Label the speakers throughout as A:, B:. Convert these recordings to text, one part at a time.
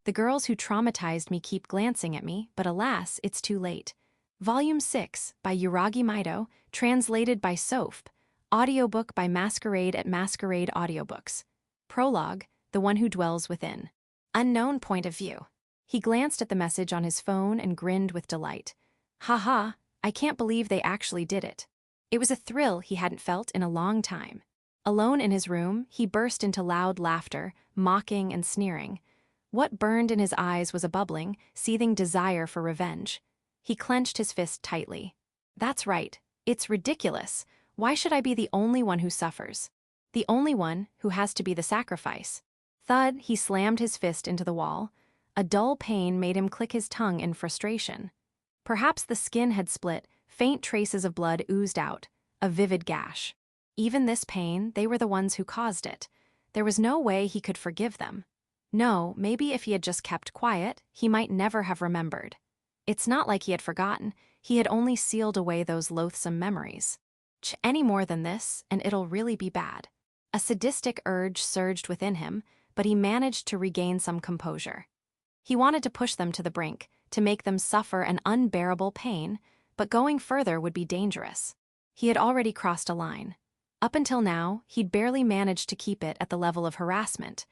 A: The girls who traumatized me keep glancing at me, but alas, it's too late. Volume 6 by Yuragi Maito, translated by Soph. Audiobook by Masquerade at Masquerade Audiobooks. Prologue, The One Who Dwells Within. Unknown point of view. He glanced at the message on his phone and grinned with delight. Haha, I can't believe they actually did it. It was a thrill he hadn't felt in a long time. Alone in his room, he burst into loud laughter, mocking and sneering. What burned in his eyes was a bubbling, seething desire for revenge. He clenched his fist tightly. That's right, it's ridiculous. Why should I be the only one who suffers? The only one who has to be the sacrifice. Thud, he slammed his fist into the wall. A dull pain made him click his tongue in frustration. Perhaps the skin had split, faint traces of blood oozed out, a vivid gash. Even this pain, they were the ones who caused it. There was no way he could forgive them. No, maybe if he had just kept quiet, he might never have remembered. It's not like he had forgotten, he had only sealed away those loathsome memories. Any more than this, and it'll really be bad. A sadistic urge surged within him, but he managed to regain some composure. He wanted to push them to the brink, to make them suffer an unbearable pain, but going further would be dangerous. He had already crossed a line. Up until now, he'd barely managed to keep it at the level of harassment,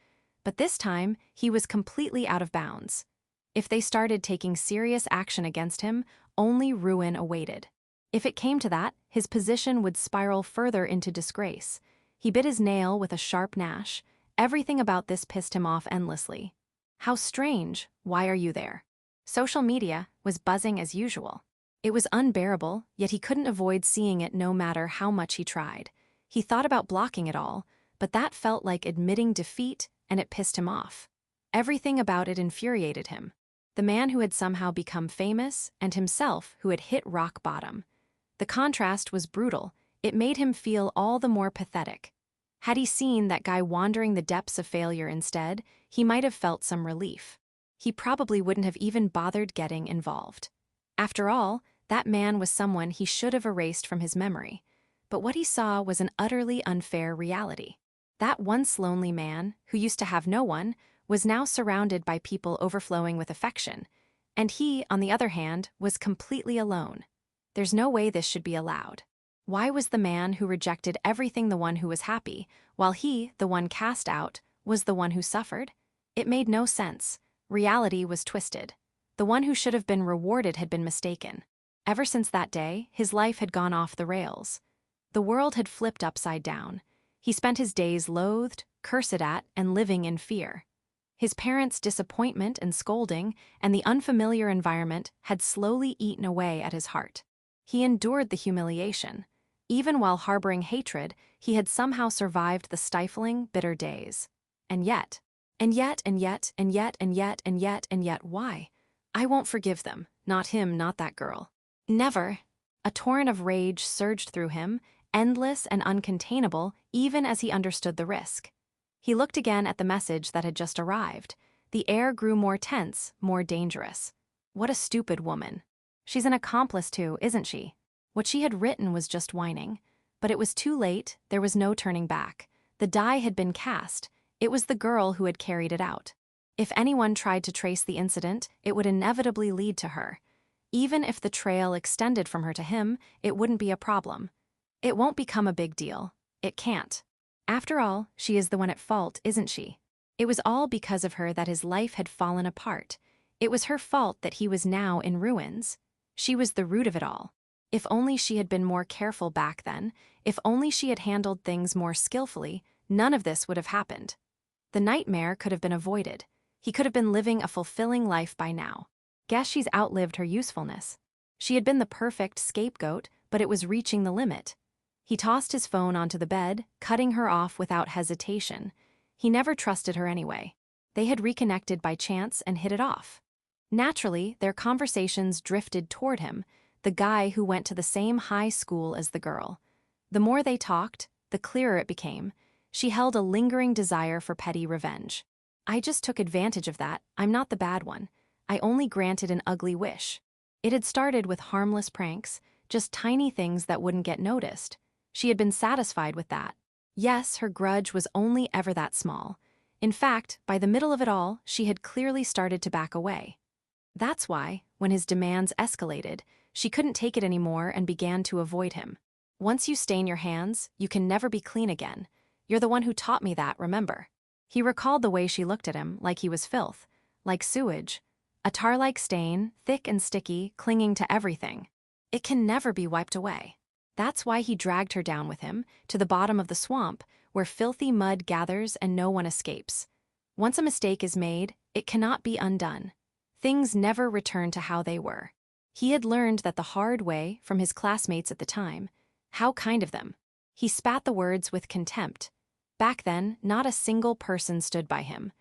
A: but this time, he was completely out of bounds. If they started taking serious action against him, only ruin awaited. If it came to that, his position would spiral further into disgrace. He bit his nail with a sharp gnash. Everything about this pissed him off endlessly. How strange, why are you there? Social media was buzzing as usual. It was unbearable, yet he couldn't avoid seeing it no matter how much he tried. He thought about blocking it all, but that felt like admitting defeat, and it pissed him off. Everything about it infuriated him. The man who had somehow become famous, and himself who had hit rock bottom. The contrast was brutal. It made him feel all the more pathetic. Had he seen that guy wandering the depths of failure instead, he might have felt some relief. He probably wouldn't have even bothered getting involved. After all, that man was someone he should have erased from his memory. But what he saw was an utterly unfair reality. That once lonely man, who used to have no one, was now surrounded by people overflowing with affection, and he, on the other hand, was completely alone. There's no way this should be allowed. Why was the man who rejected everything the one who was happy, while he, the one cast out, was the one who suffered? It made no sense. Reality was twisted. The one who should have been rewarded had been mistaken. Ever since that day, his life had gone off the rails. The world had flipped upside down. He spent his days loathed, cursed at, and living in fear. His parents' disappointment and scolding, and the unfamiliar environment had slowly eaten away at his heart. He endured the humiliation. Even while harboring hatred, he had somehow survived the stifling, bitter days. And yet, why? I won't forgive them. Not him, not that girl. Never. A torrent of rage surged through him, endless and uncontainable, even as he understood the risk. He looked again at the message that had just arrived. The air grew more tense, more dangerous. What a stupid woman. She's an accomplice too, isn't she? What she had written was just whining. But it was too late, there was no turning back. The die had been cast. It was the girl who had carried it out. If anyone tried to trace the incident, it would inevitably lead to her. Even if the trail extended from her to him, it wouldn't be a problem. It won't become a big deal. It can't. After all, she is the one at fault, isn't she? It was all because of her that his life had fallen apart. It was her fault that he was now in ruins. She was the root of it all. If only she had been more careful back then, if only she had handled things more skillfully, none of this would have happened. The nightmare could have been avoided. He could have been living a fulfilling life by now. Guess she's outlived her usefulness. She had been the perfect scapegoat, but it was reaching the limit. He tossed his phone onto the bed, cutting her off without hesitation. He never trusted her anyway. They had reconnected by chance and hit it off. Naturally, their conversations drifted toward him, the guy who went to the same high school as the girl. The more they talked, the clearer it became. She held a lingering desire for petty revenge. I just took advantage of that. I'm not the bad one. I only granted an ugly wish. It had started with harmless pranks, just tiny things that wouldn't get noticed. She had been satisfied with that. Yes, her grudge was only ever that small. In fact, by the middle of it all, she had clearly started to back away. That's why, when his demands escalated, she couldn't take it anymore and began to avoid him. Once you stain your hands, you can never be clean again. You're the one who taught me that, remember? He recalled the way she looked at him, like he was filth, like sewage. A tar-like stain, thick and sticky, clinging to everything. It can never be wiped away. That's why he dragged her down with him, to the bottom of the swamp, where filthy mud gathers and no one escapes. Once a mistake is made, it cannot be undone. Things never return to how they were. He had learned that the hard way from his classmates at the time. How kind of them. He spat the words with contempt. Back then, not a single person stood by him.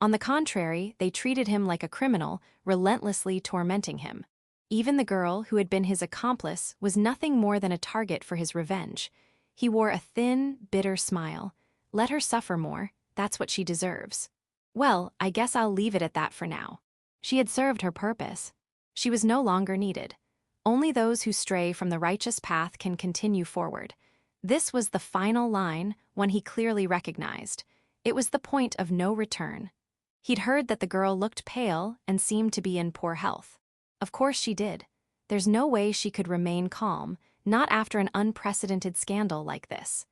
A: On the contrary, they treated him like a criminal, relentlessly tormenting him. Even the girl who had been his accomplice was nothing more than a target for his revenge. He wore a thin, bitter smile. Let her suffer more, that's what she deserves. Well, I guess I'll leave it at that for now. She had served her purpose. She was no longer needed. Only those who stray from the righteous path can continue forward. This was the final line, one he clearly recognized. It was the point of no return. He'd heard that the girl looked pale and seemed to be in poor health. Of course she did. There's no way she could remain calm, not after an unprecedented scandal like this.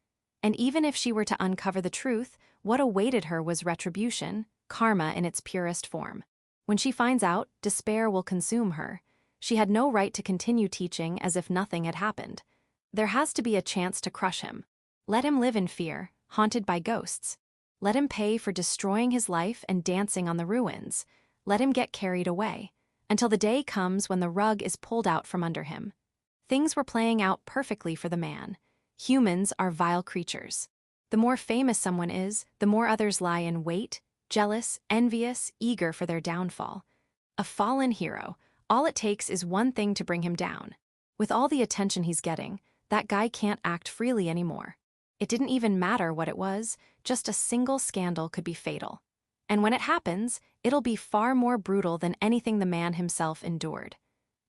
A: And even if she were to uncover the truth, what awaited her was retribution, karma in its purest form. When she finds out, despair will consume her. She had no right to continue teaching as if nothing had happened. There has to be a chance to crush him. Let him live in fear, haunted by ghosts. Let him pay for destroying his life and dancing on the ruins. Let him get carried away, until the day comes when the rug is pulled out from under him. Things were playing out perfectly for the man. Humans are vile creatures. The more famous someone is, the more others lie in wait, jealous, envious, eager for their downfall. A fallen hero, all it takes is one thing to bring him down. With all the attention he's getting, that guy can't act freely anymore. It didn't even matter what it was, just a single scandal could be fatal. And when it happens, it'll be far more brutal than anything the man himself endured.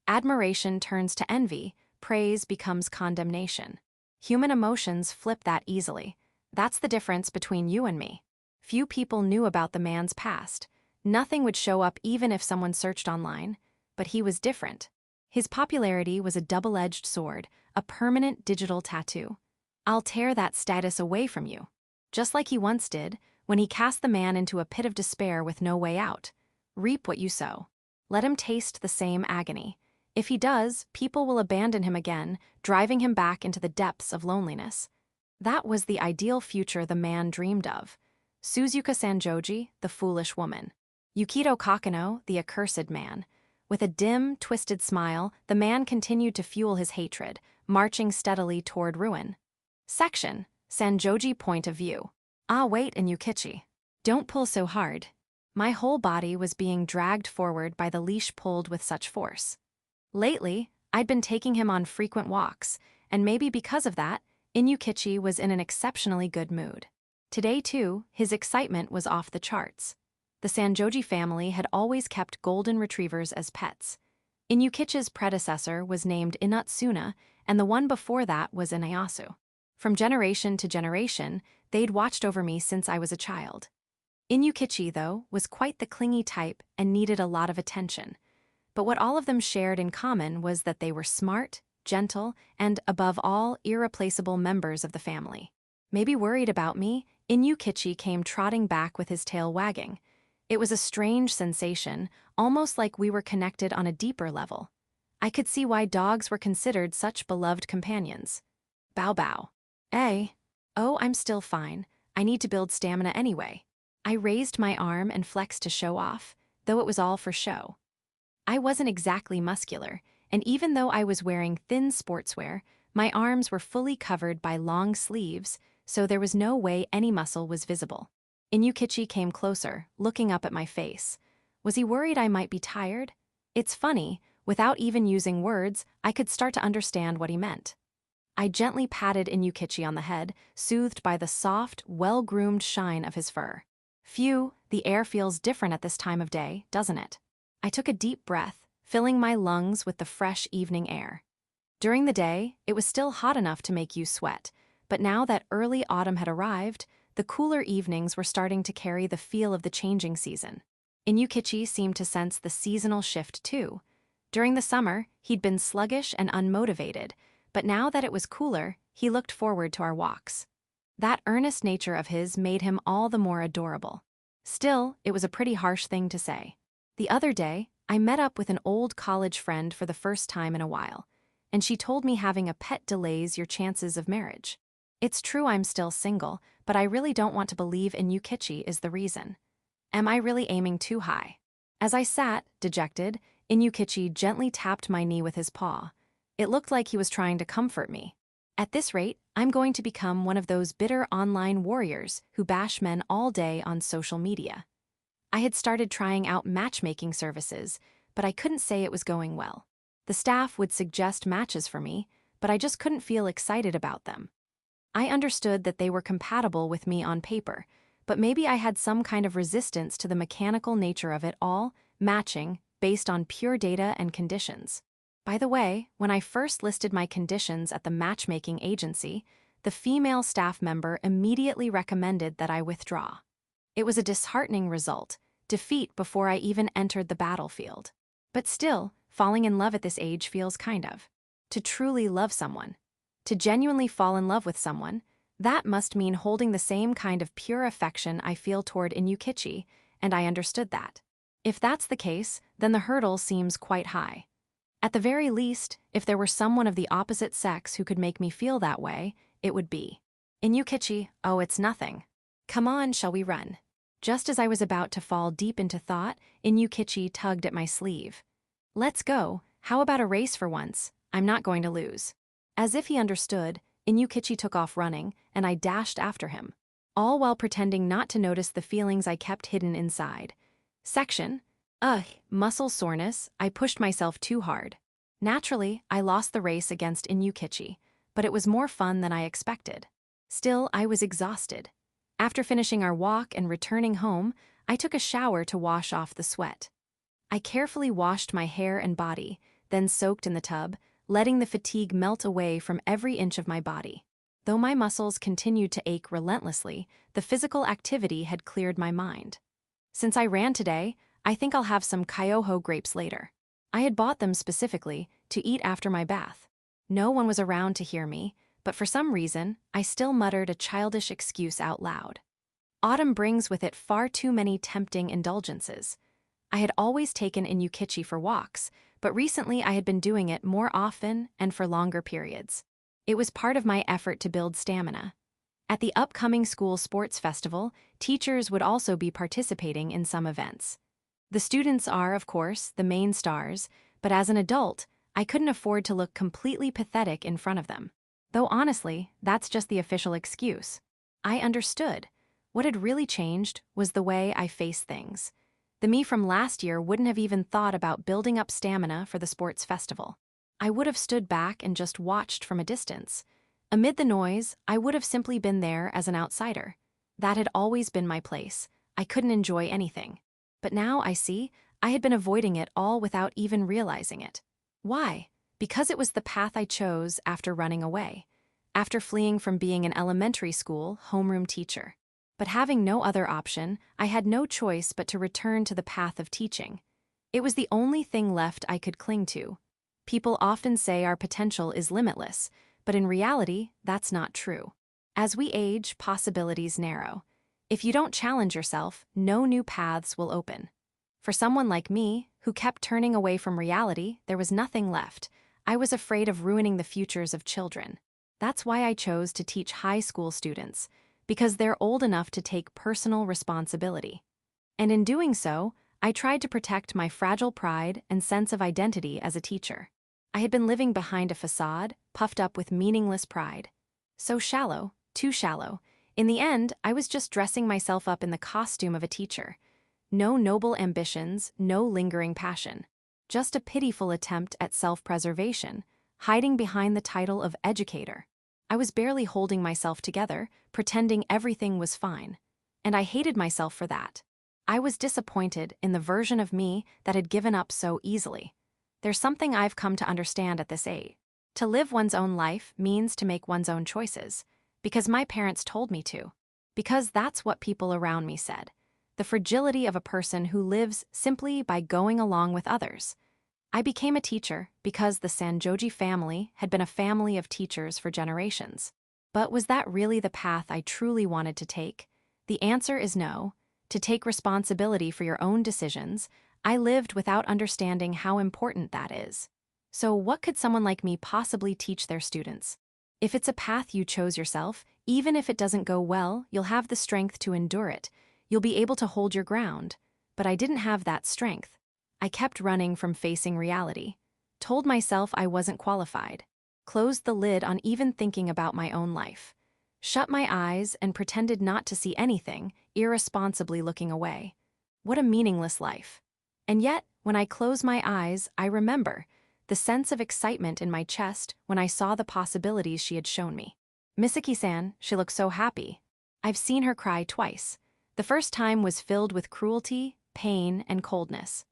A: Admiration turns to envy, praise becomes condemnation. Human emotions flip that easily. That's the difference between you and me. Few people knew about the man's past. Nothing would show up even if someone searched online. But he was different. His popularity was a double-edged sword, a permanent digital tattoo. I'll tear that status away from you. Just like he once did, when he cast the man into a pit of despair with no way out. Reap what you sow. Let him taste the same agony. If he does, people will abandon him again, driving him back into the depths of loneliness. That was the ideal future the man dreamed of. Suzuka Sanjoji, the foolish woman. Yukito Kokonoe, the accursed man. With a dim, twisted smile, the man continued to fuel his hatred, marching steadily toward ruin. Section: Sanjoji Point of View. Ah, wait, and Yukichi. Don't pull so hard. My whole body was being dragged forward by the leash pulled with such force. Lately, I'd been taking him on frequent walks, and maybe because of that, Inyukichi was in an exceptionally good mood. Today, too, his excitement was off the charts. The Sanjoji family had always kept golden retrievers as pets. Inyukichi's predecessor was named Inatsuna, and the one before that was Inayasu. From generation to generation, they'd watched over me since I was a child. Inyukichi, though, was quite the clingy type and needed a lot of attention. But what all of them shared in common was that they were smart, gentle, and, above all, irreplaceable members of the family. Maybe worried about me, Inyukichi came trotting back with his tail wagging. It was a strange sensation, almost like we were connected on a deeper level. I could see why dogs were considered such beloved companions. Bow bow. Oh, I'm still fine. I need to build stamina anyway. I raised my arm and flexed to show off, though it was all for show. I wasn't exactly muscular, and even though I was wearing thin sportswear, my arms were fully covered by long sleeves, so there was no way any muscle was visible. Inyukichi came closer, looking up at my face. Was he worried I might be tired? It's funny, without even using words, I could start to understand what he meant. I gently patted Inyukichi on the head, soothed by the soft, well-groomed shine of his fur. Phew, the air feels different at this time of day, doesn't it? I took a deep breath, filling my lungs with the fresh evening air. During the day, it was still hot enough to make you sweat, but now that early autumn had arrived, the cooler evenings were starting to carry the feel of the changing season. Inukichi seemed to sense the seasonal shift too. During the summer, he'd been sluggish and unmotivated, but now that it was cooler, he looked forward to our walks. That earnest nature of his made him all the more adorable. Still, it was a pretty harsh thing to say. The other day, I met up with an old college friend for the first time in a while, and she told me having a pet delays your chances of marriage. It's true I'm still single, but I really don't want to believe Inukichi is the reason. Am I really aiming too high? As I sat, dejected, Inukichi gently tapped my knee with his paw. It looked like he was trying to comfort me. At this rate, I'm going to become one of those bitter online warriors who bash men all day on social media. I had started trying out matchmaking services, but I couldn't say it was going well. The staff would suggest matches for me, but I just couldn't feel excited about them. I understood that they were compatible with me on paper, but maybe I had some kind of resistance to the mechanical nature of it all, matching, based on pure data and conditions. By the way, when I first listed my conditions at the matchmaking agency, the female staff member immediately recommended that I withdraw. It was a disheartening result, defeat before I even entered the battlefield. But still, falling in love at this age feels kind of. To truly love someone, to genuinely fall in love with someone, that must mean holding the same kind of pure affection I feel toward Inukichi, and I understood that. If that's the case, then the hurdle seems quite high. At the very least, if there were someone of the opposite sex who could make me feel that way, it would be. Inukichi, oh, it's nothing. Come on, shall we run? Just as I was about to fall deep into thought, Inukichi tugged at my sleeve. Let's go, how about a race for once? I'm not going to lose. As if he understood, Inukichi took off running, and I dashed after him, all while pretending not to notice the feelings I kept hidden inside. Muscle soreness, I pushed myself too hard. Naturally, I lost the race against Inukichi, but it was more fun than I expected. Still, I was exhausted. After finishing our walk and returning home, I took a shower to wash off the sweat. I carefully washed my hair and body, then soaked in the tub, letting the fatigue melt away from every inch of my body. Though my muscles continued to ache relentlessly, the physical activity had cleared my mind. Since I ran today, I think I'll have some Kyoho grapes later. I had bought them specifically to eat after my bath. No one was around to hear me, but for some reason, I still muttered a childish excuse out loud. Autumn brings with it far too many tempting indulgences. I had always taken Inukichi for walks, but recently I had been doing it more often and for longer periods. It was part of my effort to build stamina. At the upcoming school sports festival, teachers would also be participating in some events. The students are, of course, the main stars, but as an adult, I couldn't afford to look completely pathetic in front of them. Though honestly, that's just the official excuse. I understood. What had really changed was the way I faced things. The me from last year wouldn't have even thought about building up stamina for the sports festival. I would have stood back and just watched from a distance. Amid the noise, I would have simply been there as an outsider. That had always been my place. I couldn't enjoy anything. But now I see, I had been avoiding it all without even realizing it. Why? Because it was the path I chose after running away. After fleeing from being an elementary school homeroom teacher. But having no other option, I had no choice but to return to the path of teaching. It was the only thing left I could cling to. People often say our potential is limitless, but in reality, that's not true. As we age, possibilities narrow. If you don't challenge yourself, no new paths will open. For someone like me, who kept turning away from reality, there was nothing left. I was afraid of ruining the futures of children. That's why I chose to teach high school students, because they're old enough to take personal responsibility. And in doing so, I tried to protect my fragile pride and sense of identity as a teacher. I had been living behind a facade, puffed up with meaningless pride. So shallow, too shallow. In the end, I was just dressing myself up in the costume of a teacher. No noble ambitions, no lingering passion. Just a pitiful attempt at self-preservation, hiding behind the title of educator. I was barely holding myself together, pretending everything was fine. And I hated myself for that. I was disappointed in the version of me that had given up so easily. There's something I've come to understand at this age. To live one's own life means to make one's own choices, because my parents told me to. Because that's what people around me said. The fragility of a person who lives simply by going along with others. I became a teacher because the Sanjoji family had been a family of teachers for generations. But was that really the path I truly wanted to take? The answer is no. To take responsibility for your own decisions, I lived without understanding how important that is. So what could someone like me possibly teach their students? If it's a path you chose yourself, even if it doesn't go well, you'll have the strength to endure it. You'll be able to hold your ground. But I didn't have that strength. I kept running from facing reality. Told myself I wasn't qualified. Closed the lid on even thinking about my own life. Shut my eyes and pretended not to see anything, irresponsibly looking away. What a meaningless life. And yet, when I close my eyes, I remember the sense of excitement in my chest when I saw the possibilities she had shown me. Misaki-san, she looked so happy. I've seen her cry twice. The first time was filled with cruelty, pain, and coldness.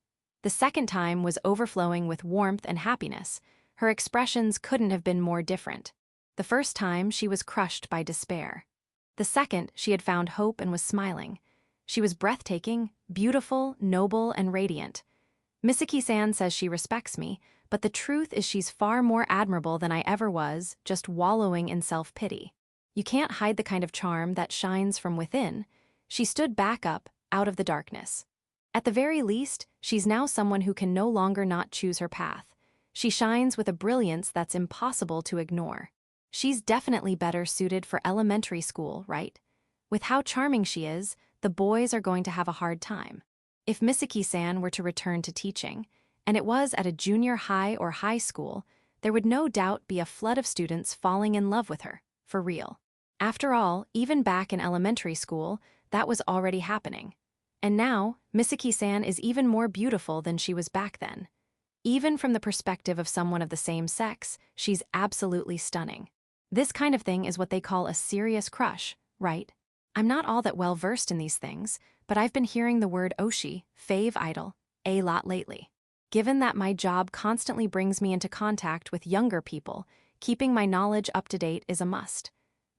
A: The second time was overflowing with warmth and happiness. Her expressions couldn't have been more different. The first time, she was crushed by despair. The second, she had found hope and was smiling. She was breathtaking, beautiful, noble, and radiant. Misaki-san says she respects me, but the truth is she's far more admirable than I ever was, just wallowing in self-pity. You can't hide the kind of charm that shines from within. She stood back up, out of the darkness. At the very least, she's now someone who can no longer not choose her path. She shines with a brilliance that's impossible to ignore. She's definitely better suited for elementary school, right? With how charming she is, the boys are going to have a hard time. If Misaki-san were to return to teaching, and it was at a junior high or high school, there would no doubt be a flood of students falling in love with her, for real. After all, even back in elementary school, that was already happening. And now, Misaki-san is even more beautiful than she was back then. Even from the perspective of someone of the same sex, she's absolutely stunning. This kind of thing is what they call a serious crush, right? I'm not all that well versed in these things, but I've been hearing the word oshi, fave idol, a lot lately. Given that my job constantly brings me into contact with younger people, keeping my knowledge up to date is a must.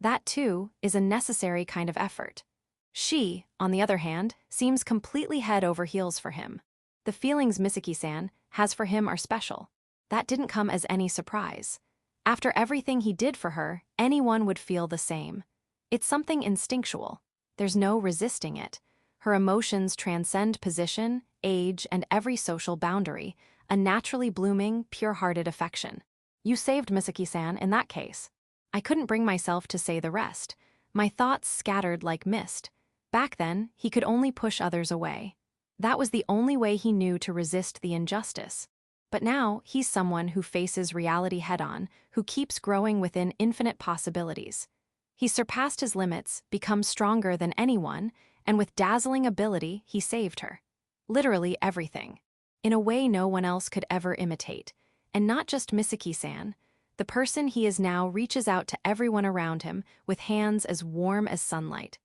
A: That, too, is a necessary kind of effort. She, on the other hand, seems completely head over heels for him. The feelings Misaki-san has for him are special. That didn't come as any surprise. After everything he did for her, anyone would feel the same. It's something instinctual. There's no resisting it. Her emotions transcend position, age, and every social boundary, a naturally blooming, pure-hearted affection. You saved Misaki-san in that case. I couldn't bring myself to say the rest. My thoughts scattered like mist. Back then, he could only push others away. That was the only way he knew to resist the injustice. But now, he's someone who faces reality head-on, who keeps growing within infinite possibilities. He's surpassed his limits, become stronger than anyone, and with dazzling ability, he saved her. Literally everything. In a way no one else could ever imitate. And not just Misaki-san. The person he is now reaches out to everyone around him with hands as warm as sunlight.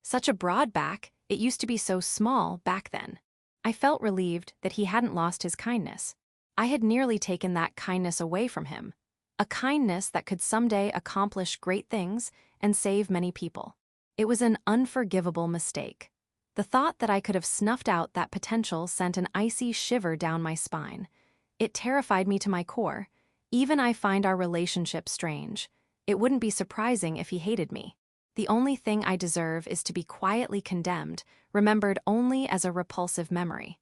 A: Such a broad back, it used to be so small back then. I felt relieved that he hadn't lost his kindness. I had nearly taken that kindness away from him. A kindness that could someday accomplish great things and save many people. It was an unforgivable mistake. The thought that I could have snuffed out that potential sent an icy shiver down my spine. It terrified me to my core. Even I find our relationship strange. It wouldn't be surprising if he hated me. The only thing I deserve is to be quietly condemned, remembered only as a repulsive memory.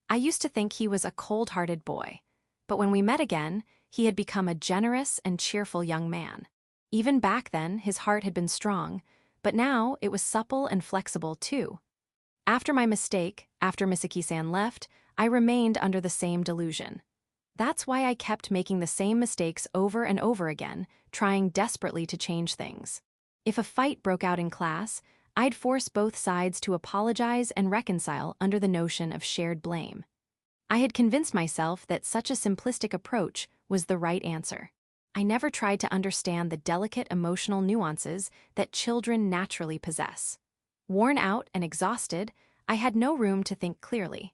A: I used to think he was a cold-hearted boy. But when we met again, he had become a generous and cheerful young man. Even back then, his heart had been strong, but now it was supple and flexible too. After my mistake, after Misaki-san left, I remained under the same delusion. That's why I kept making the same mistakes over and over again, trying desperately to change things. If a fight broke out in class, I'd force both sides to apologize and reconcile under the notion of shared blame. I had convinced myself that such a simplistic approach was the right answer. I never tried to understand the delicate emotional nuances that children naturally possess. Worn out and exhausted, I had no room to think clearly.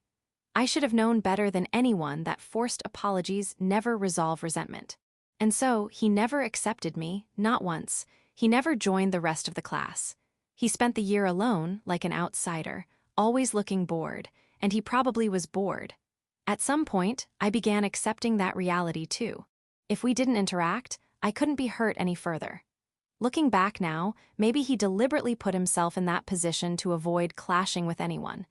A: I should have known better than anyone that forced apologies never resolve resentment. And so, he never accepted me, not once. He never joined the rest of the class. He spent the year alone, like an outsider, always looking bored, and he probably was bored. At some point, I began accepting that reality too. If we didn't interact, I couldn't be hurt any further. Looking back now, maybe he deliberately put himself in that position to avoid clashing with anyone.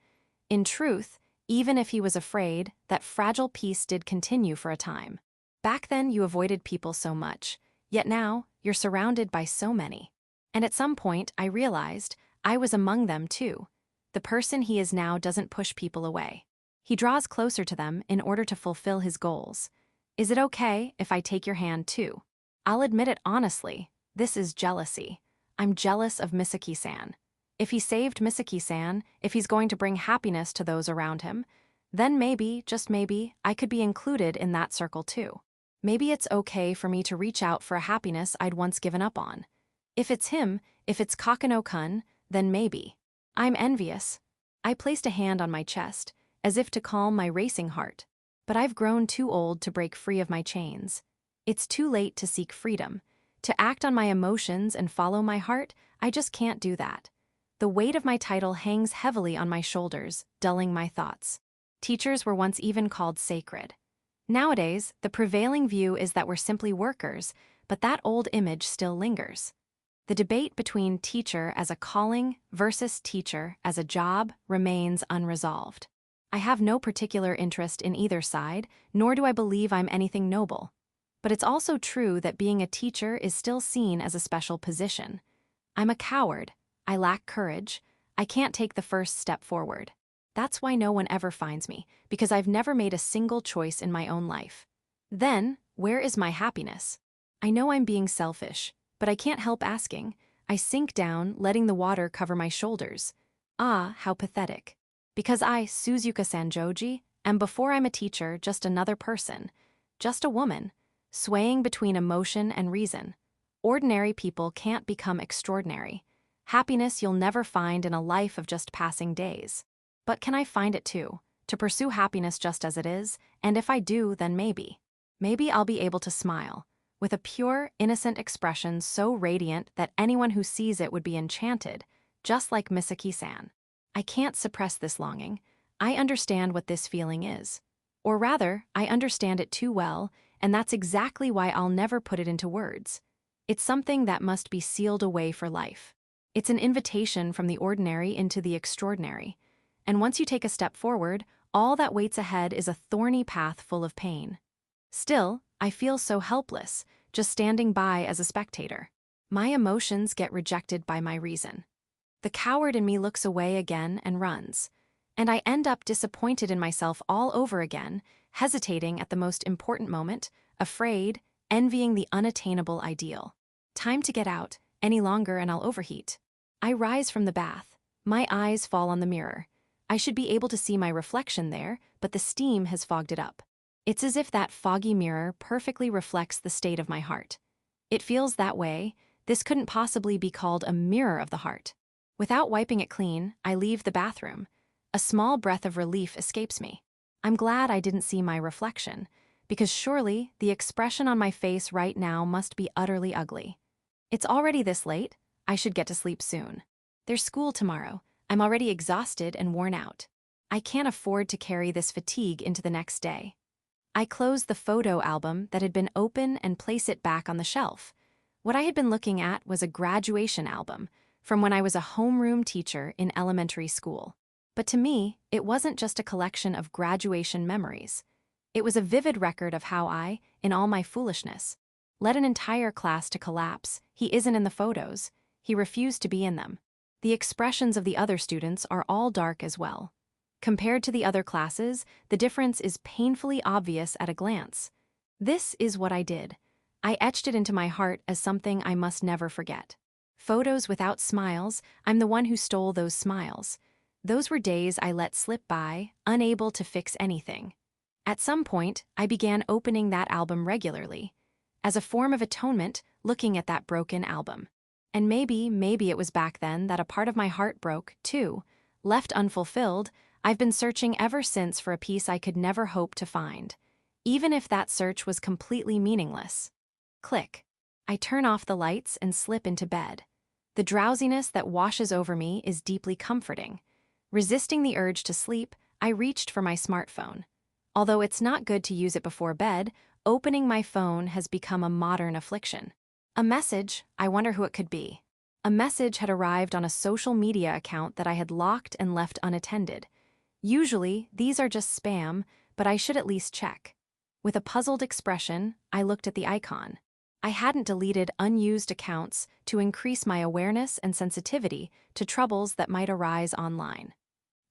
A: In truth, even if he was afraid, that fragile peace did continue for a time. Back then, you avoided people so much, yet now, you're surrounded by so many. And at some point, I realized I was among them too. The person he is now doesn't push people away. He draws closer to them in order to fulfill his goals. Is it okay if I take your hand too? I'll admit it honestly, this is jealousy. I'm jealous of Misaki-san. If he saved Misaki-san, if he's going to bring happiness to those around him, then maybe, just maybe, I could be included in that circle too. Maybe it's okay for me to reach out for a happiness I'd once given up on. If it's him, if it's Kokonoe-kun, then maybe. I'm envious. I placed a hand on my chest, as if to calm my racing heart. But I've grown too old to break free of my chains. It's too late to seek freedom. To act on my emotions and follow my heart, I just can't do that. The weight of my title hangs heavily on my shoulders, dulling my thoughts. Teachers were once even called sacred. Nowadays, the prevailing view is that we're simply workers, but that old image still lingers. The debate between teacher as a calling versus teacher as a job remains unresolved. I have no particular interest in either side, nor do I believe I'm anything noble. But it's also true that being a teacher is still seen as a special position. I'm a coward. I lack courage. I can't take the first step forward. That's why no one ever finds me, because I've never made a single choice in my own life. Then, where is my happiness? I know I'm being selfish, but I can't help asking. I sink down, letting the water cover my shoulders. Ah, how pathetic. Because I, Suzuka Sanjoji, am before I'm a teacher just another person, just a woman, swaying between emotion and reason. Ordinary people can't become extraordinary. Happiness you'll never find in a life of just passing days. But can I find it too, to pursue happiness just as it is, and if I do, then maybe. Maybe I'll be able to smile, with a pure, innocent expression so radiant that anyone who sees it would be enchanted, just like Misaki-san. I can't suppress this longing. I understand what this feeling is. Or rather, I understand it too well, and that's exactly why I'll never put it into words. It's something that must be sealed away for life. It's an invitation from the ordinary into the extraordinary. And once you take a step forward, all that waits ahead is a thorny path full of pain. Still, I feel so helpless, just standing by as a spectator. My emotions get rejected by my reason. The coward in me looks away again and runs. And I end up disappointed in myself all over again, hesitating at the most important moment, afraid, envying the unattainable ideal. Time to get out, any longer and I'll overheat. I rise from the bath. My eyes fall on the mirror. I should be able to see my reflection there, but the steam has fogged it up. It's as if that foggy mirror perfectly reflects the state of my heart. It feels that way. This couldn't possibly be called a mirror of the heart. Without wiping it clean, I leave the bathroom. A small breath of relief escapes me. I'm glad I didn't see my reflection, because surely the expression on my face right now must be utterly ugly. It's already this late. I should get to sleep soon. There's school tomorrow. I'm already exhausted and worn out. I can't afford to carry this fatigue into the next day. I close the photo album that had been open and place it back on the shelf. What I had been looking at was a graduation album from when I was a homeroom teacher in elementary school. But to me, it wasn't just a collection of graduation memories. It was a vivid record of how I, in all my foolishness, led an entire class to collapse. He isn't in the photos. He refused to be in them. The expressions of the other students are all dark as well. Compared to the other classes, the difference is painfully obvious at a glance. This is what I did. I etched it into my heart as something I must never forget. Photos without smiles, I'm the one who stole those smiles. Those were days I let slip by, unable to fix anything. At some point, I began opening that album regularly, as a form of atonement, looking at that broken album. And maybe it was back then that a part of my heart broke, too. Left unfulfilled, I've been searching ever since for a piece I could never hope to find, even if that search was completely meaningless. Click. I turn off the lights and slip into bed. The drowsiness that washes over me is deeply comforting. Resisting the urge to sleep, I reached for my smartphone. Although it's not good to use it before bed, opening my phone has become a modern affliction. A message, I wonder who it could be. A message had arrived on a social media account that I had locked and left unattended. Usually, these are just spam, but I should at least check. With a puzzled expression, I looked at the icon. I hadn't deleted unused accounts to increase my awareness and sensitivity to troubles that might arise online.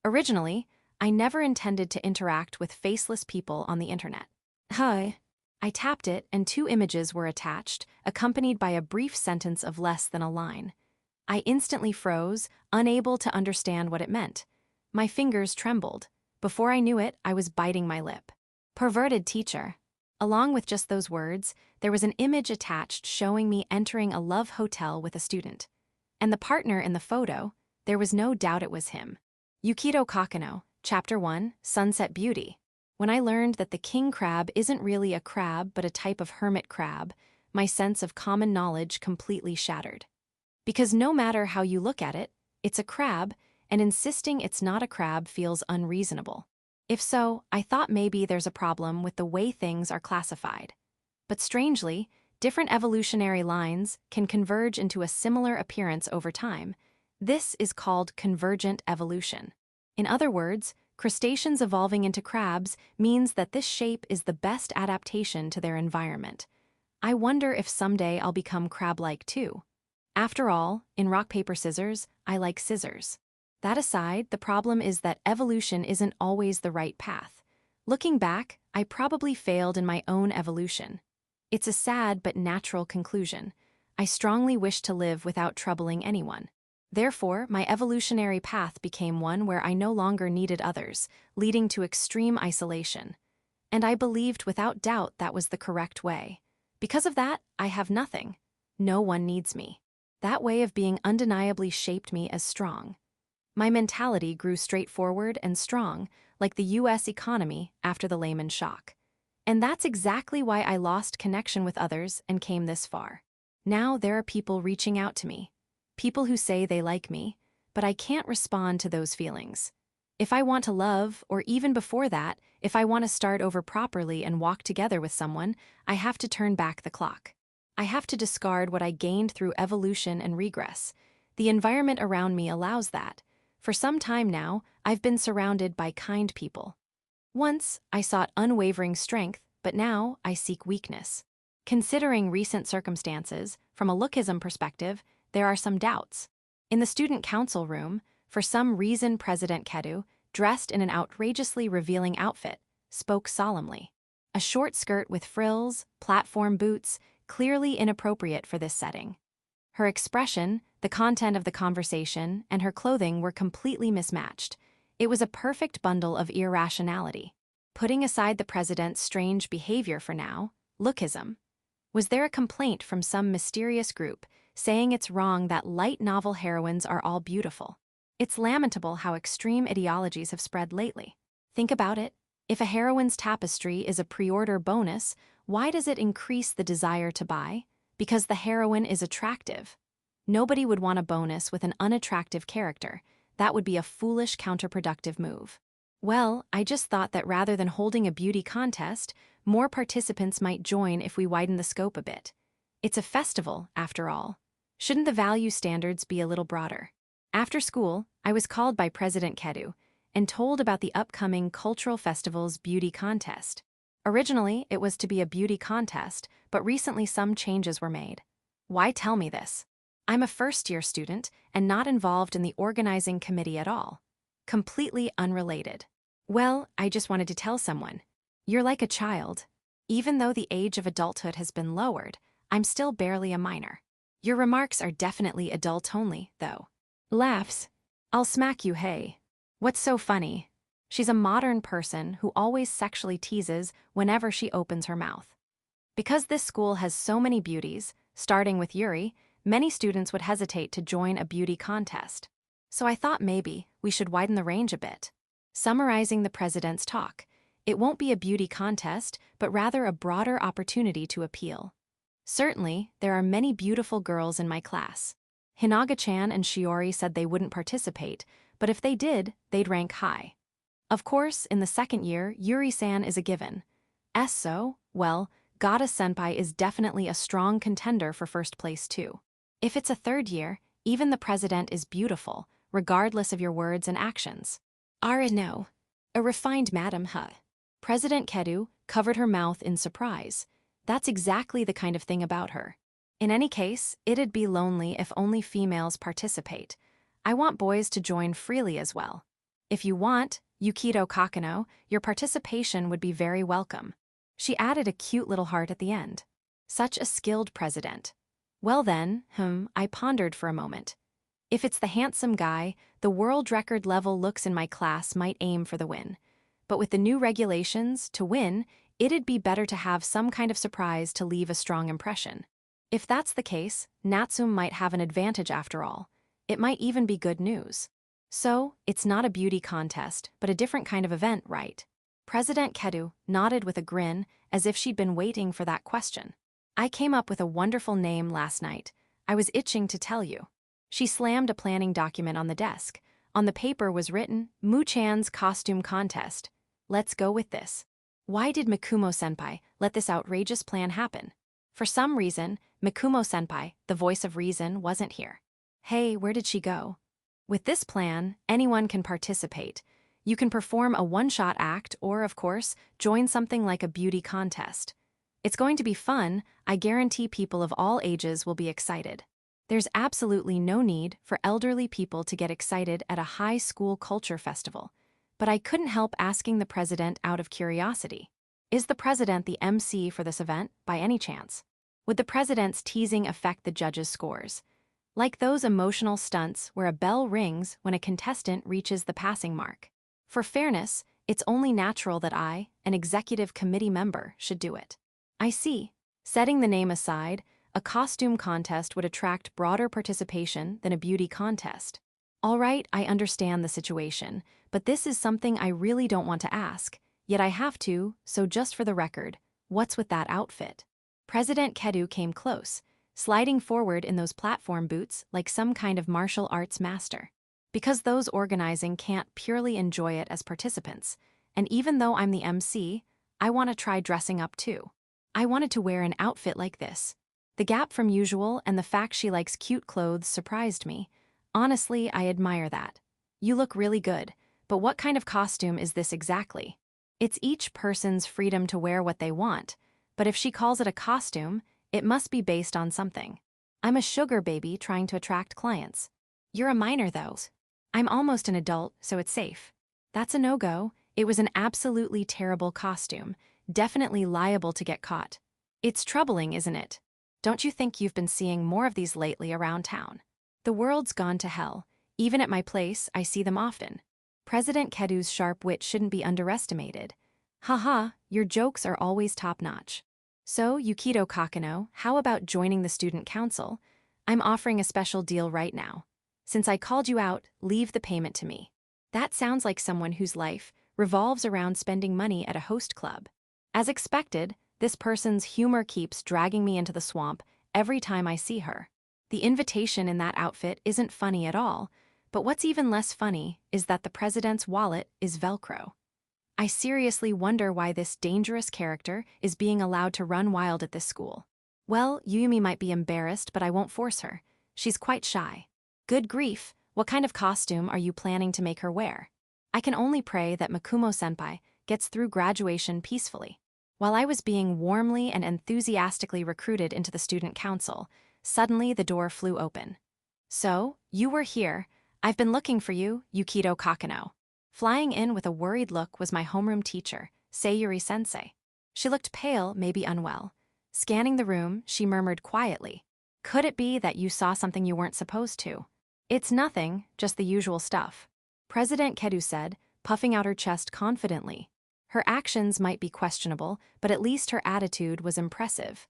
A: Originally, I never intended to interact with faceless people on the internet. Hi. I tapped it and 2 images were attached, accompanied by a brief sentence of less than a line. I instantly froze, unable to understand what it meant. My fingers trembled. Before I knew it, I was biting my lip. Perverted teacher. Along with just those words, there was an image attached showing me entering a love hotel with a student. And the partner in the photo, there was no doubt it was him. Yukito Kokonoe, Chapter 1, Sunset Beauty. When I learned that the king crab isn't really a crab but a type of hermit crab, my sense of common knowledge completely shattered. Because no matter how you look at it, it's a crab, and insisting it's not a crab feels unreasonable. If so, I thought maybe there's a problem with the way things are classified. But strangely, different evolutionary lines can converge into a similar appearance over time. This is called convergent evolution. In other words, crustaceans evolving into crabs means that this shape is the best adaptation to their environment. I wonder if someday I'll become crab-like too. After all, in rock, paper, scissors, I like scissors. That aside, the problem is that evolution isn't always the right path. Looking back, I probably failed in my own evolution. It's a sad but natural conclusion. I strongly wish to live without troubling anyone. Therefore, my evolutionary path became one where I no longer needed others, leading to extreme isolation. And I believed without doubt that was the correct way. Because of that, I have nothing. No one needs me. That way of being undeniably shaped me as strong. My mentality grew straightforward and strong, like the US economy after the Lehman shock. And that's exactly why I lost connection with others and came this far. Now there are people reaching out to me. People who say they like me, but I can't respond to those feelings. If I want to love, or even before that, if I want to start over properly and walk together with someone, I have to turn back the clock. I have to discard what I gained through evolution and regress. The environment around me allows that. For some time now, I've been surrounded by kind people. Once, I sought unwavering strength, but now I seek weakness. Considering recent circumstances, from a lookism perspective, there are some doubts. In the student council room, for some reason President Kedu, dressed in an outrageously revealing outfit, spoke solemnly. A short skirt with frills, platform boots, clearly inappropriate for this setting. Her expression, the content of the conversation, and her clothing were completely mismatched. It was a perfect bundle of irrationality. Putting aside the president's strange behavior for now, lookism. Was there a complaint from some mysterious group saying it's wrong that light novel heroines are all beautiful? It's lamentable how extreme ideologies have spread lately. Think about it. If a heroine's tapestry is a pre-order bonus, why does it increase the desire to buy? Because the heroine is attractive. Nobody would want a bonus with an unattractive character. That would be a foolish, counterproductive move. Well, I just thought that rather than holding a beauty contest, more participants might join if we widen the scope a bit. It's a festival, after all. Shouldn't the value standards be a little broader? After school, I was called by President Kedu and told about the upcoming Cultural Festival's beauty contest. Originally, it was to be a beauty contest, but recently some changes were made. Why tell me this? I'm a first-year student and not involved in the organizing committee at all. Completely unrelated. Well, I just wanted to tell someone. You're like a child. Even though the age of adulthood has been lowered, I'm still barely a minor. Your remarks are definitely adult-only, though. Laughs. I'll smack you, hey. What's so funny? She's a modern person who always sexually teases whenever she opens her mouth. Because this school has so many beauties, starting with Yuri, many students would hesitate to join a beauty contest. So I thought maybe we should widen the range a bit. Summarizing the president's talk, it won't be a beauty contest, but rather a broader opportunity to appeal. Certainly, there are many beautiful girls in my class. Hinaga-chan and Shiori said they wouldn't participate, but if they did, they'd rank high. Of course, in the second year, Yuri-san is a given. So, well, Gata-senpai is definitely a strong contender for first place too. If it's a third year, even the president is beautiful, regardless of your words and actions. No. A refined madam, huh? President Kedu covered her mouth in surprise. That's exactly the kind of thing about her. In any case, it'd be lonely if only females participate. I want boys to join freely as well. If you want, Yukito Kokonoe, your participation would be very welcome. She added a cute little heart at the end. Such a skilled president. Well then, I pondered for a moment. If it's the handsome guy, the world record level looks in my class might aim for the win. But with the new regulations, to win, it'd be better to have some kind of surprise to leave a strong impression. If that's the case, Natsume might have an advantage after all. It might even be good news. So, it's not a beauty contest, but a different kind of event, right? President Kedu nodded with a grin, as if she'd been waiting for that question. I came up with a wonderful name last night. I was itching to tell you. She slammed a planning document on the desk. On the paper was written, Mu-chan's costume contest. Let's go with this. Why did Mikumo-senpai let this outrageous plan happen? For some reason, Mikumo-senpai, the voice of reason, wasn't here. Hey, where did she go? With this plan, anyone can participate. You can perform a one-shot act or, of course, join something like a beauty contest. It's going to be fun. I guarantee people of all ages will be excited. There's absolutely no need for elderly people to get excited at a high school culture festival. But I couldn't help asking the president out of curiosity. Is the president the MC for this event, by any chance? Would the president's teasing affect the judges' scores? Like those emotional stunts where a bell rings when a contestant reaches the passing mark. For fairness, it's only natural that I, an executive committee member, should do it. I see. Setting the name aside, a costume contest would attract broader participation than a beauty contest. All right, I understand the situation, but this is something I really don't want to ask, yet I have to, so just for the record, what's with that outfit? President Kedu came close, sliding forward in those platform boots like some kind of martial arts master. Because those organizing can't purely enjoy it as participants, and even though I'm the MC, I want to try dressing up too. I wanted to wear an outfit like this. The gap from usual and the fact she likes cute clothes surprised me. Honestly, I admire that. You look really good, but what kind of costume is this exactly? It's each person's freedom to wear what they want, but if she calls it a costume, it must be based on something. I'm a sugar baby trying to attract clients. You're a minor though. I'm almost an adult, so it's safe. That's a no-go. It was an absolutely terrible costume, definitely liable to get caught. It's troubling, isn't it? Don't you think you've been seeing more of these lately around town? The world's gone to hell. Even at my place, I see them often. President Kedu's sharp wit shouldn't be underestimated. Haha, your jokes are always top-notch. So, Yukito Kokonoe, how about joining the student council? I'm offering a special deal right now. Since I called you out, leave the payment to me. That sounds like someone whose life revolves around spending money at a host club. As expected, this person's humor keeps dragging me into the swamp every time I see her. The invitation in that outfit isn't funny at all, but what's even less funny is that the president's wallet is Velcro. I seriously wonder why this dangerous character is being allowed to run wild at this school. Well, Yumi might be embarrassed, but I won't force her. She's quite shy. Good grief, what kind of costume are you planning to make her wear? I can only pray that Mikumo-senpai gets through graduation peacefully. While I was being warmly and enthusiastically recruited into the student council, suddenly the door flew open. So, you were here. I've been looking for you, Yukito Kokonoe. Flying in with a worried look was my homeroom teacher, Sayuri-sensei. She looked pale, maybe unwell. Scanning the room, she murmured quietly, "Could it be that you saw something you weren't supposed to?" "It's nothing, just the usual stuff," President Kedu said, puffing out her chest confidently. Her actions might be questionable, but at least her attitude was impressive.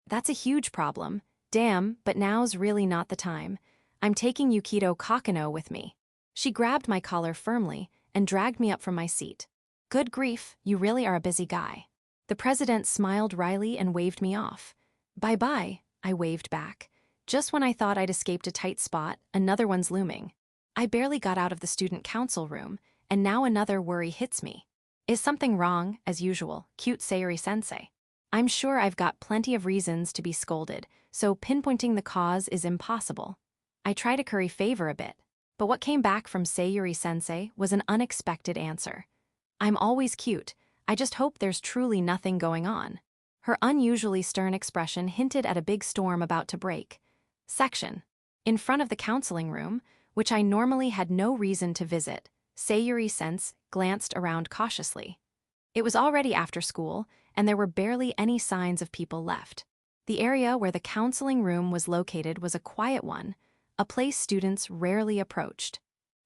A: That's a huge problem. Damn, but now's really not the time. I'm taking Yukito Kokonoe with me. She grabbed my collar firmly and dragged me up from my seat. Good grief, you really are a busy guy. The president smiled wryly and waved me off. Bye-bye, I waved back. Just when I thought I'd escaped a tight spot, another one's looming. I barely got out of the student council room, and now another worry hits me. Is something wrong, as usual, cute Sayuri-sensei? I'm sure I've got plenty of reasons to be scolded, so pinpointing the cause is impossible. I try to curry favor a bit, but what came back from Sayuri-sensei was an unexpected answer. I'm always cute, I just hope there's truly nothing going on. Her unusually stern expression hinted at a big storm about to break. Section. In front of the counseling room, which I normally had no reason to visit, Sayuri-sensei glanced around cautiously. It was already after school, and there were barely any signs of people left. The area where the counseling room was located was a quiet one, a place students rarely approached.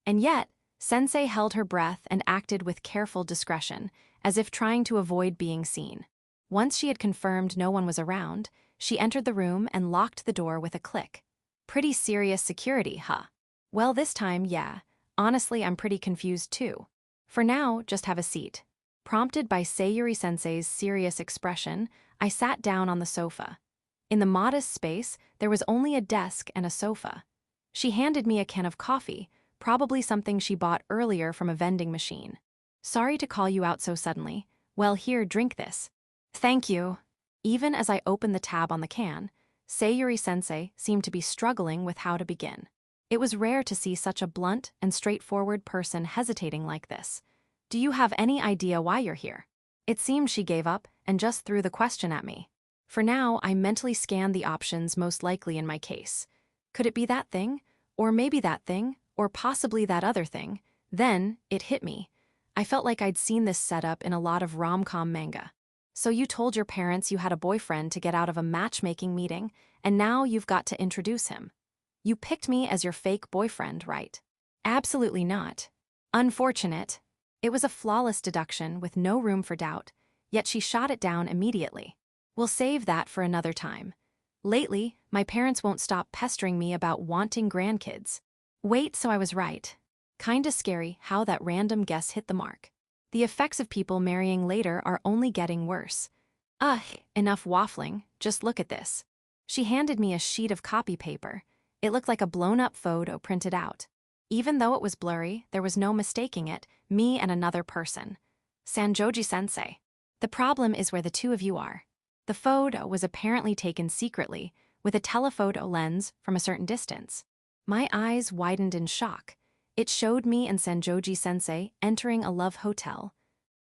A: And yet, Sensei held her breath and acted with careful discretion, as if trying to avoid being seen. Once she had confirmed no one was around, she entered the room and locked the door with a click. Pretty serious security, huh? Well, this time, yeah. Honestly, I'm pretty confused too. For now, just have a seat. Prompted by Sayuri-sensei's serious expression, I sat down on the sofa. In the modest space, there was only a desk and a sofa. She handed me a can of coffee, probably something she bought earlier from a vending machine. Sorry to call you out so suddenly. Well, here, drink this. Thank you. Even as I opened the tab on the can, Sayuri-sensei seemed to be struggling with how to begin. It was rare to see such a blunt and straightforward person hesitating like this. Do you have any idea why you're here? It seemed she gave up and just threw the question at me. For now, I mentally scanned the options most likely in my case. Could it be that thing? Or maybe that thing? Or possibly that other thing? Then, it hit me. I felt like I'd seen this setup in a lot of rom-com manga. So you told your parents you had a boyfriend to get out of a matchmaking meeting, and now you've got to introduce him. You picked me as your fake boyfriend, right? Absolutely not. Unfortunate. It was a flawless deduction with no room for doubt, yet she shot it down immediately. We'll save that for another time. Lately, my parents won't stop pestering me about wanting grandkids. Wait, so I was right. Kinda scary how that random guess hit the mark. The effects of people marrying later are only getting worse. Ugh, enough waffling, just look at this. She handed me a sheet of copy paper. It looked like a blown-up photo printed out. Even though it was blurry, there was no mistaking it, me and another person. Sanjoji-sensei. The problem is where the two of you are. The photo was apparently taken secretly, with a telephoto lens from a certain distance. My eyes widened in shock. It showed me and Sanjoji-sensei entering a love hotel.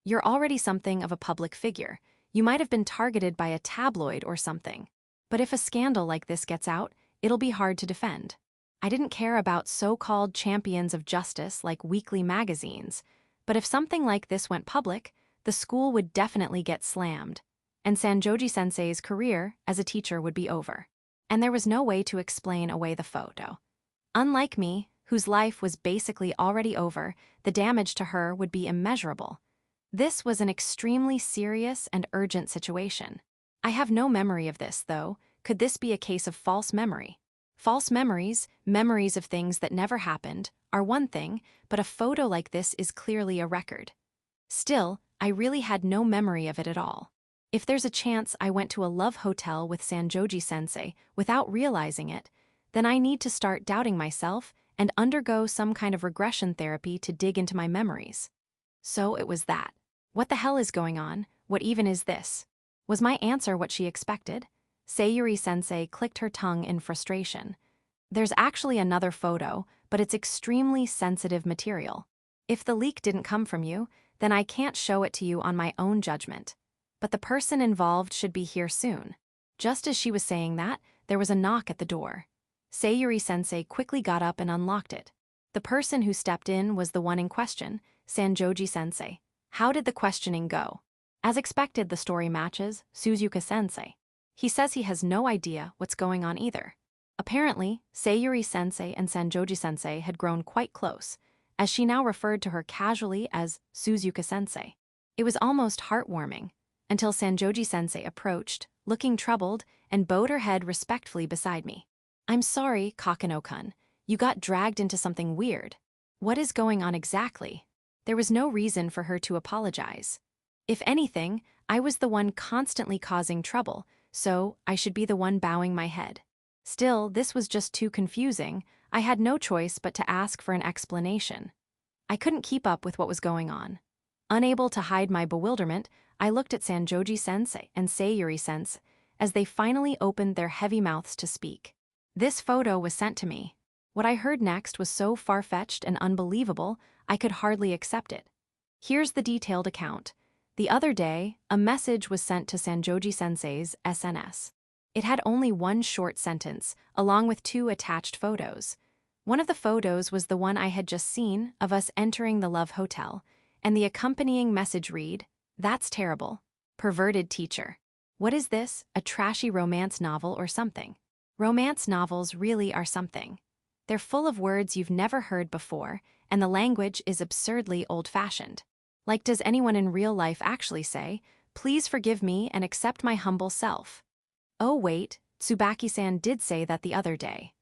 A: You're already something of a public figure. You might have been targeted by a tabloid or something. But if a scandal like this gets out, it'll be hard to defend. I didn't care about so-called champions of justice like weekly magazines, but if something like this went public, the school would definitely get slammed, and Sanjoji-sensei's career as a teacher would be over. And there was no way to explain away the photo. Unlike me, whose life was basically already over, the damage to her would be immeasurable. This was an extremely serious and urgent situation. I have no memory of this, though. Could this be a case of false memory? False memories, memories of things that never happened, are one thing, but a photo like this is clearly a record. Still, I really had no memory of it at all. If there's a chance I went to a love hotel with Sanjoji-sensei without realizing it, then I need to start doubting myself and undergo some kind of regression therapy to dig into my memories. So it was that. What the hell is going on? What even is this? Was my answer what she expected? Sayuri-sensei clicked her tongue in frustration. There's actually another photo, but it's extremely sensitive material. If the leak didn't come from you, then I can't show it to you on my own judgment. But the person involved should be here soon. Just as she was saying that, there was a knock at the door. Sayuri-sensei quickly got up and unlocked it. The person who stepped in was the one in question, Sanjoji-sensei. How did the questioning go? As expected, the story matches Suzuka-sensei. He says he has no idea what's going on either. Apparently, Sayuri-sensei and Sanjoji-sensei had grown quite close, as she now referred to her casually as Suzuka-sensei. It was almost heartwarming, until Sanjoji-sensei approached, looking troubled, and bowed her head respectfully beside me. I'm sorry, Kokonoe-kun. You got dragged into something weird. What is going on exactly? There was no reason for her to apologize. If anything, I was the one constantly causing trouble, so I should be the one bowing my head. Still, this was just too confusing. I had no choice but to ask for an explanation. I couldn't keep up with what was going on. Unable to hide my bewilderment, I looked at Sanjoji-sensei and Sayuri-sensei as they finally opened their heavy mouths to speak. This photo was sent to me. What I heard next was so far-fetched and unbelievable, I could hardly accept it. Here's the detailed account. The other day, a message was sent to Sanjoji-sensei's SNS. It had only one short sentence, along with 2 attached photos. One of the photos was the one I had just seen of us entering the Love Hotel, and the accompanying message read, "That's terrible. Perverted teacher." What is this, a trashy romance novel or something? Romance novels really are something. They're full of words you've never heard before, and the language is absurdly old-fashioned. Like, does anyone in real life actually say, "Please forgive me and accept my humble self"? Oh wait, Tsubaki-san did say that the other day.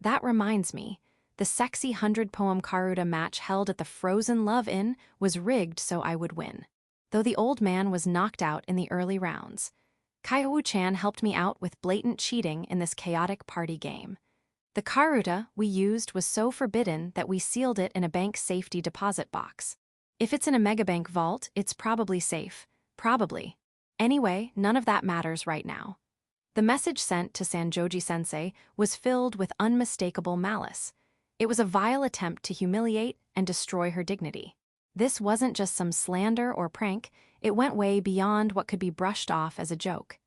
A: That reminds me, the sexy 100-poem Karuta match held at the Frozen Love Inn was rigged so I would win. Though the old man was knocked out in the early rounds, Kaihu-chan helped me out with blatant cheating in this chaotic party game. The Karuta we used was so forbidden that we sealed it in a bank safety deposit box. If it's in a megabank vault, it's probably safe. Probably. Anyway, none of that matters right now. The message sent to Sanjoji-sensei was filled with unmistakable malice. It was a vile attempt to humiliate and destroy her dignity. This wasn't just some slander or prank, it went way beyond what could be brushed off as a joke.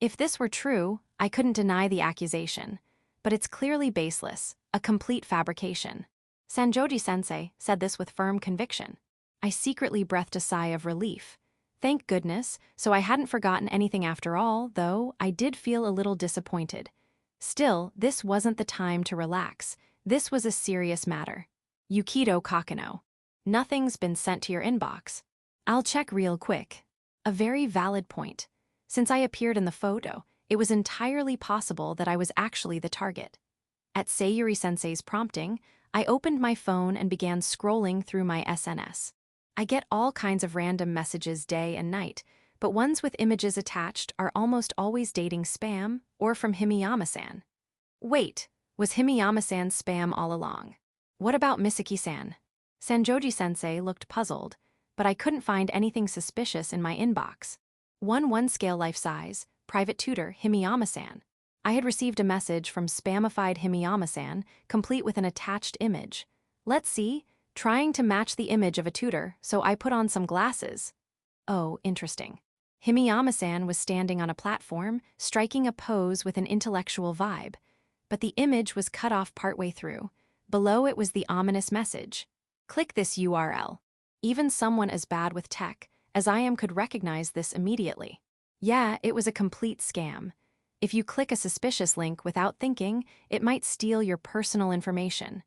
A: If this were true, I couldn't deny the accusation. But it's clearly baseless, a complete fabrication. Sanjoji-sensei said this with firm conviction. I secretly breathed a sigh of relief. Thank goodness, so I hadn't forgotten anything after all, though I did feel a little disappointed. Still, this wasn't the time to relax. This was a serious matter. Yukito Kokonoe. Nothing's been sent to your inbox. I'll check real quick. A very valid point. Since I appeared in the photo, it was entirely possible that I was actually the target. At Sayuri-sensei's prompting, I opened my phone and began scrolling through my SNS. I get all kinds of random messages day and night, but ones with images attached are almost always dating spam or from Himiyama-san. Wait, was Himiyama-san spam all along? What about Misaki-san? Sanjoji-sensei looked puzzled, but I couldn't find anything suspicious in my inbox. 1/1 life size, private tutor Himiyama-san. I had received a message from spamified Himiyama-san, complete with an attached image. Let's see. Trying to match the image of a tutor, so I put on some glasses. Oh, interesting. Himiyama-san was standing on a platform, striking a pose with an intellectual vibe. But the image was cut off partway through. Below it was the ominous message. Click this URL. Even someone as bad with tech as I am could recognize this immediately. Yeah, it was a complete scam. If you click a suspicious link without thinking, it might steal your personal information.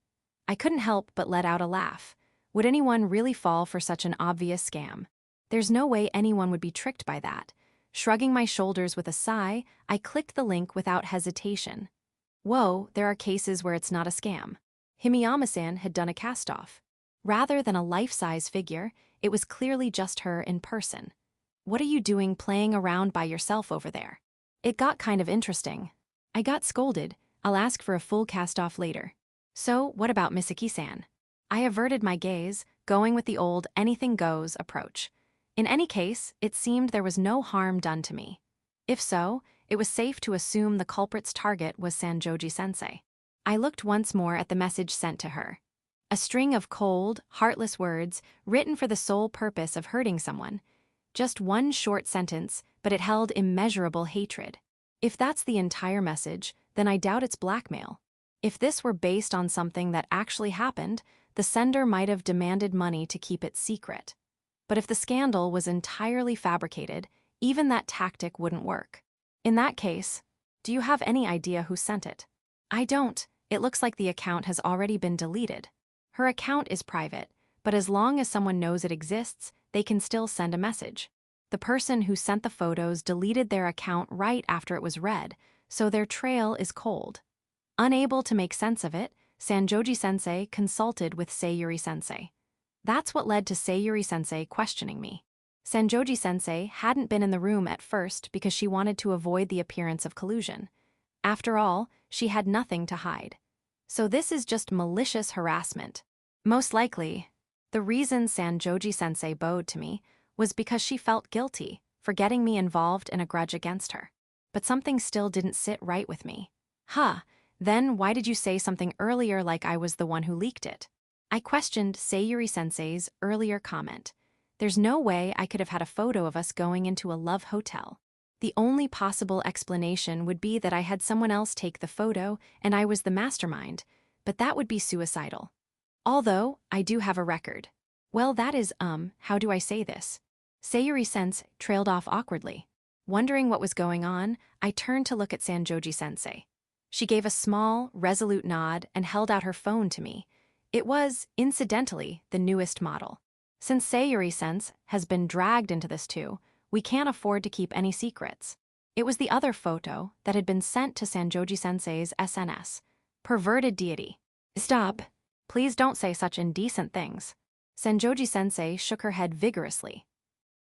A: I couldn't help but let out a laugh. Would anyone really fall for such an obvious scam? There's no way anyone would be tricked by that. Shrugging my shoulders with a sigh, I clicked the link without hesitation. Whoa, there are cases where it's not a scam. Himiyama-san had done a cast-off. Rather than a life-size figure, it was clearly just her in person. What are you doing playing around by yourself over there? It got kind of interesting. I got scolded. I'll ask for a full cast-off later. So, what about Misaki-san? I averted my gaze, going with the old anything goes approach. In any case, it seemed there was no harm done to me. If so, it was safe to assume the culprit's target was Sanjoji-sensei. I looked once more at the message sent to her. A string of cold, heartless words written for the sole purpose of hurting someone. Just one short sentence, but it held immeasurable hatred. If that's the entire message, then I doubt it's blackmail. If this were based on something that actually happened, the sender might have demanded money to keep it secret. But if the scandal was entirely fabricated, even that tactic wouldn't work. In that case, do you have any idea who sent it? I don't. It looks like the account has already been deleted. Her account is private, but as long as someone knows it exists, they can still send a message. The person who sent the photos deleted their account right after it was read, so their trail is cold. Unable to make sense of it, Sanjoji-sensei consulted with Sayuri-sensei. That's what led to Sayuri-sensei questioning me. Sanjoji-sensei hadn't been in the room at first because she wanted to avoid the appearance of collusion. After all, she had nothing to hide. So this is just malicious harassment. Most likely, the reason Sanjoji-sensei bowed to me was because she felt guilty for getting me involved in a grudge against her. But something still didn't sit right with me. Then why did you say something earlier like I was the one who leaked it? I questioned Sayuri-sensei's earlier comment. There's no way I could have had a photo of us going into a love hotel. The only possible explanation would be that I had someone else take the photo and I was the mastermind, but that would be suicidal. Although, I do have a record. Well, that is, how do I say this? Sayuri-sensei trailed off awkwardly. Wondering what was going on, I turned to look at Sanjoji-sensei. She gave a small, resolute nod and held out her phone to me. It was, incidentally, the newest model. Since Sayuri-sensei has been dragged into this too, we can't afford to keep any secrets. It was the other photo that had been sent to Sanjoji-sensei's SNS. Perverted deity. Stop. Please don't say such indecent things. Sanjoji-sensei shook her head vigorously.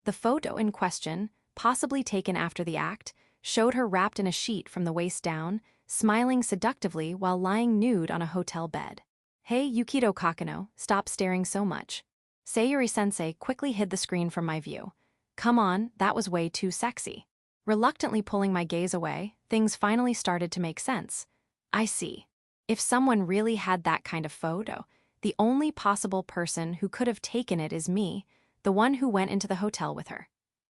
A: The photo in question, possibly taken after the act, showed her wrapped in a sheet from the waist down, smiling seductively while lying nude on a hotel bed. Hey, Yukito Kokonoe, stop staring so much. Sayuri-sensei quickly hid the screen from my view. Come on, that was way too sexy. Reluctantly pulling my gaze away, things finally started to make sense. I see. If someone really had that kind of photo, the only possible person who could have taken it is me, the one who went into the hotel with her.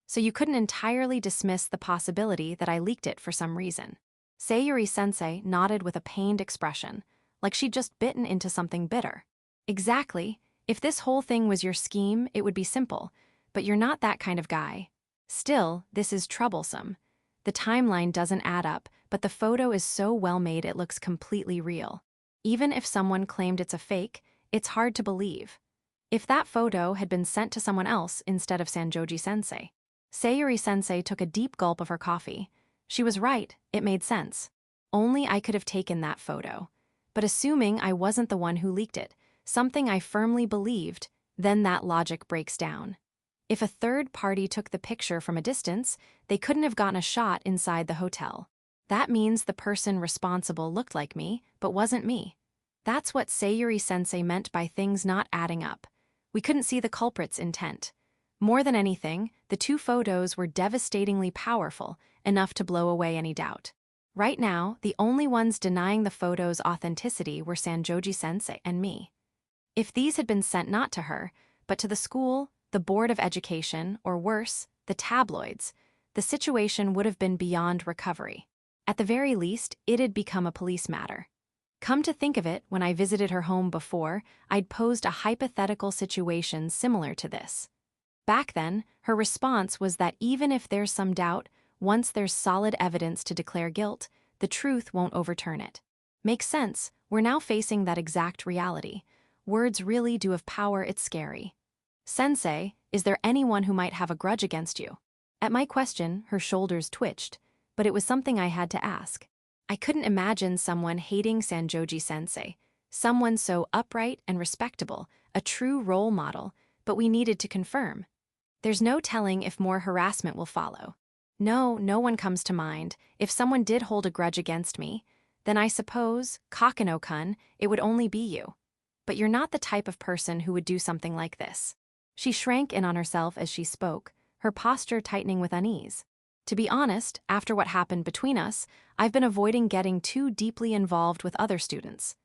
A: So you couldn't entirely dismiss the possibility that I leaked it for some reason. Sayuri-sensei nodded with a pained expression, like she'd just bitten into something bitter. Exactly. If this whole thing was your scheme, it would be simple, but you're not that kind of guy. Still, this is troublesome. The timeline doesn't add up, but the photo is so well made it looks completely real. Even if someone claimed it's a fake, it's hard to believe. If that photo had been sent to someone else instead of Sanjoji-sensei. Sayuri-sensei took a deep gulp of her coffee. She was right, it made sense. Only I could have taken that photo. But assuming I wasn't the one who leaked it, something I firmly believed, then that logic breaks down. If a third party took the picture from a distance, they couldn't have gotten a shot inside the hotel. That means the person responsible looked like me, but wasn't me. That's what Sayuri-sensei meant by things not adding up. We couldn't see the culprit's intent. More than anything, the two photos were devastatingly powerful, enough to blow away any doubt. Right now, the only ones denying the photo's authenticity were Sanjoji-sensei and me. If these had been sent not to her, but to the school, the Board of Education, or worse, the tabloids, the situation would have been beyond recovery. At the very least, it had become a police matter. Come to think of it, when I visited her home before, I'd posed a hypothetical situation similar to this. Back then, her response was that even if there's some doubt, once there's solid evidence to declare guilt, the truth won't overturn it. Makes sense, we're now facing that exact reality. Words really do have power, it's scary. Sensei, is there anyone who might have a grudge against you? At my question, her shoulders twitched, but it was something I had to ask. I couldn't imagine someone hating Sanjoji-sensei, someone so upright and respectable, a true role model, but we needed to confirm. There's no telling if more harassment will follow. No one comes to mind. If someone did hold a grudge against me, then I suppose, Kokonoe-kun, it would only be you. But you're not the type of person who would do something like this. She shrank in on herself as she spoke, her posture tightening with unease. To be honest, after what happened between us, I've been avoiding getting too deeply involved with other students.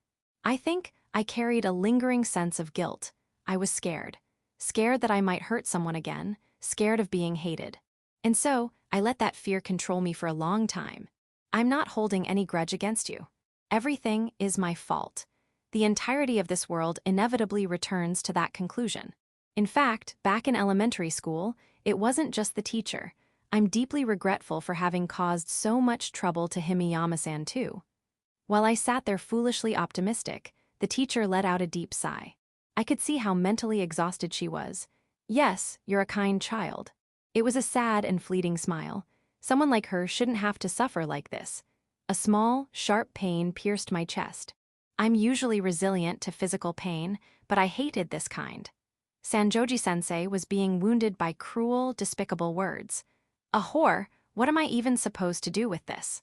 A: I think I carried a lingering sense of guilt. I was scared. Scared that I might hurt someone again, scared of being hated. And so, I let that fear control me for a long time. I'm not holding any grudge against you. Everything is my fault. The entirety of this world inevitably returns to that conclusion. In fact, back in elementary school, it wasn't just the teacher. I'm deeply regretful for having caused so much trouble to Himiyama-san too. While I sat there foolishly optimistic, the teacher let out a deep sigh. I could see how mentally exhausted she was. Yes, you're a kind child. It was a sad and fleeting smile. Someone like her shouldn't have to suffer like this. A small, sharp pain pierced my chest. I'm usually resilient to physical pain, but I hated this kind. Sanjoji-sensei was being wounded by cruel, despicable words. A whore, what am I even supposed to do with this?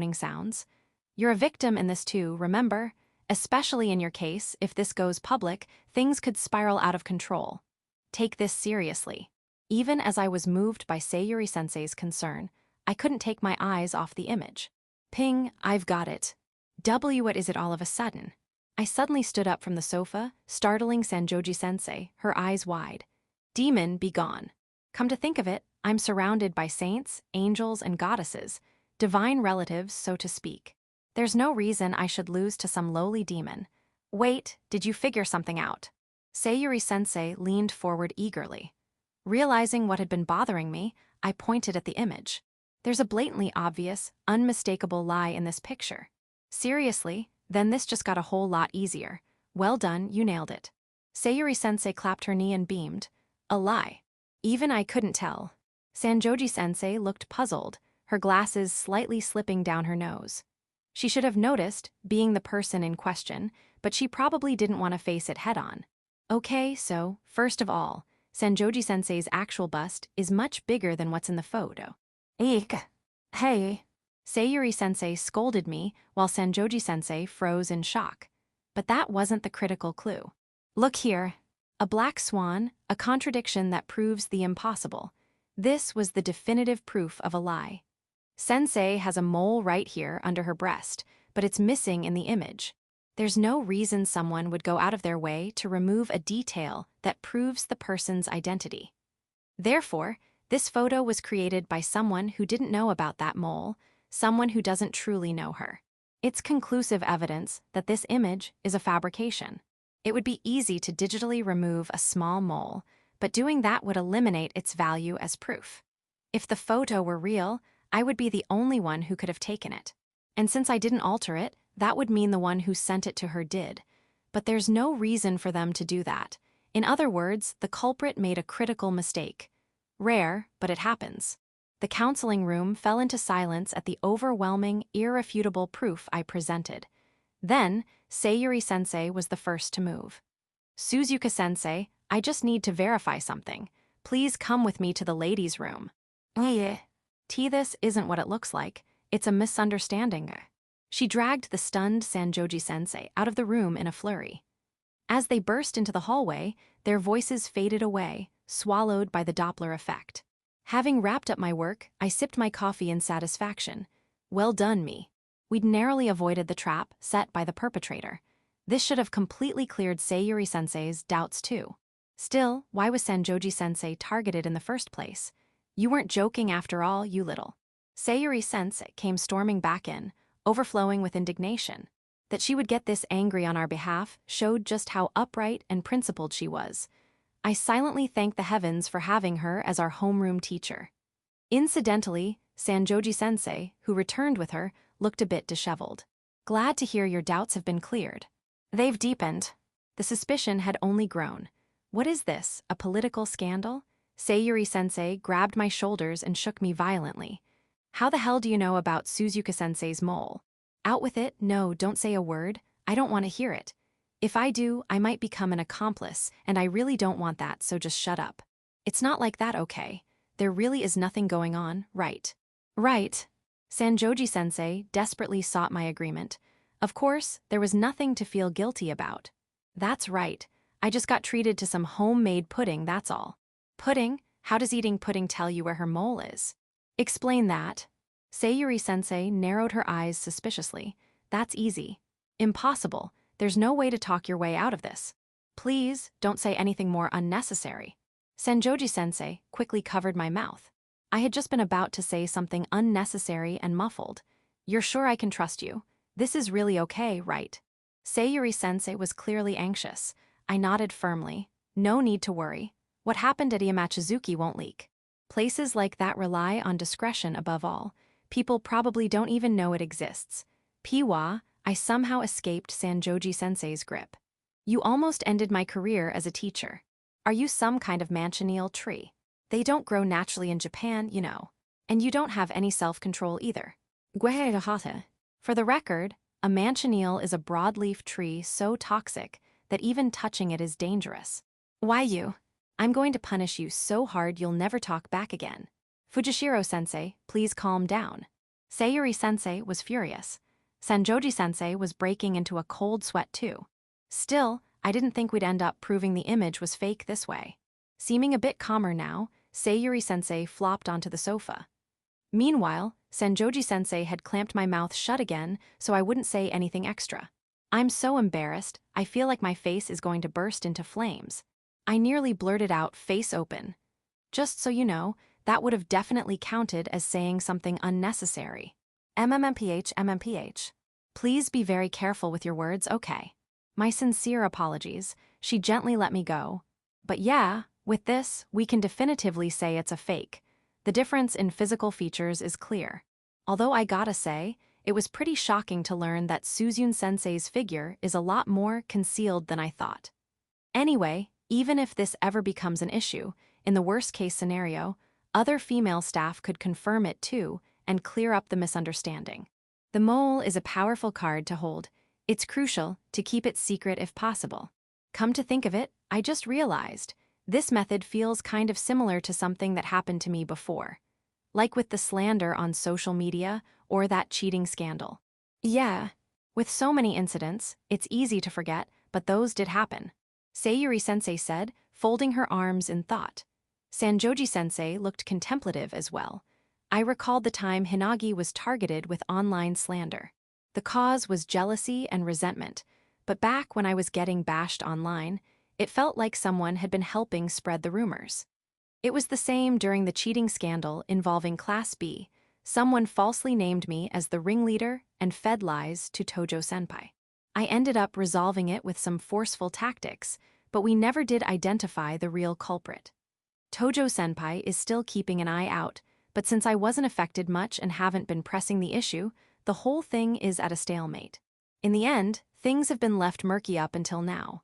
A: droning sounds. You're a victim in this too, remember? Especially in your case, if this goes public, things could spiral out of control. Take this seriously. Even as I was moved by Sayuri-sensei's concern, I couldn't take my eyes off the image. Ping, I've got it. What is it all of a sudden? I suddenly stood up from the sofa, startling Sanjoji-sensei, her eyes wide. Demon, be gone. Come to think of it, I'm surrounded by saints, angels, and goddesses, divine relatives, so to speak. There's no reason I should lose to some lowly demon. Wait, did you figure something out? Sayuri-sensei leaned forward eagerly. Realizing what had been bothering me, I pointed at the image. There's a blatantly obvious, unmistakable lie in this picture. Seriously, then this just got a whole lot easier. Well done, you nailed it. Sayuri-sensei clapped her knee and beamed. A lie. Even I couldn't tell. Sanjoji-sensei looked puzzled, her glasses slightly slipping down her nose. She should have noticed, being the person in question, but she probably didn't want to face it head-on. Okay, so, first of all, Sanjoji-sensei's actual bust is much bigger than what's in the photo. Eek! Hey! Sayuri-sensei scolded me while Sanjoji-sensei froze in shock. But that wasn't the critical clue. Look here. A black swan, a contradiction that proves the impossible. This was the definitive proof of a lie. Sensei has a mole right here under her breast, but it's missing in the image. There's no reason someone would go out of their way to remove a detail that proves the person's identity. Therefore, this photo was created by someone who didn't know about that mole, someone who doesn't truly know her. It's conclusive evidence that this image is a fabrication. It would be easy to digitally remove a small mole, but doing that would eliminate its value as proof. If the photo were real, I would be the only one who could have taken it. And since I didn't alter it, that would mean the one who sent it to her did. But there's no reason for them to do that. In other words, the culprit made a critical mistake. Rare, but it happens. The counseling room fell into silence at the overwhelming, irrefutable proof I presented. Then, Sayuri-sensei was the first to move. Suzuka-sensei, I just need to verify something. Please come with me to the ladies' room. This isn't what it looks like. It's a misunderstanding. She dragged the stunned Sanjoji-sensei out of the room in a flurry. As they burst into the hallway, their voices faded away, swallowed by the Doppler effect. Having wrapped up my work, I sipped my coffee in satisfaction. Well done, me. We'd narrowly avoided the trap set by the perpetrator. This should have completely cleared Sayuri-sensei's doubts too. Still, why was Sanjoji-sensei targeted in the first place? You weren't joking after all, you little. Sayuri-sensei came storming back in, overflowing with indignation. That she would get this angry on our behalf showed just how upright and principled she was. I silently thanked the heavens for having her as our homeroom teacher. Incidentally, Sanjoji-sensei, who returned with her, looked a bit disheveled. Glad to hear your doubts have been cleared. They've deepened. The suspicion had only grown. What is this, a political scandal? Sayuri-sensei grabbed my shoulders and shook me violently. How the hell do you know about Suzuka-sensei's mole? Out with it, no, don't say a word, I don't want to hear it. If I do, I might become an accomplice, and I really don't want that, so just shut up. It's not like that, okay? There really is nothing going on, right? Right. Sanjoji-sensei desperately sought my agreement. Of course, there was nothing to feel guilty about. That's right, I just got treated to some homemade pudding, that's all. Pudding? How does eating pudding tell you where her mole is? Explain that. Sayuri-sensei narrowed her eyes suspiciously. That's easy. Impossible. There's no way to talk your way out of this. Please, don't say anything more unnecessary. Sanjoji-sensei quickly covered my mouth. I had just been about to say something unnecessary and muffled. You're sure I can trust you? This is really okay, right? Sayuri-sensei was clearly anxious. I nodded firmly. No need to worry. What happened at Iamachizuki won't leak. Places like that rely on discretion above all. People probably don't even know it exists. Piwa, I somehow escaped Sanjoji-sensei's grip. You almost ended my career as a teacher. Are you some kind of manchineal tree? They don't grow naturally in Japan, you know. And you don't have any self-control either. For the record, a manchineal is a broadleaf tree so toxic that even touching it is dangerous. Why you? I'm going to punish you so hard you'll never talk back again. Fujishiro-sensei, please calm down. Sayuri-sensei was furious. Sanjoji-sensei was breaking into a cold sweat too. Still, I didn't think we'd end up proving the image was fake this way. Seeming a bit calmer now, Sayuri-sensei flopped onto the sofa. Meanwhile, Sanjoji-sensei had clamped my mouth shut again so I wouldn't say anything extra. I'm so embarrassed, I feel like my face is going to burst into flames. I nearly blurted out face open. Just so you know, that would have definitely counted as saying something unnecessary. MMPH. Please be very careful with your words, okay? My sincere apologies. She gently let me go. But yeah, with this, we can definitively say it's a fake. The difference in physical features is clear. Although I gotta say, it was pretty shocking to learn that Suzune-sensei's figure is a lot more concealed than I thought. Anyway, even if this ever becomes an issue, in the worst-case scenario, other female staff could confirm it too and clear up the misunderstanding. The mole is a powerful card to hold. It's crucial to keep it secret if possible. Come to think of it, I just realized, this method feels kind of similar to something that happened to me before. Like with the slander on social media or that cheating scandal. Yeah, with so many incidents, it's easy to forget, but those did happen. Sayuri-sensei said, folding her arms in thought. Sanjoji-sensei looked contemplative as well. I recalled the time Hinagi was targeted with online slander. The cause was jealousy and resentment, but back when I was getting bashed online, it felt like someone had been helping spread the rumors. It was the same during the cheating scandal involving Class B. Someone falsely named me as the ringleader and fed lies to Tojo-senpai. I ended up resolving it with some forceful tactics, but we never did identify the real culprit. Tojo-senpai is still keeping an eye out, but since I wasn't affected much and haven't been pressing the issue, the whole thing is at a stalemate. In the end, things have been left murky up until now.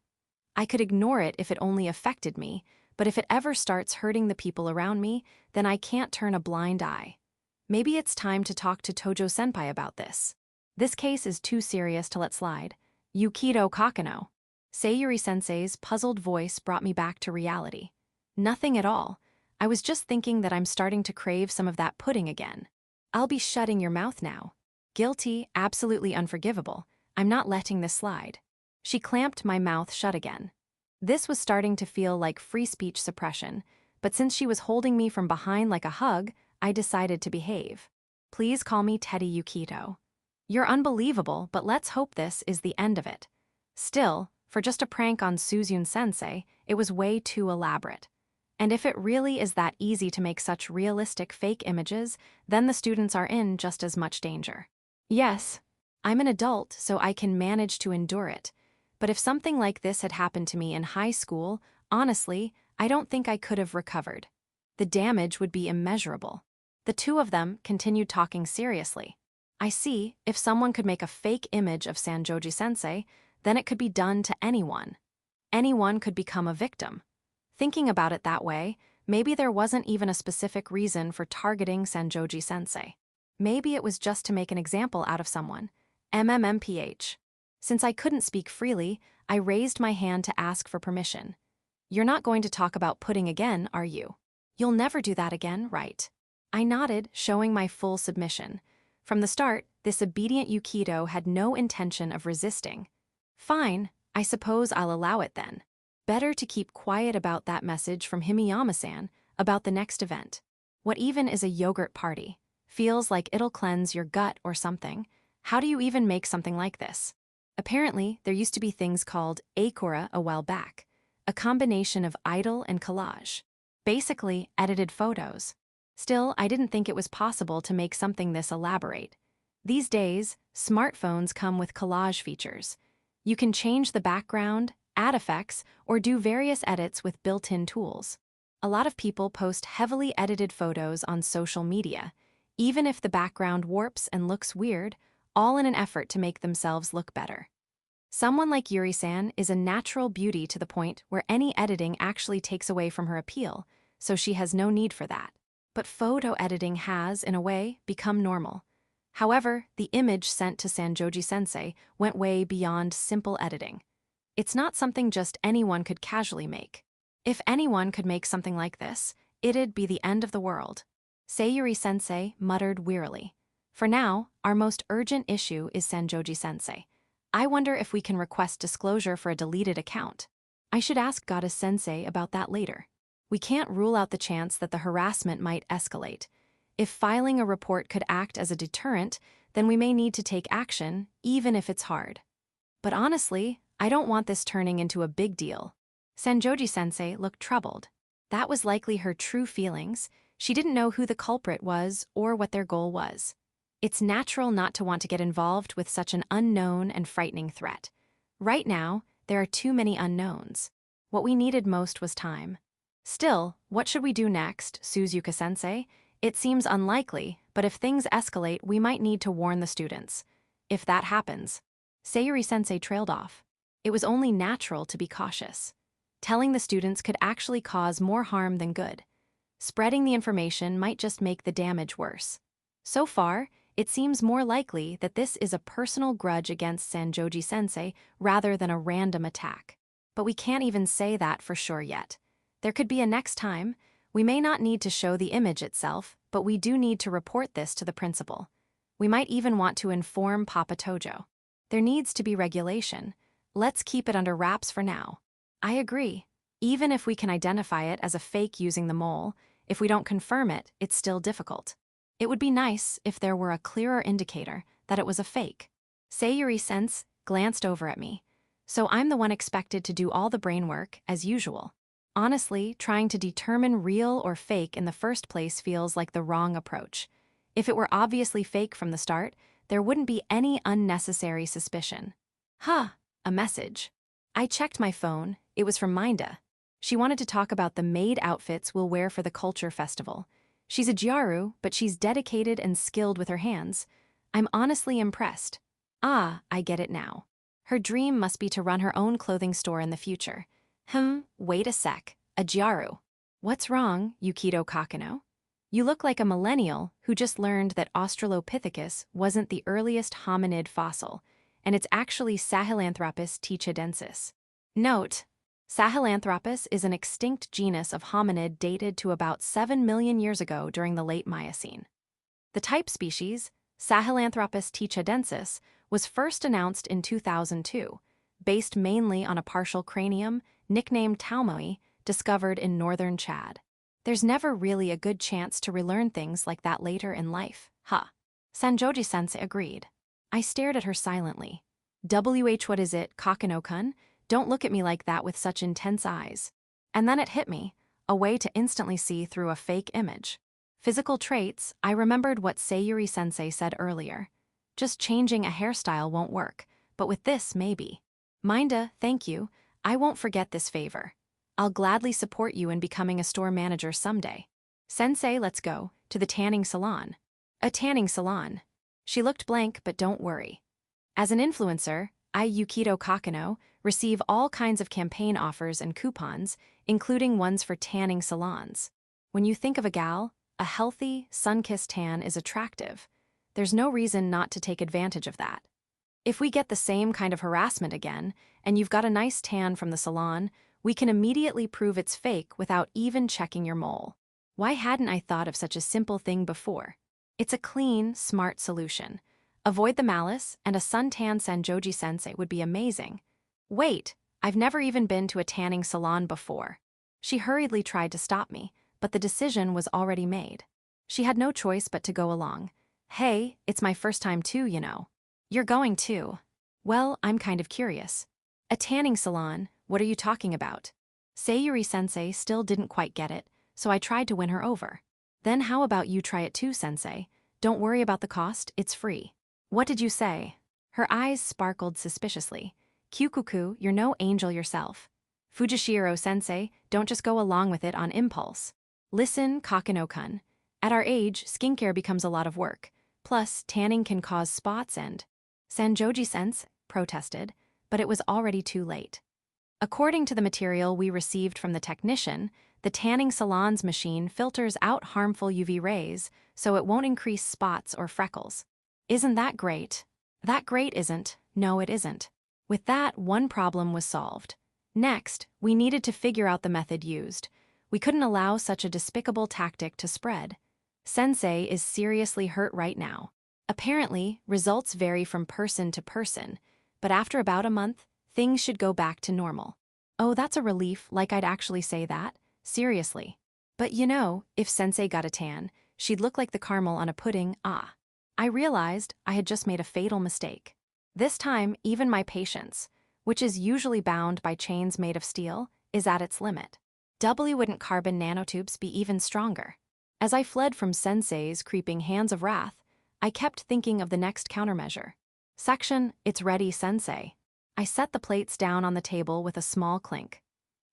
A: I could ignore it if it only affected me, but if it ever starts hurting the people around me, then I can't turn a blind eye. Maybe it's time to talk to Tojo-senpai about this. This case is too serious to let slide. Yukito Kokonoe. Sayuri-sensei's puzzled voice brought me back to reality. Nothing at all. I was just thinking that I'm starting to crave some of that pudding again. I'll be shutting your mouth now. Guilty, absolutely unforgivable. I'm not letting this slide. She clamped my mouth shut again. This was starting to feel like free speech suppression, but since she was holding me from behind like a hug, I decided to behave. Please call me Teddy Yukito. You're unbelievable, but let's hope this is the end of it. Still, for just a prank on Suzune-sensei, it was way too elaborate. And if it really is that easy to make such realistic fake images, then the students are in just as much danger. Yes, I'm an adult, so I can manage to endure it. But if something like this had happened to me in high school, honestly, I don't think I could have recovered. The damage would be immeasurable. The two of them continued talking seriously. I see, if someone could make a fake image of Sanjoji-sensei, then it could be done to anyone. Anyone could become a victim. Thinking about it that way, maybe there wasn't even a specific reason for targeting Sanjoji-sensei. Maybe it was just to make an example out of someone. MMMPH. Since I couldn't speak freely, I raised my hand to ask for permission. You're not going to talk about pudding again, are you? You'll never do that again, right? I nodded, showing my full submission. From the start, this obedient Yukito had no intention of resisting. Fine, I suppose I'll allow it then. Better to keep quiet about that message from Himiyama-san about the next event. What even is a yogurt party? Feels like it'll cleanse your gut or something. How do you even make something like this? Apparently, there used to be things called Akora a while back, a combination of idol and collage. Basically, edited photos. Still, I didn't think it was possible to make something this elaborate. These days, smartphones come with collage features. You can change the background, add effects, or do various edits with built-in tools. A lot of people post heavily edited photos on social media, even if the background warps and looks weird, all in an effort to make themselves look better. Someone like Yuri-san is a natural beauty to the point where any editing actually takes away from her appeal, so she has no need for that. But photo editing has, in a way, become normal. However, the image sent to Sanjoji-sensei went way beyond simple editing. It's not something just anyone could casually make. If anyone could make something like this, it'd be the end of the world. Sayuri-sensei muttered wearily. For now, our most urgent issue is Sanjoji-sensei. I wonder if we can request disclosure for a deleted account. I should ask Goddess-sensei about that later. We can't rule out the chance that the harassment might escalate. If filing a report could act as a deterrent, then we may need to take action, even if it's hard. But honestly, I don't want this turning into a big deal. Sanjoji-sensei looked troubled. That was likely her true feelings. She didn't know who the culprit was or what their goal was. It's natural not to want to get involved with such an unknown and frightening threat. Right now, there are too many unknowns. What we needed most was time. Still, what should we do next, Suzuka-sensei? It seems unlikely, but if things escalate, we might need to warn the students. If that happens. Sayuri-sensei trailed off. It was only natural to be cautious. Telling the students could actually cause more harm than good. Spreading the information might just make the damage worse. So far, it seems more likely that this is a personal grudge against Sanjoji-sensei rather than a random attack. But we can't even say that for sure yet. There could be a next time. We may not need to show the image itself, but we do need to report this to the principal. We might even want to inform Papa Tojo. There needs to be regulation. Let's keep it under wraps for now. I agree. Even if we can identify it as a fake using the mole, if we don't confirm it, it's still difficult. It would be nice if there were a clearer indicator that it was a fake. Sayuri-sensei glanced over at me. So I'm the one expected to do all the brain work, as usual. Honestly, trying to determine real or fake in the first place feels like the wrong approach. If it were obviously fake from the start, there wouldn't be any unnecessary suspicion. Huh, a message. I checked my phone. It was from Minda. She wanted to talk about the maid outfits we'll wear for the culture festival. She's a gyaru, but she's dedicated and skilled with her hands. I'm honestly impressed. Ah, I get it now. Her dream must be to run her own clothing store in the future. Wait a sec. A gyaru. What's wrong, Yukito Kokonoe? You look like a millennial who just learned that Australopithecus wasn't the earliest hominid fossil, and it's actually Sahelanthropus tichidensis. Note: Sahelanthropus is an extinct genus of hominid dated to about 7 million years ago during the late Miocene. The type species, Sahelanthropus tichidensis, was first announced in 2002, based mainly on a partial cranium, nicknamed Talmoi, discovered in northern Chad. There's never really a good chance to relearn things like that later in life, huh? Sanjoji-sensei agreed. I stared at her silently. What is it, Kokonoe-kun? Don't look at me like that with such intense eyes. And then it hit me, a way to instantly see through a fake image. Physical traits, I remembered what Sayuri-sensei said earlier. Just changing a hairstyle won't work, but with this, maybe. Minda, thank you. I won't forget this favor. I'll gladly support you in becoming a store manager someday. Sensei, let's go, to the tanning salon. A tanning salon. She looked blank, but don't worry. As an influencer, I, Yukito Kokonoe, receive all kinds of campaign offers and coupons, including ones for tanning salons. When you think of a gal, a healthy, sun-kissed tan is attractive. There's no reason not to take advantage of that. If we get the same kind of harassment again, and you've got a nice tan from the salon, we can immediately prove it's fake without even checking your mole. Why hadn't I thought of such a simple thing before? It's a clean, smart solution. Avoid the malice, and a suntan Sanjoji-sensei would be amazing. Wait, I've never even been to a tanning salon before. She hurriedly tried to stop me, but the decision was already made. She had no choice but to go along. Hey, it's my first time too, you know. You're going too. Well, I'm kind of curious. A tanning salon, what are you talking about? Sayuri-sensei still didn't quite get it, so I tried to win her over. Then how about you try it too, sensei? Don't worry about the cost, it's free. What did you say? Her eyes sparkled suspiciously. Kyukuku, you're no angel yourself. Fujishiro-sensei, don't just go along with it on impulse. Listen, Kokonoe-kun. At our age, skincare becomes a lot of work. Plus, tanning can cause spots and… Sanjoji-sensei protested, but it was already too late. According to the material we received from the technician, the tanning salon's machine filters out harmful UV rays, so it won't increase spots or freckles. Isn't that great? That great isn't. No, it isn't. With that, one problem was solved. Next, we needed to figure out the method used. We couldn't allow such a despicable tactic to spread. Sensei is seriously hurt right now. Apparently, results vary from person to person, but after about a month, things should go back to normal. Oh, that's a relief, like I'd actually say that. Seriously. But you know, if Sensei got a tan, she'd look like the caramel on a pudding, ah. I realized I had just made a fatal mistake. This time, even my patience, which is usually bound by chains made of steel, is at its limit. Wouldn't carbon nanotubes be even stronger? As I fled from Sensei's creeping hands of wrath, I kept thinking of the next countermeasure. Section, it's ready, Sensei. I set the plates down on the table with a small clink.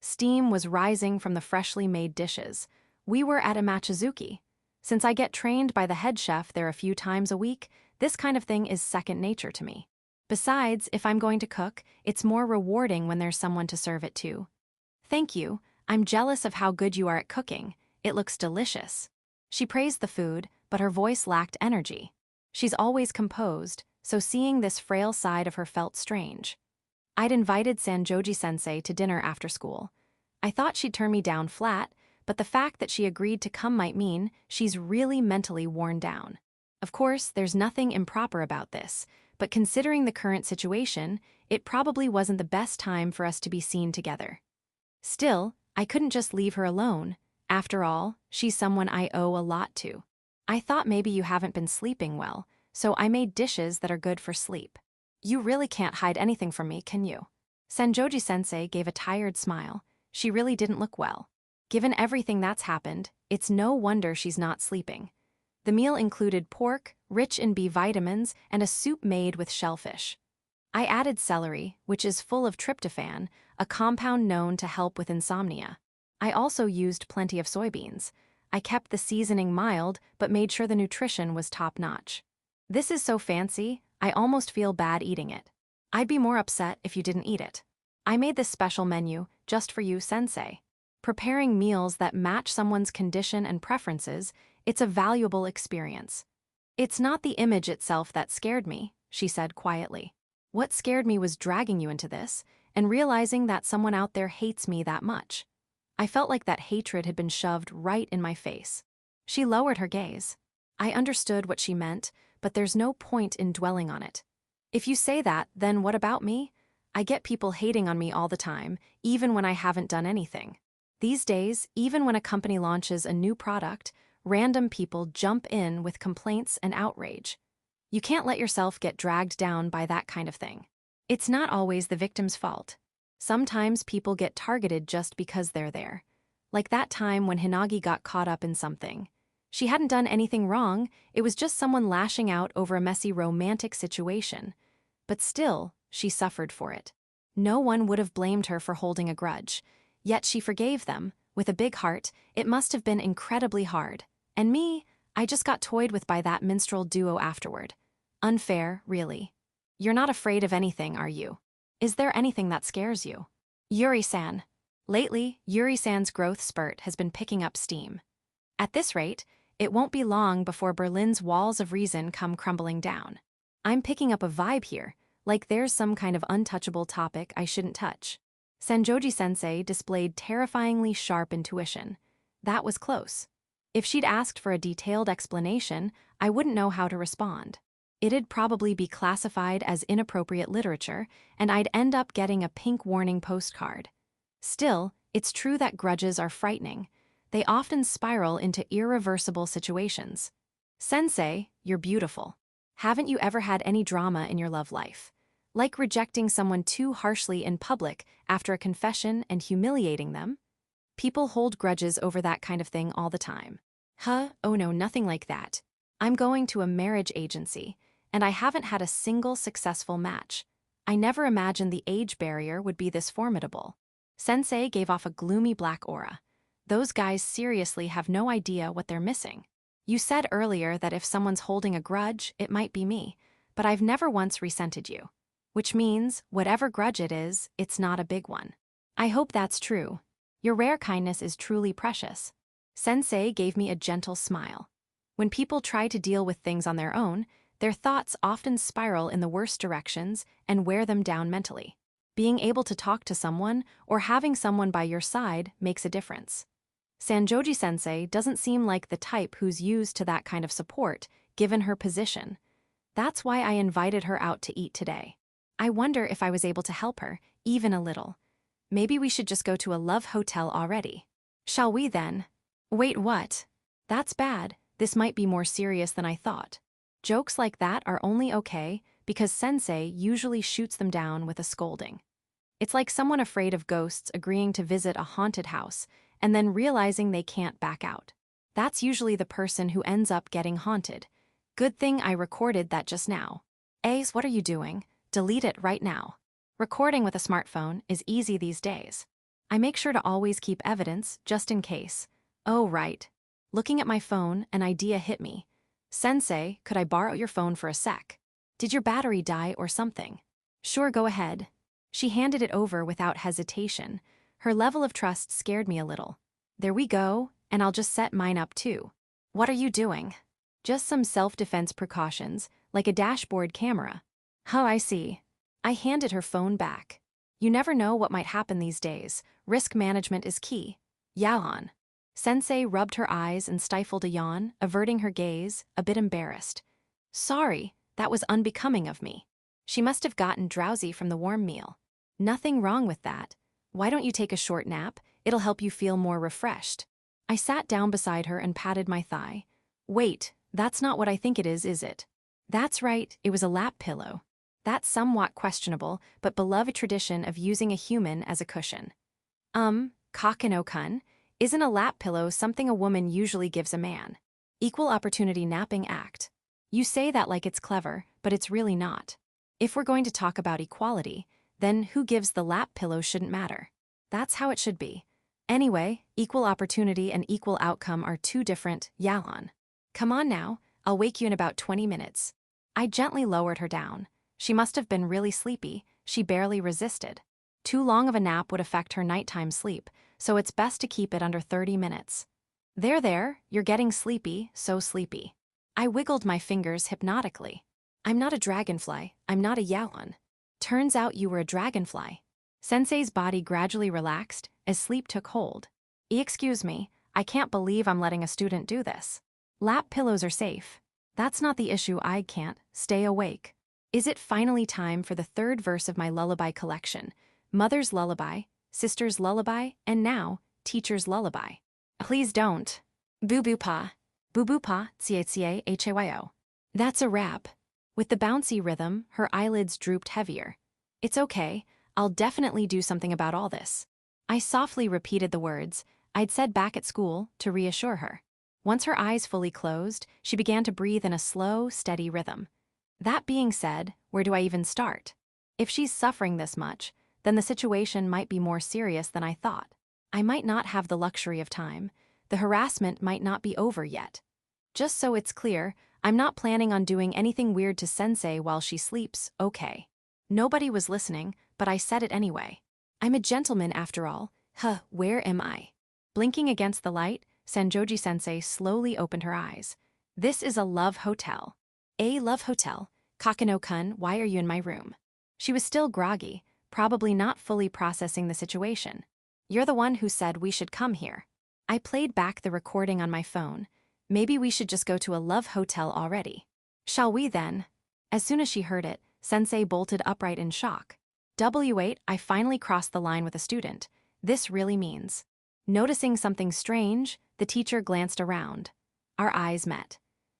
A: Steam was rising from the freshly made dishes. We were at a Machizuki. Since I get trained by the head chef there a few times a week, this kind of thing is second nature to me. Besides, if I'm going to cook, it's more rewarding when there's someone to serve it to. Thank you. I'm jealous of how good you are at cooking. It looks delicious. She praised the food, but her voice lacked energy. She's always composed, so seeing this frail side of her felt strange. I'd invited Sanjoji-sensei to dinner after school. I thought she'd turn me down flat, but the fact that she agreed to come might mean she's really mentally worn down. Of course, there's nothing improper about this, but considering the current situation, it probably wasn't the best time for us to be seen together. Still, I couldn't just leave her alone. After all, she's someone I owe a lot to. I thought maybe you haven't been sleeping well, so I made dishes that are good for sleep. You really can't hide anything from me, can you? Sanjoji-sensei gave a tired smile. She really didn't look well. Given everything that's happened, it's no wonder she's not sleeping. The meal included pork, rich in B vitamins, and a soup made with shellfish. I added celery, which is full of tryptophan, a compound known to help with insomnia. I also used plenty of soybeans. I kept the seasoning mild, but made sure the nutrition was top-notch. This is so fancy, I almost feel bad eating it. I'd be more upset if you didn't eat it. I made this special menu just for you, sensei. Preparing meals that match someone's condition and preferences, it's a valuable experience. It's not the image itself that scared me, she said quietly. What scared me was dragging you into this and realizing that someone out there hates me that much. I felt like that hatred had been shoved right in my face. She lowered her gaze. I understood what she meant, but there's no point in dwelling on it. If you say that, then what about me? I get people hating on me all the time, even when I haven't done anything. These days, even when a company launches a new product, random people jump in with complaints and outrage. You can't let yourself get dragged down by that kind of thing. It's not always the victim's fault. Sometimes people get targeted just because they're there. Like that time when Hinagi got caught up in something. She hadn't done anything wrong, it was just someone lashing out over a messy romantic situation. But still, she suffered for it. No one would have blamed her for holding a grudge. Yet she forgave them. With a big heart, it must have been incredibly hard. And me, I just got toyed with by that minstrel duo afterward. Unfair, really. You're not afraid of anything, are you? Is there anything that scares you? Yuri-san. Lately, Yuri-san's growth spurt has been picking up steam. At this rate, it won't be long before Berlin's walls of reason come crumbling down. I'm picking up a vibe here, like there's some kind of untouchable topic I shouldn't touch. Senjoji-sensei displayed terrifyingly sharp intuition. That was close. If she'd asked for a detailed explanation, I wouldn't know how to respond. It'd probably be classified as inappropriate literature, and I'd end up getting a pink warning postcard. Still, it's true that grudges are frightening. They often spiral into irreversible situations. Sensei, you're beautiful. Haven't you ever had any drama in your love life? Like rejecting someone too harshly in public after a confession and humiliating them? People hold grudges over that kind of thing all the time. Oh no, nothing like that. I'm going to a marriage agency, and I haven't had a single successful match. I never imagined the age barrier would be this formidable. Sensei gave off a gloomy black aura. Those guys seriously have no idea what they're missing. You said earlier that if someone's holding a grudge, it might be me, but I've never once resented you. Which means, whatever grudge it is, it's not a big one. I hope that's true. Your rare kindness is truly precious. Sensei gave me a gentle smile. When people try to deal with things on their own, their thoughts often spiral in the worst directions and wear them down mentally. Being able to talk to someone or having someone by your side makes a difference. Sanjoji-sensei doesn't seem like the type who's used to that kind of support, given her position. That's why I invited her out to eat today. I wonder if I was able to help her, even a little. Maybe we should just go to a love hotel already. Shall we then? Wait, what? That's bad. This might be more serious than I thought. Jokes like that are only okay because sensei usually shoots them down with a scolding. It's like someone afraid of ghosts agreeing to visit a haunted house and then realizing they can't back out. That's usually the person who ends up getting haunted. Good thing I recorded that just now. Ace, what are you doing? Delete it right now. Recording with a smartphone is easy these days. I make sure to always keep evidence just in case. Oh, right. Looking at my phone, an idea hit me. Sensei, could I borrow your phone for a sec? Did your battery die or something? Sure, go ahead. She handed it over without hesitation. Her level of trust scared me a little. There we go, and I'll just set mine up too. What are you doing? Just some self-defense precautions, like a dashboard camera. Oh, I see. I handed her phone back. You never know what might happen these days. Risk management is key. Yaon. Sensei rubbed her eyes and stifled a yawn, averting her gaze, a bit embarrassed. Sorry, that was unbecoming of me. She must have gotten drowsy from the warm meal. Nothing wrong with that. Why don't you take a short nap? It'll help you feel more refreshed. I sat down beside her and patted my thigh. Wait, that's not what I think it is it? That's right, it was a lap pillow. That somewhat questionable but beloved tradition of using a human as a cushion. Kokonoe-kun, isn't a lap pillow something a woman usually gives a man? Equal opportunity napping act. You say that like it's clever, but it's really not. If we're going to talk about equality, then who gives the lap pillow shouldn't matter. That's how it should be. Anyway, equal opportunity and equal outcome are two different, yalan. Come on now, I'll wake you in about 20 minutes. I gently lowered her down. She must have been really sleepy, she barely resisted. Too long of a nap would affect her nighttime sleep, so it's best to keep it under 30 minutes. There, you're getting sleepy, so sleepy. I wiggled my fingers hypnotically. I'm not a dragonfly, I'm not a yalan. Turns out you were a dragonfly. Sensei's body gradually relaxed as sleep took hold. Excuse me, I can't believe I'm letting a student do this. Lap pillows are safe. That's not the issue. I can't stay awake. Is it finally time for the third verse of my lullaby collection? Mother's lullaby, sister's lullaby, and now, teacher's lullaby. Please don't. Boo-boo pa. Boo-boo pa, tsia-tsia-hayo. That's a wrap. With the bouncy rhythm, her eyelids drooped heavier. It's okay, I'll definitely do something about all this. I softly repeated the words I'd said back at school to reassure her. Once her eyes fully closed, she began to breathe in a slow, steady rhythm. That being said, where do I even start? If she's suffering this much, then the situation might be more serious than I thought. I might not have the luxury of time. The harassment might not be over yet. Just so it's clear, I'm not planning on doing anything weird to Sensei while she sleeps, okay? Nobody was listening, but I said it anyway. I'm a gentleman after all. Where am I? Blinking against the light, Sanjoji-sensei slowly opened her eyes. This is a love hotel. A love hotel? Kokonoe-kun, why are you in my room? She was still groggy, probably not fully processing the situation. You're the one who said we should come here. I played back the recording on my phone. Maybe we should just go to a love hotel already. Shall we then? As soon as she heard it, Sensei bolted upright in shock. W8, I finally crossed the line with a student. This really means. Noticing something strange, the teacher glanced around. Our eyes met.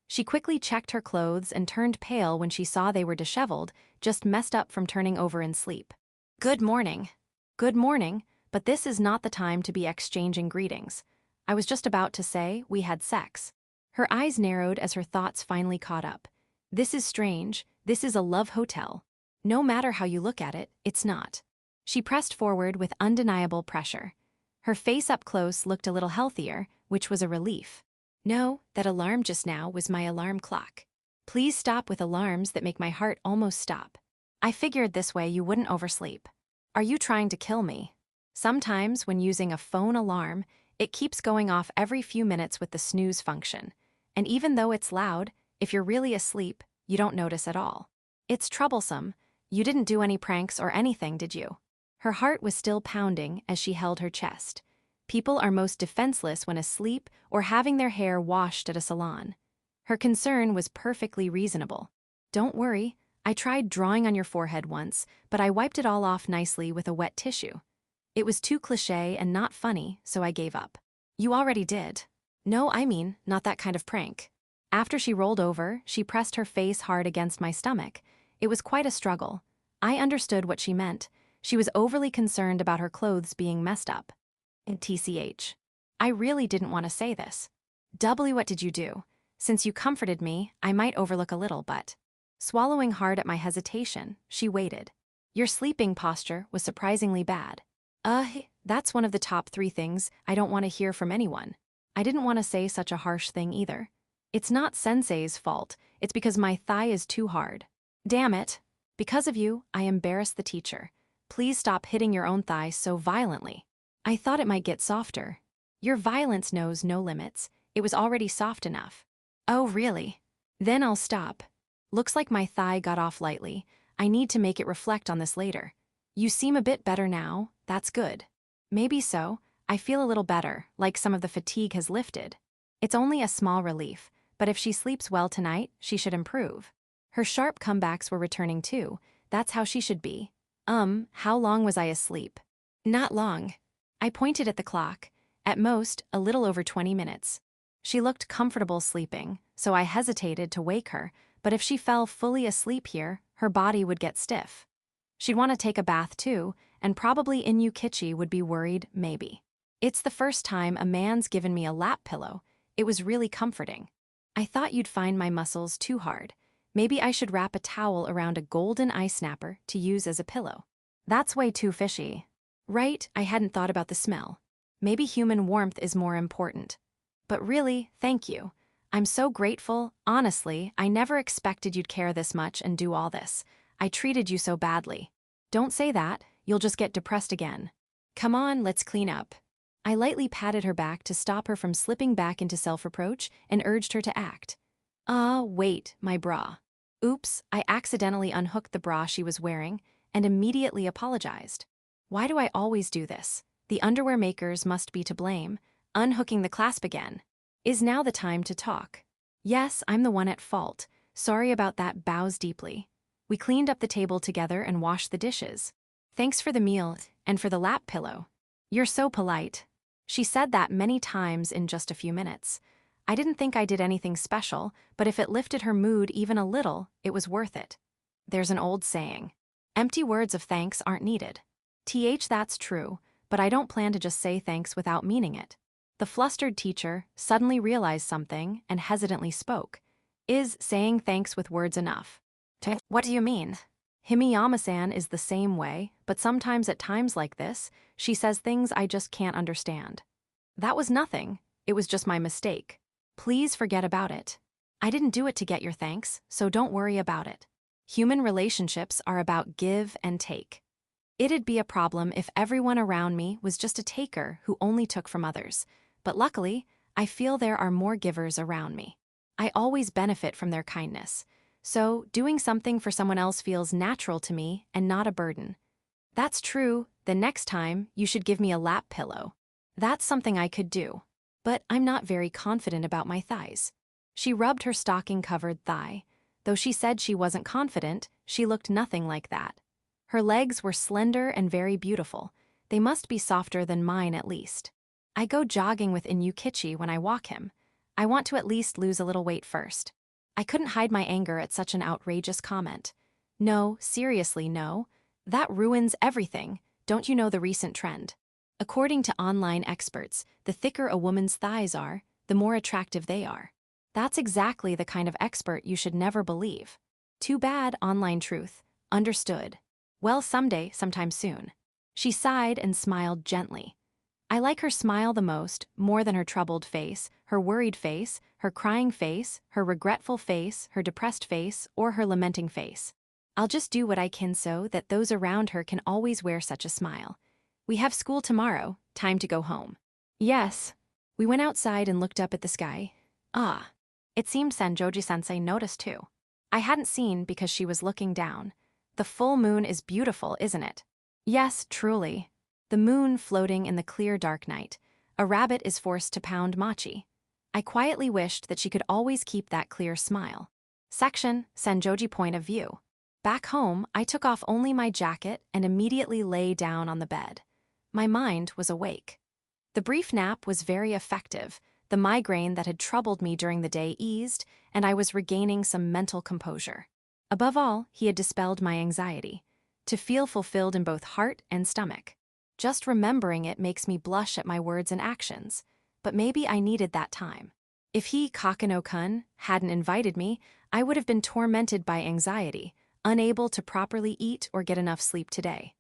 A: She quickly checked her clothes and turned pale when she saw they were disheveled, just messed up from turning over in sleep. Good morning. Good morning, but this is not the time to be exchanging greetings. I was just about to say we had sex. Her eyes narrowed as her thoughts finally caught up. This is strange, this is a love hotel. No matter how you look at it, it's not. She pressed forward with undeniable pressure. Her face up close looked a little healthier, which was a relief. No, that alarm just now was my alarm clock. Please stop with alarms that make my heart almost stop. I figured this way you wouldn't oversleep. Are you trying to kill me? Sometimes when using a phone alarm, it keeps going off every few minutes with the snooze function. And even though it's loud, if you're really asleep, you don't notice at all. It's troublesome. You didn't do any pranks or anything, did you? Her heart was still pounding as she held her chest. People are most defenseless when asleep or having their hair washed at a salon. Her concern was perfectly reasonable. Don't worry, I tried drawing on your forehead once, but I wiped it all off nicely with a wet tissue. It was too cliché and not funny, so I gave up. You already did. No, I mean, not that kind of prank. After she rolled over, she pressed her face hard against my stomach. It was quite a struggle. I understood what she meant. She was overly concerned about her clothes being messed up. TCH. I really didn't want to say this. What did you do? Since you comforted me, I might overlook a little, but... Swallowing hard at my hesitation, she waited. Your sleeping posture was surprisingly bad. That's one of the top 3 things I don't want to hear from anyone. I didn't want to say such a harsh thing either. It's not Sensei's fault, it's because my thigh is too hard. Damn it. Because of you, I embarrassed the teacher. Please stop hitting your own thigh so violently. I thought it might get softer. Your violence knows no limits. It was already soft enough. Oh, really? Then I'll stop. Looks like my thigh got off lightly. I need to make it reflect on this later. You seem a bit better now. That's good. Maybe so. I feel a little better, like some of the fatigue has lifted. It's only a small relief, but if she sleeps well tonight, she should improve. Her sharp comebacks were returning too. That's how she should be. How long was I asleep? Not long. I pointed at the clock. At most, a little over 20 minutes. She looked comfortable sleeping, so I hesitated to wake her, but if she fell fully asleep here, her body would get stiff. She'd want to take a bath too, and probably Inukichi would be worried, maybe. It's the first time a man's given me a lap pillow. It was really comforting. I thought you'd find my muscles too hard. Maybe I should wrap a towel around a golden ice snapper to use as a pillow. That's way too fishy. Right, I hadn't thought about the smell. Maybe human warmth is more important. But really, thank you. I'm so grateful. Honestly, I never expected you'd care this much and do all this. I treated you so badly. Don't say that, you'll just get depressed again. Come on, let's clean up. I lightly patted her back to stop her from slipping back into self-reproach and urged her to act. Wait, my bra. Oops, I accidentally unhooked the bra she was wearing and immediately apologized. Why do I always do this? The underwear makers must be to blame. Unhooking the clasp again. Is now the time to talk? Yes, I'm the one at fault. Sorry about that, bows deeply. We cleaned up the table together and washed the dishes. Thanks for the meal and for the lap pillow. You're so polite. She said that many times in just a few minutes. I didn't think I did anything special, but if it lifted her mood even a little, it was worth it. There's an old saying. Empty words of thanks aren't needed. That's true, but I don't plan to just say thanks without meaning it. The flustered teacher suddenly realized something and hesitantly spoke. Is saying thanks with words enough? What do you mean? Himiyama-san is the same way, but sometimes at times like this, she says things I just can't understand. That was nothing, it was just my mistake. Please forget about it. I didn't do it to get your thanks, so don't worry about it. Human relationships are about give and take. It'd be a problem if everyone around me was just a taker who only took from others, but luckily, I feel there are more givers around me. I always benefit from their kindness, so doing something for someone else feels natural to me and not a burden. That's true, the next time you should give me a lap pillow. That's something I could do, but I'm not very confident about my thighs. She rubbed her stocking-covered thigh. Though she said she wasn't confident, she looked nothing like that. Her legs were slender and very beautiful. They must be softer than mine at least. I go jogging with Inukichi when I walk him. I want to at least lose a little weight first. I couldn't hide my anger at such an outrageous comment. No, seriously, no. That ruins everything. Don't you know the recent trend? According to online experts, the thicker a woman's thighs are, the more attractive they are. That's exactly the kind of expert you should never believe. Too bad, online truth. Understood. Well, someday, sometime soon. She sighed and smiled gently. I like her smile the most, more than her troubled face, her worried face, her crying face, her regretful face, her depressed face, or her lamenting face. I'll just do what I can so that those around her can always wear such a smile. We have school tomorrow, time to go home. Yes. We went outside and looked up at the sky. It seemed Sanjoji-sensei noticed too. I hadn't seen because she was looking down. The full moon is beautiful, isn't it? Yes, truly. The moon floating in the clear dark night. A rabbit is forced to pound mochi. I quietly wished that she could always keep that clear smile. Section, Sanjoji point of view. Back home, I took off only my jacket and immediately lay down on the bed. My mind was awake. The brief nap was very effective. The migraine that had troubled me during the day eased, and I was regaining some mental composure. Above all, he had dispelled my anxiety. To feel fulfilled in both heart and stomach. Just remembering it makes me blush at my words and actions, but maybe I needed that time. If he, Kokonoe-kun, hadn't invited me, I would have been tormented by anxiety, unable to properly eat or get enough sleep today.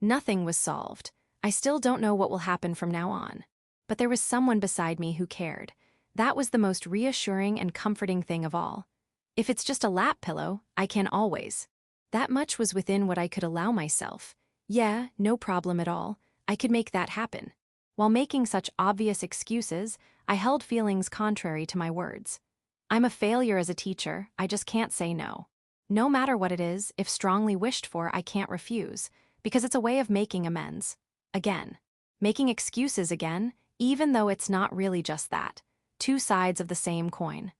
A: Nothing was solved. I still don't know what will happen from now on. But there was someone beside me who cared. That was the most reassuring and comforting thing of all. If it's just a lap pillow, I can always. That much was within what I could allow myself. Yeah, no problem at all. I could make that happen. While making such obvious excuses, I held feelings contrary to my words. I'm a failure as a teacher, I just can't say no. No matter what it is, if strongly wished for, I can't refuse, because it's a way of making amends. Again. Making excuses again, even though it's not really just that. Two sides of the same coin.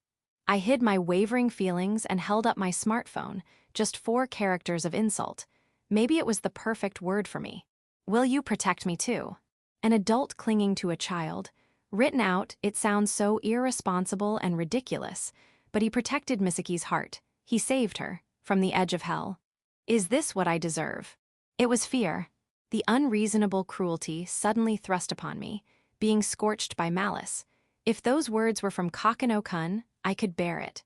A: I hid my wavering feelings and held up my smartphone, just 4 characters of insult. Maybe it was the perfect word for me. Will you protect me too? An adult clinging to a child. Written out, it sounds so irresponsible and ridiculous, but he protected Misaki's heart. He saved her from the edge of hell. Is this what I deserve? It was fear. The unreasonable cruelty suddenly thrust upon me, being scorched by malice. If those words were from Kokonoe-kun, I could bear it.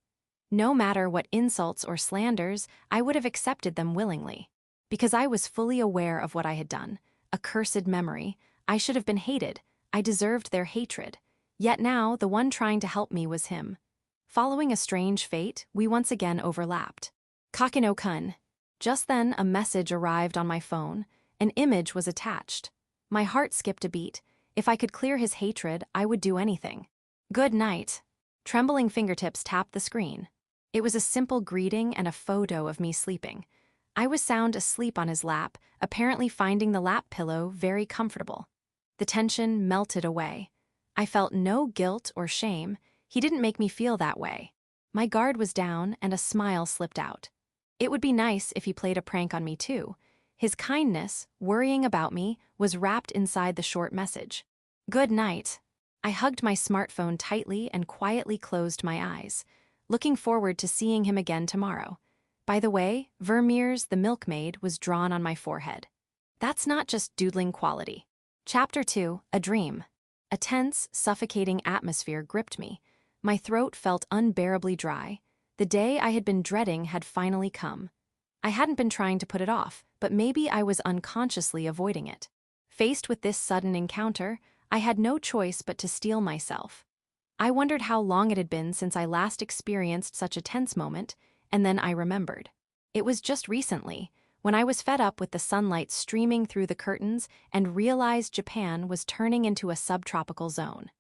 A: No matter what insults or slanders, I would have accepted them willingly. Because I was fully aware of what I had done. A cursed memory. I should have been hated. I deserved their hatred. Yet now, the one trying to help me was him. Following a strange fate, we once again overlapped. Kokonoe-kun. Just then, a message arrived on my phone. An image was attached. My heart skipped a beat. If I could clear his hatred, I would do anything. Good night. Trembling fingertips tapped the screen. It was a simple greeting and a photo of me sleeping. I was sound asleep on his lap, apparently finding the lap pillow very comfortable. The tension melted away. I felt no guilt or shame. He didn't make me feel that way. My guard was down and a smile slipped out. It would be nice if he played a prank on me too. His kindness, worrying about me, was wrapped inside the short message. Good night. I hugged my smartphone tightly and quietly closed my eyes, looking forward to seeing him again tomorrow. By the way, Vermeer's The Milkmaid was drawn on my forehead. That's not just doodling quality. Chapter 2, A Dream. A tense, suffocating atmosphere gripped me. My throat felt unbearably dry. The day I had been dreading had finally come. I hadn't been trying to put it off, but maybe I was unconsciously avoiding it. Faced with this sudden encounter, I had no choice but to steel myself. I wondered how long it had been since I last experienced such a tense moment, and then I remembered. It was just recently, when I was fed up with the sunlight streaming through the curtains and realized Japan was turning into a subtropical zone.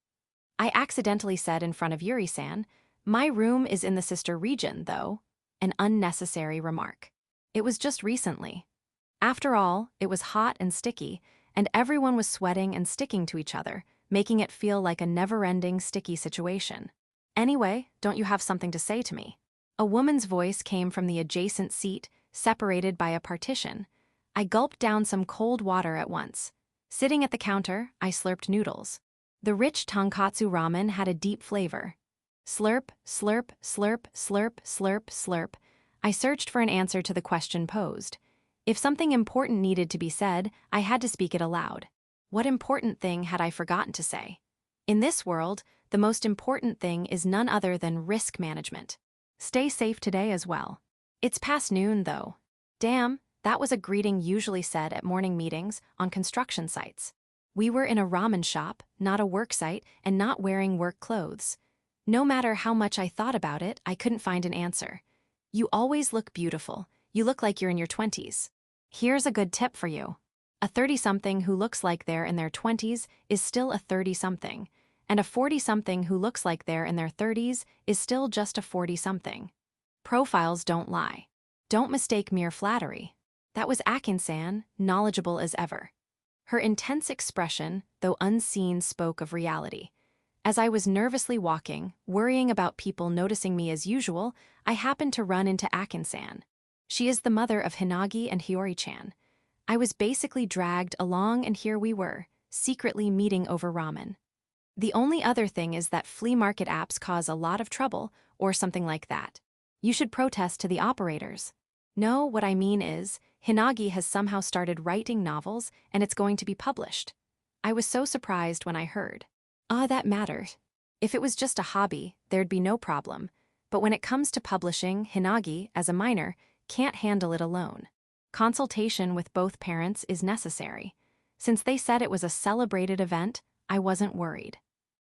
A: I accidentally said in front of Yuri-san, "My room is in the sister region, though," an unnecessary remark. It was just recently. After all, it was hot and sticky, and everyone was sweating and sticking to each other, making it feel like a never-ending sticky situation. Anyway, don't you have something to say to me? A woman's voice came from the adjacent seat, separated by a partition. I gulped down some cold water at once. Sitting at the counter, I slurped noodles. The rich tonkatsu ramen had a deep flavor. Slurp, slurp, slurp, slurp, slurp, slurp. I searched for an answer to the question posed. If something important needed to be said, I had to speak it aloud. What important thing had I forgotten to say? In this world, the most important thing is none other than risk management. Stay safe today as well. It's past noon, though. Damn, that was a greeting usually said at morning meetings on construction sites. We were in a ramen shop, not a work site, and not wearing work clothes. No matter how much I thought about it, I couldn't find an answer. You always look beautiful. You look like you're in your 20s. Here's a good tip for you. A 30-something who looks like they're in their 20s is still a 30-something, and a 40-something who looks like they're in their 30s is still just a 40-something. Profiles don't lie. Don't mistake mere flattery. That was Akin-san, knowledgeable as ever. Her intense expression, though unseen, spoke of reality. As I was nervously walking, worrying about people noticing me as usual, I happened to run into Akin-san. She is the mother of Hinagi and Hiyori-chan. I was basically dragged along, and here we were, secretly meeting over ramen. The only other thing is that flea market apps cause a lot of trouble, or something like that. You should protest to the operators. No, what I mean is, Hinagi has somehow started writing novels, and it's going to be published. I was so surprised when I heard. That mattered. If it was just a hobby, there'd be no problem. But when it comes to publishing, Hinagi, as a minor, can't handle it alone. Consultation with both parents is necessary. Since they said it was a celebrated event, I wasn't worried.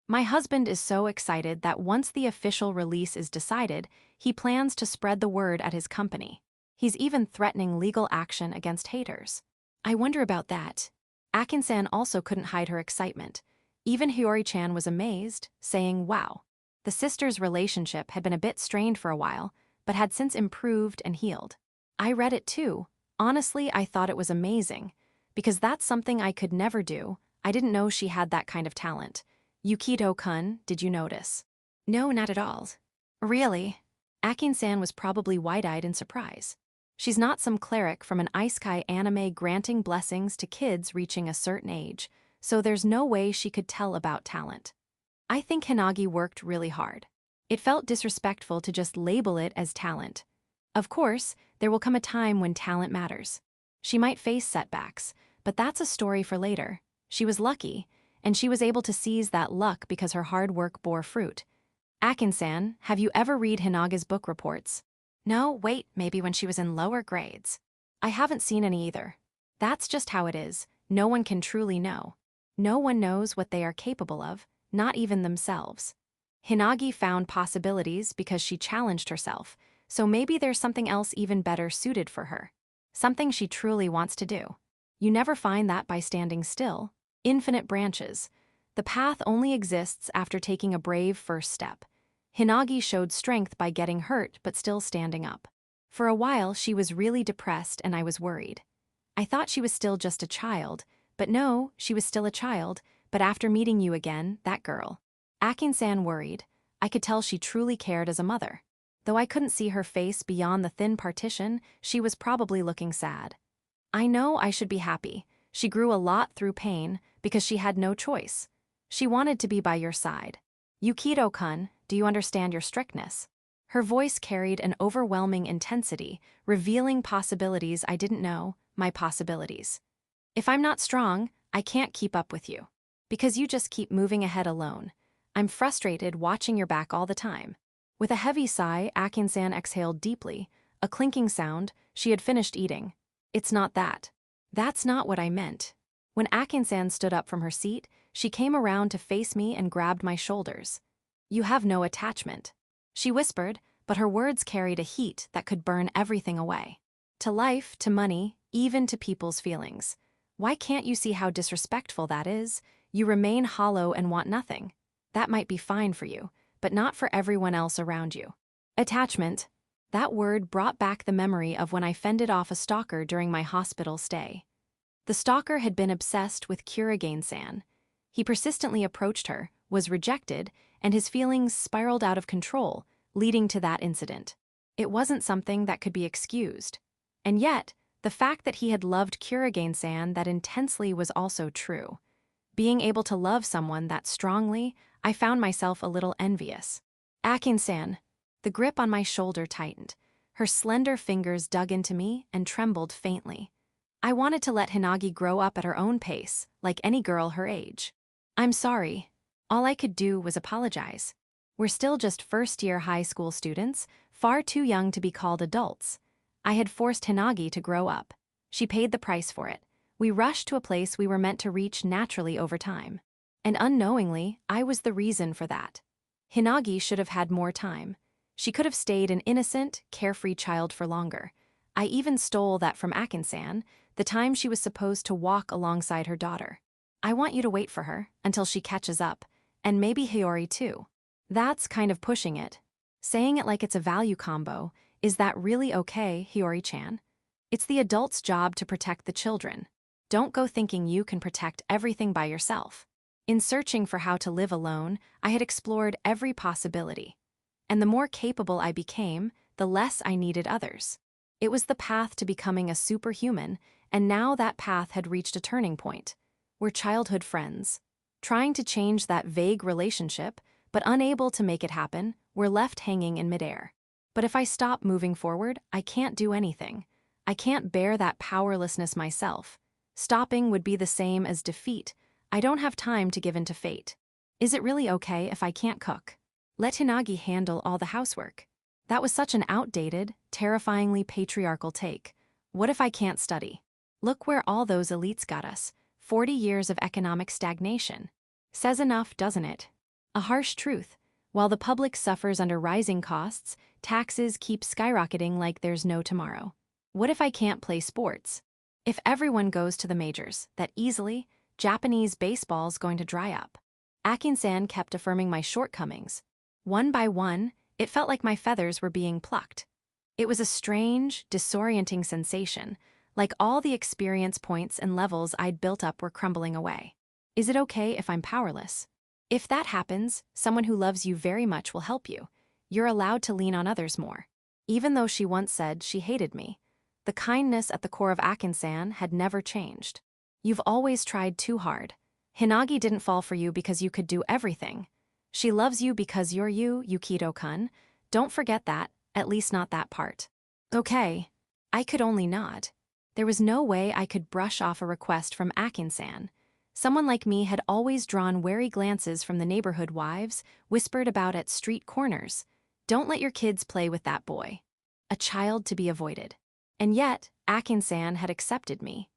A: My husband is so excited that once the official release is decided, he plans to spread the word at his company. He's even threatening legal action against haters. I wonder about that. Akin-san also couldn't hide her excitement. Even Hiyori-chan was amazed, saying, "Wow." The sisters' relationship had been a bit strained for a while, but had since improved and healed. I read it too. Honestly, I thought it was amazing. Because that's something I could never do. I didn't know she had that kind of talent. Yukito-kun, did you notice? No, not at all. Really? Akin-san was probably wide-eyed in surprise. She's not some cleric from an isekai anime granting blessings to kids reaching a certain age, so there's no way she could tell about talent. I think Hinagi worked really hard. It felt disrespectful to just label it as talent. Of course, there will come a time when talent matters. She might face setbacks, but that's a story for later. She was lucky, and she was able to seize that luck because her hard work bore fruit. Akin-san, have you ever read Hinaga's book reports? No, wait, maybe when she was in lower grades. I haven't seen any either. That's just how it is. No one can truly know. No one knows what they are capable of, not even themselves. Hinagi found possibilities because she challenged herself, so maybe there's something else even better suited for her. Something she truly wants to do. You never find that by standing still. Infinite branches. The path only exists after taking a brave first step. Hinagi showed strength by getting hurt but still standing up. For a while, she was really depressed and I was worried. I thought she was still just a child, but no, she was still a child, but after meeting you again, that girl. Akin-san worried. I could tell she truly cared as a mother. Though I couldn't see her face beyond the thin partition, she was probably looking sad. I know I should be happy. She grew a lot through pain because she had no choice. She wanted to be by your side. Yukito-kun, do you understand your strictness? Her voice carried an overwhelming intensity, revealing possibilities I didn't know, my possibilities. If I'm not strong, I can't keep up with you. Because you just keep moving ahead alone. I'm frustrated watching your back all the time. With a heavy sigh, Akin-san exhaled deeply, a clinking sound. She had finished eating. It's not that. That's not what I meant. When Akin-san stood up from her seat, she came around to face me and grabbed my shoulders. You have no attachment. She whispered, but her words carried a heat that could burn everything away. To life, to money, even to people's feelings. Why can't you see how disrespectful that is? You remain hollow and want nothing. That might be fine for you, but not for everyone else around you. Attachment. That word brought back the memory of when I fended off a stalker during my hospital stay. The stalker had been obsessed with Kurigane-san. He persistently approached her, was rejected, and his feelings spiraled out of control, leading to that incident. It wasn't something that could be excused. And yet, the fact that he had loved Kurigane-san that intensely was also true. Being able to love someone that strongly, I found myself a little envious. Akin-san. The grip on my shoulder tightened. Her slender fingers dug into me and trembled faintly. I wanted to let Hinagi grow up at her own pace, like any girl her age. I'm sorry. All I could do was apologize. We're still just first-year high school students, far too young to be called adults. I had forced Hinagi to grow up. She paid the price for it. We rushed to a place we were meant to reach naturally over time. And unknowingly, I was the reason for that. Hinagi should have had more time. She could have stayed an innocent, carefree child for longer. I even stole that from Akin-san, the time she was supposed to walk alongside her daughter. I want you to wait for her until she catches up, and maybe Hiyori too. That's kind of pushing it. Saying it like it's a value combo, is that really okay, Hiyori-chan? It's the adult's job to protect the children. Don't go thinking you can protect everything by yourself. In searching for how to live alone, I had explored every possibility. And the more capable I became, the less I needed others. It was the path to becoming a superhuman, and now that path had reached a turning point. We're childhood friends. Trying to change that vague relationship, but unable to make it happen, we're left hanging in midair. But if I stop moving forward, I can't do anything. I can't bear that powerlessness myself. Stopping would be the same as defeat. I don't have time to give in to fate. Is it really okay if I can't cook? Let Hinagi handle all the housework. That was such an outdated, terrifyingly patriarchal take. What if I can't study? Look where all those elites got us. 40 years of economic stagnation. Says enough, doesn't it? A harsh truth. While the public suffers under rising costs, taxes keep skyrocketing like there's no tomorrow. What if I can't play sports? If everyone goes to the majors, that easily, Japanese baseball's going to dry up. Akin-san kept affirming my shortcomings. One by one, it felt like my feathers were being plucked. It was a strange, disorienting sensation, like all the experience points and levels I'd built up were crumbling away. Is it okay if I'm powerless? If that happens, someone who loves you very much will help you. You're allowed to lean on others more. Even though she once said she hated me, the kindness at the core of Akin-san had never changed. You've always tried too hard. Hinagi didn't fall for you because you could do everything. She loves you because you're you, Yukito-kun. Don't forget that, at least not that part. Okay. I could only nod. There was no way I could brush off a request from Akin-san. Someone like me had always drawn wary glances from the neighborhood wives, whispered about at street corners. Don't let your kids play with that boy. A child to be avoided. And yet, Akin-san had accepted me.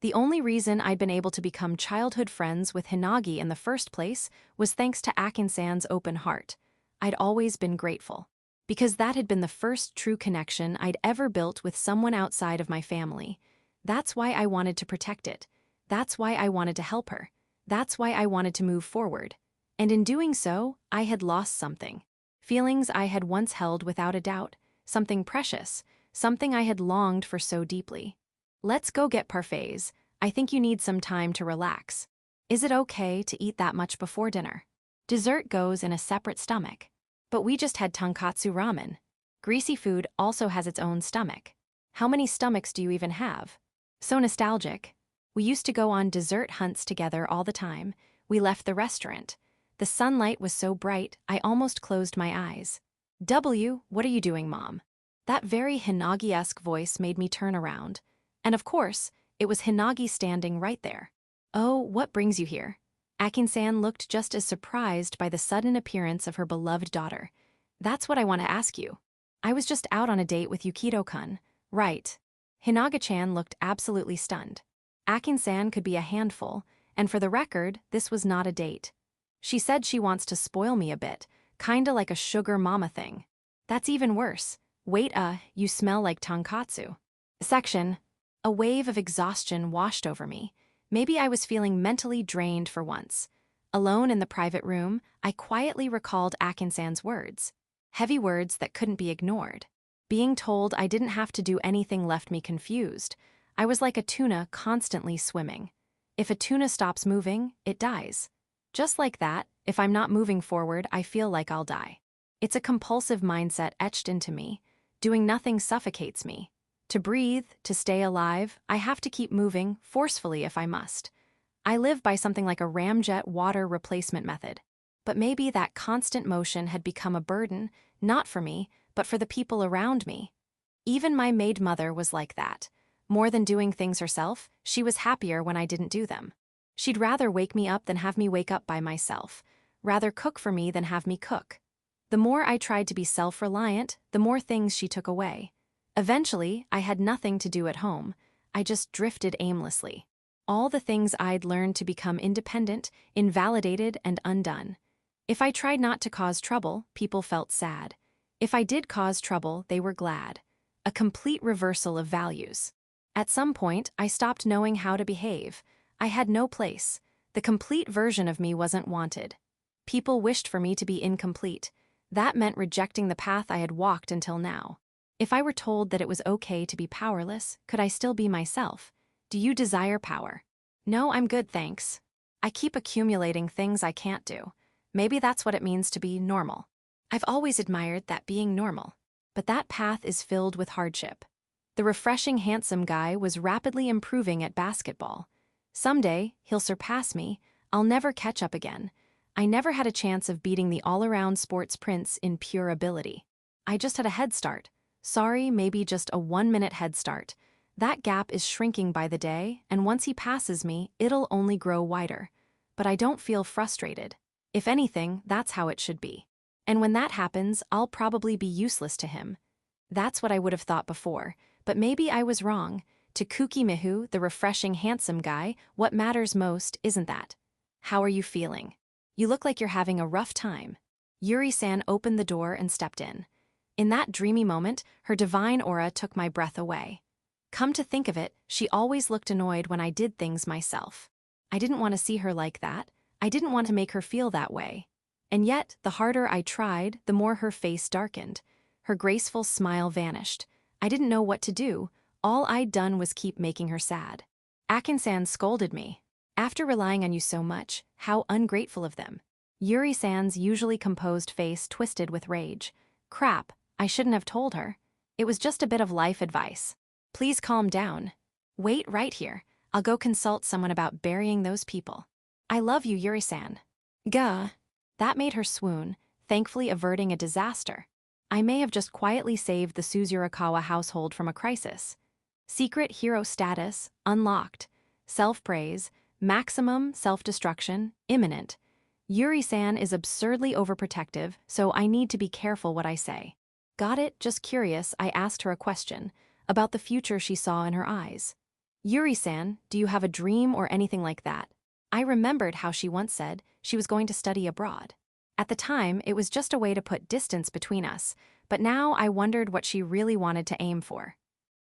A: The only reason I'd been able to become childhood friends with Hinagi in the first place was thanks to Akin-san's open heart. I'd always been grateful. Because that had been the first true connection I'd ever built with someone outside of my family. That's why I wanted to protect it. That's why I wanted to help her. That's why I wanted to move forward. And in doing so, I had lost something. Feelings I had once held without a doubt, something precious, something I had longed for so deeply. Let's go get parfaits. I think you need some time to relax. Is it okay to eat that much before dinner? Dessert goes in a separate stomach. But we just had tonkatsu ramen. Greasy food also has its own stomach. How many stomachs do you even have? So nostalgic. We used to go on dessert hunts together all the time. We left the restaurant. The sunlight was so bright, I almost closed my eyes. What are you doing, Mom? That very Hinagi-esque voice made me turn around. And of course, it was Hinagi standing right there. Oh, what brings you here? Akin-san looked just as surprised by the sudden appearance of her beloved daughter. That's what I want to ask you. I was just out on a date with Yukito-kun. Right. Hinaga-chan looked absolutely stunned. Akin-san could be a handful, and for the record, this was not a date. She said she wants to spoil me a bit, kinda like a sugar mama thing. That's even worse. Wait, you smell like tonkatsu. Section. A wave of exhaustion washed over me. Maybe I was feeling mentally drained for once. Alone in the private room, I quietly recalled Akin-san's words. Heavy words that couldn't be ignored. Being told I didn't have to do anything left me confused. I was like a tuna constantly swimming. If a tuna stops moving, it dies. Just like that, if I'm not moving forward, I feel like I'll die. It's a compulsive mindset etched into me. Doing nothing suffocates me. To breathe, to stay alive, I have to keep moving, forcefully if I must. I live by something like a ramjet water replacement method. But maybe that constant motion had become a burden, not for me, but for the people around me. Even my maid mother was like that. More than doing things herself, she was happier when I didn't do them. She'd rather wake me up than have me wake up by myself. Rather cook for me than have me cook. The more I tried to be self-reliant, the more things she took away. Eventually, I had nothing to do at home. I just drifted aimlessly. All the things I'd learned to become independent, invalidated, and undone. If I tried not to cause trouble, people felt sad. If I did cause trouble, they were glad. A complete reversal of values. At some point, I stopped knowing how to behave. I had no place. The complete version of me wasn't wanted. People wished for me to be incomplete. That meant rejecting the path I had walked until now. If I were told that it was okay to be powerless, could I still be myself? Do you desire power? No, I'm good, thanks. I keep accumulating things I can't do. Maybe that's what it means to be normal. I've always admired that being normal. But that path is filled with hardship. The refreshing handsome guy was rapidly improving at basketball. Someday, he'll surpass me. I'll never catch up again. I never had a chance of beating the all-around sports prince in pure ability. I just had a head start. Sorry, maybe just a 1-minute head start. That gap is shrinking by the day, and once he passes me, it'll only grow wider. But I don't feel frustrated. If anything, that's how it should be. And when that happens, I'll probably be useless to him. That's what I would have thought before, but maybe I was wrong. To Kuki Mihu, the refreshing handsome guy, what matters most isn't that. How are you feeling? You look like you're having a rough time. Yuri-san opened the door and stepped in. In that dreamy moment, her divine aura took my breath away. Come to think of it, she always looked annoyed when I did things myself. I didn't want to see her like that. I didn't want to make her feel that way. And yet, the harder I tried, the more her face darkened. Her graceful smile vanished. I didn't know what to do. All I'd done was keep making her sad. Akin-san scolded me. After relying on you so much, how ungrateful of them. Yuri-san's usually composed face twisted with rage. Crap, I shouldn't have told her. It was just a bit of life advice. Please calm down. Wait right here. I'll go consult someone about burying those people. I love you, Yuri-san. Gah. That made her swoon, thankfully averting a disaster. I may have just quietly saved the Suzurakawa household from a crisis. Secret hero status, unlocked. Self-praise, Maximum self-destruction, imminent. Yuri-san is absurdly overprotective, so I need to be careful what I say. Got it? Just curious, I asked her a question about the future she saw in her eyes. Yuri-san, do you have a dream or anything like that? I remembered how she once said she was going to study abroad. At the time, it was just a way to put distance between us, but now I wondered what she really wanted to aim for.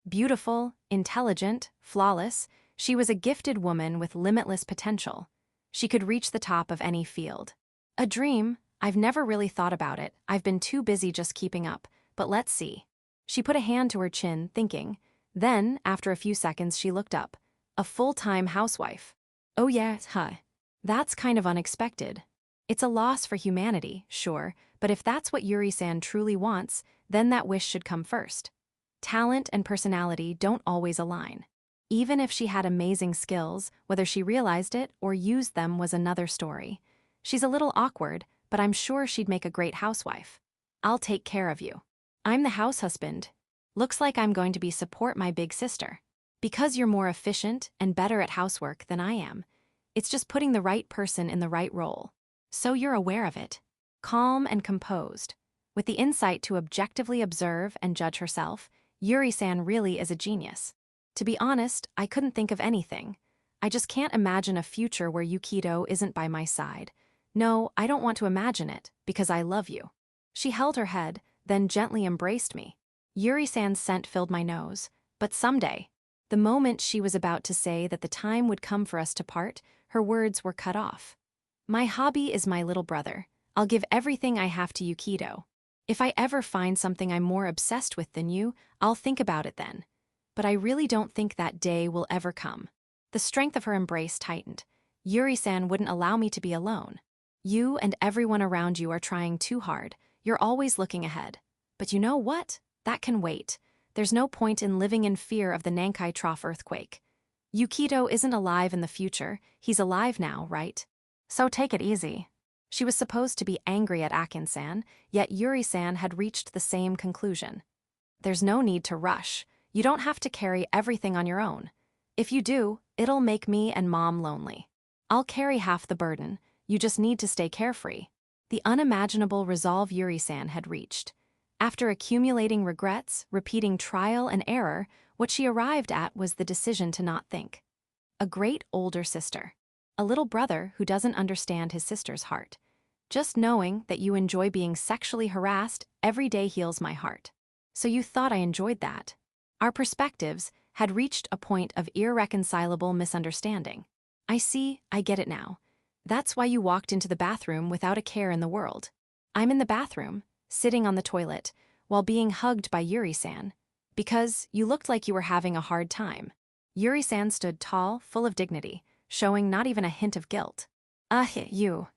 A: Beautiful, intelligent, flawless, she was a gifted woman with limitless potential. She could reach the top of any field. A dream? I've never really thought about it. I've been too busy just keeping up, but let's see. She put a hand to her chin, thinking. Then, after a few seconds, she looked up. A full-time housewife. Oh yeah, huh. That's kind of unexpected. It's a loss for humanity, sure, but if that's what Yuri-san truly wants, then that wish should come first. Talent and personality don't always align. Even if she had amazing skills, whether she realized it or used them was another story. She's a little awkward, but I'm sure she'd make a great housewife. I'll take care of you. I'm the house husband. Looks like I'm going to be support my big sister. Because you're more efficient and better at housework than I am. It's just putting the right person in the right role. So you're aware of it. Calm and composed. With the insight to objectively observe and judge herself, Yuri-san really is a genius. To be honest, I couldn't think of anything. I just can't imagine a future where Yukito isn't by my side. No, I don't want to imagine it, because I love you. She held her head, then gently embraced me. Yuri-san's scent filled my nose. But someday. The moment she was about to say that the time would come for us to part, her words were cut off. My hobby is my little brother. I'll give everything I have to Yukito. If I ever find something I'm more obsessed with than you, I'll think about it then. But I really don't think that day will ever come. The strength of her embrace tightened. Yuri-san wouldn't allow me to be alone. You and everyone around you are trying too hard. You're always looking ahead. But you know what? That can wait. There's no point in living in fear of the Nankai Trough earthquake. Yukito isn't alive in the future. He's alive now, right? So take it easy. She was supposed to be angry at Akin-san, yet Yuri-san had reached the same conclusion. There's no need to rush. You don't have to carry everything on your own. If you do, it'll make me and Mom lonely. I'll carry half the burden. You just need to stay carefree. The unimaginable resolve Yuri-san had reached. After accumulating regrets, repeating trial and error, what she arrived at was the decision to not think. A great older sister. A little brother who doesn't understand his sister's heart. Just knowing that you enjoy being sexually harassed every day heals my heart. So you thought I enjoyed that. Our perspectives had reached a point of irreconcilable misunderstanding. I see, I get it now. That's why you walked into the bathroom without a care in the world. I'm in the bathroom, sitting on the toilet, while being hugged by Yuri-san. Because you looked like you were having a hard time. Yuri-san stood tall, full of dignity, showing not even a hint of guilt. You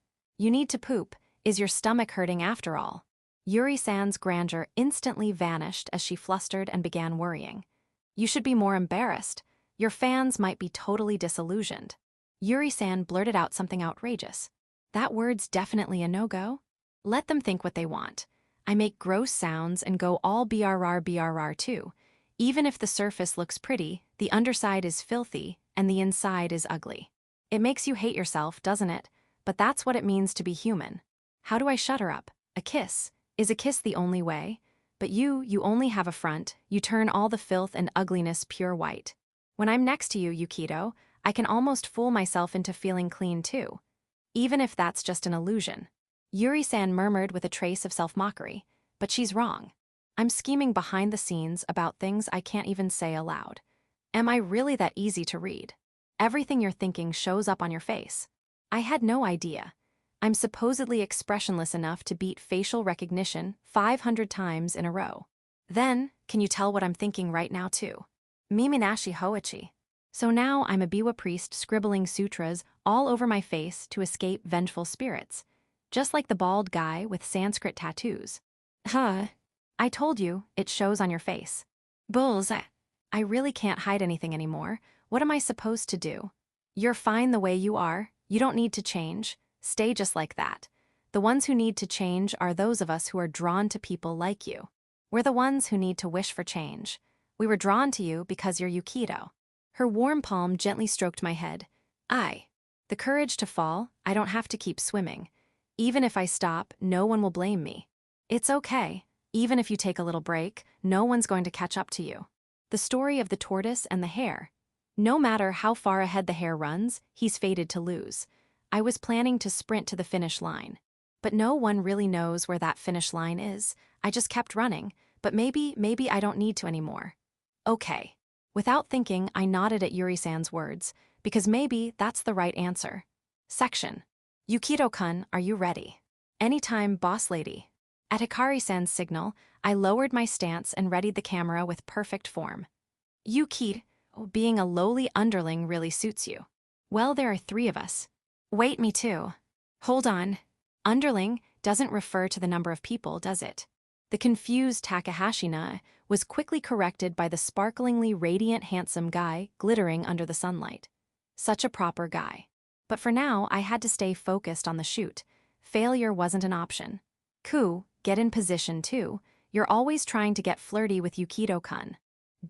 A: need to poop. Is your stomach hurting after all? Yuri-san's grandeur instantly vanished as she flustered and began worrying. You should be more embarrassed. Your fans might be totally disillusioned. Yuri-san blurted out something outrageous. That word's definitely a no-go. Let them think what they want. I make gross sounds and go all BRR too. Even if the surface looks pretty, the underside is filthy, and the inside is ugly. It makes you hate yourself, doesn't it? But that's what it means to be human. How do I shut her up? A kiss. Is a kiss the only way? But you only have a front. You turn all the filth and ugliness pure white. When I'm next to you, Yukito, I can almost fool myself into feeling clean too. Even if that's just an illusion. Yuri-san murmured with a trace of self-mockery. But she's wrong. I'm scheming behind the scenes about things I can't even say aloud. Am I really that easy to read? Everything you're thinking shows up on your face. I had no idea. I'm supposedly expressionless enough to beat facial recognition 500 times in a row. Then, can you tell what I'm thinking right now too? Miminashi Hoichi. So now I'm a Biwa priest scribbling sutras all over my face to escape vengeful spirits. Just like the bald guy with Sanskrit tattoos. I told you, it shows on your face. Bullseye. I really can't hide anything anymore. What am I supposed to do? You're fine the way you are. You don't need to change. Stay just like that. The ones who need to change are those of us who are drawn to people like you. We're the ones who need to wish for change. We were drawn to you because you're Yukito. Her warm palm gently stroked my head. The courage to fall, I don't have to keep swimming. Even if I stop, no one will blame me. It's okay. Even if you take a little break, no one's going to catch up to you. The story of the tortoise and the hare. No matter how far ahead the hare runs, he's fated to lose. I was planning to sprint to the finish line. But no one really knows where that finish line is. I just kept running, but maybe I don't need to anymore. Okay. Without thinking, I nodded at Yuri-san's words, because maybe that's the right answer. Section. Yukito-kun, are you ready? Anytime, boss lady. At Hikari-san's signal, I lowered my stance and readied the camera with perfect form. Yukito, being a lowly underling really suits you. Well, there are 3 of us. Wait, me too. Hold on. Underling doesn't refer to the number of people, does it? The confused Takahashina was quickly corrected by the sparklingly radiant handsome guy glittering under the sunlight. Such a proper guy. But for now, I had to stay focused on the shoot. Failure wasn't an option. Ku, get in position too. You're always trying to get flirty with Yukito-kun.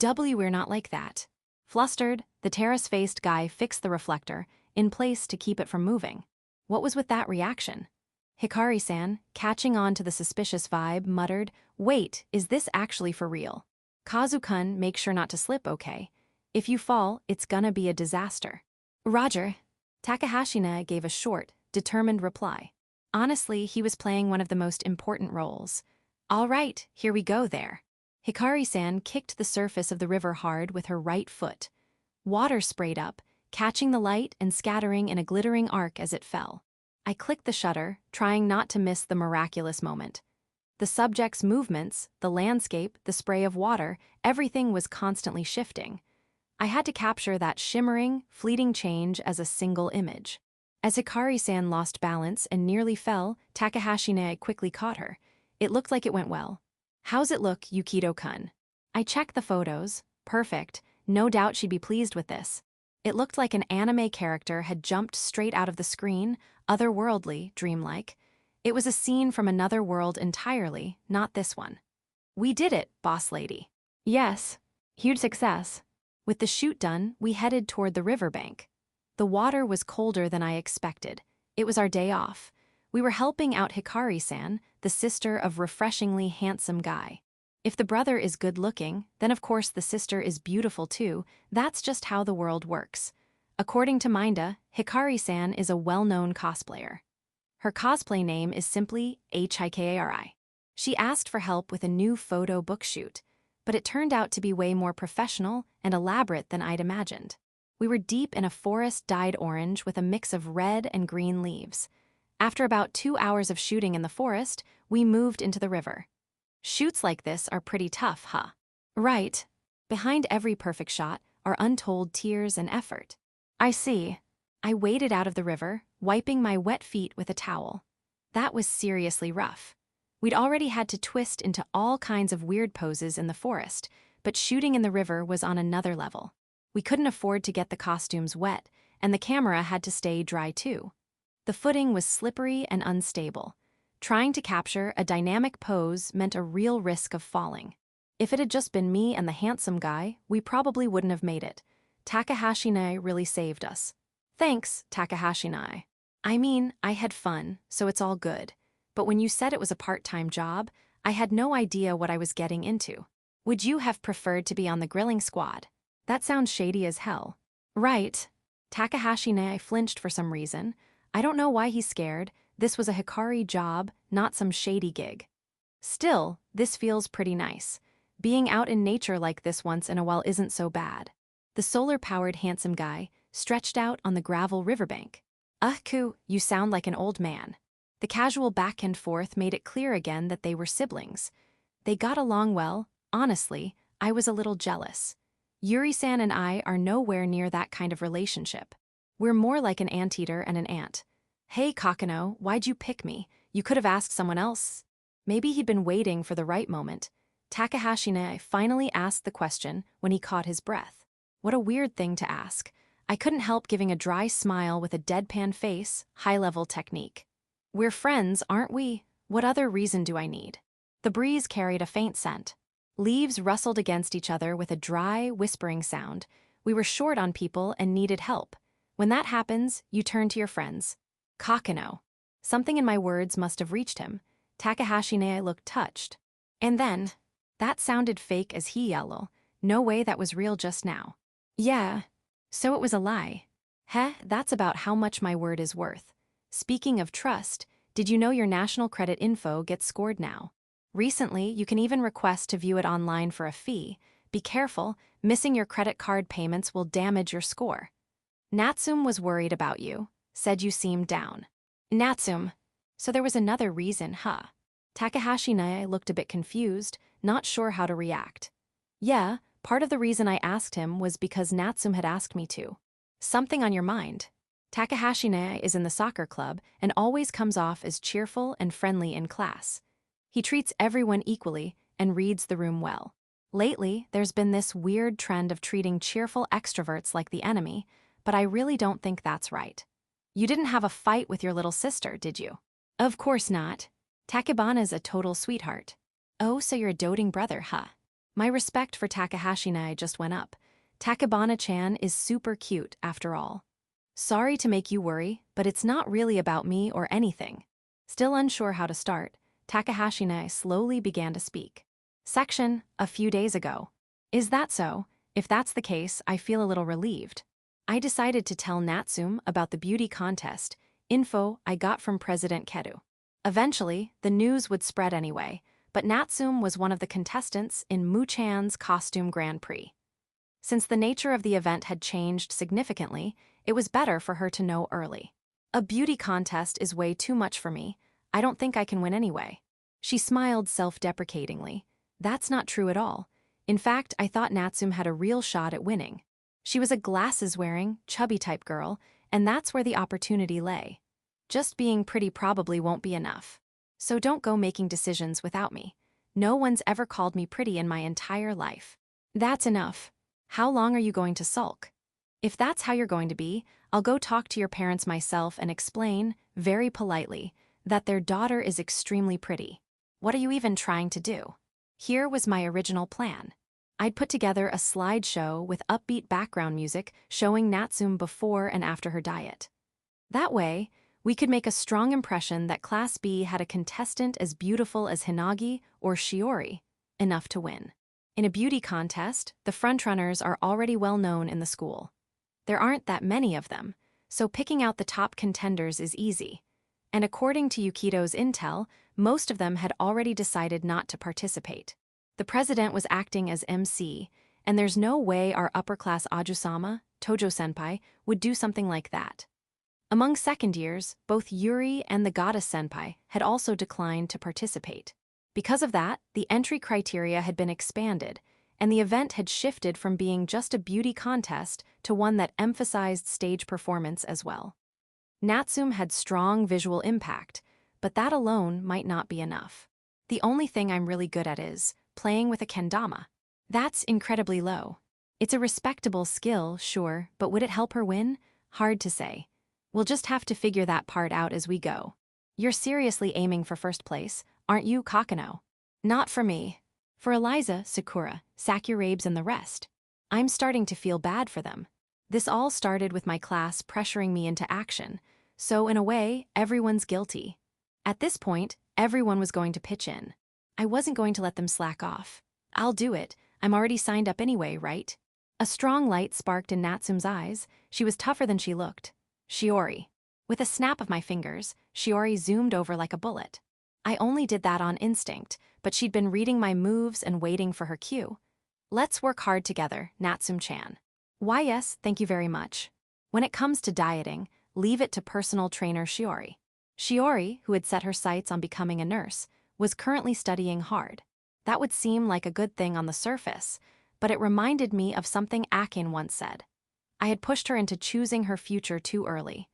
A: We're not like that. Flustered, the terrace-faced guy fixed the reflector, in place to keep it from moving. What was with that reaction? Hikari-san, catching on to the suspicious vibe, muttered, "Wait, is this actually for real? Kazu-kun, make sure not to slip, okay? If you fall, it's gonna be a disaster." Roger. Takahashina gave a short, determined reply. Honestly, he was playing one of the most important roles. All right, here we go there. Hikari-san kicked the surface of the river hard with her right foot. Water sprayed up, catching the light and scattering in a glittering arc as it fell. I clicked the shutter, trying not to miss the miraculous moment. The subject's movements, the landscape, the spray of water, everything was constantly shifting. I had to capture that shimmering, fleeting change as a single image. As Hikari-san lost balance and nearly fell, Takahashina quickly caught her. It looked like it went well. How's it look, Yukito-kun? I checked the photos. Perfect. No doubt she'd be pleased with this. It looked like an anime character had jumped straight out of the screen, otherworldly, dreamlike. It was a scene from another world entirely, not this one. We did it, boss lady. Yes. Huge success. With the shoot done, we headed toward the riverbank. The water was colder than I expected. It was our day off. We were helping out Hikari-san, the sister of refreshingly handsome guy. If the brother is good-looking, then of course the sister is beautiful too. That's just how the world works. According to Minda, Hikari-san is a well-known cosplayer. Her cosplay name is simply Hikari. She asked for help with a new photo book shoot, but it turned out to be way more professional and elaborate than I'd imagined. We were deep in a forest dyed orange with a mix of red and green leaves. After about 2 hours of shooting in the forest, we moved into the river. Shoots like this are pretty tough, huh? Right. Behind every perfect shot are untold tears and effort. I see. I waded out of the river, wiping my wet feet with a towel. That was seriously rough. We'd already had to twist into all kinds of weird poses in the forest, but shooting in the river was on another level. We couldn't afford to get the costumes wet, and the camera had to stay dry too. The footing was slippery and unstable. Trying to capture a dynamic pose meant a real risk of falling. If it had just been me and the handsome guy, we probably wouldn't have made it. Takahashina really saved us. Thanks, Takahashina. I mean, I had fun, so it's all good. But when you said it was a part-time job, I had no idea what I was getting into. Would you have preferred to be on the grilling squad? That sounds shady as hell. Right. Takahashina flinched for some reason. I don't know why he's scared. This was a Hikari job, not some shady gig. Still, this feels pretty nice. Being out in nature like this once in a while isn't so bad. The solar-powered handsome guy stretched out on the gravel riverbank. Ku, you sound like an old man. The casual back and forth made it clear again that they were siblings. They got along well. Honestly, I was a little jealous. Yuri-san and I are nowhere near that kind of relationship. We're more like an anteater and an ant. Hey, Kokonoe, why'd you pick me? You could have asked someone else. Maybe he'd been waiting for the right moment. Takahashina finally asked the question when he caught his breath. What a weird thing to ask. I couldn't help giving a dry smile with a deadpan face, high-level technique. We're friends, aren't we? What other reason do I need? The breeze carried a faint scent. Leaves rustled against each other with a dry, whispering sound. We were short on people and needed help. When that happens, you turn to your friends. Kokonoe. Something in my words must have reached him. Takahashi looked touched. And then, that sounded fake as he yelled. No way that was real just now. Yeah. So it was a lie. Heh, that's about how much my word is worth. Speaking of trust, did you know your national credit info gets scored now? Recently, you can even request to view it online for a fee. Be careful, missing your credit card payments will damage your score. Natsum was worried about you, said you seemed down. Natsum. So there was another reason, huh? Takahashi looked a bit confused, not sure how to react. Yeah, part of the reason I asked him was because Natsum had asked me to. Something on your mind. Takahashi is in the soccer club and always comes off as cheerful and friendly in class. He treats everyone equally and reads the room well. Lately, there's been this weird trend of treating cheerful extroverts like the enemy, but I really don't think that's right. You didn't have a fight with your little sister, did you? Of course not. Takebana's a total sweetheart. Oh, so you're a doting brother, huh? My respect for Takahashi just went up. Takebana-chan is super cute, after all. Sorry to make you worry, but it's not really about me or anything. Still unsure how to start, Takahashi slowly began to speak. Section, a few days ago. Is that so? If that's the case, I feel a little relieved. I decided to tell Natsum about the beauty contest, info I got from President Keru. Eventually, the news would spread anyway, but Natsum was one of the contestants in Muchan's Costume Grand Prix. Since the nature of the event had changed significantly, it was better for her to know early. A beauty contest is way too much for me. I don't think I can win anyway. She smiled self-deprecatingly. That's not true at all. In fact, I thought Natsum had a real shot at winning. She was a glasses-wearing, chubby-type girl, and that's where the opportunity lay. Just being pretty probably won't be enough. So don't go making decisions without me. No one's ever called me pretty in my entire life. That's enough. How long are you going to sulk? If that's how you're going to be, I'll go talk to your parents myself and explain, very politely, that their daughter is extremely pretty. What are you even trying to do? Here was my original plan. I'd put together a slideshow with upbeat background music showing Natsum before and after her diet. That way, we could make a strong impression that Class B had a contestant as beautiful as Hinagi or Shiori, enough to win. In a beauty contest, the frontrunners are already well known in the school. There aren't that many of them, so picking out the top contenders is easy. And according to Yukito's intel, most of them had already decided not to participate. The president was acting as MC, and there's no way our upper-class Ajusama, Tojo-senpai, would do something like that. Among second years, both Yuri and the goddess-senpai had also declined to participate. Because of that, the entry criteria had been expanded, and the event had shifted from being just a beauty contest to one that emphasized stage performance as well. Natsum had strong visual impact, but that alone might not be enough. The only thing I'm really good at is playing with a kendama. That's incredibly low. It's a respectable skill, sure, but would it help her win? Hard to say. We'll just have to figure that part out as we go. You're seriously aiming for first place, aren't you, Kokonoe? Not for me. For Eliza, Sakura, Sakurabes, and the rest. I'm starting to feel bad for them. This all started with my class pressuring me into action, so in a way, everyone's guilty. At this point, everyone was going to pitch in. I wasn't going to let them slack off. I'll do it. I'm already signed up anyway, right? A strong light sparked in Natsum's eyes. She was tougher than she looked. Shiori. With a snap of my fingers, Shiori zoomed over like a bullet. I only did that on instinct, but she'd been reading my moves and waiting for her cue. Let's work hard together, Natsum-chan. Why yes, thank you very much. When it comes to dieting, leave it to personal trainer Shiori. Shiori, who had set her sights on becoming a nurse, was currently studying hard. That would seem like a good thing on the surface, but it reminded me of something Akin once said. I had pushed her into choosing her future too early.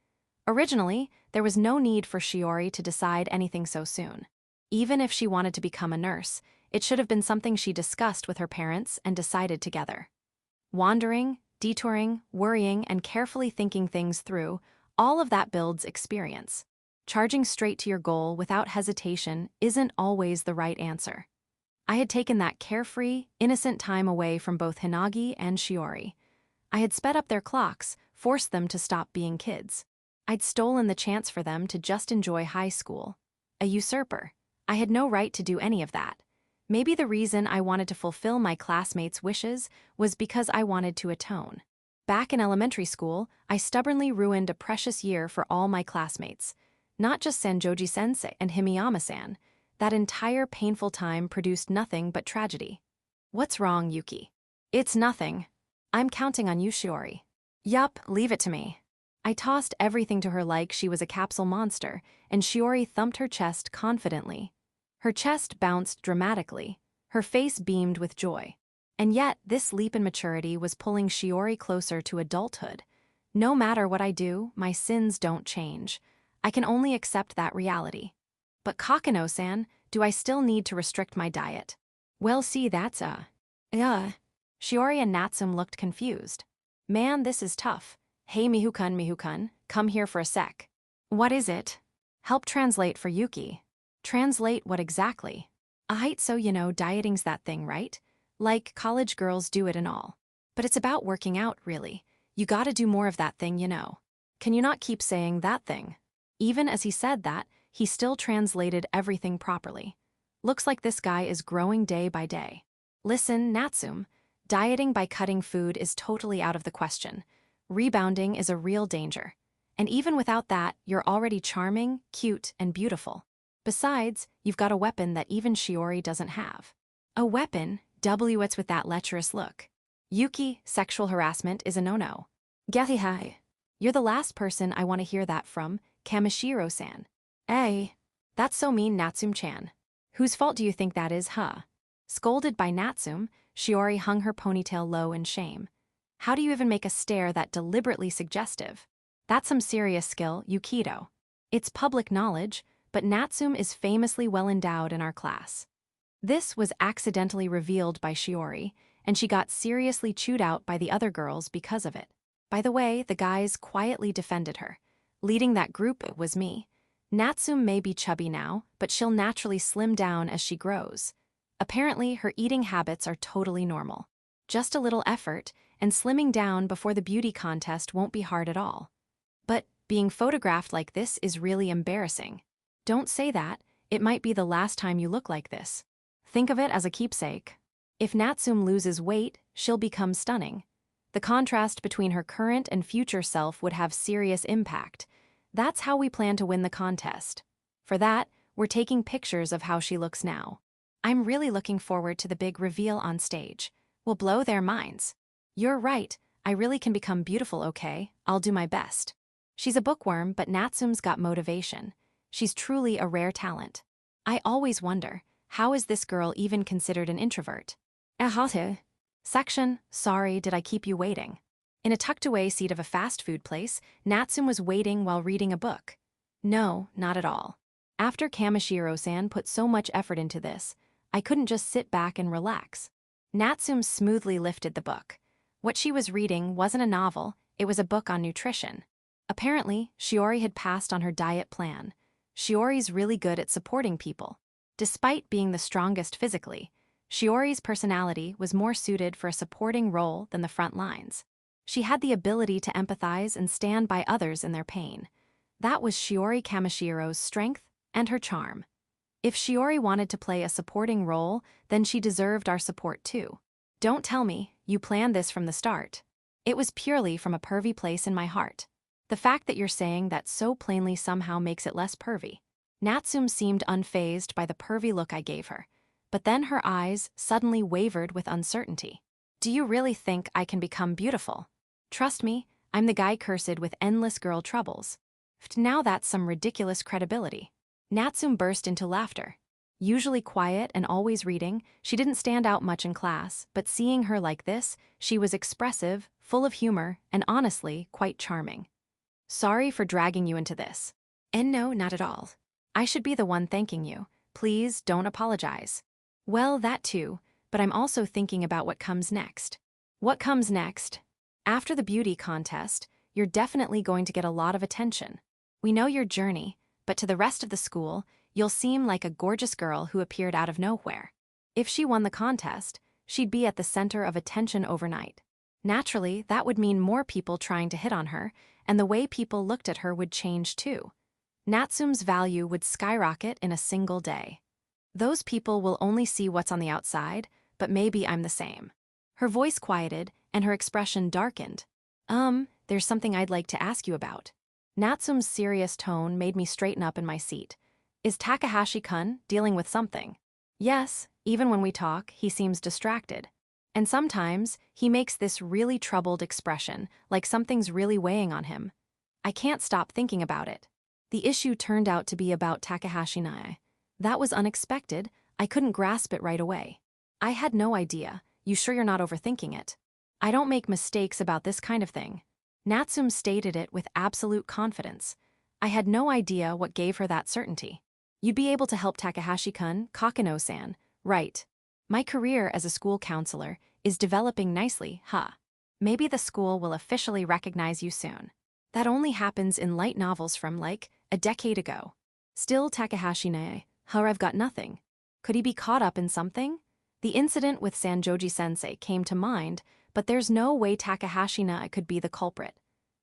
A: Originally, there was no need for Shiori to decide anything so soon. Even if she wanted to become a nurse, it should have been something she discussed with her parents and decided together. Wandering, detouring, worrying, and carefully thinking things through, all of that builds experience. Charging straight to your goal without hesitation isn't always the right answer. I had taken that carefree, innocent time away from both Hinagi and Shiori. I had sped up their clocks, force them to stop being kids. I'd stolen the chance for them to just enjoy high school. A usurper. I had no right to do any of that. Maybe the reason I wanted to fulfill my classmates' wishes was because I wanted to atone. Back in elementary school, I stubbornly ruined a precious year for all my classmates. Not just Sanjoji-sensei and Himiyama-san. That entire painful time produced nothing but tragedy. What's wrong, Yuki? It's nothing. I'm counting on you, Shiori. Yup, leave it to me. I tossed everything to her like she was a capsule monster, and Shiori thumped her chest confidently. Her chest bounced dramatically. Her face beamed with joy. And yet, this leap in maturity was pulling Shiori closer to adulthood. No matter what I do, my sins don't change. I can only accept that reality. But Kokonoe-san, do I still need to restrict my diet? Well, see, that's Shiori and Natsume looked confused. Man, this is tough. Hey, Mihukun, come here for a sec. What is it? Help translate for Yuki. Translate what exactly? So dieting's that thing, right? Like, college girls do it and all. But it's about working out, really. You gotta do more of that thing, Can you not keep saying that thing? Even as he said that, he still translated everything properly. Looks like this guy is growing day by day. Listen, Natsume, dieting by cutting food is totally out of the question. Rebounding is a real danger. And even without that, you're already charming, cute, and beautiful. Besides, you've got a weapon that even Shiori doesn't have. A weapon? What's with that lecherous look? Yuki, sexual harassment is a no-no. Gethihai. You're the last person I want to hear that from, Kamishiro-san. That's so mean, Natsume-chan. Whose fault do you think that is, huh? Scolded by Natsume, Shiori hung her ponytail low in shame. How do you even make a stare that deliberately suggestive? That's some serious skill, Yukito. It's public knowledge, but Natsume is famously well endowed in our class. This was accidentally revealed by Shiori, and she got seriously chewed out by the other girls because of it. By the way, the guys quietly defended her. Leading that group was me. Natsume may be chubby now, but she'll naturally slim down as she grows. Apparently, her eating habits are totally normal. Just a little effort, and slimming down before the beauty contest won't be hard at all. But being photographed like this is really embarrassing. Don't say that, it might be the last time you look like this. Think of it as a keepsake. If Natsume loses weight, she'll become stunning. The contrast between her current and future self would have serious impact. That's how we plan to win the contest. For that, we're taking pictures of how she looks now. I'm really looking forward to the big reveal on stage. We'll blow their minds. You're right, I really can become beautiful, okay? I'll do my best. She's a bookworm, but Natsume's got motivation. She's truly a rare talent. I always wonder, how is this girl even considered an introvert? Section, sorry, did I keep you waiting? In a tucked-away seat of a fast food place, Natsume was waiting while reading a book. No, not at all. After Kamishiro-san put so much effort into this, I couldn't just sit back and relax. Natsume smoothly lifted the book. What she was reading wasn't a novel, it was a book on nutrition. Apparently, Shiori had passed on her diet plan. Shiori's really good at supporting people. Despite being the strongest physically, Shiori's personality was more suited for a supporting role than the front lines. She had the ability to empathize and stand by others in their pain. That was Shiori Kamashiro's strength and her charm. If Shiori wanted to play a supporting role, then she deserved our support too. Don't tell me, you planned this from the start. It was purely from a pervy place in my heart. The fact that you're saying that so plainly somehow makes it less pervy. Natsume seemed unfazed by the pervy look I gave her, but then her eyes suddenly wavered with uncertainty. Do you really think I can become beautiful? Trust me, I'm the guy cursed with endless girl troubles. Now that's some ridiculous credibility. Natsume burst into laughter. Usually quiet and always reading, she didn't stand out much in class, but seeing her like this, she was expressive, full of humor, and honestly, quite charming. Sorry for dragging you into this. And no, not at all. I should be the one thanking you. Please don't apologize. Well, that too, but I'm also thinking about what comes next. What comes next? After the beauty contest, you're definitely going to get a lot of attention. We know your journey, but to the rest of the school, you'll seem like a gorgeous girl who appeared out of nowhere. If she won the contest, she'd be at the center of attention overnight. Naturally, that would mean more people trying to hit on her, and the way people looked at her would change too. Natsume's value would skyrocket in a single day. Those people will only see what's on the outside, but maybe I'm the same. Her voice quieted, and her expression darkened. There's something I'd like to ask you about. Natsume's serious tone made me straighten up in my seat. Is Takahashi-kun dealing with something? Yes, even when we talk, he seems distracted. And sometimes, he makes this really troubled expression, like something's really weighing on him. I can't stop thinking about it. The issue turned out to be about Takahashi Nae. That was unexpected. I couldn't grasp it right away. I had no idea. You sure you're not overthinking it? I don't make mistakes about this kind of thing. Natsume stated it with absolute confidence. I had no idea what gave her that certainty. You'd be able to help Takahashi-kun, Kokonoe-san, right? My career as a school counselor is developing nicely, huh? Maybe the school will officially recognize you soon. That only happens in light novels from, like, a decade ago. Still Takahashi Nae, I've got nothing. Could he be caught up in something? The incident with Sanjoji-sensei came to mind, but there's no way Takahashi Nae could be the culprit.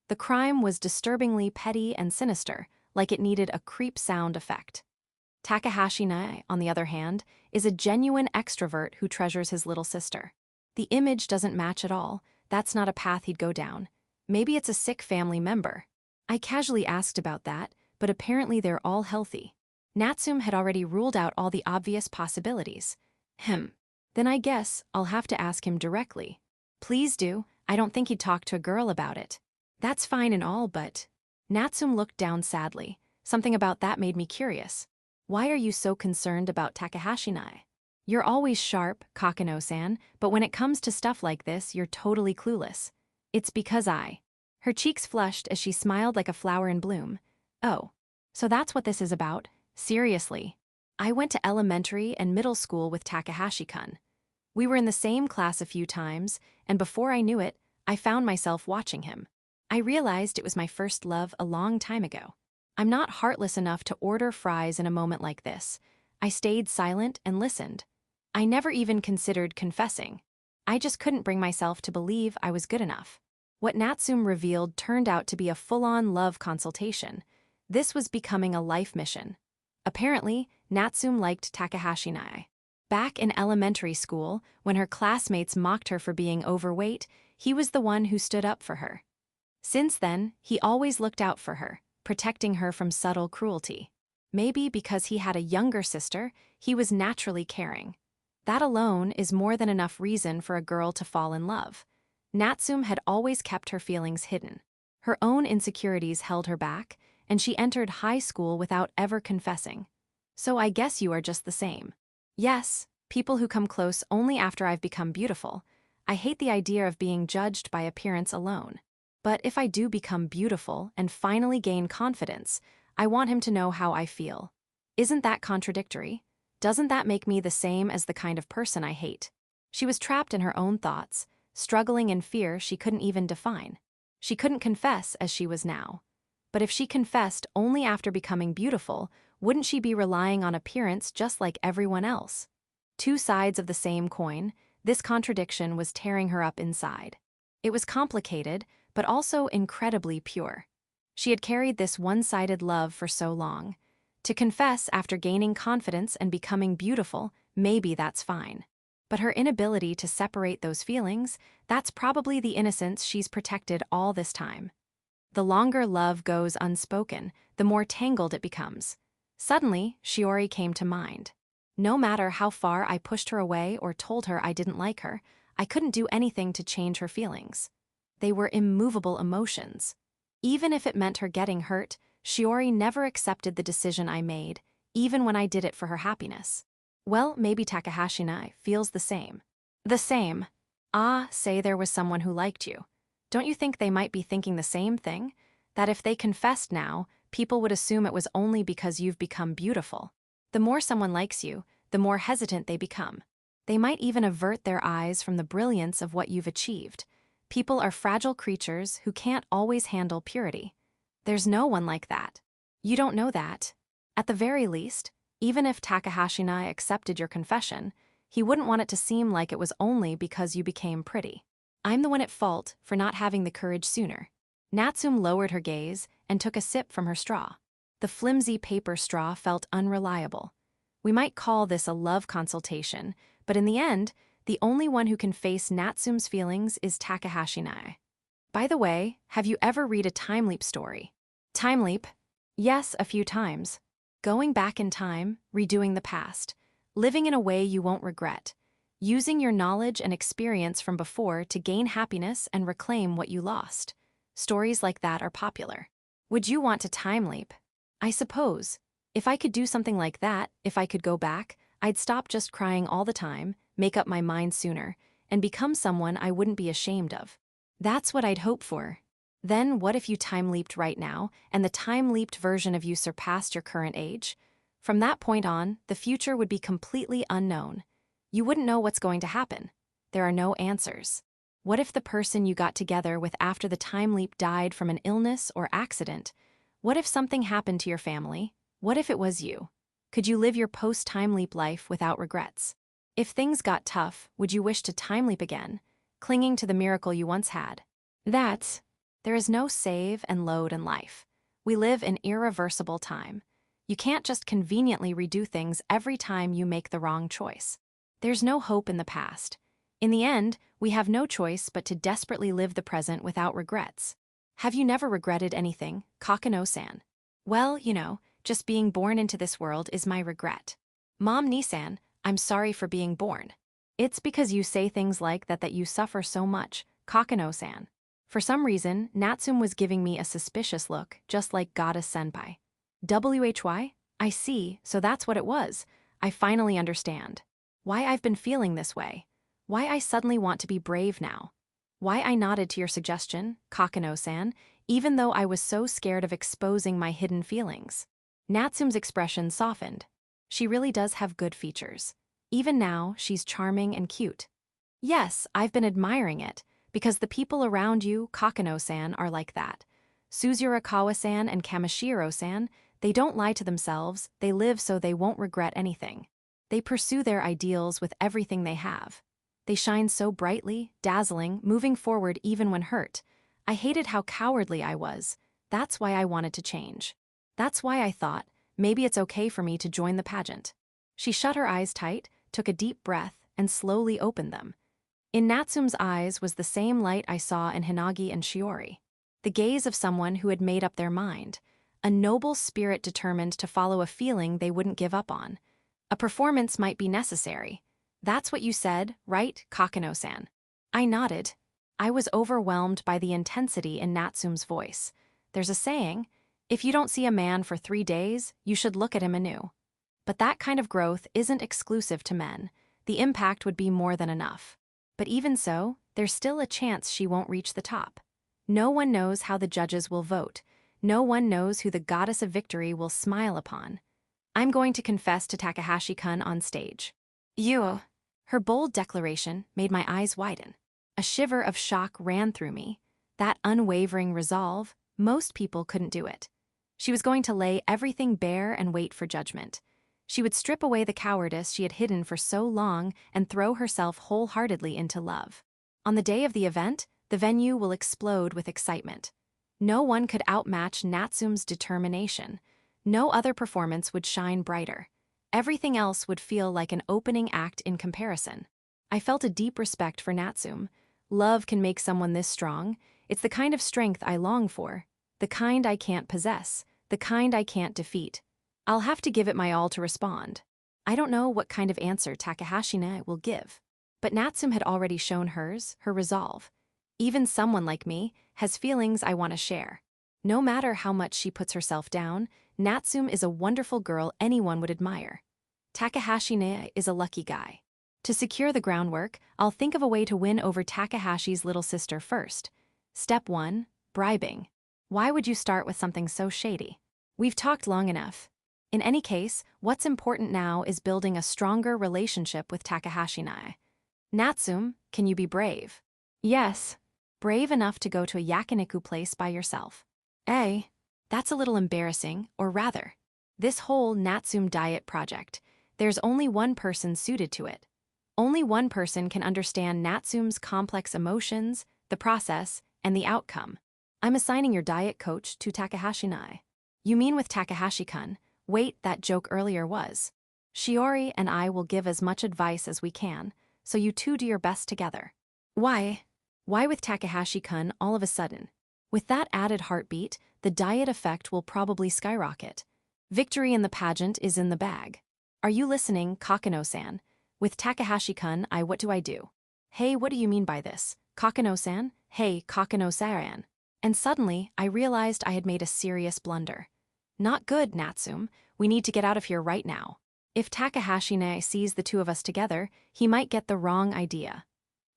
A: The crime was disturbingly petty and sinister, like it needed a creep sound effect. Takahashi Nae, on the other hand, is a genuine extrovert who treasures his little sister. The image doesn't match at all. That's not a path he'd go down. Maybe it's a sick family member. I casually asked about that, but apparently they're all healthy. Natsume had already ruled out all the obvious possibilities. Then I guess I'll have to ask him directly. Please do. I don't think he'd talk to a girl about it. That's fine and all, but... Natsume looked down sadly. Something about that made me curious. Why are you so concerned about Takahashi Nae? You're always sharp, Kokonoe-san, but when it comes to stuff like this, you're totally clueless. It's because I... Her cheeks flushed as she smiled like a flower in bloom. Oh, so that's what this is about? Seriously. I went to elementary and middle school with Takahashi-kun. We were in the same class a few times, and before I knew it, I found myself watching him. I realized it was my first love a long time ago. I'm not heartless enough to order fries in a moment like this. I stayed silent and listened. I never even considered confessing. I just couldn't bring myself to believe I was good enough. What Natsume revealed turned out to be a full-on love consultation. This was becoming a life mission. Apparently, Natsume liked Takahashi Nae. Back in elementary school, when her classmates mocked her for being overweight, he was the one who stood up for her. Since then, he always looked out for her, protecting her from subtle cruelty. Maybe because he had a younger sister, he was naturally caring. That alone is more than enough reason for a girl to fall in love. Natsume had always kept her feelings hidden. Her own insecurities held her back, and she entered high school without ever confessing. So I guess you are just the same. Yes, people who come close only after I've become beautiful. I hate the idea of being judged by appearance alone. But if I do become beautiful and finally gain confidence, I want him to know how I feel. Isn't that contradictory? Doesn't that make me the same as the kind of person I hate? She was trapped in her own thoughts, struggling in fear she couldn't even define. She couldn't confess as she was now. But if she confessed only after becoming beautiful, wouldn't she be relying on appearance just like everyone else? Two sides of the same coin, this contradiction was tearing her up inside. It was complicated, but also incredibly pure. She had carried this one-sided love for so long. To confess after gaining confidence and becoming beautiful, maybe that's fine. But her inability to separate those feelings, that's probably the innocence she's protected all this time. The longer love goes unspoken, the more tangled it becomes. Suddenly, Shiori came to mind. No matter how far I pushed her away or told her I didn't like her, I couldn't do anything to change her feelings. They were immovable emotions. Even if it meant her getting hurt, Shiori never accepted the decision I made, even when I did it for her happiness. Well, maybe Takahashi Nae feels the same. The same. Say there was someone who liked you. Don't you think they might be thinking the same thing? That if they confessed now, people would assume it was only because you've become beautiful. The more someone likes you, the more hesitant they become. They might even avert their eyes from the brilliance of what you've achieved. People are fragile creatures who can't always handle purity. There's no one like that. You don't know that. At the very least, even if Takahashi Nae accepted your confession, he wouldn't want it to seem like it was only because you became pretty. I'm the one at fault for not having the courage sooner. Natsume lowered her gaze and took a sip from her straw. The flimsy paper straw felt unreliable. We might call this a love consultation, but in the end, the only one who can face Natsume's feelings is Takahashi Nae. By the way, have you ever read a time leap story? Time leap? Yes, a few times. Going back in time, redoing the past, living in a way you won't regret, using your knowledge and experience from before to gain happiness and reclaim what you lost. Stories like that are popular. Would you want to time leap? I suppose. If I could do something like that, if I could go back, I'd stop just crying all the time, make up my mind sooner, and become someone I wouldn't be ashamed of. That's what I'd hope for. Then what if you time leaped right now, and the time leaped version of you surpassed your current age? From that point on, the future would be completely unknown. You wouldn't know what's going to happen. There are no answers. What if the person you got together with after the time leap died from an illness or accident? What if something happened to your family? What if it was you? Could you live your post-time leap life without regrets? If things got tough, would you wish to time leap again, clinging to the miracle you once had? There is no save and load in life. We live in irreversible time. You can't just conveniently redo things every time you make the wrong choice. There's no hope in the past. In the end, we have no choice but to desperately live the present without regrets. Have you never regretted anything, Kokonoe-san? Well, just being born into this world is my regret. Mom Nisan, I'm sorry for being born. It's because you say things like that you suffer so much, Kokonoe-san. For some reason, Natsume was giving me a suspicious look, just like Goddess Senpai. WHY? I see, so that's what it was. I finally understand. Why I've been feeling this way. Why I suddenly want to be brave now. Why I nodded to your suggestion, Kokonoe-san, even though I was so scared of exposing my hidden feelings. Natsume's expression softened. She really does have good features. Even now, she's charming and cute. Yes, I've been admiring it, because the people around you, Kokonoe-san, are like that. Suzurakawa-san and Kamishiro-san, they don't lie to themselves, they live so they won't regret anything. They pursue their ideals with everything they have. They shine so brightly, dazzling, moving forward even when hurt. I hated how cowardly I was. That's why I wanted to change. That's why I thought, maybe it's okay for me to join the pageant. She shut her eyes tight, took a deep breath, and slowly opened them. In Natsume's eyes was the same light I saw in Hinagi and Shiori. The gaze of someone who had made up their mind. A noble spirit determined to follow a feeling they wouldn't give up on. A performance might be necessary. That's what you said, right, Kokonoe-san? I nodded. I was overwhelmed by the intensity in Natsume's voice. There's a saying, if you don't see a man for 3 days, you should look at him anew. But that kind of growth isn't exclusive to men. The impact would be more than enough. But even so, there's still a chance she won't reach the top. No one knows how the judges will vote. No one knows who the goddess of victory will smile upon. I'm going to confess to Takahashi-kun on stage. You. Her bold declaration made my eyes widen. A shiver of shock ran through me. That unwavering resolve, most people couldn't do it. She was going to lay everything bare and wait for judgment. She would strip away the cowardice she had hidden for so long and throw herself wholeheartedly into love. On the day of the event, the venue will explode with excitement. No one could outmatch Natsume's determination. No other performance would shine brighter. Everything else would feel like an opening act in comparison. I felt a deep respect for Natsume. Love can make someone this strong. It's the kind of strength I long for. The kind I can't possess. The kind I can't defeat. I'll have to give it my all to respond. I don't know what kind of answer Takahashi-ne will give. But Natsume had already shown hers, her resolve. Even someone like me has feelings I want to share. No matter how much she puts herself down, Natsume is a wonderful girl anyone would admire. Takahashi-ne is a lucky guy. To secure the groundwork, I'll think of a way to win over Takahashi's little sister first. Step 1. Bribing. Why would you start with something so shady? We've talked long enough. In any case, what's important now is building a stronger relationship with Takahashi-ne. Natsume, can you be brave? Yes. Brave enough to go to a yakiniku place by yourself. That's a little embarrassing, or rather, this whole Natsume diet project, there's only one person suited to it. Only one person can understand Natsume's complex emotions, the process, and the outcome. I'm assigning your diet coach to Takahashi-nai. You mean with Takahashi-kun? Wait, that joke earlier was. Shiori and I will give as much advice as we can, so you two do your best together. Why? Why with Takahashi-kun all of a sudden? With that added heartbeat, the diet effect will probably skyrocket. Victory in the pageant is in the bag. Are you listening, Kokonoe-san? With Takahashi-kun, what do I do? Hey, what do you mean by this? Kokonoe-san? Hey, Kokonoe-san. And suddenly, I realized I had made a serious blunder. Not good, Natsume. We need to get out of here right now. If Takahashi-nai sees the two of us together, he might get the wrong idea.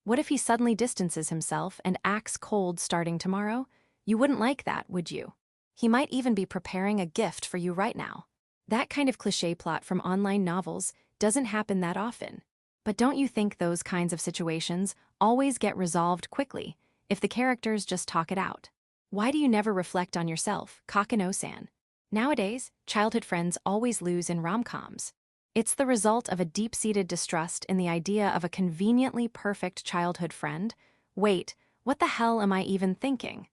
A: What if he suddenly distances himself and acts cold starting tomorrow? You wouldn't like that, would you? He might even be preparing a gift for you right now. That kind of cliché plot from online novels doesn't happen that often. But don't you think those kinds of situations always get resolved quickly if the characters just talk it out? Why do you never reflect on yourself, Kokonoe-san? Nowadays, childhood friends always lose in rom-coms. It's the result of a deep-seated distrust in the idea of a conveniently perfect childhood friend. Wait, what the hell am I even thinking?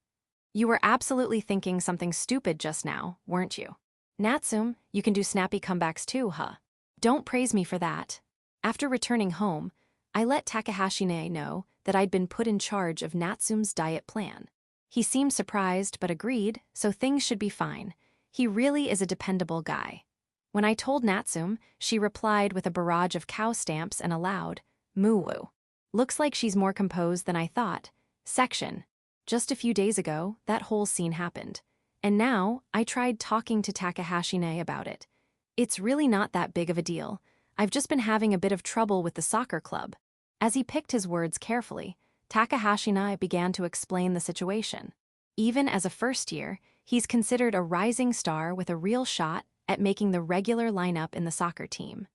A: You were absolutely thinking something stupid just now, weren't you? Natsume, you can do snappy comebacks too, huh? Don't praise me for that. After returning home, I let Takahashi-nai know that I'd been put in charge of Natsume's diet plan. He seemed surprised but agreed, so things should be fine. He really is a dependable guy. When I told Natsume, she replied with a barrage of cow stamps and a loud, moo-woo. Looks like she's more composed than I thought. Section. Just a few days ago, that whole scene happened. And now, I tried talking to Takahashi-nai about it. It's really not that big of a deal. I've just been having a bit of trouble with the soccer club. As he picked his words carefully, Takahashi-nai began to explain the situation. Even as a first year, he's considered a rising star with a real shot at making the regular lineup in the soccer team.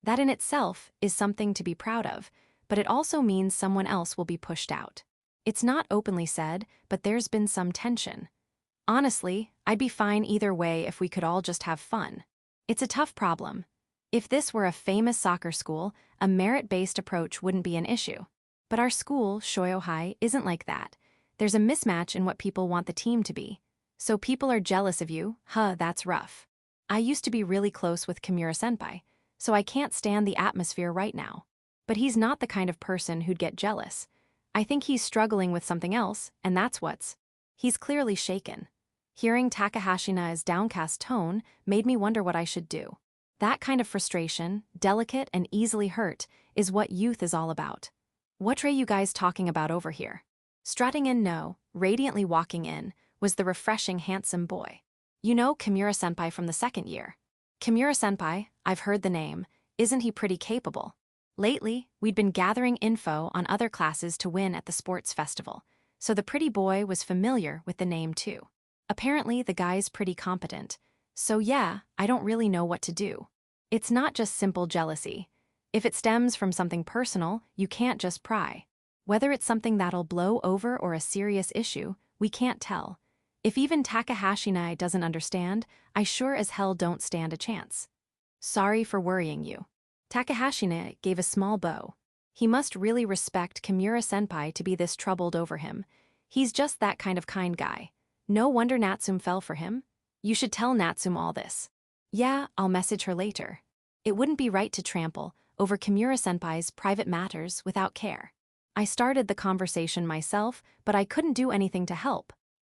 A: That in itself is something to be proud of, but it also means someone else will be pushed out. It's not openly said, but there's been some tension. Honestly, I'd be fine either way if we could all just have fun. It's a tough problem. If this were a famous soccer school, a merit-based approach wouldn't be an issue. But our school, Shoyo High, isn't like that. There's a mismatch in what people want the team to be. So people are jealous of you, that's rough. I used to be really close with Kimura-senpai, so I can't stand the atmosphere right now. But he's not the kind of person who'd get jealous. I think he's struggling with something else, and that's what's. He's clearly shaken. Hearing Takahashi-nai's downcast tone made me wonder what I should do. That kind of frustration, delicate and easily hurt, is what youth is all about. What are you guys talking about over here? Strutting in radiantly walking in, was the refreshing handsome boy. You know Kimura-senpai from the second year. Kimura-senpai, I've heard the name, isn't he pretty capable? Lately, we'd been gathering info on other classes to win at the sports festival, so the pretty boy was familiar with the name too. Apparently, the guy's pretty competent, so yeah, I don't really know what to do. It's not just simple jealousy. If it stems from something personal, you can't just pry. Whether it's something that'll blow over or a serious issue, we can't tell. If even Takahashi-nai doesn't understand, I sure as hell don't stand a chance. Sorry for worrying you. Takahashi-nai gave a small bow. He must really respect Kimura-senpai to be this troubled over him. He's just that kind of kind guy. No wonder Natsume fell for him. You should tell Natsume all this. Yeah, I'll message her later. It wouldn't be right to trample over Kimura-senpai's private matters without care. I started the conversation myself, but I couldn't do anything to help.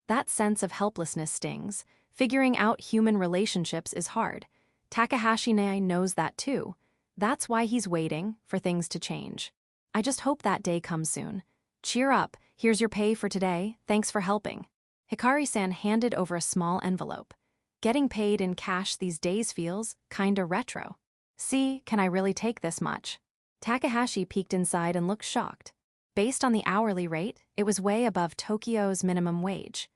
A: That sense of helplessness stings. Figuring out human relationships is hard. Takahashi-nai knows that too. That's why he's waiting for things to change. I just hope that day comes soon. Cheer up, here's your pay for today, thanks for helping. Hikari-san handed over a small envelope. Getting paid in cash these days feels kinda retro. See, can I really take this much? Takahashi peeked inside and looked shocked. Based on the hourly rate, it was way above Tokyo's minimum wage.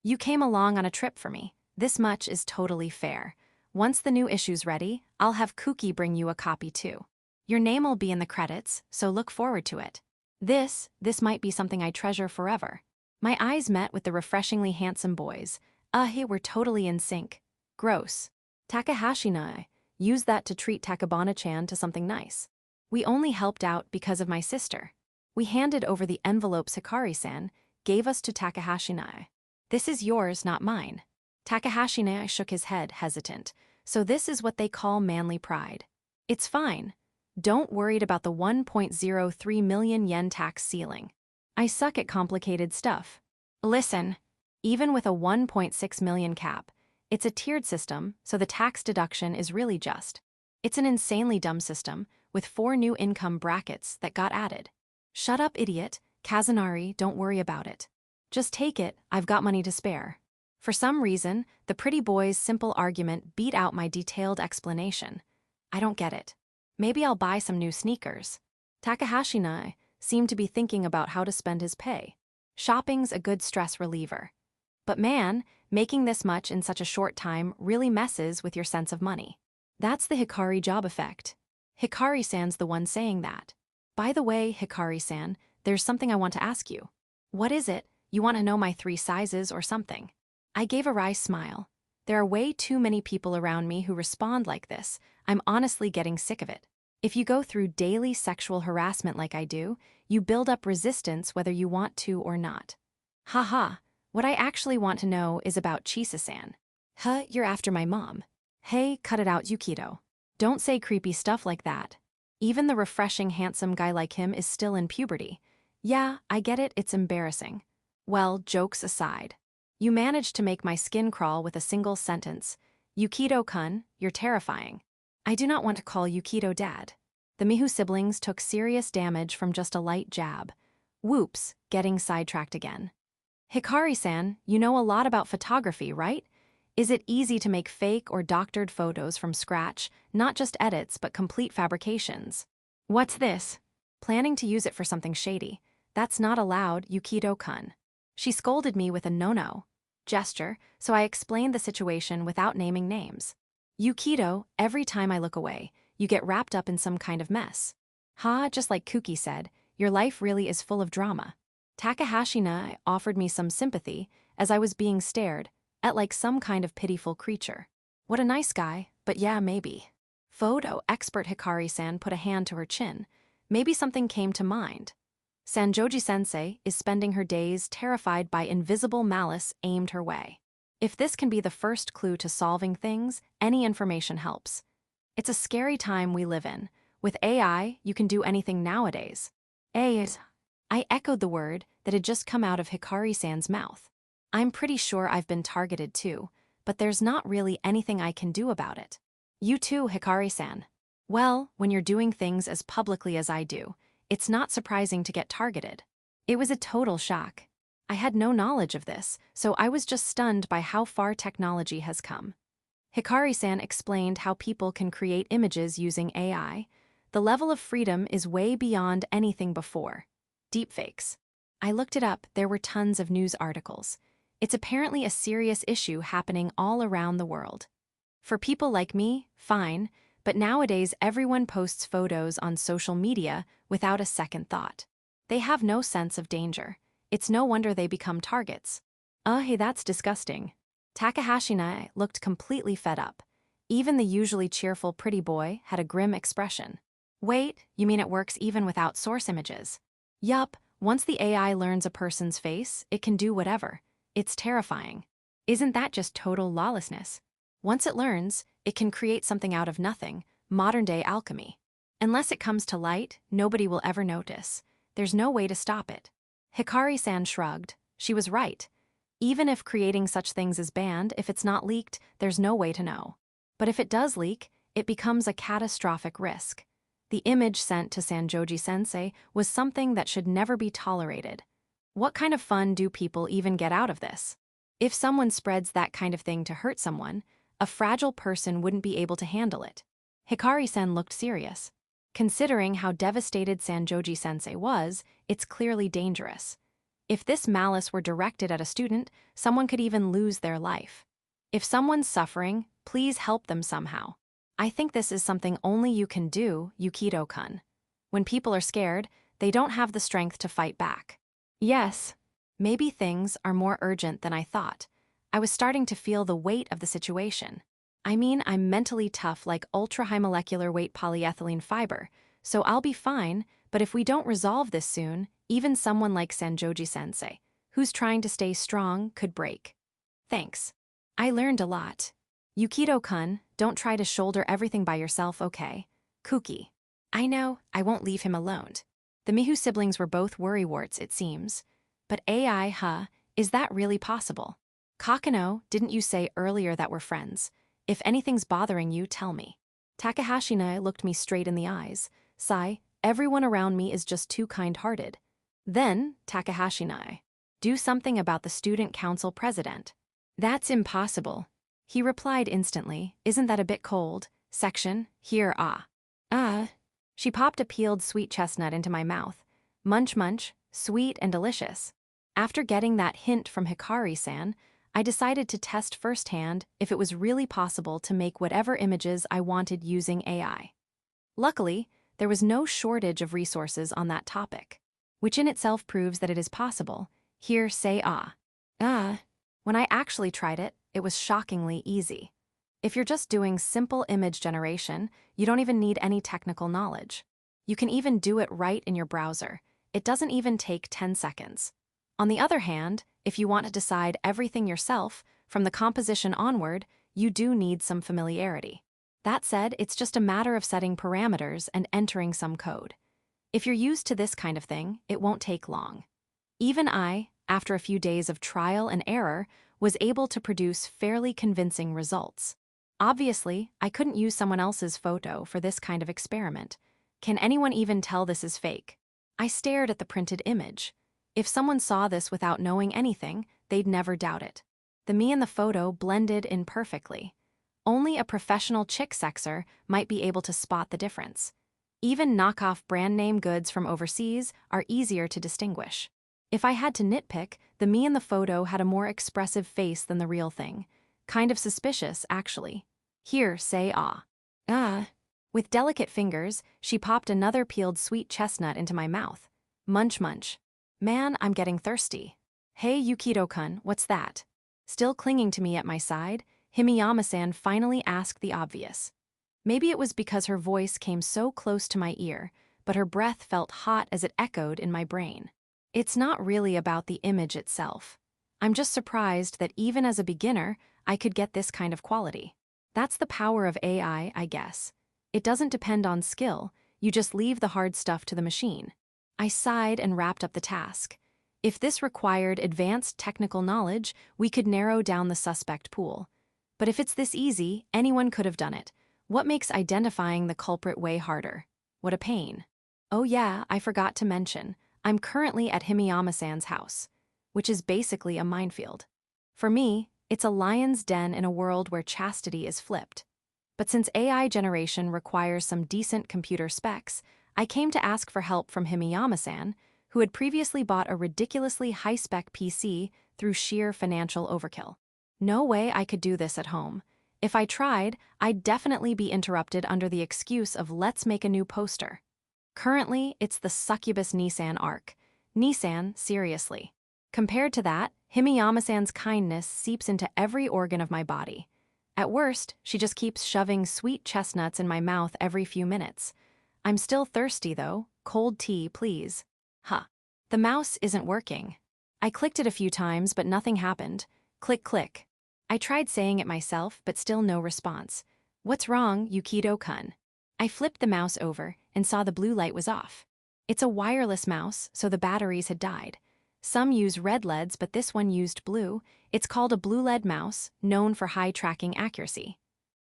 A: You came along on a trip for me. This much is totally fair. Once the new issue's ready, I'll have Kuki bring you a copy too. Your name'll be in the credits, so look forward to it. This might be something I treasure forever. My eyes met with the refreshingly handsome boys. We're totally in sync. Gross. Takahashi-nai, use that to treat Takabana-chan to something nice. We only helped out because of my sister. We handed over the envelopes Hikari-san gave us to Takahashi-nae. This is yours, not mine. Takahashi-nae shook his head, hesitant. So this is what they call manly pride. It's fine. Don't worry about the 1.03 million yen tax ceiling. I suck at complicated stuff. Listen, even with a 1.6 million cap, it's a tiered system, so the tax deduction is really just. It's an insanely dumb system, with 4 new income brackets that got added. Shut up, idiot. Kazunari, don't worry about it. Just take it, I've got money to spare. For some reason, the pretty boy's simple argument beat out my detailed explanation. I don't get it. Maybe I'll buy some new sneakers. Takahashi-nae seemed to be thinking about how to spend his pay. Shopping's a good stress reliever. But man, making this much in such a short time really messes with your sense of money. That's the Hikari job effect. Hikari-san's the one saying that. By the way, Hikari-san, there's something I want to ask you. What is it? You want to know my 3 sizes or something? I gave a wry smile. There are way too many people around me who respond like this. I'm honestly getting sick of it. If you go through daily sexual harassment like I do, you build up resistance whether you want to or not. Haha, what I actually want to know is about Chisa-san. Huh, you're after my mom. Hey, cut it out, Yukito. Don't say creepy stuff like that. Even the refreshing handsome guy like him is still in puberty. Yeah, I get it, it's embarrassing. Well, jokes aside. You managed to make my skin crawl with a single sentence. Yukito-kun, you're terrifying. I do not want to call Yukito dad. The Mihu siblings took serious damage from just a light jab. Whoops, getting sidetracked again. Hikari-san, you know a lot about photography, right? Is it easy to make fake or doctored photos from scratch, not just edits but complete fabrications? What's this? Planning to use it for something shady. That's not allowed, Yukito-kun. She scolded me with a no-no gesture, so I explained the situation without naming names. Yukito, every time I look away, you get wrapped up in some kind of mess. Ha, just like Kuki said, your life really is full of drama. Takahashi-nae offered me some sympathy as I was being stared at like some kind of pitiful creature. What a nice guy, but yeah, maybe. Photo expert Hikari-san put a hand to her chin. Maybe something came to mind. Sanjoji-sensei is spending her days terrified by invisible malice aimed her way. If this can be the first clue to solving things, any information helps. It's a scary time we live in. With AI, you can do anything nowadays. I echoed the word that had just come out of Hikari-san's mouth. I'm pretty sure I've been targeted too, but there's not really anything I can do about it. You too, Hikari-san. Well, when you're doing things as publicly as I do, it's not surprising to get targeted. It was a total shock. I had no knowledge of this, so I was just stunned by how far technology has come. Hikari-san explained how people can create images using AI. The level of freedom is way beyond anything before. Deepfakes. I looked it up, there were tons of news articles. It's apparently a serious issue happening all around the world. For people like me, fine, but nowadays everyone posts photos on social media without a second thought. They have no sense of danger. It's no wonder they become targets. Hey, that's disgusting. Takahashi-nae looked completely fed up. Even the usually cheerful pretty boy had a grim expression. Wait, you mean it works even without source images? Yup, once the AI learns a person's face, it can do whatever. It's terrifying. Isn't that just total lawlessness? Once it learns, it can create something out of nothing, modern-day alchemy. Unless it comes to light, nobody will ever notice. There's no way to stop it. Hikari-san shrugged. She was right. Even if creating such things is banned, if it's not leaked, there's no way to know. But if it does leak, it becomes a catastrophic risk. The image sent to Sanjoji-sensei was something that should never be tolerated. What kind of fun do people even get out of this? If someone spreads that kind of thing to hurt someone, a fragile person wouldn't be able to handle it. Hikari-san looked serious. Considering how devastated Sanjoji-sensei was, it's clearly dangerous. If this malice were directed at a student, someone could even lose their life. If someone's suffering, please help them somehow. I think this is something only you can do, Yukito-kun. When people are scared, they don't have the strength to fight back. Yes, maybe things are more urgent than I thought. I was starting to feel the weight of the situation. I mean, I'm mentally tough like ultra-high molecular weight polyethylene fiber, so I'll be fine, but if we don't resolve this soon, even someone like Sanjoji-sensei, who's trying to stay strong, could break. Thanks. I learned a lot. Yukito-kun, don't try to shoulder everything by yourself, okay? Kuki. I know, I won't leave him alone. The Mihu siblings were both worrywarts, it seems. But AI, huh? Is that really possible? Kokonoe, didn't you say earlier that we're friends? If anything's bothering you, tell me. Takahashina looked me straight in the eyes. Sigh, everyone around me is just too kind-hearted. Then, Takahashina, do something about the student council president. That's impossible. He replied instantly, isn't that a bit cold? Section, here, ah. She popped a peeled sweet chestnut into my mouth. Munch munch, sweet and delicious. After getting that hint from Hikari-san, I decided to test firsthand if it was really possible to make whatever images I wanted using AI. Luckily, there was no shortage of resources on that topic, which in itself proves that it is possible. Here, say ah. When I actually tried it, it was shockingly easy. If you're just doing simple image generation, you don't even need any technical knowledge. You can even do it right in your browser. It doesn't even take 10 seconds. On the other hand, if you want to decide everything yourself, from the composition onward, you do need some familiarity. That said, it's just a matter of setting parameters and entering some code. If you're used to this kind of thing, it won't take long. Even I, after a few days of trial and error, was able to produce fairly convincing results. Obviously, I couldn't use someone else's photo for this kind of experiment. Can anyone even tell this is fake? I stared at the printed image. If someone saw this without knowing anything, they'd never doubt it. The me in the photo blended in perfectly. Only a professional chick sexer might be able to spot the difference. Even knockoff brand name goods from overseas are easier to distinguish. If I had to nitpick, the me in the photo had a more expressive face than the real thing. Kind of suspicious, actually. Here, say ah. With delicate fingers, she popped another peeled sweet chestnut into my mouth. Munch munch. Man, I'm getting thirsty. Hey Yukito-kun, what's that? Still clinging to me at my side, Himiyama-san finally asked the obvious. Maybe it was because her voice came so close to my ear, but her breath felt hot as it echoed in my brain. It's not really about the image itself. I'm just surprised that even as a beginner, I could get this kind of quality. That's the power of AI, I guess. It doesn't depend on skill, you just leave the hard stuff to the machine. I sighed and wrapped up the task. If this required advanced technical knowledge, we could narrow down the suspect pool. But if it's this easy, anyone could have done it. What makes identifying the culprit way harder? What a pain. Oh yeah, I forgot to mention, I'm currently at Himiyama-san's house, which is basically a minefield. For me, it's a lion's den in a world where chastity is flipped. But since AI generation requires some decent computer specs, I came to ask for help from Himiyama-san, who had previously bought a ridiculously high-spec PC through sheer financial overkill. No way I could do this at home. If I tried, I'd definitely be interrupted under the excuse of let's make a new poster. Currently, it's the succubus Nissan arc. Nissan, seriously. Compared to that, Himiyama-san's kindness seeps into every organ of my body. At worst, she just keeps shoving sweet chestnuts in my mouth every few minutes. I'm still thirsty though, cold tea, please. The mouse isn't working. I clicked it a few times, but nothing happened. Click, click. I tried saying it myself, but still no response. What's wrong, Yukito-kun? I flipped the mouse over and saw the blue light was off. It's a wireless mouse, so the batteries had died. Some use red LEDs, but this one used blue. It's called a blue LED mouse, known for high tracking accuracy.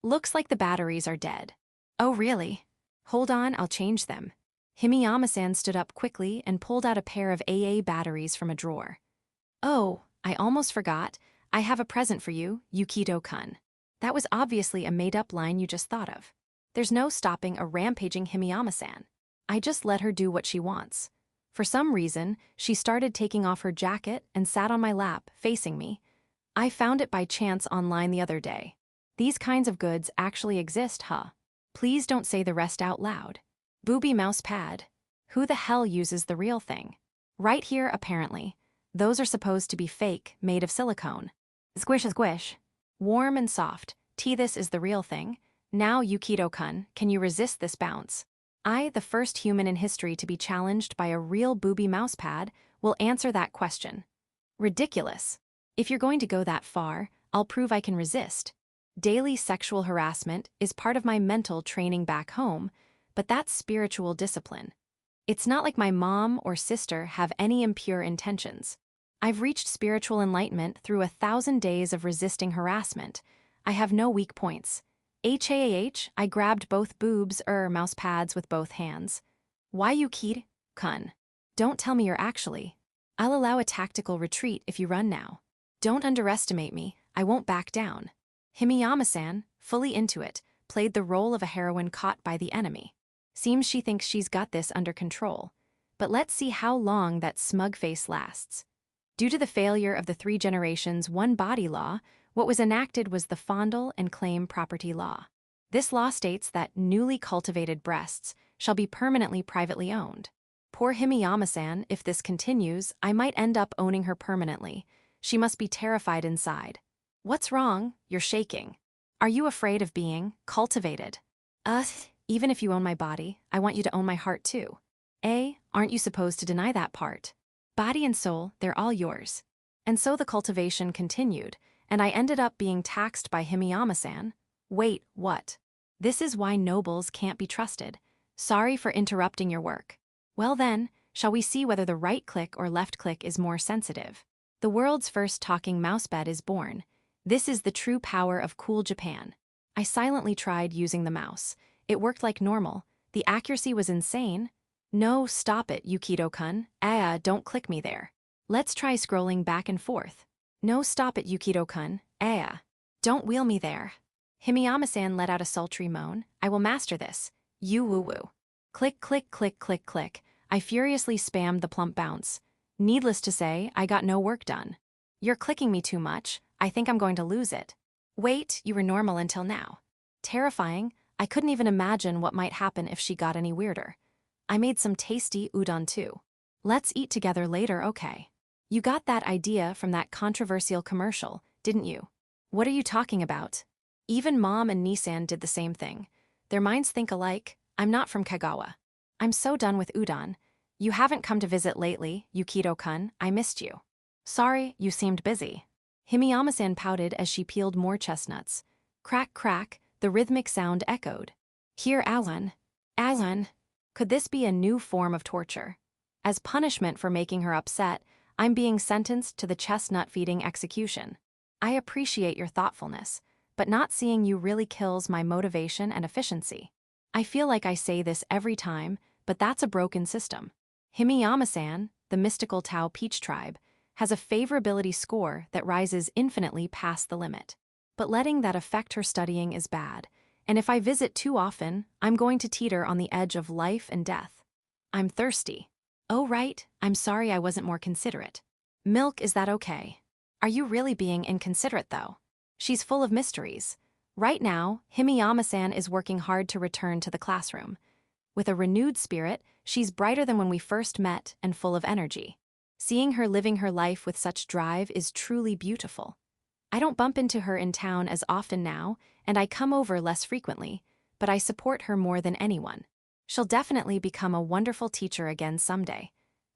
A: Looks like the batteries are dead. Oh, really? Hold on, I'll change them. Himiyama-san stood up quickly and pulled out a pair of AA batteries from a drawer. Oh, I almost forgot. I have a present for you, Yukito-kun. That was obviously a made-up line you just thought of. There's no stopping a rampaging Himiyama-san. I just let her do what she wants. For some reason, she started taking off her jacket and sat on my lap, facing me. I found it by chance online the other day. These kinds of goods actually exist, huh? Please don't say the rest out loud. Booby mouse pad. Who the hell uses the real thing? Right here, apparently. Those are supposed to be fake, made of silicone. Squish, squish. Warm and soft. This is the real thing. Now, Yukito-kun, can you resist this bounce? I, the first human in history to be challenged by a real booby mousepad, will answer that question. Ridiculous. If you're going to go that far, I'll prove I can resist. Daily sexual harassment is part of my mental training back home, but that's spiritual discipline. It's not like my mom or sister have any impure intentions. I've reached spiritual enlightenment through 1,000 days of resisting harassment. I have no weak points. I grabbed both boobs mouse pads with both hands. Why you kun? Don't tell me you're actually. I'll allow a tactical retreat if you run now. Don't underestimate me, I won't back down. Himiyama-san, fully into it, played the role of a heroine caught by the enemy. Seems she thinks she's got this under control. But let's see how long that smug face lasts. Due to the failure of the 3 generations one body law, what was enacted was the fondle and claim property law. This law states that newly cultivated breasts shall be permanently privately owned. Poor Himiyama-san, if this continues, I might end up owning her permanently. She must be terrified inside. What's wrong? You're shaking. Are you afraid of being cultivated? Even if you own my body, I want you to own my heart too. Aren't you supposed to deny that part? Body and soul, they're all yours. And so the cultivation continued, and I ended up being taxed by Himiyama-san. Wait, what? This is why nobles can't be trusted. Sorry for interrupting your work. Well then, shall we see whether the right click or left click is more sensitive? The world's first talking mousepad is born. This is the true power of cool Japan. I silently tried using the mouse. It worked like normal. The accuracy was insane. No, stop it, Yukito-kun. Don't click me there. Let's try scrolling back and forth. No, stop it, Yukito-kun. Don't wheel me there. Himiyama-san let out a sultry moan. I will master this. You woo-woo. Click, click, click, click, click. I furiously spammed the plump bounce. Needless to say, I got no work done. You're clicking me too much. I think I'm going to lose it. Wait, you were normal until now. Terrifying. I couldn't even imagine what might happen if she got any weirder. I made some tasty udon too. Let's eat together later, okay? You got that idea from that controversial commercial, didn't you? What are you talking about? Even Mom and Nissan did the same thing. Their minds think alike. I'm not from Kagawa. I'm so done with udon. You haven't come to visit lately, Yukito-kun. I missed you. Sorry, you seemed busy. Himiyama-san pouted as she peeled more chestnuts. Crack, crack, the rhythmic sound echoed. Here, Alan. Could this be a new form of torture? As punishment for making her upset, I'm being sentenced to the chestnut feeding execution. I appreciate your thoughtfulness, but not seeing you really kills my motivation and efficiency. I feel like I say this every time, but that's a broken system. Himiyama-san, the mystical Tao Peach tribe, has a favorability score that rises infinitely past the limit. But letting that affect her studying is bad, and if I visit too often, I'm going to teeter on the edge of life and death. I'm thirsty. Oh right, I'm sorry I wasn't more considerate. Milk, is that okay? Are you really being inconsiderate though? She's full of mysteries. Right now, Himiyama-san is working hard to return to the classroom. With a renewed spirit, she's brighter than when we first met and full of energy. Seeing her living her life with such drive is truly beautiful. I don't bump into her in town as often now, and I come over less frequently, but I support her more than anyone. She'll definitely become a wonderful teacher again someday.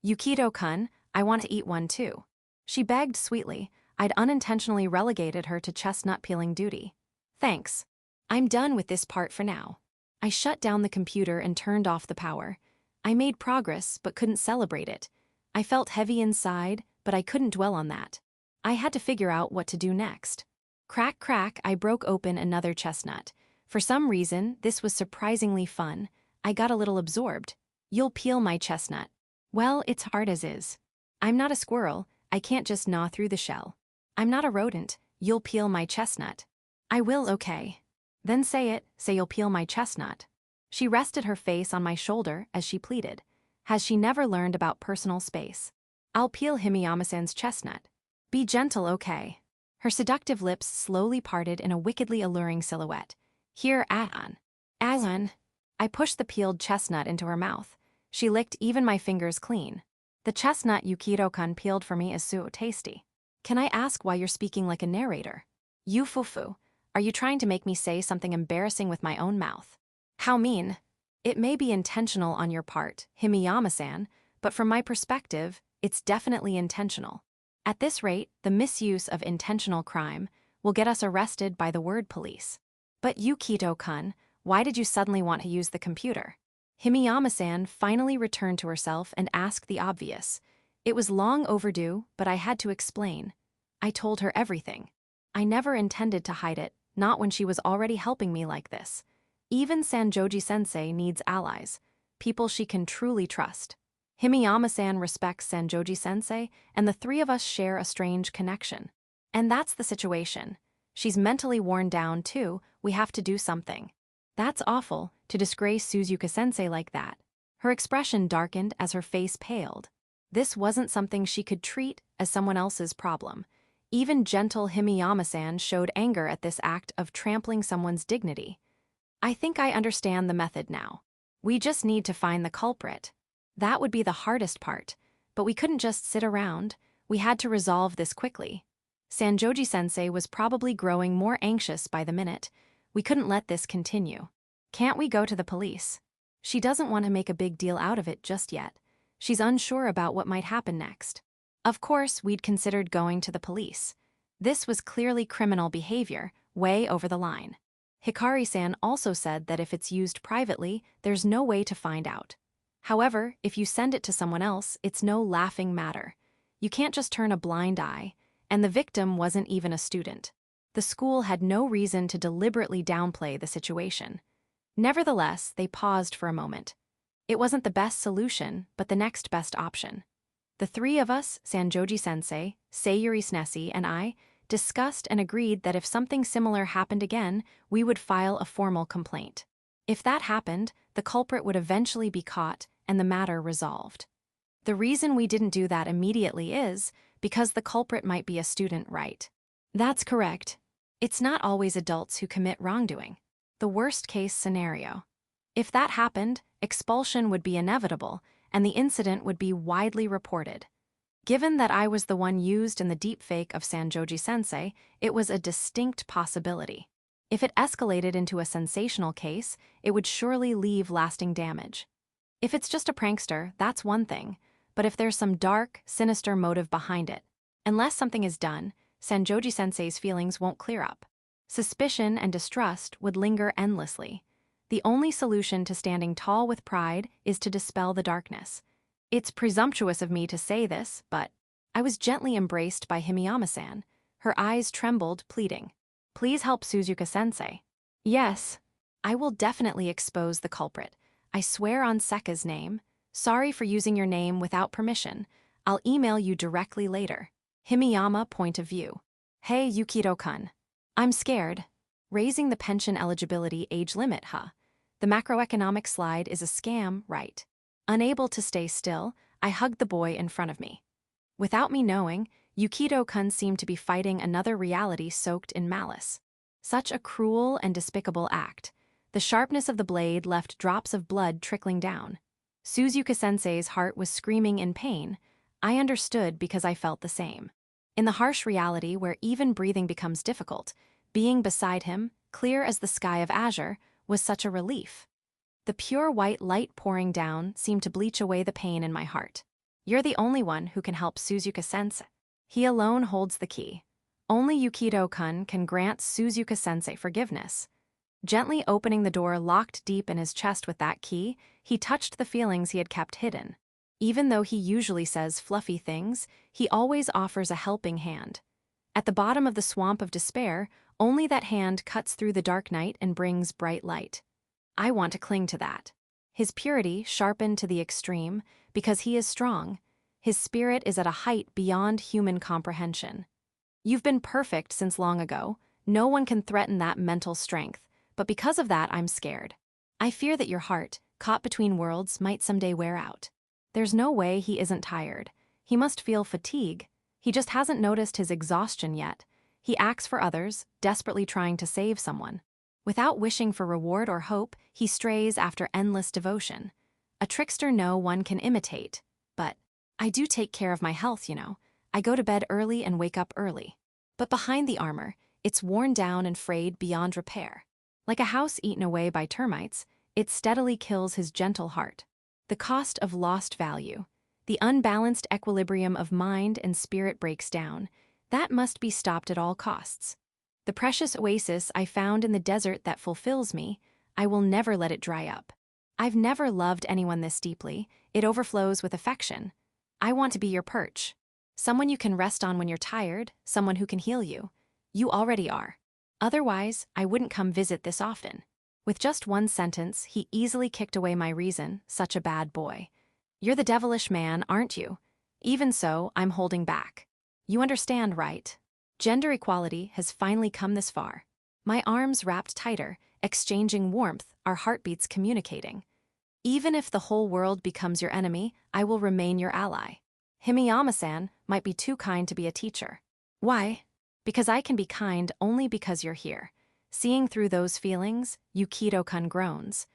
A: Yukito-kun, I want to eat one too. She begged sweetly. I'd unintentionally relegated her to chestnut peeling duty. Thanks. I'm done with this part for now. I shut down the computer and turned off the power. I made progress, but couldn't celebrate it. I felt heavy inside, but I couldn't dwell on that. I had to figure out what to do next. Crack, crack, I broke open another chestnut. For some reason, this was surprisingly fun. I got a little absorbed. You'll peel my chestnut. Well, it's hard as is. I'm not a squirrel. I can't just gnaw through the shell. I'm not a rodent. You'll peel my chestnut. I will, okay. Then say you'll peel my chestnut. She rested her face on my shoulder as she pleaded. Has she never learned about personal space? I'll peel Himiyama-san's chestnut. Be gentle, okay. Her seductive lips slowly parted in a wickedly alluring silhouette. Here, Alan. I pushed the peeled chestnut into her mouth. She licked even my fingers clean. The chestnut Yukito-kun peeled for me is so tasty. Can I ask why you're speaking like a narrator? You fufu. Are you trying to make me say something embarrassing with my own mouth? How mean. It may be intentional on your part, Himiyama-san, but from my perspective, it's definitely intentional. At this rate, the misuse of intentional crime will get us arrested by the word police. But Yukito-kun, why did you suddenly want to use the computer? Himiyama-san finally returned to herself and asked the obvious. It was long overdue, but I had to explain. I told her everything. I never intended to hide it, not when she was already helping me like this. Even Sanjoji-sensei needs allies, people she can truly trust. Himiyama-san respects Sanjoji-sensei, and the three of us share a strange connection. And that's the situation. She's mentally worn down, too. We have to do something. That's awful, to disgrace Suzuka-sensei like that. Her expression darkened as her face paled. This wasn't something she could treat as someone else's problem. Even gentle Himiyama-san showed anger at this act of trampling someone's dignity. I think I understand the method now. We just need to find the culprit. That would be the hardest part, but we couldn't just sit around. We had to resolve this quickly. Sanjoji-sensei was probably growing more anxious by the minute. We couldn't let this continue. Can't we go to the police? She doesn't want to make a big deal out of it just yet. She's unsure about what might happen next. Of course, we'd considered going to the police. This was clearly criminal behavior, way over the line. Hikari-san also said that if it's used privately, there's no way to find out. However, if you send it to someone else, it's no laughing matter. You can't just turn a blind eye, and the victim wasn't even a student. The school had no reason to deliberately downplay the situation. Nevertheless, they paused for a moment. It wasn't the best solution, but the next best option. The three of us, Sanjoji-sensei, Sayuri-sensei, and I, discussed and agreed that if something similar happened again, we would file a formal complaint. If that happened, the culprit would eventually be caught and the matter resolved. The reason we didn't do that immediately is because the culprit might be a student, right? That's correct. It's not always adults who commit wrongdoing. The worst-case scenario. If that happened, expulsion would be inevitable, and the incident would be widely reported. Given that I was the one used in the deepfake of Sanjoji-sensei, it was a distinct possibility. If it escalated into a sensational case, it would surely leave lasting damage. If it's just a prankster, that's one thing, but if there's some dark, sinister motive behind it, unless something is done, Sanjoji-sensei's feelings won't clear up. Suspicion and distrust would linger endlessly. The only solution to standing tall with pride is to dispel the darkness. It's presumptuous of me to say this, but I was gently embraced by Himiyama-san. Her eyes trembled, pleading. Please help Suzuka-sensei. Yes, I will definitely expose the culprit. I swear on Seka's name. Sorry for using your name without permission. I'll email you directly later. Himiyama point of view. Hey, Yukito-kun. I'm scared. Raising the pension eligibility age limit, huh? The macroeconomic slide is a scam, right? Unable to stay still, I hugged the boy in front of me. Without me knowing, Yukito-kun seemed to be fighting another reality soaked in malice. Such a cruel and despicable act. The sharpness of the blade left drops of blood trickling down. Suzuka-sensei's heart was screaming in pain. I understood because I felt the same. In the harsh reality where even breathing becomes difficult, being beside him, clear as the sky of azure, was such a relief. The pure white light pouring down seemed to bleach away the pain in my heart. You're the only one who can help Suzuka-sensei. He alone holds the key. Only Yukito-kun can grant Suzuka-sensei forgiveness. Gently opening the door locked deep in his chest with that key, he touched the feelings he had kept hidden. Even though he usually says fluffy things, he always offers a helping hand. At the bottom of the swamp of despair, only that hand cuts through the dark night and brings bright light. I want to cling to that. His purity sharpened to the extreme, because he is strong. His spirit is at a height beyond human comprehension. You've been perfect since long ago. No one can threaten that mental strength, but because of that, I'm scared. I fear that your heart, caught between worlds, might someday wear out. There's no way he isn't tired. He must feel fatigue. He just hasn't noticed his exhaustion yet. He acts for others, desperately trying to save someone. Without wishing for reward or hope, he strays after endless devotion. A trickster no one can imitate. But I do take care of my health, you know. I go to bed early and wake up early. But behind the armor, it's worn down and frayed beyond repair. Like a house eaten away by termites, it steadily kills his gentle heart. The cost of lost value. The unbalanced equilibrium of mind and spirit breaks down. That must be stopped at all costs. The precious oasis I found in the desert that fulfills me, I will never let it dry up. I've never loved anyone this deeply. It overflows with affection. I want to be your perch. Someone you can rest on when you're tired, someone who can heal you. You already are. Otherwise, I wouldn't come visit this often. With just one sentence, he easily kicked away my reason, such a bad boy. You're the devilish man, aren't you? Even so, I'm holding back. You understand, right? Gender equality has finally come this far. My arms wrapped tighter, exchanging warmth, our heartbeats communicating. Even if the whole world becomes your enemy, I will remain your ally. Himiyama-san might be too kind to be a teacher. Why? Because I can be kind only because you're here. Seeing through those feelings, Yukito-kun groans.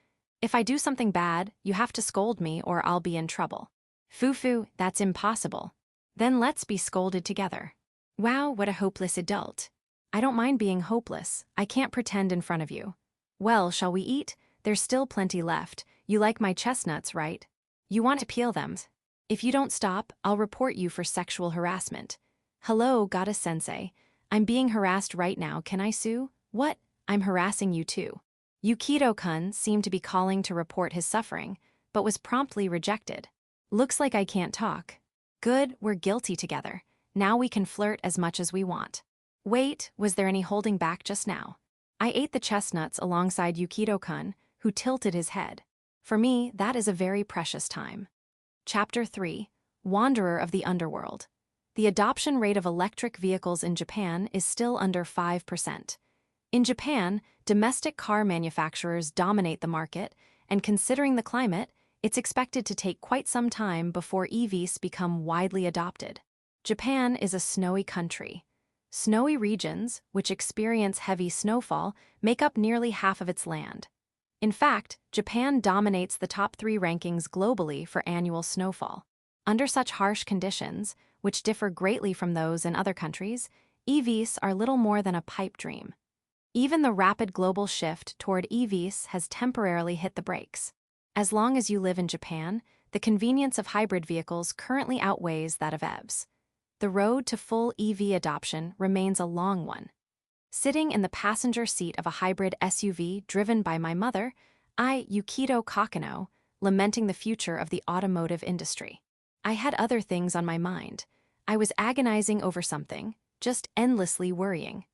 A: If I do something bad, you have to scold me or I'll be in trouble. Fufu, that's impossible. Then let's be scolded together. Wow, what a hopeless adult. I don't mind being hopeless. I can't pretend in front of you. Well, shall we eat? There's still plenty left. You like my chestnuts, right? You want to peel them. If you don't stop, I'll report you for sexual harassment. Hello, goddess-sensei. I'm being harassed right now, can I sue? What? I'm harassing you too. Yukito-kun seemed to be calling to report his suffering, but was promptly rejected. Looks like I can't talk. Good, we're guilty together. Now we can flirt as much as we want. Wait, was there any holding back just now? I ate the chestnuts alongside Yukito-kun, who tilted his head. For me, that is a very precious time. Chapter 3. Wanderer of the Underworld. The adoption rate of electric vehicles in Japan is still under 5%. In Japan, domestic car manufacturers dominate the market, and considering the climate, it's expected to take quite some time before EVs become widely adopted. Japan is a snowy country. Snowy regions, which experience heavy snowfall, make up nearly half of its land. In fact, Japan dominates the top 3 rankings globally for annual snowfall. Under such harsh conditions, which differ greatly from those in other countries, EVs are little more than a pipe dream. Even the rapid global shift toward EVs has temporarily hit the brakes. As long as you live in Japan, the convenience of hybrid vehicles currently outweighs that of EVs. The road to full EV adoption remains a long one. Sitting in the passenger seat of a hybrid SUV driven by my mother, I, Yukito Kokonoe, lamenting the future of the automotive industry. I had other things on my mind. I was agonizing over something, just endlessly worrying.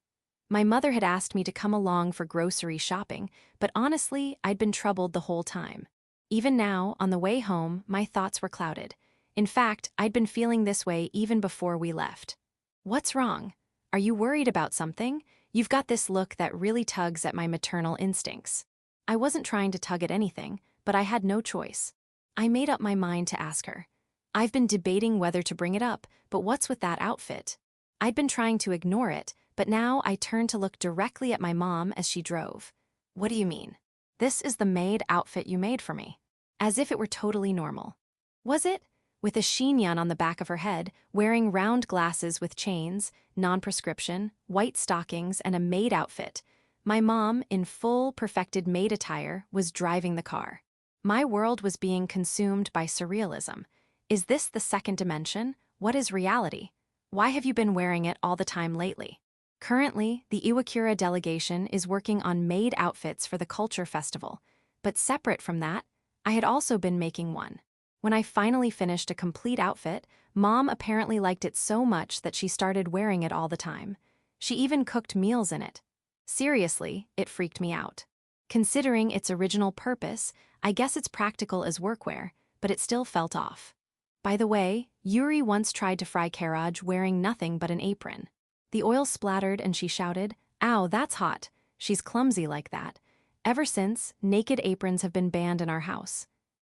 A: My mother had asked me to come along for grocery shopping, but honestly, I'd been troubled the whole time. Even now, on the way home, my thoughts were clouded. In fact, I'd been feeling this way even before we left. What's wrong? Are you worried about something? You've got this look that really tugs at my maternal instincts. I wasn't trying to tug at anything, but I had no choice. I made up my mind to ask her. I've been debating whether to bring it up, but what's with that outfit? I'd been trying to ignore it, but now I turned to look directly at my mom as she drove. What do you mean? This is the maid outfit you made for me. As if it were totally normal. Was it? With a chignon on the back of her head, wearing round glasses with chains, non-prescription, white stockings, and a maid outfit, my mom, in full, perfected maid attire, was driving the car. My world was being consumed by surrealism. Is this the second dimension? What is reality? Why have you been wearing it all the time lately? Currently, the Iwakura delegation is working on maid outfits for the Culture Festival, but separate from that, I had also been making one. When I finally finished a complete outfit, Mom apparently liked it so much that she started wearing it all the time. She even cooked meals in it. Seriously, it freaked me out. Considering its original purpose, I guess it's practical as workwear, but it still felt off. By the way, Yuri once tried to fry carrot wearing nothing but an apron. The oil splattered and she shouted, "Ow, that's hot." She's clumsy like that. Ever since, naked aprons have been banned in our house.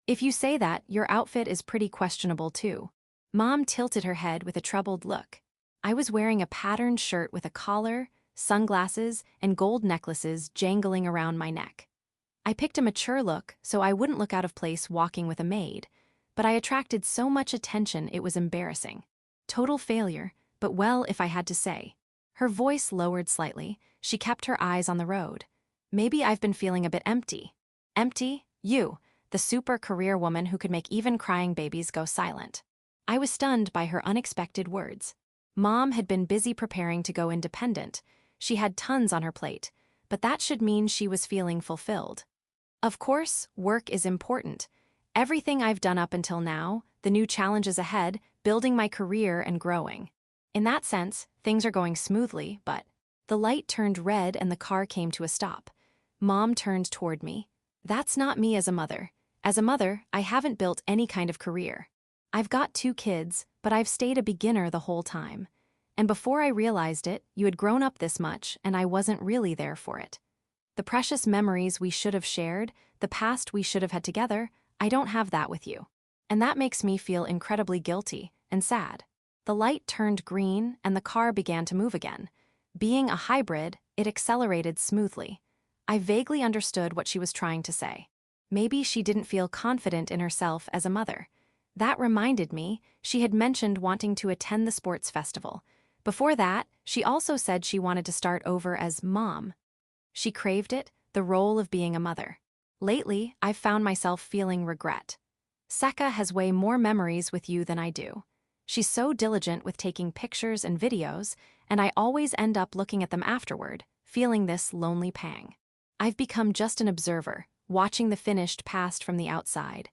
A: If you say that, your outfit is pretty questionable too. Mom tilted her head with a troubled look. I was wearing a patterned shirt with a collar, sunglasses, and gold necklaces jangling around my neck. I picked a mature look so I wouldn't look out of place walking with a maid, but I attracted so much attention it was embarrassing. Total failure, but well, if I had to say. Her voice lowered slightly. She kept her eyes on the road. Maybe I've been feeling a bit empty. Empty? You, the super career woman who could make even crying babies go silent. I was stunned by her unexpected words. Mom had been busy preparing to go independent. She had tons on her plate, but that should mean she was feeling fulfilled. Of course, work is important. Everything I've done up until now, the new challenges ahead, building my career and growing. In that sense, things are going smoothly, but the light turned red and the car came to a stop. Mom turned toward me. That's not me as a mother. As a mother, I haven't built any kind of career. I've got 2 kids, but I've stayed a beginner the whole time. And before I realized it, you had grown up this much, and I wasn't really there for it. The precious memories we should have shared, the past we should have had together, I don't have that with you. And that makes me feel incredibly guilty and sad. The light turned green and the car began to move again. Being a hybrid, it accelerated smoothly. I vaguely understood what she was trying to say. Maybe she didn't feel confident in herself as a mother. That reminded me, she had mentioned wanting to attend the sports festival. Before that, she also said she wanted to start over as mom. She craved it, the role of being a mother. Lately, I've found myself feeling regret. Seka has way more memories with you than I do. She's so diligent with taking pictures and videos, and I always end up looking at them afterward, feeling this lonely pang. I've become just an observer, watching the finished past from the outside.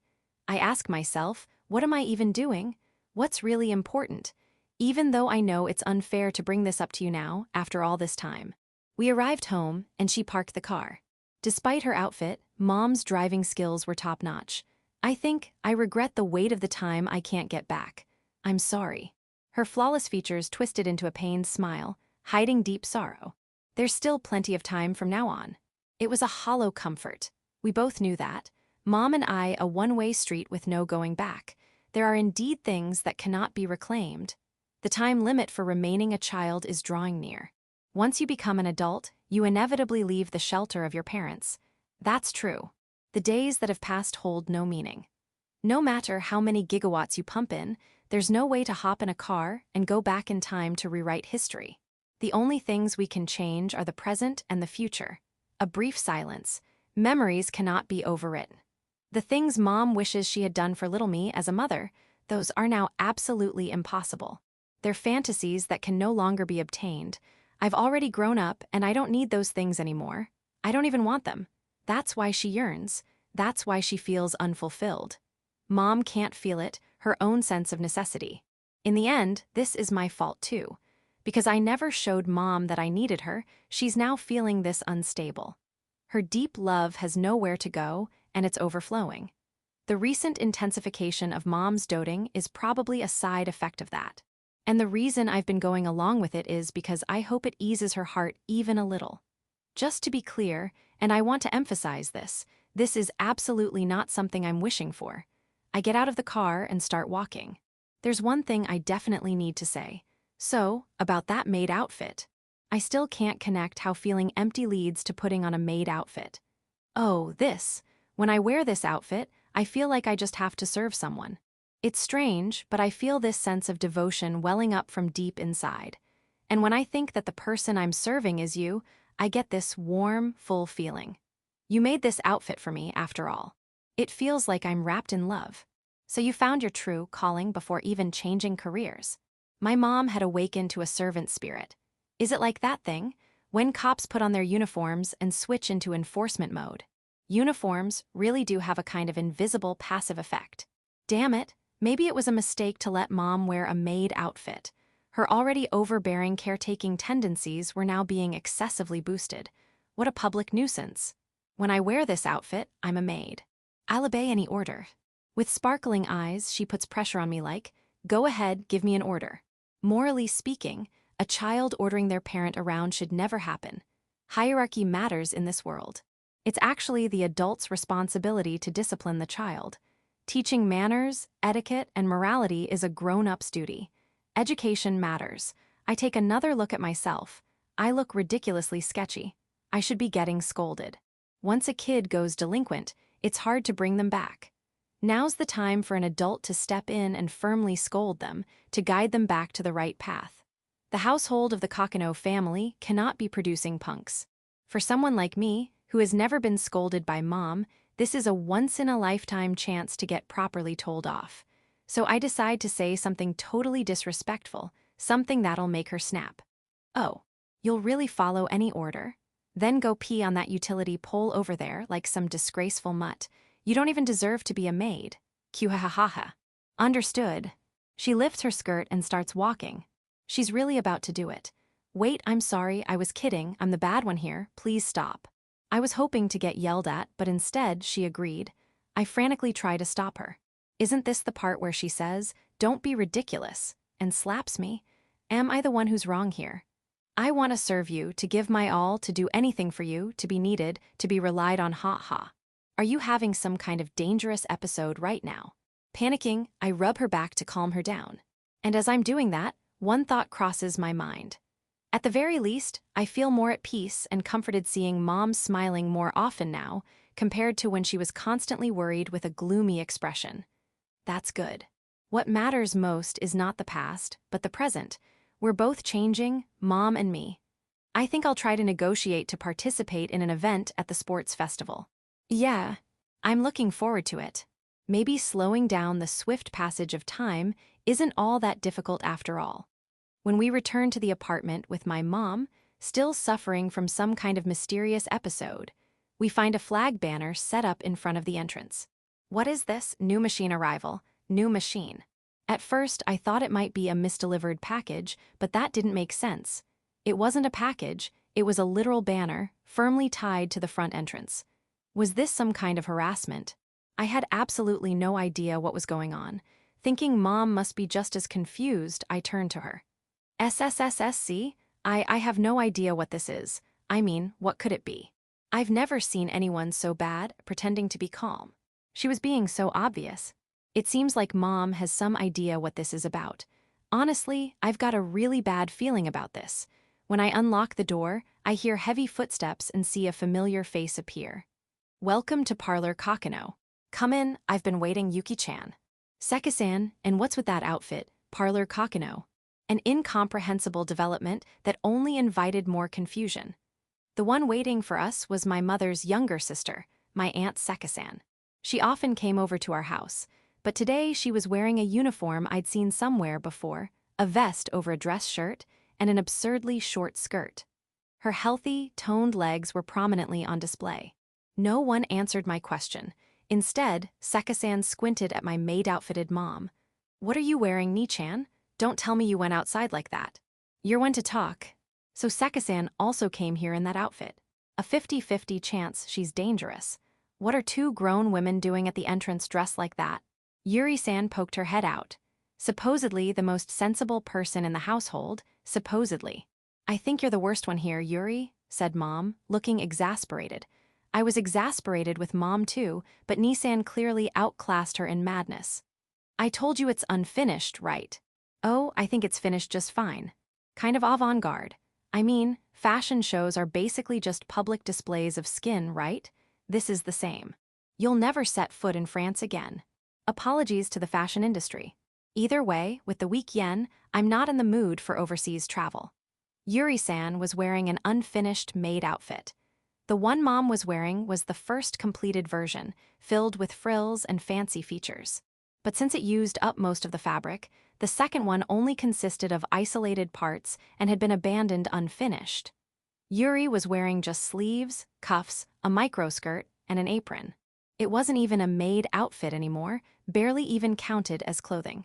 A: I ask myself, what am I even doing? What's really important? Even though I know it's unfair to bring this up to you now, after all this time. We arrived home, and she parked the car. Despite her outfit, Mom's driving skills were top-notch. I regret the weight of the time I can't get back. I'm sorry. Her flawless features twisted into a pained smile, hiding deep sorrow. There's still plenty of time from now on. It was a hollow comfort. We both knew that. Mom and I a one-way street with no going back. There are indeed things that cannot be reclaimed. The time limit for remaining a child is drawing near. Once you become an adult, you inevitably leave the shelter of your parents. That's true. The days that have passed hold no meaning. No matter how many gigawatts you pump in, there's no way to hop in a car and go back in time to rewrite history. The only things we can change are the present and the future. A brief silence. Memories cannot be overwritten. The things Mom wishes she had done for little me as a mother, those are now absolutely impossible. They're fantasies that can no longer be obtained. I've already grown up and I don't need those things anymore. I don't even want them. That's why she yearns. That's why she feels unfulfilled. Mom can't feel it, her own sense of necessity. In the end, this is my fault too. Because I never showed Mom that I needed her, she's now feeling this unstable. Her deep love has nowhere to go, and it's overflowing. The recent intensification of Mom's doting is probably a side effect of that. And the reason I've been going along with it is because I hope it eases her heart even a little. Just to be clear, and I want to emphasize this is absolutely not something I'm wishing for. I get out of the car and start walking. There's one thing I definitely need to say. So, about that maid outfit. I still can't connect how feeling empty leads to putting on a maid outfit. Oh, this. When I wear this outfit, I feel like I just have to serve someone. It's strange, but I feel this sense of devotion welling up from deep inside. And when I think that the person I'm serving is you, I get this warm, full feeling. You made this outfit for me, after all. It feels like I'm wrapped in love. So you found your true calling before even changing careers. My mom had awakened to a servant spirit. Is it like that thing? When cops put on their uniforms and switch into enforcement mode. Uniforms really do have a kind of invisible passive effect. Damn it, maybe it was a mistake to let Mom wear a maid outfit. Her already overbearing caretaking tendencies were now being excessively boosted. What a public nuisance. When I wear this outfit, I'm a maid. I'll obey any order. With sparkling eyes, she puts pressure on me like, go ahead, give me an order. Morally speaking, a child ordering their parent around should never happen. Hierarchy matters in this world. It's actually the adult's responsibility to discipline the child. Teaching manners, etiquette, and morality is a grown-up's duty. Education matters. I take another look at myself. I look ridiculously sketchy. I should be getting scolded. Once a kid goes delinquent, it's hard to bring them back. Now's the time for an adult to step in and firmly scold them, to guide them back to the right path. The household of the Kokonoe family cannot be producing punks. For someone like me, who has never been scolded by Mom, This is a once-in-a-lifetime chance to get properly told off. So I decide to say something totally disrespectful, something that'll make her snap. Oh, you'll really follow any order? Then go pee on that utility pole over there like some disgraceful mutt. You don't even deserve to be a maid. Qhahaha. Understood. She lifts her skirt and starts walking. She's really about to do it. Wait, I'm sorry, I was kidding, I'm the bad one here, please stop. I was hoping to get yelled at, but instead, she agreed. I frantically try to stop her. Isn't this the part where she says, "Don't be ridiculous," and slaps me? Am I the one who's wrong here? I want to serve you, to give my all, to do anything for you, to be needed, to be relied on, ha ha. Are you having some kind of dangerous episode right now? Panicking, I rub her back to calm her down. And as I'm doing that, one thought crosses my mind. At the very least, I feel more at peace and comforted seeing Mom smiling more often now, compared to when she was constantly worried with a gloomy expression. That's good. What matters most is not the past, but the present. We're both changing, Mom and me. I think I'll try to negotiate to participate in an event at the sports festival. Yeah, I'm looking forward to it. Maybe slowing down the swift passage of time isn't all that difficult after all. When we return to the apartment with my mom, still suffering from some kind of mysterious episode, we find a flag banner set up in front of the entrance. What is this? New machine arrival. New machine. At first, I thought it might be a misdelivered package, but that didn't make sense. It wasn't a package, it was a literal banner, firmly tied to the front entrance. Was this some kind of harassment? I had absolutely no idea what was going on. Thinking Mom must be just as confused, I turned to her. SSSSC? I have no idea what this is. I mean, what could it be? I've never seen anyone so bad, pretending to be calm. She was being so obvious. It seems like Mom has some idea what this is about. Honestly, I've got a really bad feeling about this. When I unlock the door, I hear heavy footsteps and see a familiar face appear. Welcome to Parlor Kokonoe. Come in, I've been waiting, Yuki-chan. Seki-san, and what's with that outfit, Parlor Kokonoe? An incomprehensible development that only invited more confusion. The one waiting for us was my mother's younger sister, my Aunt Seki-san. She often came over to our house, but today she was wearing a uniform I'd seen somewhere before, a vest over a dress shirt, and an absurdly short skirt. Her healthy, toned legs were prominently on display. No one answered my question. Instead, Seki-san squinted at my maid-outfitted mom. What are you wearing, Ni-chan? Don't tell me you went outside like that. You're one to talk. So Seki-san also came here in that outfit. A 50-50 chance she's dangerous. What are two grown women doing at the entrance dressed like that? Yuri-san poked her head out. Supposedly the most sensible person in the household, supposedly. I think you're the worst one here, Yuri, said Mom, looking exasperated. I was exasperated with Mom too, but Ni-san clearly outclassed her in madness. I told you it's unfinished, right? Oh, I think it's finished just fine. Kind of avant-garde. I mean, fashion shows are basically just public displays of skin, right? This is the same. You'll never set foot in France again. Apologies to the fashion industry. Either way, with the weak yen, I'm not in the mood for overseas travel. Yuri-san was wearing an unfinished maid outfit. The one Mom was wearing was the first completed version, filled with frills and fancy features. But since it used up most of the fabric, the second one only consisted of isolated parts and had been abandoned unfinished. Yuri was wearing just sleeves, cuffs, a microskirt, and an apron. It wasn't even a maid outfit anymore, barely even counted as clothing.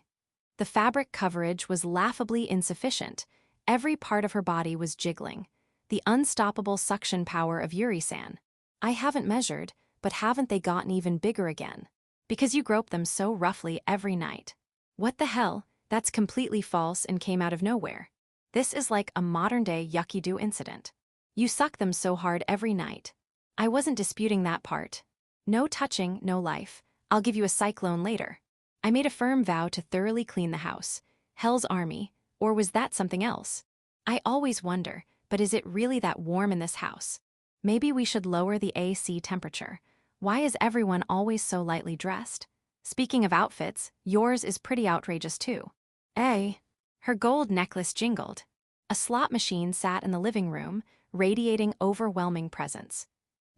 A: The fabric coverage was laughably insufficient. Every part of her body was jiggling. The unstoppable suction power of Yuri-san. I haven't measured, but haven't they gotten even bigger again? Because you grope them so roughly every night. What the hell? That's completely false and came out of nowhere. This is like a modern-day yucky-do incident. You suck them so hard every night. I wasn't disputing that part. No touching, no life. I'll give you a cyclone later. I made a firm vow to thoroughly clean the house. Hell's army, or was that something else? I always wonder, but is it really that warm in this house? Maybe we should lower the AC temperature. Why is everyone always so lightly dressed? Speaking of outfits, yours is pretty outrageous too. Her gold necklace jingled. A slot machine sat in the living room, radiating overwhelming presence.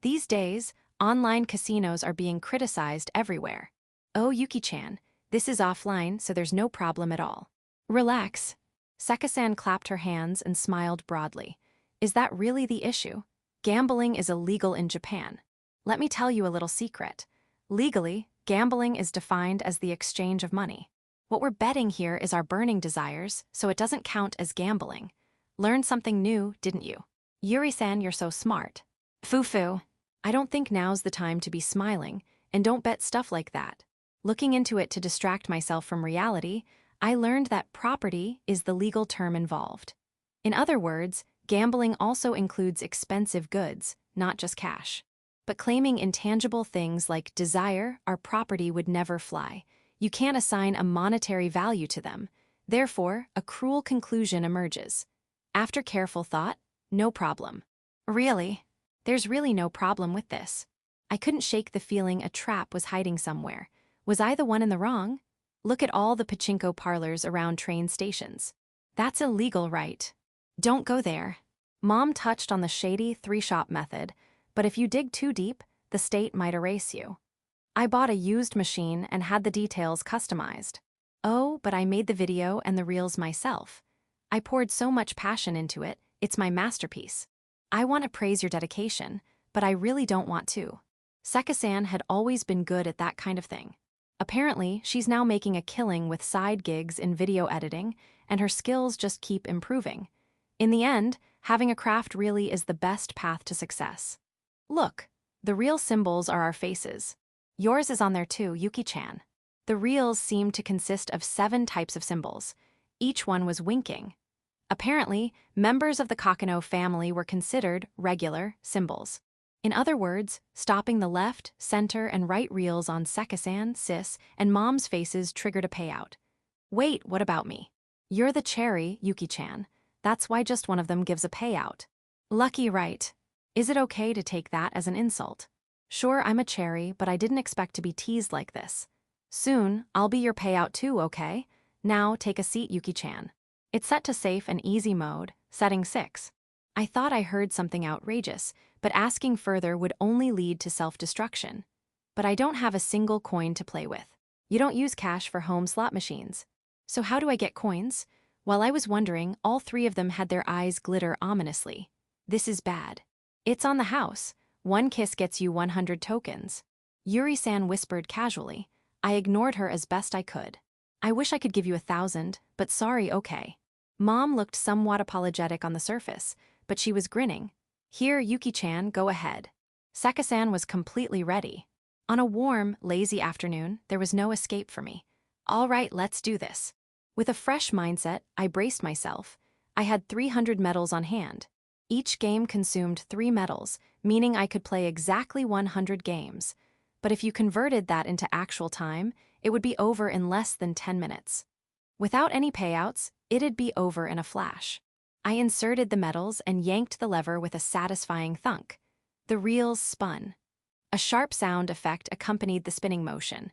A: These days, Online casinos are being criticized everywhere. Oh, Yuki-chan, this is offline, so there's no problem at all. Relax. Seka-san clapped her hands and smiled broadly. Is that really the issue? Gambling is illegal in Japan. Let me tell you a little secret. Legally, gambling is defined as the exchange of money. What we're betting here is our burning desires, so it doesn't count as gambling. Learned something new, didn't you? Yuri-san, you're so smart. Foo-foo. I don't think now's the time to be smiling, and don't bet stuff like that. Looking into it to distract myself from reality, I learned that property is the legal term involved. In other words, gambling also includes expensive goods, not just cash. But claiming intangible things like desire or property would never fly. You can't assign a monetary value to them. Therefore, a cruel conclusion emerges. After careful thought, no problem. Really? There's really no problem with this. I couldn't shake the feeling a trap was hiding somewhere. Was I the one in the wrong? Look at all the pachinko parlors around train stations. That's illegal, right? Don't go there. Mom touched on the shady three-shop method, but if you dig too deep, the state might erase you. I bought a used machine and had the details customized. Oh, but I made the video and the reels myself. I poured so much passion into it, it's my masterpiece. I want to praise your dedication, but I really don't want to. Seka-san had always been good at that kind of thing. Apparently, she's now making a killing with side gigs in video editing, and her skills just keep improving. In the end, having a craft really is the best path to success. Look, the real symbols are our faces. Yours is on there too, Yuki-chan. The reels seemed to consist of 7 types of symbols. Each one was winking. Apparently, members of the Kokonoe family were considered regular symbols. In other words, stopping the left, center, and right reels on Seka-san, Sis, and Mom's faces triggered a payout. Wait, what about me? You're the cherry, Yuki-chan. That's why just one of them gives a payout. Lucky, right? Is it okay to take that as an insult? Sure, I'm a cherry, but I didn't expect to be teased like this. Soon, I'll be your payout too, okay? Now, take a seat, Yuki-chan. It's set to safe and easy mode, setting 6. I thought I heard something outrageous, but asking further would only lead to self-destruction. But I don't have a single coin to play with. You don't use cash for home slot machines. So how do I get coins? While I was wondering, all 3 of them had their eyes glitter ominously. This is bad. It's on the house. 1 kiss gets you 100 tokens. Yuri-san whispered casually. I ignored her as best I could. I wish I could give you 1,000, but sorry, okay. Mom looked somewhat apologetic on the surface, but she was grinning. Here, Yuki-chan, go ahead. Seka-san was completely ready. On a warm, lazy afternoon, there was no escape for me. All right, let's do this. With a fresh mindset, I braced myself. I had 300 medals on hand. Each game consumed 3 medals, meaning I could play exactly 100 games. But if you converted that into actual time, it would be over in less than 10 minutes. Without any payouts, it'd be over in a flash. I inserted the medals and yanked the lever with a satisfying thunk. The reels spun. A sharp sound effect accompanied the spinning motion.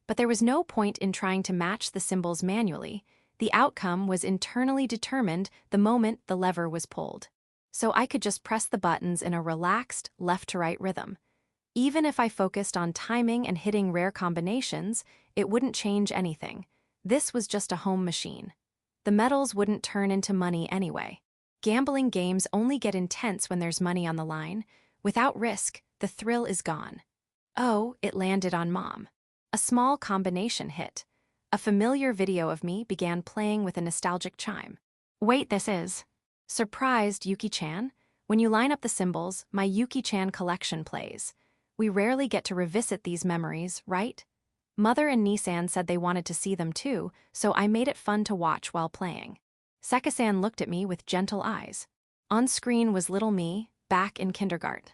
A: But there was no point in trying to match the symbols manually. The outcome was internally determined the moment the lever was pulled. So I could just press the buttons in a relaxed, left-to-right rhythm. Even if I focused on timing and hitting rare combinations, it wouldn't change anything. This was just a home machine. The medals wouldn't turn into money anyway. Gambling games only get intense when there's money on the line. Without risk, the thrill is gone. Oh, it landed on Mom. A small combination hit. A familiar video of me began playing with a nostalgic chime. Wait, this is... Surprised, Yuki-chan? When you line up the symbols, my Yuki-chan collection plays. We rarely get to revisit these memories, right? Mother and Nissan said they wanted to see them too, so I made it fun to watch while playing. Seka-san looked at me with gentle eyes. On screen was little me, back in kindergarten.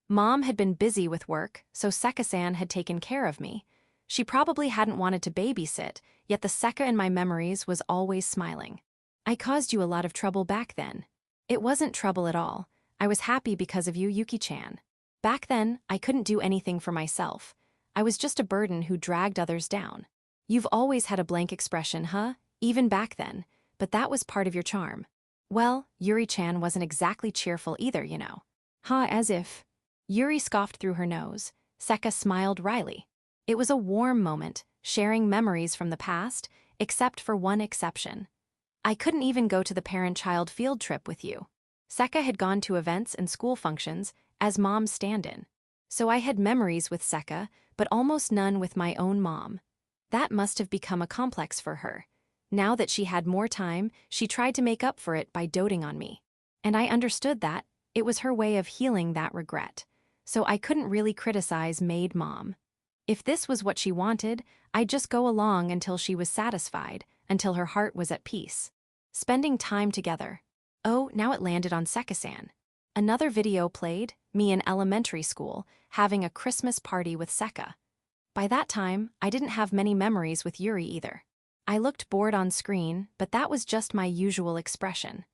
A: Mom had been busy with work, so Seka-san had taken care of me. She probably hadn't wanted to babysit, yet the Seka in my memories was always smiling. I caused you a lot of trouble back then. It wasn't trouble at all. I was happy because of you, Yuki-chan. Back then, I couldn't do anything for myself. I was just a burden who dragged others down. You've always had a blank expression, huh? Even back then. But that was part of your charm. Well, Yuri-chan wasn't exactly cheerful either, you know. Huh, as if. Yuri scoffed through her nose. Seka smiled wryly. It was a warm moment, sharing memories from the past, except for one exception. I couldn't even go to the parent-child field trip with you. Seka had gone to events and school functions as mom's stand-in. So I had memories with Seka, but almost none with my own mom. That must have become a complex for her. Now that she had more time, she tried to make up for it by doting on me. And I understood that. It was her way of healing that regret. So I couldn't really criticize maid mom. If this was what she wanted, I'd just go along until she was satisfied, until her heart was at peace. Spending time together. Oh, now it landed on Seka-san. Another video played, me in elementary school, having a Christmas party with Seka. By that time, I didn't have many memories with Yuri either. I looked bored on screen, but that was just my usual expression.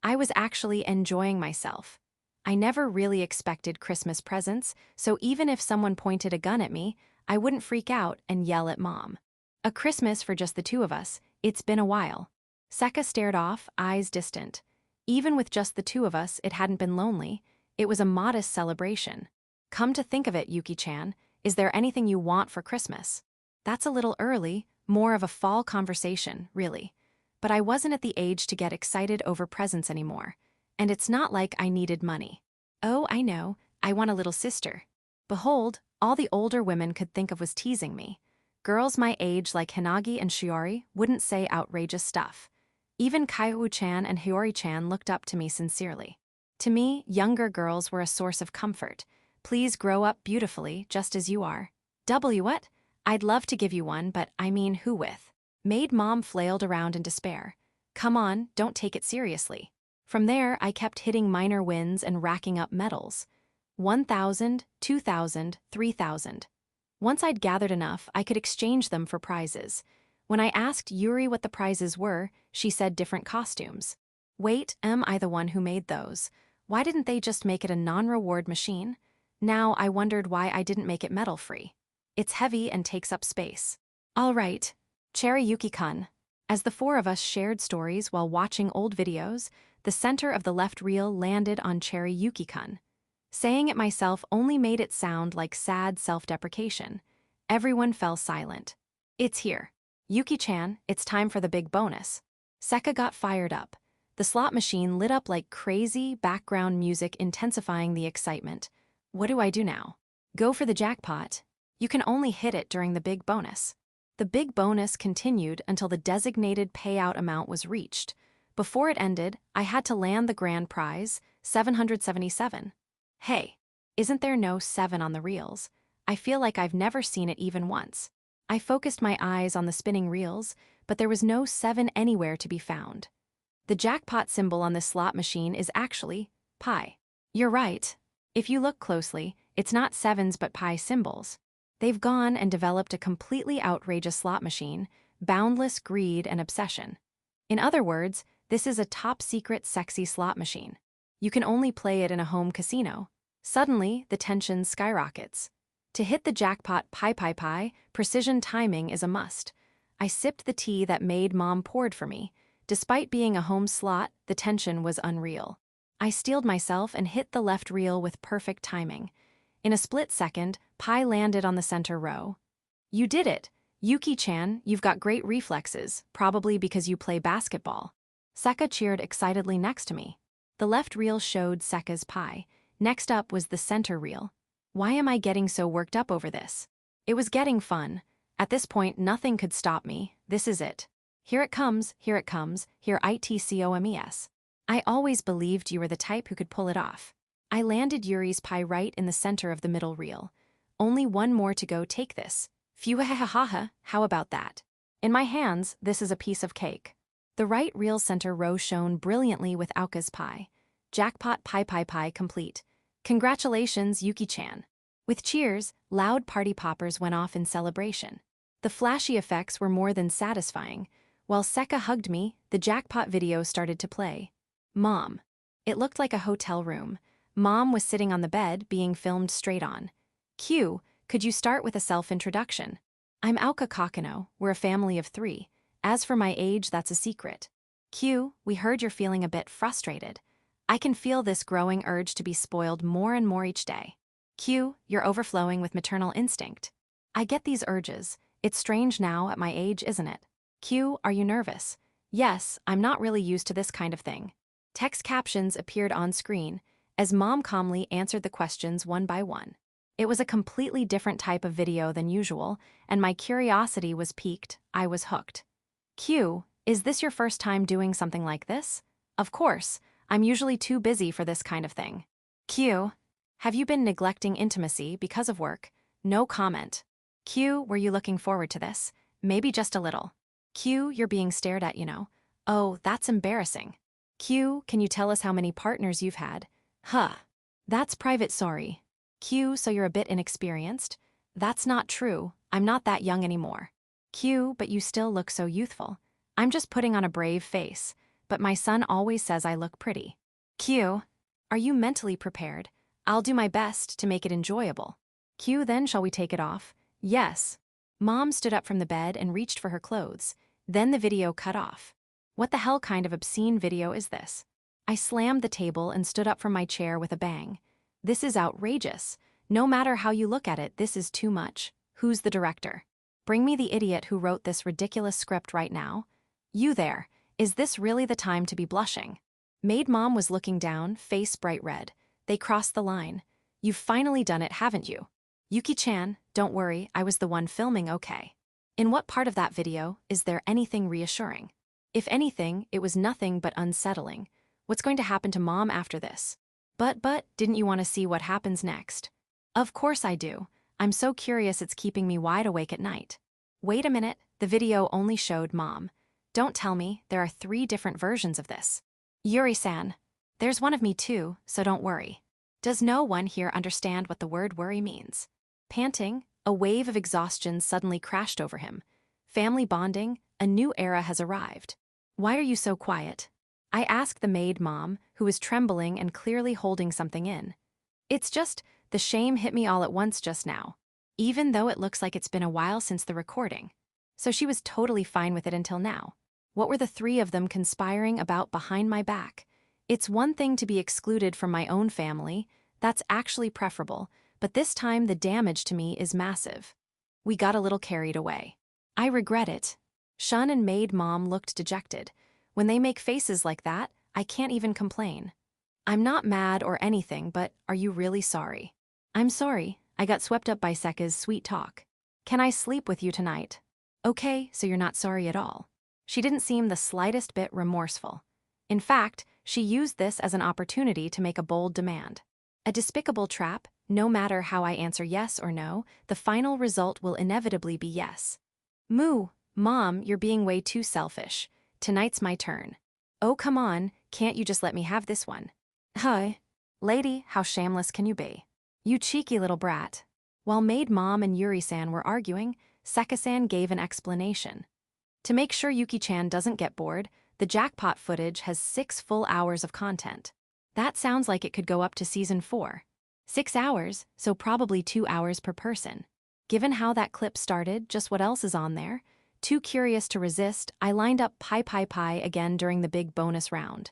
A: I was actually enjoying myself. I never really expected Christmas presents, so even if someone pointed a gun at me, I wouldn't freak out and yell at mom. A Christmas for just the two of us, it's been a while. Seka stared off, eyes distant. Even with just the two of us, it hadn't been lonely. It was a modest celebration. Come to think of it, Yuki-chan, is there anything you want for Christmas? That's a little early, more of a fall conversation, really. But I wasn't at the age to get excited over presents anymore. And it's not like I needed money. Oh, I know, I want a little sister. Behold, all the older women could think of was teasing me. Girls my age like Hinagi and Shiori wouldn't say outrageous stuff. Even Kaihu-chan and Hiyori-chan looked up to me sincerely. To me, younger girls were a source of comfort. Please grow up beautifully, just as you are. What? I'd love to give you one, but I mean who with? Maid mom flailed around in despair. Come on, don't take it seriously. From there, I kept hitting minor wins and racking up medals. 1,000, 2,000, 3,000. Once I'd gathered enough, I could exchange them for prizes. When I asked Yuri what the prizes were, she said different costumes. Wait, am I the one who made those? Why didn't they just make it a non-reward machine? Now I wondered why I didn't make it metal-free. It's heavy and takes up space. All right, Cherry Yuki-kun. As the four of us shared stories while watching old videos, the center of the left reel landed on Cherry Yuki-kun. Saying it myself only made it sound like sad self-deprecation. Everyone fell silent. It's here. Yuki-chan, it's time for the big bonus. Seka got fired up. The slot machine lit up like crazy, background music intensifying the excitement. What do I do now? Go for the jackpot. You can only hit it during the big bonus. The big bonus continued until the designated payout amount was reached. Before it ended, I had to land the grand prize, 777. Hey, isn't there no 7 on the reels? I feel like I've never seen it even once. I focused my eyes on the spinning reels, but there was no 7 anywhere to be found. The jackpot symbol on this slot machine is actually pi. You're right. If you look closely, it's not 7s but pi symbols. They've gone and developed a completely outrageous slot machine, boundless greed and obsession. In other words, this is a top-secret sexy slot machine. You can only play it in a home casino. Suddenly, the tension skyrockets. To hit the jackpot pi, precision timing is a must. I sipped the tea that maid mom poured for me. Despite being a home slot, the tension was unreal. I steeled myself and hit the left reel with perfect timing. In a split second, pi landed on the center row. You did it! Yuki-chan, you've got great reflexes, probably because you play basketball. Seka cheered excitedly next to me. The left reel showed Seka's pi. Next up was the center reel. Why am I getting so worked up over this? It was getting fun. At this point, nothing could stop me. This is it. Here it comes, here it comes, here itcomes. I always believed you were the type who could pull it off. I landed Yuri's pi right in the center of the middle reel. Only one more to go, take this. Phew-ha-ha-ha-ha, how about that? In my hands, this is a piece of cake. The right reel center row shone brilliantly with Aoka's pi. Jackpot pi complete. Congratulations, Yuki-chan. With cheers, loud party poppers went off in celebration. The flashy effects were more than satisfying. While Seka hugged me, the jackpot video started to play. Mom. It looked like a hotel room. Mom was sitting on the bed, being filmed straight on. Q, could you start with a self-introduction? I'm Yukito Kokonoe, we're a family of 3. As for my age, that's a secret. Q, we heard you're feeling a bit frustrated. I can feel this growing urge to be spoiled more and more each day. Q, you're overflowing with maternal instinct. I get these urges. It's strange now at my age, isn't it? Q, are you nervous? Yes, I'm not really used to this kind of thing. Text captions appeared on screen as Mom calmly answered the questions one by one. It was a completely different type of video than usual, and my curiosity was piqued. I was hooked. Q, is this your first time doing something like this? Of course, I'm usually too busy for this kind of thing. Q, have you been neglecting intimacy because of work? No comment. Q, were you looking forward to this? Maybe just a little. Q, you're being stared at, you know. Oh, that's embarrassing. Q, can you tell us how many partners you've had? Huh. That's private, sorry. Q, so you're a bit inexperienced? That's not true. I'm not that young anymore. Q, but you still look so youthful. I'm just putting on a brave face, but my son always says I look pretty. Q, are you mentally prepared? I'll do my best to make it enjoyable. Q, then shall we take it off? Yes. Mom stood up from the bed and reached for her clothes. Then the video cut off. What the hell kind of obscene video is this? I slammed the table and stood up from my chair with a bang. This is outrageous. No matter how you look at it, this is too much. Who's the director? Bring me the idiot who wrote this ridiculous script right now. You there. Is this really the time to be blushing? Maid Mom was looking down, face bright red. They crossed the line. You've finally done it, haven't you? Yuki-chan, don't worry, I was the one filming, okay. In what part of that video is there anything reassuring? If anything, it was nothing but unsettling. What's going to happen to Mom after this? But, didn't you want to see what happens next? Of course I do. I'm so curious it's keeping me wide awake at night. Wait a minute, the video only showed Mom. Don't tell me, there are 3 different versions of this. Yuri-san. There's one of me too, so don't worry. Does no one here understand what the word worry means? Panting, a wave of exhaustion suddenly crashed over him. Family bonding, a new era has arrived. Why are you so quiet? I asked the maid Mom, who was trembling and clearly holding something in. It's just, the shame hit me all at once just now. Even though it looks like it's been a while since the recording. So she was totally fine with it until now. What were the 3 of them conspiring about behind my back? It's one thing to be excluded from my own family, that's actually preferable, but this time the damage to me is massive. We got a little carried away. I regret it. Shun and maid Mom looked dejected. When they make faces like that, I can't even complain. I'm not mad or anything, but are you really sorry? I'm sorry, I got swept up by Seka's sweet talk. Can I sleep with you tonight? Okay, so you're not sorry at all. She didn't seem the slightest bit remorseful. In fact, she used this as an opportunity to make a bold demand. A despicable trap, no matter how I answer yes or no, the final result will inevitably be yes. Moo, Mom, you're being way too selfish. Tonight's my turn. Oh, come on, can't you just let me have this one? Huh? Lady, how shameless can you be? You cheeky little brat. While maid Mom and Yuri-san were arguing, Seka-san gave an explanation. To make sure Yuki-chan doesn't get bored, the jackpot footage has 6 full hours of content. That sounds like it could go up to season 4. 6 hours, so probably 2 hours per person. Given how that clip started, just what else is on there? Too curious to resist, I lined up Pi again during the big bonus round.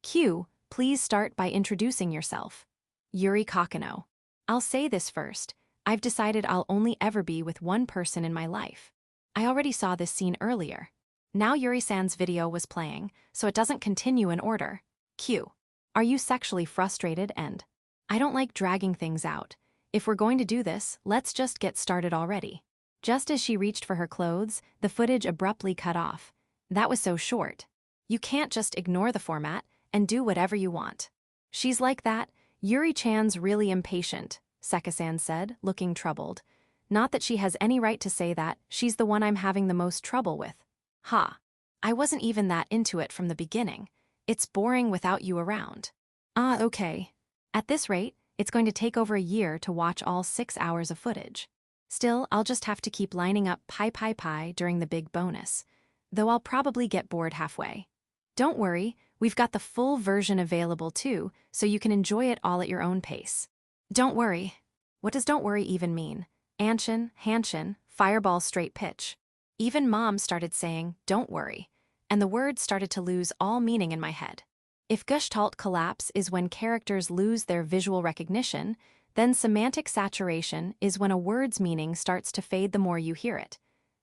A: Q, please start by introducing yourself. Yuri Kokonoe. I'll say this first. I've decided I'll only ever be with one person in my life. I already saw this scene earlier. Now Yuri-san's video was playing, so it doesn't continue in order. Q. Are you sexually frustrated and? I don't like dragging things out. If we're going to do this, let's just get started already. Just as she reached for her clothes, the footage abruptly cut off. That was so short. You can't just ignore the format and do whatever you want. She's like that. Yuri-chan's really impatient, Seka-san said, looking troubled. Not that she has any right to say that, she's the one I'm having the most trouble with. Ha. I wasn't even that into it from the beginning. It's boring without you around. Ah, okay. At this rate, it's going to take over a year to watch all 6 hours of footage. Still, I'll just have to keep lining up Pi during the big bonus. Though I'll probably get bored halfway. Don't worry, we've got the full version available too, so you can enjoy it all at your own pace. Don't worry. What does don't worry even mean? Anshin, Hanshin, fireball straight pitch. Even Mom started saying, don't worry, and the words started to lose all meaning in my head. If Gestalt collapse is when characters lose their visual recognition, Then semantic saturation is when a word's meaning starts to fade the more you hear it.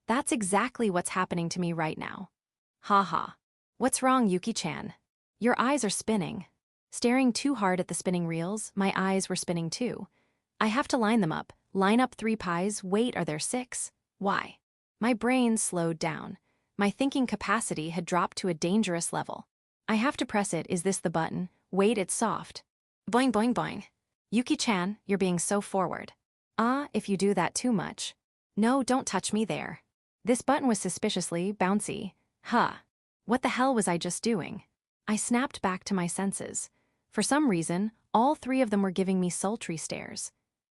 A: That's exactly what's happening to me right now. Ha ha. What's wrong, Yuki-chan? Your eyes are spinning. Staring too hard at the spinning reels, my eyes were spinning too. I have to line them up. Line up 3 pies, wait, are there 6? Why? My brain slowed down. My thinking capacity had dropped to a dangerous level. I have to press it, is this the button? Wait, it's soft. Boing boing boing. Yuki-chan, you're being so forward. If you do that too much. No, don't touch me there. This button was suspiciously bouncy. Huh. What the hell was I just doing? I snapped back to my senses. For some reason, all 3 of them were giving me sultry stares.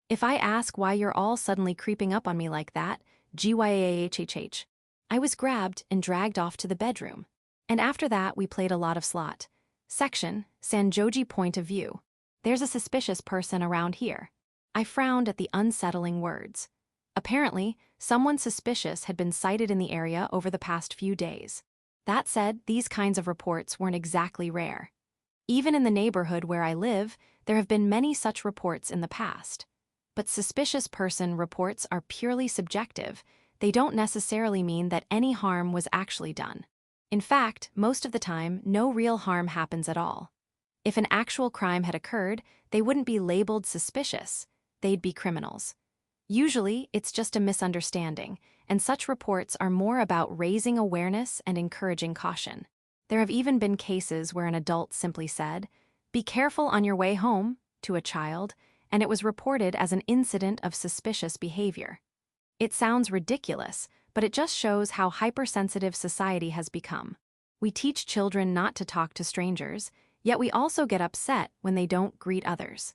A: If I ask why you're all suddenly creeping up on me like that, gyahhh. I was grabbed and dragged off to the bedroom. And after that, we played a lot of slot. Section, Sanjoji point of view. There's a suspicious person around here. I frowned at the unsettling words. Apparently, someone suspicious had been sighted in the area over the past few days. That said, these kinds of reports weren't exactly rare. Even in the neighborhood where I live, there have been many such reports in the past. But suspicious person reports are purely subjective. They don't necessarily mean that any harm was actually done. In fact, most of the time, no real harm happens at all. If an actual crime had occurred, they wouldn't be labeled suspicious. They'd be criminals. Usually, it's just a misunderstanding, and such reports are more about raising awareness and encouraging caution. There have even been cases where an adult simply said, "Be careful on your way home," to a child, and it was reported as an incident of suspicious behavior. It sounds ridiculous, but it just shows how hypersensitive society has become. We teach children not to talk to strangers, yet we also get upset when they don't greet others.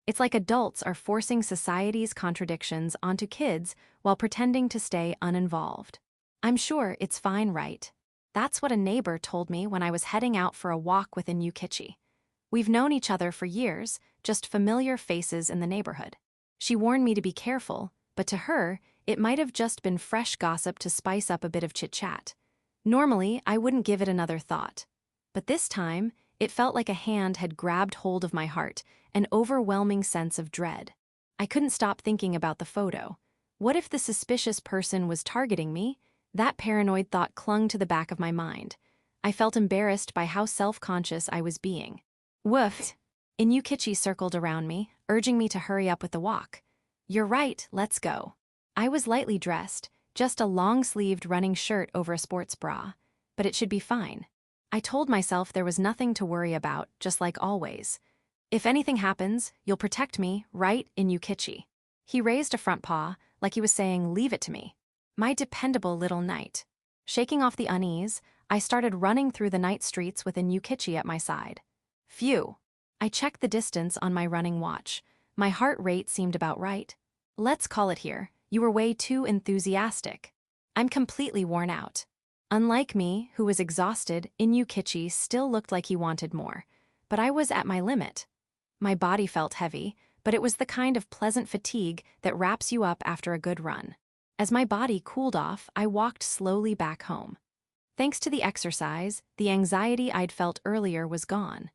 A: It's like adults are forcing society's contradictions onto kids while pretending to stay uninvolved. I'm sure it's fine, right? That's what a neighbor told me when I was heading out for a walk within Yukichi. We've known each other for years, just familiar faces in the neighborhood. She warned me to be careful, but to her, it might have just been fresh gossip to spice up a bit of chit-chat. Normally, I wouldn't give it another thought. But this time, it felt like a hand had grabbed hold of my heart, an overwhelming sense of dread. I couldn't stop thinking about the photo. What if the suspicious person was targeting me? That paranoid thought clung to the back of my mind. I felt embarrassed by how self-conscious I was being. Woof! Inukichi circled around me, urging me to hurry up with the walk. You're right, let's go. I was lightly dressed, just a long-sleeved running shirt over a sports bra, but it should be fine. I told myself there was nothing to worry about, just like always. If anything happens, you'll protect me, right, Inukichi? He raised a front paw, like he was saying, leave it to me. My dependable little knight. Shaking off the unease, I started running through the night streets with Inukichi at my side. Phew. I checked the distance on my running watch. My heart rate seemed about right. Let's call it here. You were way too enthusiastic. I'm completely worn out. Unlike me, who was exhausted, Inukichi still looked like he wanted more. But I was at my limit. My body felt heavy, but it was the kind of pleasant fatigue that wraps you up after a good run. As my body cooled off, I walked slowly back home. Thanks to the exercise, the anxiety I'd felt earlier was gone.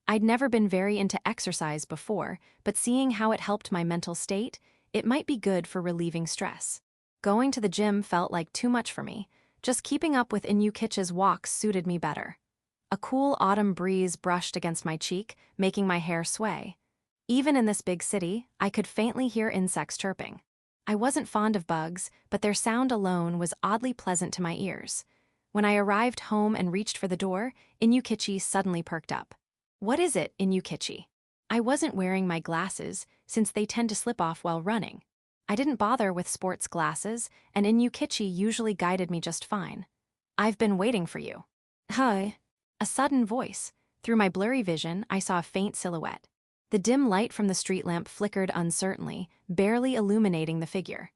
A: I'd never been very into exercise before, but seeing how it helped my mental state, it might be good for relieving stress. Going to the gym felt like too much for me. Just keeping up with Inukichi's walks suited me better. A cool autumn breeze brushed against my cheek, making my hair sway. Even in this big city, I could faintly hear insects chirping. I wasn't fond of bugs, but their sound alone was oddly pleasant to my ears. When I arrived home and reached for the door, Inukichi suddenly perked up. What is it, Inukichi? I wasn't wearing my glasses, since they tend to slip off while running. I didn't bother with sports glasses, and Inukichi usually guided me just fine. I've been waiting for you. Hi. A sudden voice. Through my blurry vision, I saw a faint silhouette. The dim light from the street lamp flickered uncertainly, barely illuminating the figure.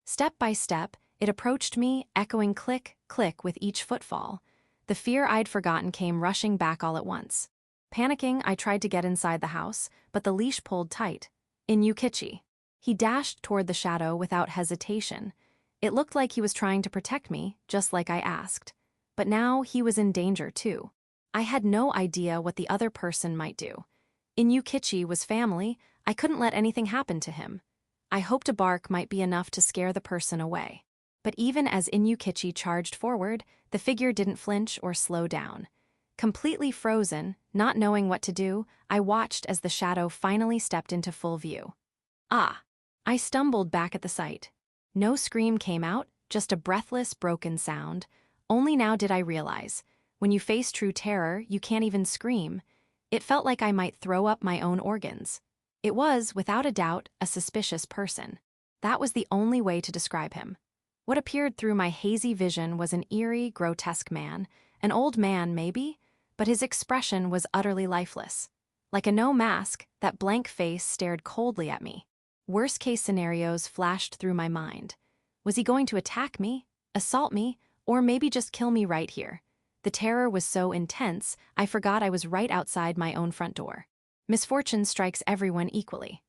A: Step by step, it approached me, echoing click, click with each footfall. The fear I'd forgotten came rushing back all at once. Panicking, I tried to get inside the house, but the leash pulled tight. Inukichi. He dashed toward the shadow without hesitation. It looked like he was trying to protect me, just like I asked. But now he was in danger too. I had no idea what the other person might do. Inukichi was family, I couldn't let anything happen to him. I hoped a bark might be enough to scare the person away. But even as Inyukichi charged forward, the figure didn't flinch or slow down. Completely frozen, not knowing what to do, I watched as the shadow finally stepped into full view. Ah! I stumbled back at the sight. No scream came out, just a breathless, broken sound. Only now did I realize. When you face true terror, you can't even scream. It felt like I might throw up my own organs. It was, without a doubt, a suspicious person. That was the only way to describe him. What appeared through my hazy vision was an eerie, grotesque man, an old man maybe, but his expression was utterly lifeless. Like a no mask, that blank face stared coldly at me. Worst-case scenarios flashed through my mind. Was he going to attack me, assault me, or maybe just kill me right here? The terror was so intense, I forgot I was right outside my own front door. Misfortune strikes everyone equally.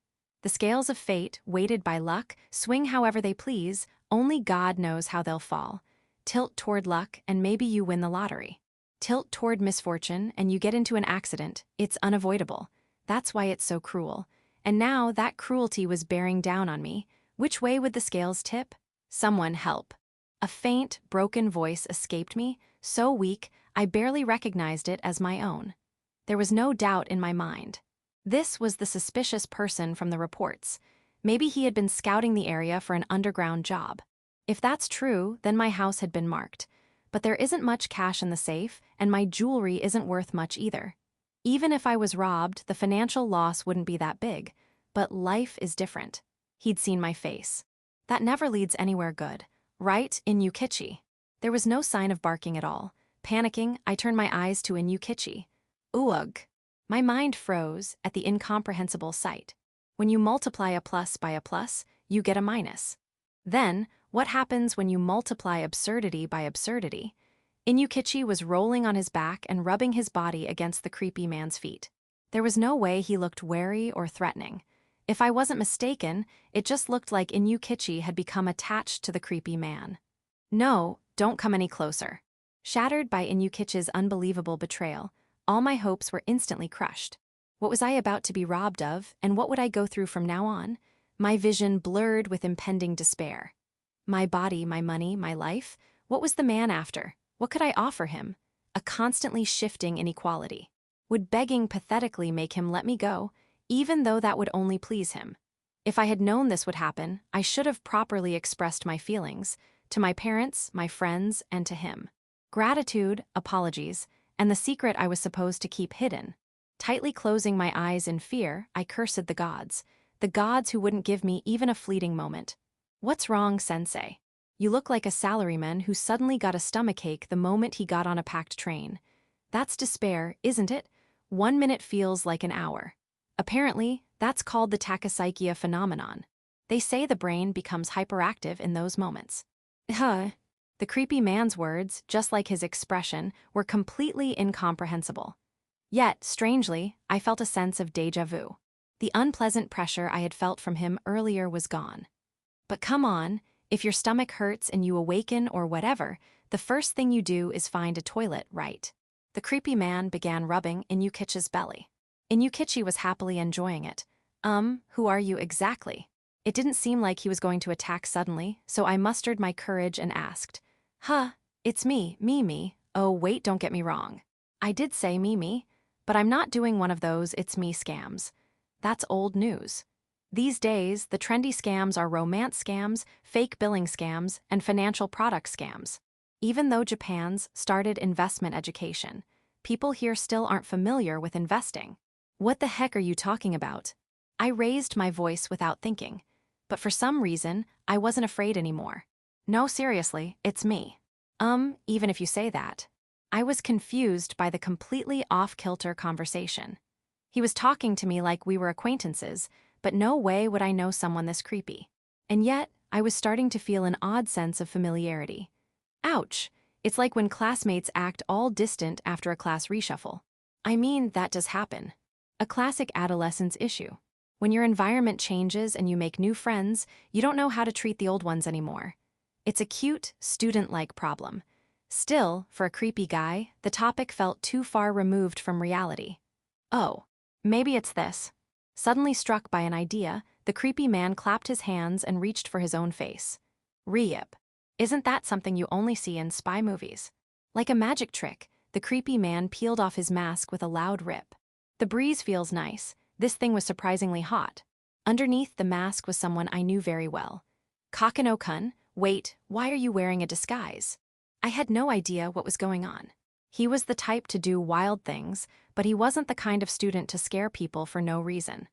A: The scales of fate, weighted by luck, swing however they please, only God knows how they'll fall. Tilt toward luck and maybe you win the lottery. Tilt toward misfortune and you get into an accident, it's unavoidable. That's why it's so cruel. And now that cruelty was bearing down on me. Which way would the scales tip? Someone help. A faint, broken voice escaped me, so weak I barely recognized it as my own. There was no doubt in my mind. This was the suspicious person from the reports. Maybe he had been scouting the area for an underground job. If that's true, then my house had been marked. But there isn't much cash in the safe, and my jewelry isn't worth much either. Even if I was robbed, the financial loss wouldn't be that big. But life is different. He'd seen my face. That never leads anywhere good. Right, Inyukichi. There was no sign of barking at all. Panicking, I turned my eyes to Inyukichi. Ugh. My mind froze at the incomprehensible sight. When you multiply a plus by a plus, you get a minus. Then, what happens when you multiply absurdity by absurdity? Inyukichi was rolling on his back and rubbing his body against the creepy man's feet. There was no way he looked wary or threatening. If I wasn't mistaken, it just looked like Inyukichi had become attached to the creepy man. No, don't come any closer. Shattered by Inyukichi's unbelievable betrayal, all my hopes were instantly crushed. What was I about to be robbed of, and what would I go through from now on? My vision blurred with impending despair. My body, my money, my life? What was the man after? What could I offer him? A constantly shifting inequality. Would begging pathetically make him let me go, even though that would only please him? If I had known this would happen, I should have properly expressed my feelings, to my parents, my friends, and to him. Gratitude, apologies, and the secret I was supposed to keep hidden. Tightly closing my eyes in fear, I cursed the gods who wouldn't give me even a fleeting moment. What's wrong, sensei? You look like a salaryman who suddenly got a stomachache the moment he got on a packed train. That's despair, isn't it? 1 minute feels like an hour. Apparently, that's called the tachypsychia phenomenon. They say the brain becomes hyperactive in those moments. The creepy man's words, just like his expression, were completely incomprehensible. Yet, strangely, I felt a sense of déjà vu. The unpleasant pressure I had felt from him earlier was gone. But come on, if your stomach hurts and you awaken or whatever, the first thing you do is find a toilet, right? The creepy man began rubbing Inyukichi's belly. Inyukichi was happily enjoying it. Who are you exactly? It didn't seem like he was going to attack suddenly, so I mustered my courage and asked, it's me, Mimi. Oh, wait, don't get me wrong. I did say Mimi, but I'm not doing one of those it's me scams. That's old news. These days, the trendy scams are romance scams, fake billing scams, and financial product scams. Even though Japan's started investment education, people here still aren't familiar with investing. What the heck are you talking about? I raised my voice without thinking, but for some reason, I wasn't afraid anymore. No, seriously, it's me. Even if you say that. I was confused by the completely off-kilter conversation. He was talking to me like we were acquaintances, but no way would I know someone this creepy. And yet, I was starting to feel an odd sense of familiarity. Ouch! It's like when classmates act all distant after a class reshuffle. I mean, that does happen. A classic adolescence issue. When your environment changes and you make new friends, you don't know how to treat the old ones anymore. It's a cute, student-like problem. Still, for a creepy guy, the topic felt too far removed from reality. Oh, maybe it's this. Suddenly struck by an idea, the creepy man clapped his hands and reached for his own face. Ryip. Isn't that something you only see in spy movies? Like a magic trick, the creepy man peeled off his mask with a loud rip. The breeze feels nice. This thing was surprisingly hot. Underneath the mask was someone I knew very well. Kokonoe-kun, wait, why are you wearing a disguise? I had no idea what was going on. He was the type to do wild things, but he wasn't the kind of student to scare people for no reason.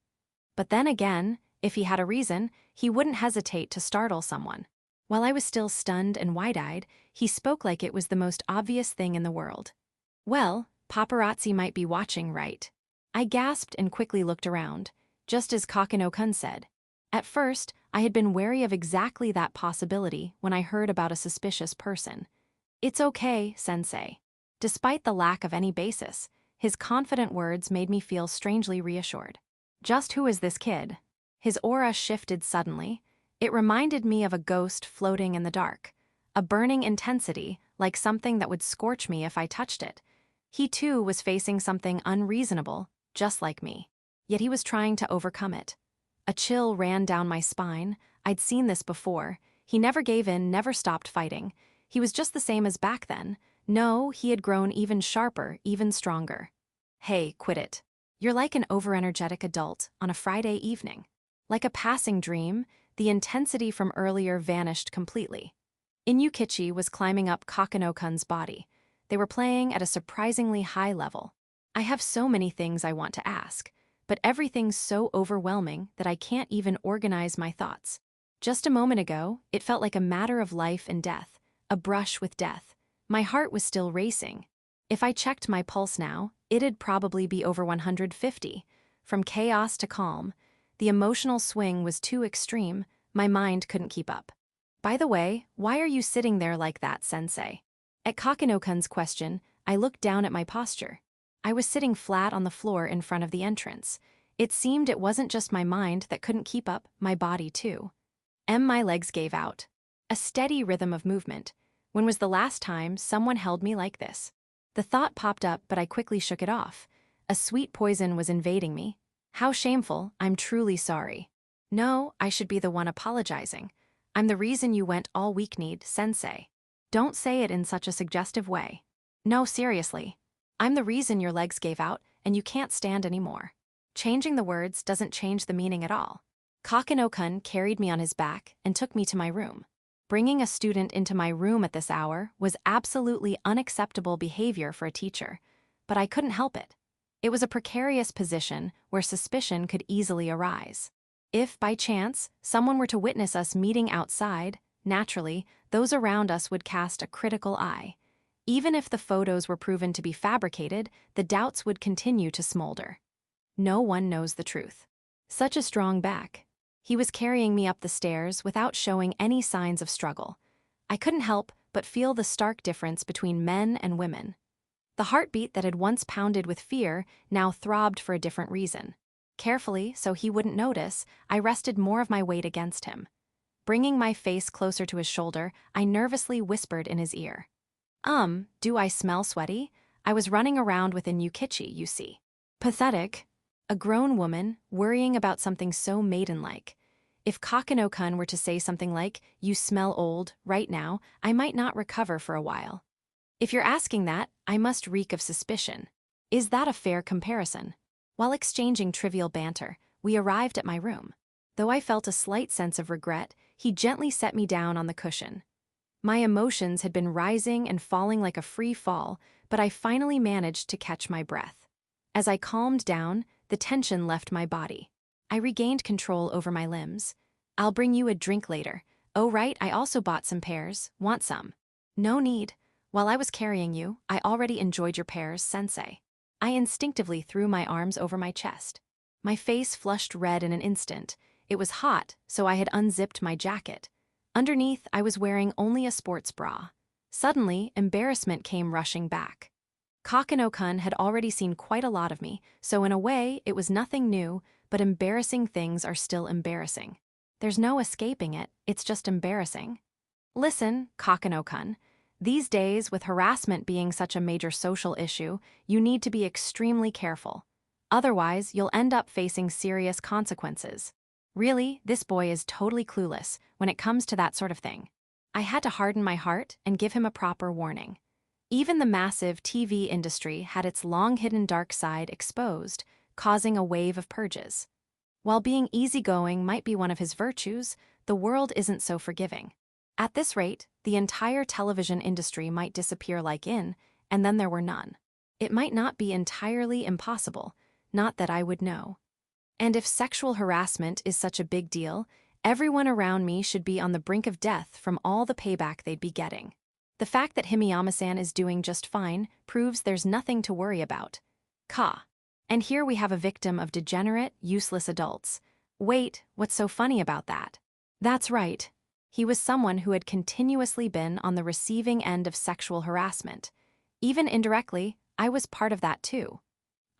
A: But then again, if he had a reason, he wouldn't hesitate to startle someone. While I was still stunned and wide-eyed, he spoke like it was the most obvious thing in the world. Well, paparazzi might be watching, right? I gasped and quickly looked around, just as Kokonoe-kun said. At first, I had been wary of exactly that possibility when I heard about a suspicious person. It's okay, sensei. Despite the lack of any basis, his confident words made me feel strangely reassured. Just who is this kid? His aura shifted suddenly. It reminded me of a ghost floating in the dark. A burning intensity, like something that would scorch me if I touched it. He too was facing something unreasonable, just like me. Yet he was trying to overcome it. A chill ran down my spine. I'd seen this before. He never gave in, never stopped fighting. He was just the same as back then. No, he had grown even sharper, even stronger. Hey, quit it. You're like an overenergetic adult on a Friday evening. Like a passing dream, the intensity from earlier vanished completely. Inyukichi was climbing up Kokonoe-kun's body. They were playing at a surprisingly high level. I have so many things I want to ask, but everything's so overwhelming that I can't even organize my thoughts. Just a moment ago, it felt like a matter of life and death, a brush with death. My heart was still racing. If I checked my pulse now, it'd probably be over 150. From chaos to calm, the emotional swing was too extreme, my mind couldn't keep up. By the way, why are you sitting there like that, sensei? At Kokonoe-kun's question, I looked down at my posture. I was sitting flat on the floor in front of the entrance. It seemed it wasn't just my mind that couldn't keep up, my body too. My legs gave out. A steady rhythm of movement. When was the last time someone held me like this? The thought popped up, but I quickly shook it off. A sweet poison was invading me. How shameful, I'm truly sorry. No, I should be the one apologizing. I'm the reason you went all weak-kneed, sensei. Don't say it in such a suggestive way. No, seriously. I'm the reason your legs gave out and you can't stand anymore. Changing the words doesn't change the meaning at all. Kokonoe-kun carried me on his back and took me to my room. Bringing a student into my room at this hour was absolutely unacceptable behavior for a teacher, but I couldn't help it. It was a precarious position where suspicion could easily arise. If, by chance, someone were to witness us meeting outside, naturally, those around us would cast a critical eye. Even if the photos were proven to be fabricated, the doubts would continue to smolder. No one knows the truth. Such a strong back. He was carrying me up the stairs without showing any signs of struggle. I couldn't help but feel the stark difference between men and women. The heartbeat that had once pounded with fear now throbbed for a different reason. Carefully, so he wouldn't notice, I rested more of my weight against him. Bringing my face closer to his shoulder, I nervously whispered in his ear. Do I smell sweaty? I was running around with Yukito, you see. Pathetic. A grown woman, worrying about something so maidenlike. If Kokonoe-kun were to say something like, "You smell old," right now, I might not recover for a while. If you're asking that, I must reek of suspicion. Is that a fair comparison? While exchanging trivial banter, we arrived at my room. Though I felt a slight sense of regret, he gently set me down on the cushion. My emotions had been rising and falling like a free fall, but I finally managed to catch my breath. As I calmed down, the tension left my body. I regained control over my limbs. I'll bring you a drink later. Oh right, I also bought some pears. Want some? No need. While I was carrying you, I already enjoyed your pears, sensei. I instinctively threw my arms over my chest. My face flushed red in an instant. It was hot, so I had unzipped my jacket. Underneath, I was wearing only a sports bra. Suddenly, embarrassment came rushing back. Kokonoe-kun had already seen quite a lot of me, so in a way, it was nothing new, but embarrassing things are still embarrassing. There's no escaping it, it's just embarrassing. Listen, Kokonoe-kun, these days, with harassment being such a major social issue, you need to be extremely careful. Otherwise, you'll end up facing serious consequences. Really, this boy is totally clueless when it comes to that sort of thing. I had to harden my heart and give him a proper warning. Even the massive TV industry had its long-hidden dark side exposed, causing a wave of purges. While being easygoing might be one of his virtues, the world isn't so forgiving. At this rate, the entire television industry might disappear like in, and then there were none. It might not be entirely impossible, not that I would know. And if sexual harassment is such a big deal, everyone around me should be on the brink of death from all the payback they'd be getting. The fact that Himiyama-san is doing just fine proves there's nothing to worry about. And here we have a victim of degenerate, useless adults. Wait, what's so funny about that? That's right. He was someone who had continuously been on the receiving end of sexual harassment. Even indirectly, I was part of that too.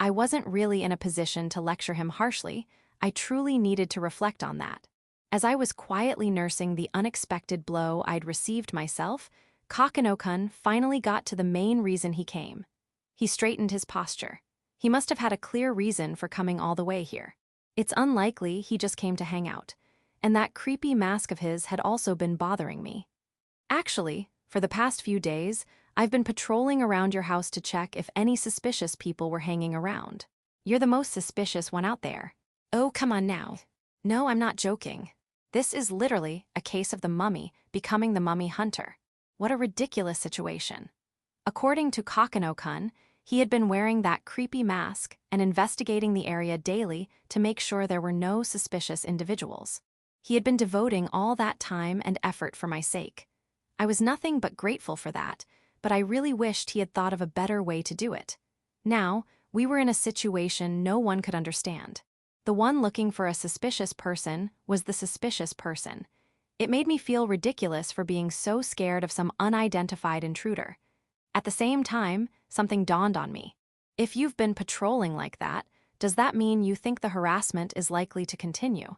A: I wasn't really in a position to lecture him harshly. I truly needed to reflect on that. As I was quietly nursing the unexpected blow I'd received myself, Kokonoe-kun finally got to the main reason he came. He straightened his posture. He must have had a clear reason for coming all the way here. It's unlikely he just came to hang out. And that creepy mask of his had also been bothering me. Actually, for the past few days, I've been patrolling around your house to check if any suspicious people were hanging around. You're the most suspicious one out there. Oh, come on now. No, I'm not joking. This is literally a case of the mummy becoming the mummy hunter. What a ridiculous situation. According to Kokonoe-kun, he had been wearing that creepy mask and investigating the area daily to make sure there were no suspicious individuals. He had been devoting all that time and effort for my sake. I was nothing but grateful for that, but I really wished he had thought of a better way to do it. Now, we were in a situation no one could understand. The one looking for a suspicious person was the suspicious person. It made me feel ridiculous for being so scared of some unidentified intruder. At the same time, something dawned on me. If you've been patrolling like that, does that mean you think the harassment is likely to continue?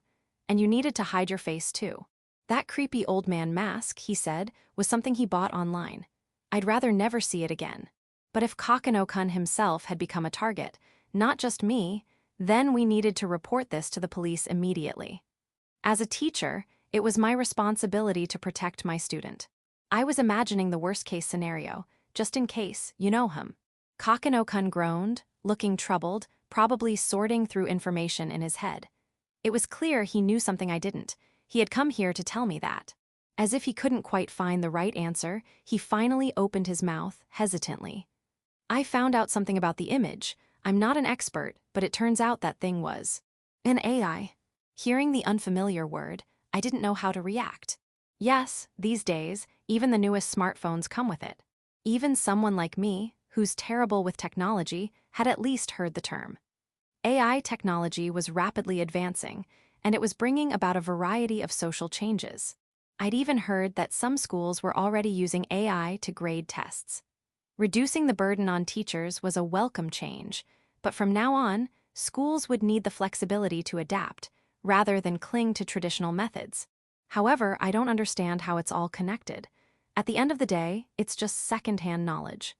A: And you needed to hide your face too. That creepy old man mask, he said, was something he bought online. I'd rather never see it again. But if Kokonoe-kun himself had become a target, not just me, then we needed to report this to the police immediately. As a teacher, it was my responsibility to protect my student. I was imagining the worst-case scenario, just in case, you know him. Kokonoe-kun groaned, looking troubled, probably sorting through information in his head. It was clear he knew something I didn't. He had come here to tell me that. As if he couldn't quite find the right answer, he finally opened his mouth, hesitantly. I found out something about the image. I'm not an expert, but it turns out that thing was an AI. Hearing the unfamiliar word, I didn't know how to react. Yes, these days, even the newest smartphones come with it. Even someone like me, who's terrible with technology, had at least heard the term. AI technology was rapidly advancing, and it was bringing about a variety of social changes. I'd even heard that some schools were already using AI to grade tests. Reducing the burden on teachers was a welcome change, but from now on, schools would need the flexibility to adapt, rather than cling to traditional methods. However, I don't understand how it's all connected. At the end of the day, it's just secondhand knowledge.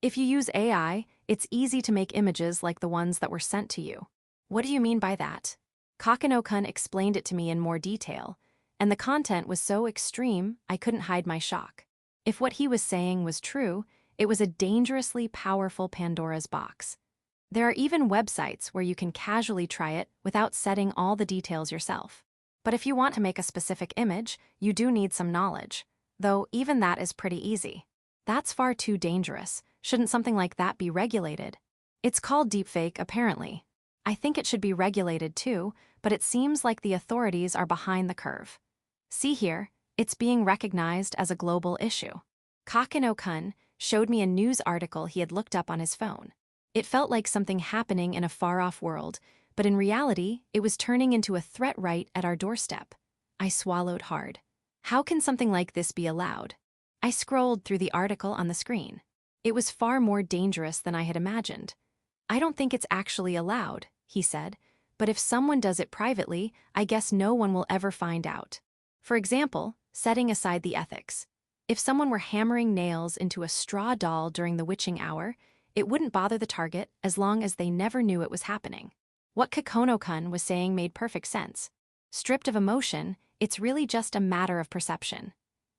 A: If you use AI, it's easy to make images like the ones that were sent to you. What do you mean by that? Kokonoe-kun explained it to me in more detail, and the content was so extreme I couldn't hide my shock. If what he was saying was true, it was a dangerously powerful Pandora's box. There are even websites where you can casually try it without setting all the details yourself. But if you want to make a specific image, you do need some knowledge. Though even that is pretty easy. That's far too dangerous. Shouldn't something like that be regulated? It's called deepfake, apparently. I think it should be regulated too, but it seems like the authorities are behind the curve. See here, it's being recognized as a global issue. Kokonoe-kun showed me a news article he had looked up on his phone. It felt like something happening in a far-off world, but in reality, it was turning into a threat right at our doorstep. I swallowed hard. How can something like this be allowed? I scrolled through the article on the screen. It was far more dangerous than I had imagined. I don't think it's actually allowed, he said, but if someone does it privately, I guess no one will ever find out. For example, setting aside the ethics. If someone were hammering nails into a straw doll during the witching hour, It wouldn't bother the target as long as they never knew it was happening. What Kokono-kun was saying made perfect sense. Stripped of emotion, it's really just a matter of perception.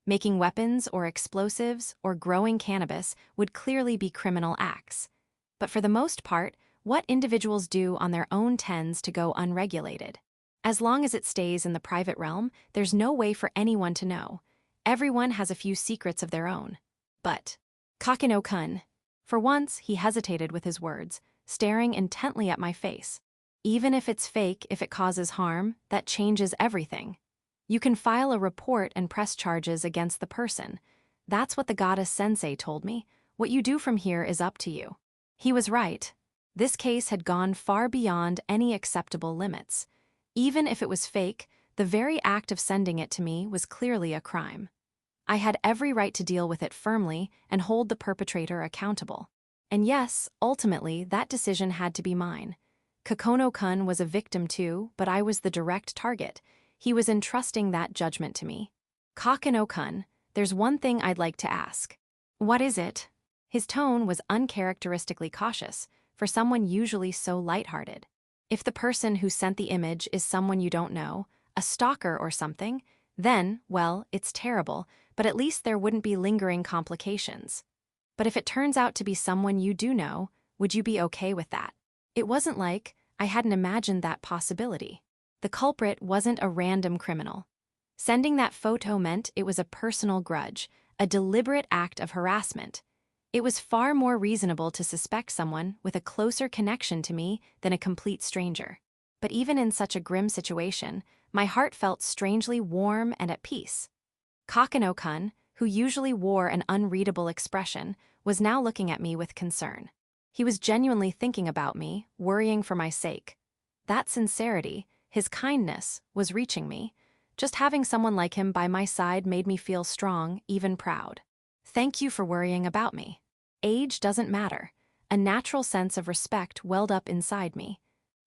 A: Making weapons or explosives or growing cannabis would clearly be criminal acts. But for the most part, what individuals do on their own tends to go unregulated. As long as it stays in the private realm, there's no way for anyone to know. Everyone has a few secrets of their own. But Kakeno-kun. For once, he hesitated with his words, staring intently at my face. Even if it's fake, if it causes harm, that changes everything. You can file a report and press charges against the person. That's what the goddess sensei told me. What you do from here is up to you. He was right. This case had gone far beyond any acceptable limits. Even if it was fake, the very act of sending it to me was clearly a crime. I had every right to deal with it firmly and hold the perpetrator accountable. And yes, ultimately, that decision had to be mine. Kokono-kun was a victim too, but I was the direct target. He was entrusting that judgment to me. Kakeno-kun, there's one thing I'd like to ask. What is it? His tone was uncharacteristically cautious, for someone usually so lighthearted. If the person who sent the image is someone you don't know, a stalker or something, then, well, it's terrible, but at least there wouldn't be lingering complications. But if it turns out to be someone you do know, would you be okay with that? It wasn't like I hadn't imagined that possibility. The culprit wasn't a random criminal. Sending that photo meant it was a personal grudge, a deliberate act of harassment. It was far more reasonable to suspect someone with a closer connection to me than a complete stranger. But even in such a grim situation, my heart felt strangely warm and at peace. Kakeno-kun, who usually wore an unreadable expression, was now looking at me with concern. He was genuinely thinking about me, worrying for my sake. That sincerity, his kindness, was reaching me. Just having someone like him by my side made me feel strong, even proud. Thank you for worrying about me. Age doesn't matter. A natural sense of respect welled up inside me.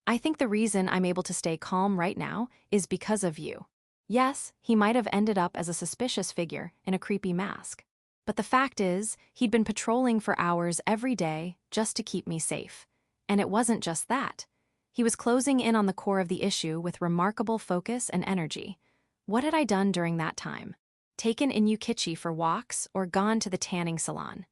A: I think the reason I'm able to stay calm right now is because of you. Yes, he might have ended up as a suspicious figure in a creepy mask. But the fact is, he'd been patrolling for hours every day just to keep me safe. And it wasn't just that. He was closing in on the core of the issue with remarkable focus and energy. What had I done during that time? Taken Inukichi for walks or gone to the tanning salon?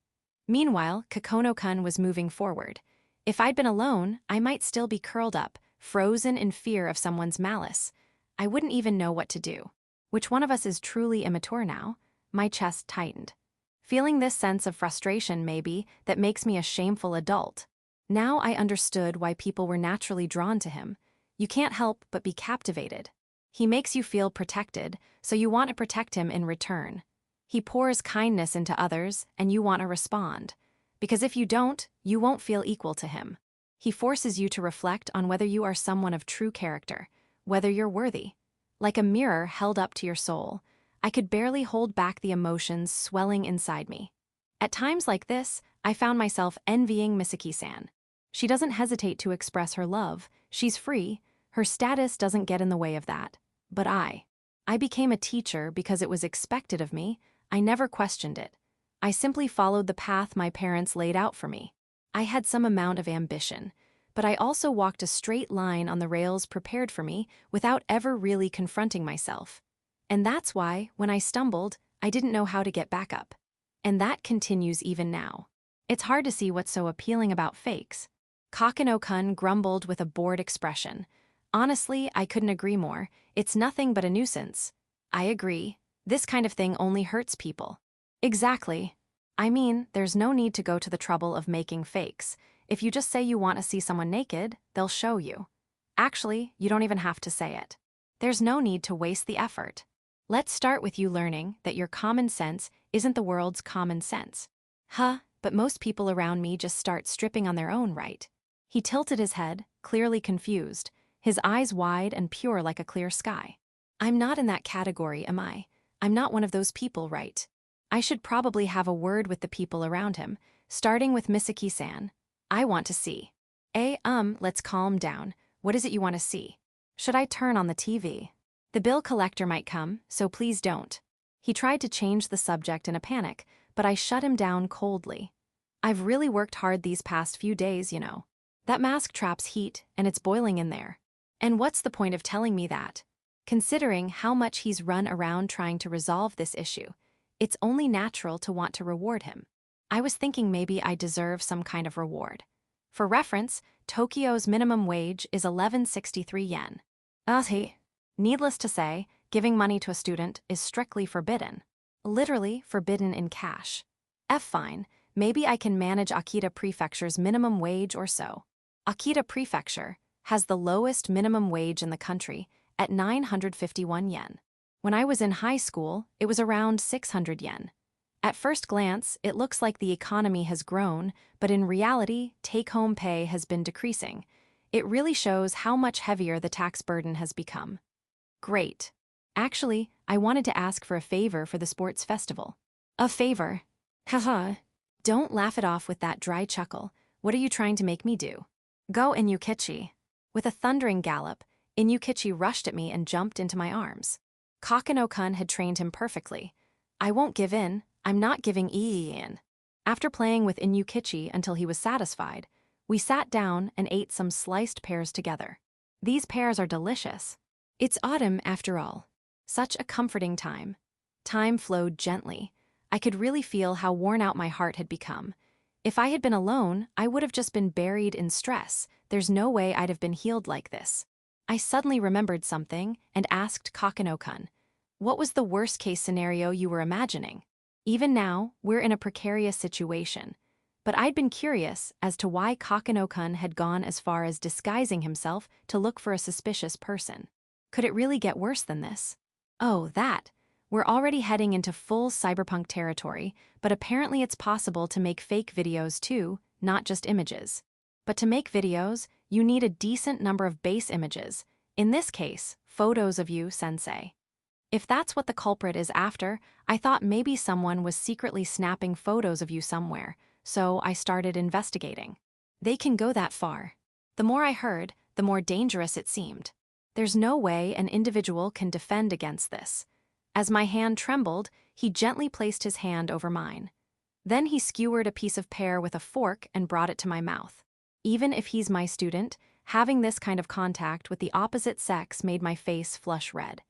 A: Meanwhile, Kokono-kun was moving forward. If I'd been alone, I might still be curled up, frozen in fear of someone's malice. I wouldn't even know what to do. Which one of us is truly immature now? My chest tightened. Feeling this sense of frustration, maybe, that makes me a shameful adult. Now I understood why people were naturally drawn to him. You can't help but be captivated. He makes you feel protected, so you want to protect him in return. He pours kindness into others, and you want to respond. Because if you don't, you won't feel equal to him. He forces you to reflect on whether you are someone of true character, whether you're worthy. Like a mirror held up to your soul, I could barely hold back the emotions swelling inside me. At times like this, I found myself envying Misaki-san. She doesn't hesitate to express her love. She's free. Her status doesn't get in the way of that. But I became a teacher because it was expected of me. I never questioned it. I simply followed the path my parents laid out for me. I had some amount of ambition, but I also walked a straight line on the rails prepared for me without ever really confronting myself. And that's why, when I stumbled, I didn't know how to get back up. And that continues even now. It's hard to see what's so appealing about fakes. Kakeno-kun grumbled with a bored expression. Honestly, I couldn't agree more. It's nothing but a nuisance. I agree. This kind of thing only hurts people. Exactly. I mean, there's no need to go to the trouble of making fakes. If you just say you want to see someone naked, they'll show you. Actually, you don't even have to say it. There's no need to waste the effort. Let's start with you learning that your common sense isn't the world's common sense. But most people around me just start stripping on their own, right? He tilted his head, clearly confused, his eyes wide and pure like a clear sky. I'm not in that category, am I? I'm not one of those people, right? I should probably have a word with the people around him, starting with Misaki-san. I want to see. Let's calm down. What is it you want to see? Should I turn on the TV? The bill collector might come, so please don't. He tried to change the subject in a panic, but I shut him down coldly. I've really worked hard these past few days, you know. That mask traps heat, and it's boiling in there. And what's the point of telling me that? Considering how much he's run around trying to resolve this issue, it's only natural to want to reward him. I was thinking maybe I deserve some kind of reward. For reference, Tokyo's minimum wage is 1163 yen. Needless to say, giving money to a student is strictly forbidden. Literally forbidden in cash. Fine, maybe I can manage Akita Prefecture's minimum wage or so. Akita Prefecture has the lowest minimum wage in the country at 951 yen. When I was in high school, it was around 600 yen. At first glance, it looks like the economy has grown, but in reality, take-home pay has been decreasing. It really shows how much heavier the tax burden has become. Great. Actually, I wanted to ask for a favor for the sports festival. A favor? Haha. Don't laugh it off with that dry chuckle. What are you trying to make me do? Go Inyukichi. With a thundering gallop, Inyukichi rushed at me and jumped into my arms. Kokonoe-kun had trained him perfectly. I won't give in. I'm not giving in. After playing with Inyukichi until he was satisfied, we sat down and ate some sliced pears together. These pears are delicious. It's autumn after all. Such a comforting time. Time flowed gently. I could really feel how worn out my heart had become. If I had been alone, I would have just been buried in stress. There's no way I'd have been healed like this. I suddenly remembered something and asked Kokonoe-kun, what was the worst-case scenario you were imagining? Even now, we're in a precarious situation. But I'd been curious as to why Kokonoe-kun had gone as far as disguising himself to look for a suspicious person. Could it really get worse than this? Oh, that. We're already heading into full cyberpunk territory, but apparently it's possible to make fake videos too, not just images. But to make videos, you need a decent number of base images, in this case, photos of you, sensei. If that's what the culprit is after, I thought maybe someone was secretly snapping photos of you somewhere, so I started investigating. They can go that far. The more I heard, the more dangerous it seemed. There's no way an individual can defend against this. As my hand trembled, he gently placed his hand over mine. Then he skewered a piece of pear with a fork and brought it to my mouth. Even if he's my student, having this kind of contact with the opposite sex made my face flush red.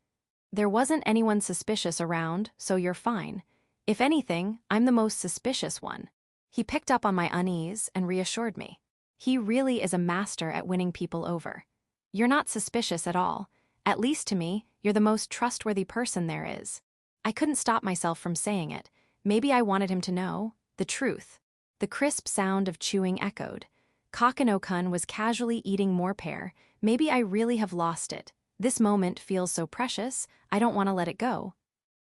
A: There wasn't anyone suspicious around, so you're fine. If anything, I'm the most suspicious one. He picked up on my unease and reassured me. He really is a master at winning people over. You're not suspicious at all. At least to me, you're the most trustworthy person there is. I couldn't stop myself from saying it. Maybe I wanted him to know the truth. The crisp sound of chewing echoed. Kokonoe-kun was casually eating more pear. Maybe I really have lost it. This moment feels so precious, I don't want to let it go.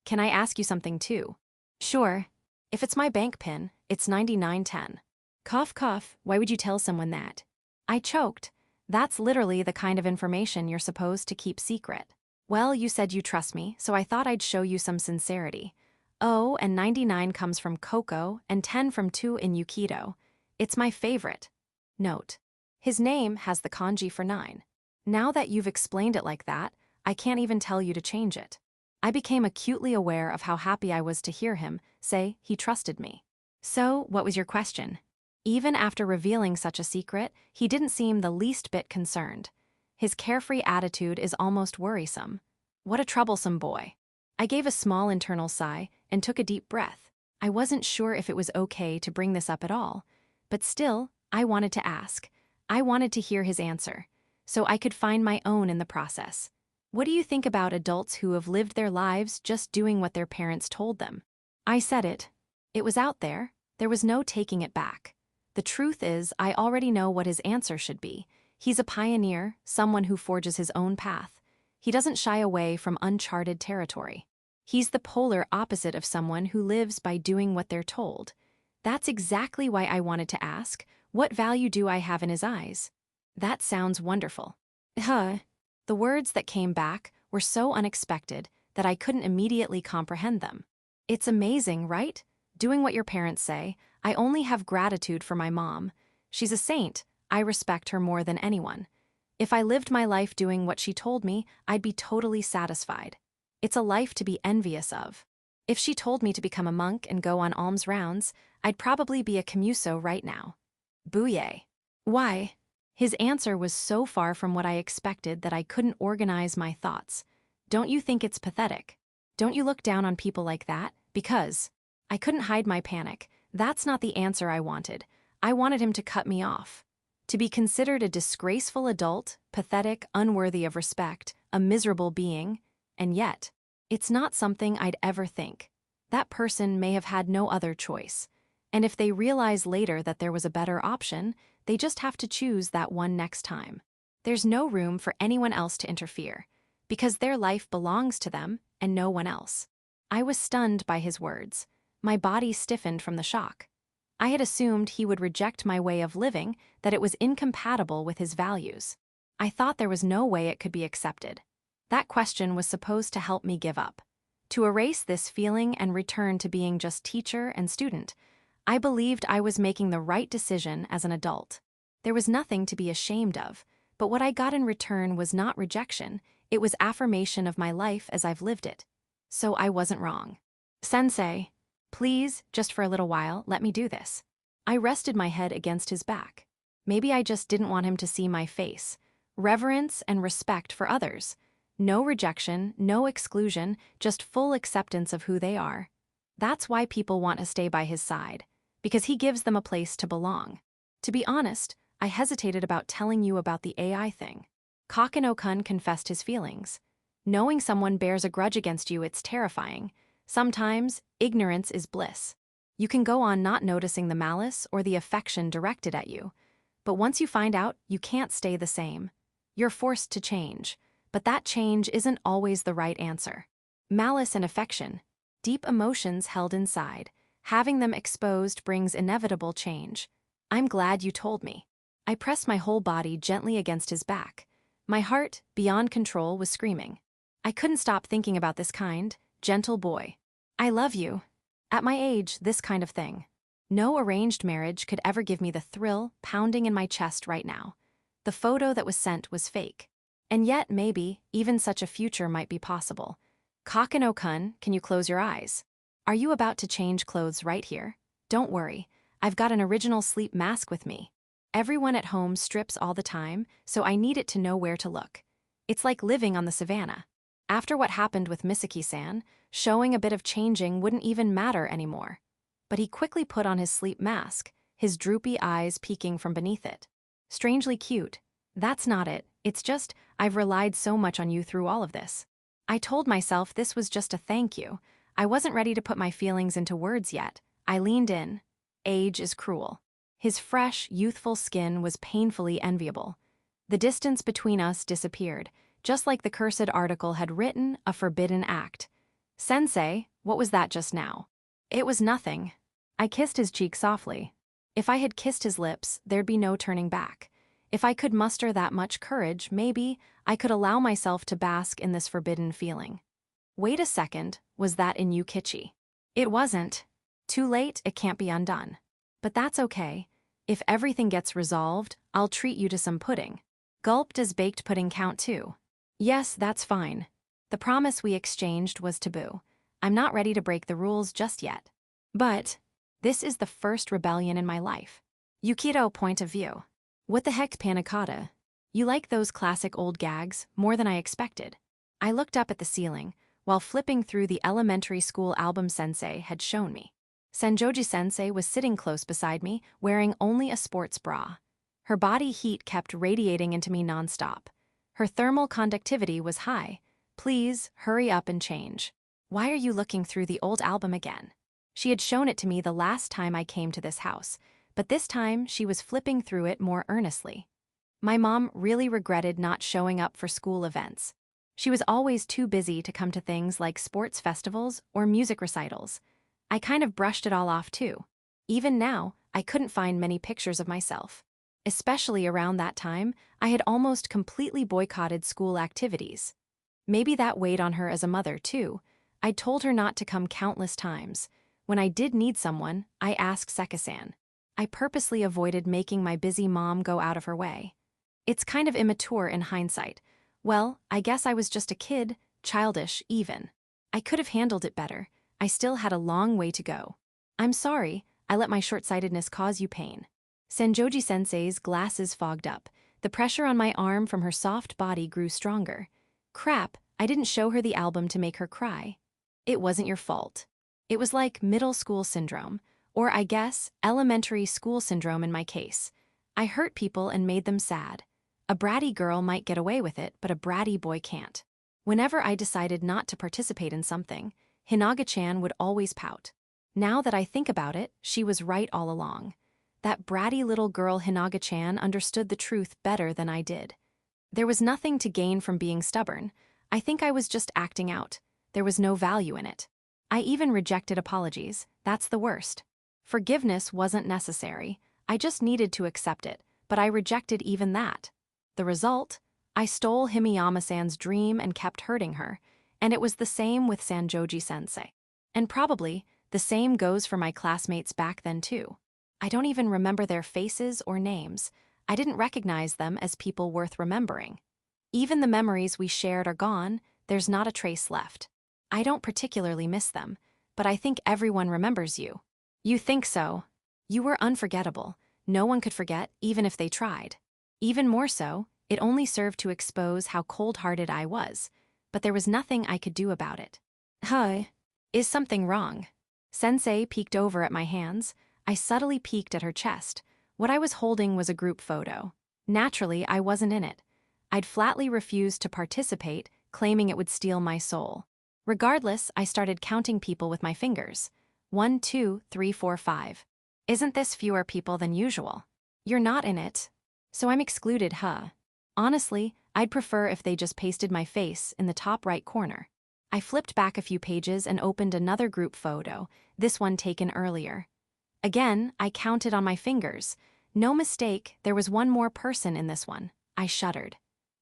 A: Can I ask you something too? Sure. If it's my bank pin, it's 9910. Cough cough, why would you tell someone that? I choked. That's literally the kind of information you're supposed to keep secret. Well, you said you trust me, so I thought I'd show you some sincerity. Oh, and 99 comes from Coco and 10 from 2 in Yukito. It's my favorite. Note. His name has the kanji for 9. Now that you've explained it like that, I can't even tell you to change it. I became acutely aware of how happy I was to hear him say he trusted me. So, what was your question? Even after revealing such a secret, he didn't seem the least bit concerned. His carefree attitude is almost worrisome. What a troublesome boy. I gave a small internal sigh and took a deep breath. I wasn't sure if it was okay to bring this up at all, but still, I wanted to ask. I wanted to hear his answer, so I could find my own in the process. What do you think about adults who have lived their lives just doing what their parents told them? I said it. It was out there. There was no taking it back. The truth is, I already know what his answer should be. He's a pioneer, someone who forges his own path. He doesn't shy away from uncharted territory. He's the polar opposite of someone who lives by doing what they're told. That's exactly why I wanted to ask, what value do I have in his eyes? That sounds wonderful. The words that came back were so unexpected that I couldn't immediately comprehend them. It's amazing, right? Doing what your parents say. I only have gratitude for my mom. She's a saint. I respect her more than anyone. If I lived my life doing what she told me, I'd be totally satisfied. It's a life to be envious of. If she told me to become a monk and go on alms rounds, I'd probably be a Camuso right now. Booyah. Why? His answer was so far from what I expected that I couldn't organize my thoughts. Don't you think it's pathetic? Don't you look down on people like that? Because I couldn't hide my panic. That's not the answer I wanted. I wanted him to cut me off. To be considered a disgraceful adult, pathetic, unworthy of respect, a miserable being, and yet, it's not something I'd ever think. That person may have had no other choice. And if they realize later that there was a better option, they just have to choose that one next time. There's no room for anyone else to interfere, because their life belongs to them and no one else. I was stunned by his words. My body stiffened from the shock. I had assumed he would reject my way of living, that it was incompatible with his values. I thought there was no way it could be accepted. That question was supposed to help me give up, to erase this feeling and return to being just teacher and student. I believed I was making the right decision as an adult. There was nothing to be ashamed of, but what I got in return was not rejection, it was affirmation of my life as I've lived it. So I wasn't wrong. Sensei, please, just for a little while, let me do this. I rested my head against his back. Maybe I just didn't want him to see my face. Reverence and respect for others. No rejection, no exclusion, just full acceptance of who they are. That's why people want to stay by his side, because he gives them a place to belong. To be honest, I hesitated about telling you about the AI thing. Kokonoe-kun confessed his feelings. Knowing someone bears a grudge against you, it's terrifying. Sometimes, ignorance is bliss. You can go on not noticing the malice or the affection directed at you. But once you find out, you can't stay the same. You're forced to change, but that change isn't always the right answer. Malice and affection, deep emotions held inside, having them exposed brings inevitable change. I'm glad you told me. I pressed my whole body gently against his back. My heart, beyond control, was screaming. I couldn't stop thinking about this kind, gentle boy. I love you. At my age, this kind of thing. No arranged marriage could ever give me the thrill pounding in my chest right now. The photo that was sent was fake. And yet, maybe, even such a future might be possible. Kokonoe-kun, can you close your eyes? Are you about to change clothes right here? Don't worry, I've got an original sleep mask with me. Everyone at home strips all the time, so I need it to know where to look. It's like living on the savannah. After what happened with Misaki-san, showing a bit of changing wouldn't even matter anymore. But he quickly put on his sleep mask, his droopy eyes peeking from beneath it. Strangely cute. That's not it, it's just, I've relied so much on you through all of this. I told myself this was just a thank you. I wasn't ready to put my feelings into words yet. I leaned in. Age is cruel. His fresh, youthful skin was painfully enviable. The distance between us disappeared, just like the cursed article had written, a forbidden act. Sensei, what was that just now? It was nothing. I kissed his cheek softly. If I had kissed his lips, there'd be no turning back. If I could muster that much courage, maybe I could allow myself to bask in this forbidden feeling. Wait a second, was that in Yukichi? It wasn't. Too late, it can't be undone. But that's okay. If everything gets resolved, I'll treat you to some pudding. Gulp, does baked pudding count too? Yes, that's fine. The promise we exchanged was taboo. I'm not ready to break the rules just yet. But this is the first rebellion in my life. Yukito point of view. What the heck, panna cotta? You like those classic old gags more than I expected. I looked up at the ceiling while flipping through the elementary school album Sensei had shown me. Senjoji-sensei was sitting close beside me, wearing only a sports bra. Her body heat kept radiating into me nonstop. Her thermal conductivity was high. Please, hurry up and change. Why are you looking through the old album again? She had shown it to me the last time I came to this house, but this time she was flipping through it more earnestly. My mom really regretted not showing up for school events. She was always too busy to come to things like sports festivals or music recitals. I kind of brushed it all off too. Even now, I couldn't find many pictures of myself. Especially around that time, I had almost completely boycotted school activities. Maybe that weighed on her as a mother too. I'd told her not to come countless times. When I did need someone, I asked Seka-san. I purposely avoided making my busy mom go out of her way. It's kind of immature in hindsight. Well, I guess I was just a kid, childish even. I could have handled it better. I still had a long way to go. I'm sorry, I let my short-sightedness cause you pain. Senjoji-sensei's glasses fogged up. The pressure on my arm from her soft body grew stronger. Crap, I didn't show her the album to make her cry. It wasn't your fault. It was like middle school syndrome, or I guess elementary school syndrome in my case. I hurt people and made them sad. A bratty girl might get away with it, but a bratty boy can't. Whenever I decided not to participate in something, Hinaga-chan would always pout. Now that I think about it, she was right all along. That bratty little girl Hinaga-chan understood the truth better than I did. There was nothing to gain from being stubborn. I think I was just acting out. There was no value in it. I even rejected apologies. That's the worst. Forgiveness wasn't necessary. I just needed to accept it, but I rejected even that. The result? I stole Himiyama-san's dream and kept hurting her, and it was the same with Sanjoji-sensei. And probably, the same goes for my classmates back then too. I don't even remember their faces or names. I didn't recognize them as people worth remembering. Even the memories we shared are gone, there's not a trace left. I don't particularly miss them, but I think everyone remembers you. You think so? You were unforgettable. No one could forget, even if they tried. Even more so, it only served to expose how cold-hearted I was, but there was nothing I could do about it. Hi. Is something wrong? Sensei peeked over at my hands. I subtly peeked at her chest. What I was holding was a group photo. Naturally, I wasn't in it. I'd flatly refused to participate, claiming it would steal my soul. Regardless, I started counting people with my fingers. 1, 2, 3, 4, 5. Isn't this fewer people than usual? You're not in it. So I'm excluded, huh? Honestly, I'd prefer if they just pasted my face in the top right corner. I flipped back a few pages and opened another group photo, this one taken earlier. Again, I counted on my fingers. No mistake, there was one more person in this one. I shuddered.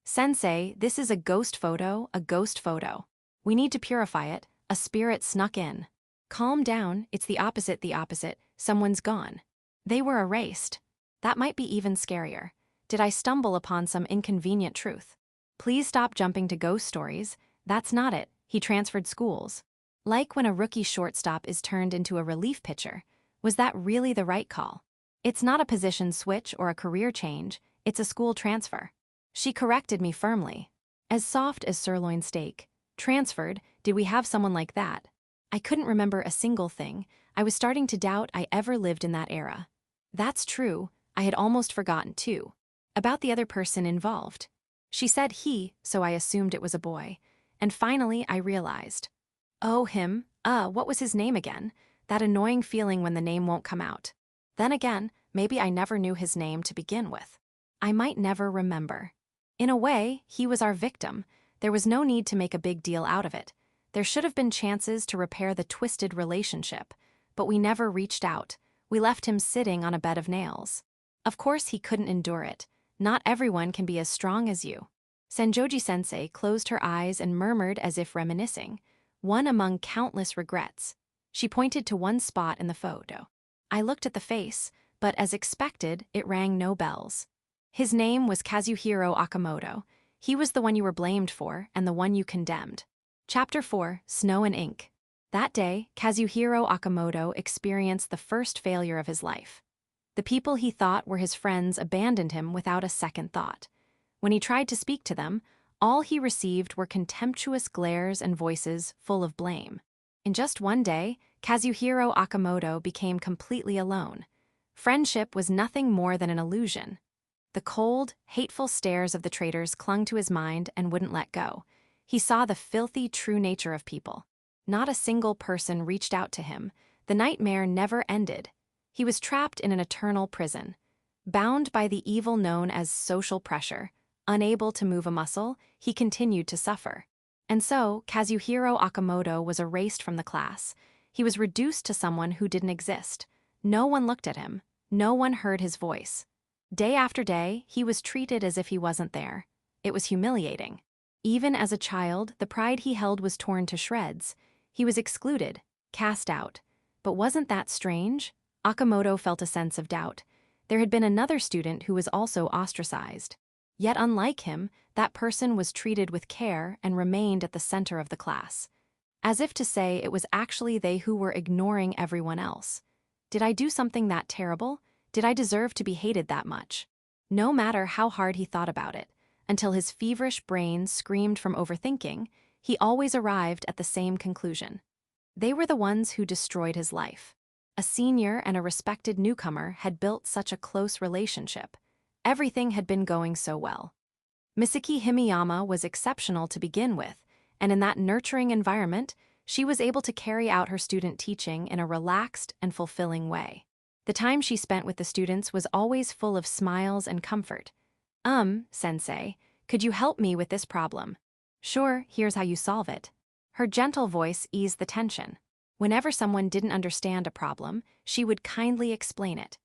A: Sensei, this is a ghost photo, a ghost photo. We need to purify it. A spirit snuck in. Calm down, it's the opposite, someone's gone. They were erased. That might be even scarier. Did I stumble upon some inconvenient truth? Please stop jumping to ghost stories. That's not it. He transferred schools. Like when a rookie shortstop is turned into a relief pitcher. Was that really the right call? It's not a position switch or a career change, it's a school transfer. She corrected me firmly. As soft as sirloin steak. Transferred, did we have someone like that? I couldn't remember a single thing. I was starting to doubt I ever lived in that era. That's true, I had almost forgotten too. About the other person involved. She said he, so I assumed it was a boy. And finally I realized. Oh, him, what was his name again? That annoying feeling when the name won't come out. Then again, maybe I never knew his name to begin with. I might never remember. In a way, he was our victim. There was no need to make a big deal out of it. There should have been chances to repair the twisted relationship, but we never reached out. We left him sitting on a bed of nails. Of course he couldn't endure it. Not everyone can be as strong as you. Senjoji-sensei closed her eyes and murmured as if reminiscing, one among countless regrets. She pointed to one spot in the photo. I looked at the face, but as expected, it rang no bells. His name was Kazuhiro Okamoto. He was the one you were blamed for and the one you condemned. Chapter 4, Snow and Ink. That day, Kazuhiro Okamoto experienced the first failure of his life. The people he thought were his friends abandoned him without a second thought. When he tried to speak to them, all he received were contemptuous glares and voices full of blame. In just one day, Kazuhiro Okamoto became completely alone. Friendship was nothing more than an illusion. The cold, hateful stares of the traitors clung to his mind and wouldn't let go. He saw the filthy true nature of people. Not a single person reached out to him. The nightmare never ended. He was trapped in an eternal prison. Bound by the evil known as social pressure, unable to move a muscle, he continued to suffer. And so, Kazuhiro Okamoto was erased from the class. He was reduced to someone who didn't exist. No one looked at him. No one heard his voice. Day after day, he was treated as if he wasn't there. It was humiliating. Even as a child, the pride he held was torn to shreds. He was excluded, cast out. But wasn't that strange? Okamoto felt a sense of doubt. There had been another student who was also ostracized. Yet unlike him, that person was treated with care and remained at the center of the class. as if to say it was actually they who were ignoring everyone else. Did I do something that terrible? Did I deserve to be hated that much? No matter how hard he thought about it, until his feverish brain screamed from overthinking, he always arrived at the same conclusion. They were the ones who destroyed his life. A senior and a respected newcomer had built such a close relationship. Everything had been going so well. Misaki Himiyama was exceptional to begin with, and in that nurturing environment, she was able to carry out her student teaching in a relaxed and fulfilling way. The time she spent with the students was always full of smiles and comfort. Sensei, could you help me with this problem? Sure, here's how you solve it. Her gentle voice eased the tension. Whenever someone didn't understand a problem, she would kindly explain it.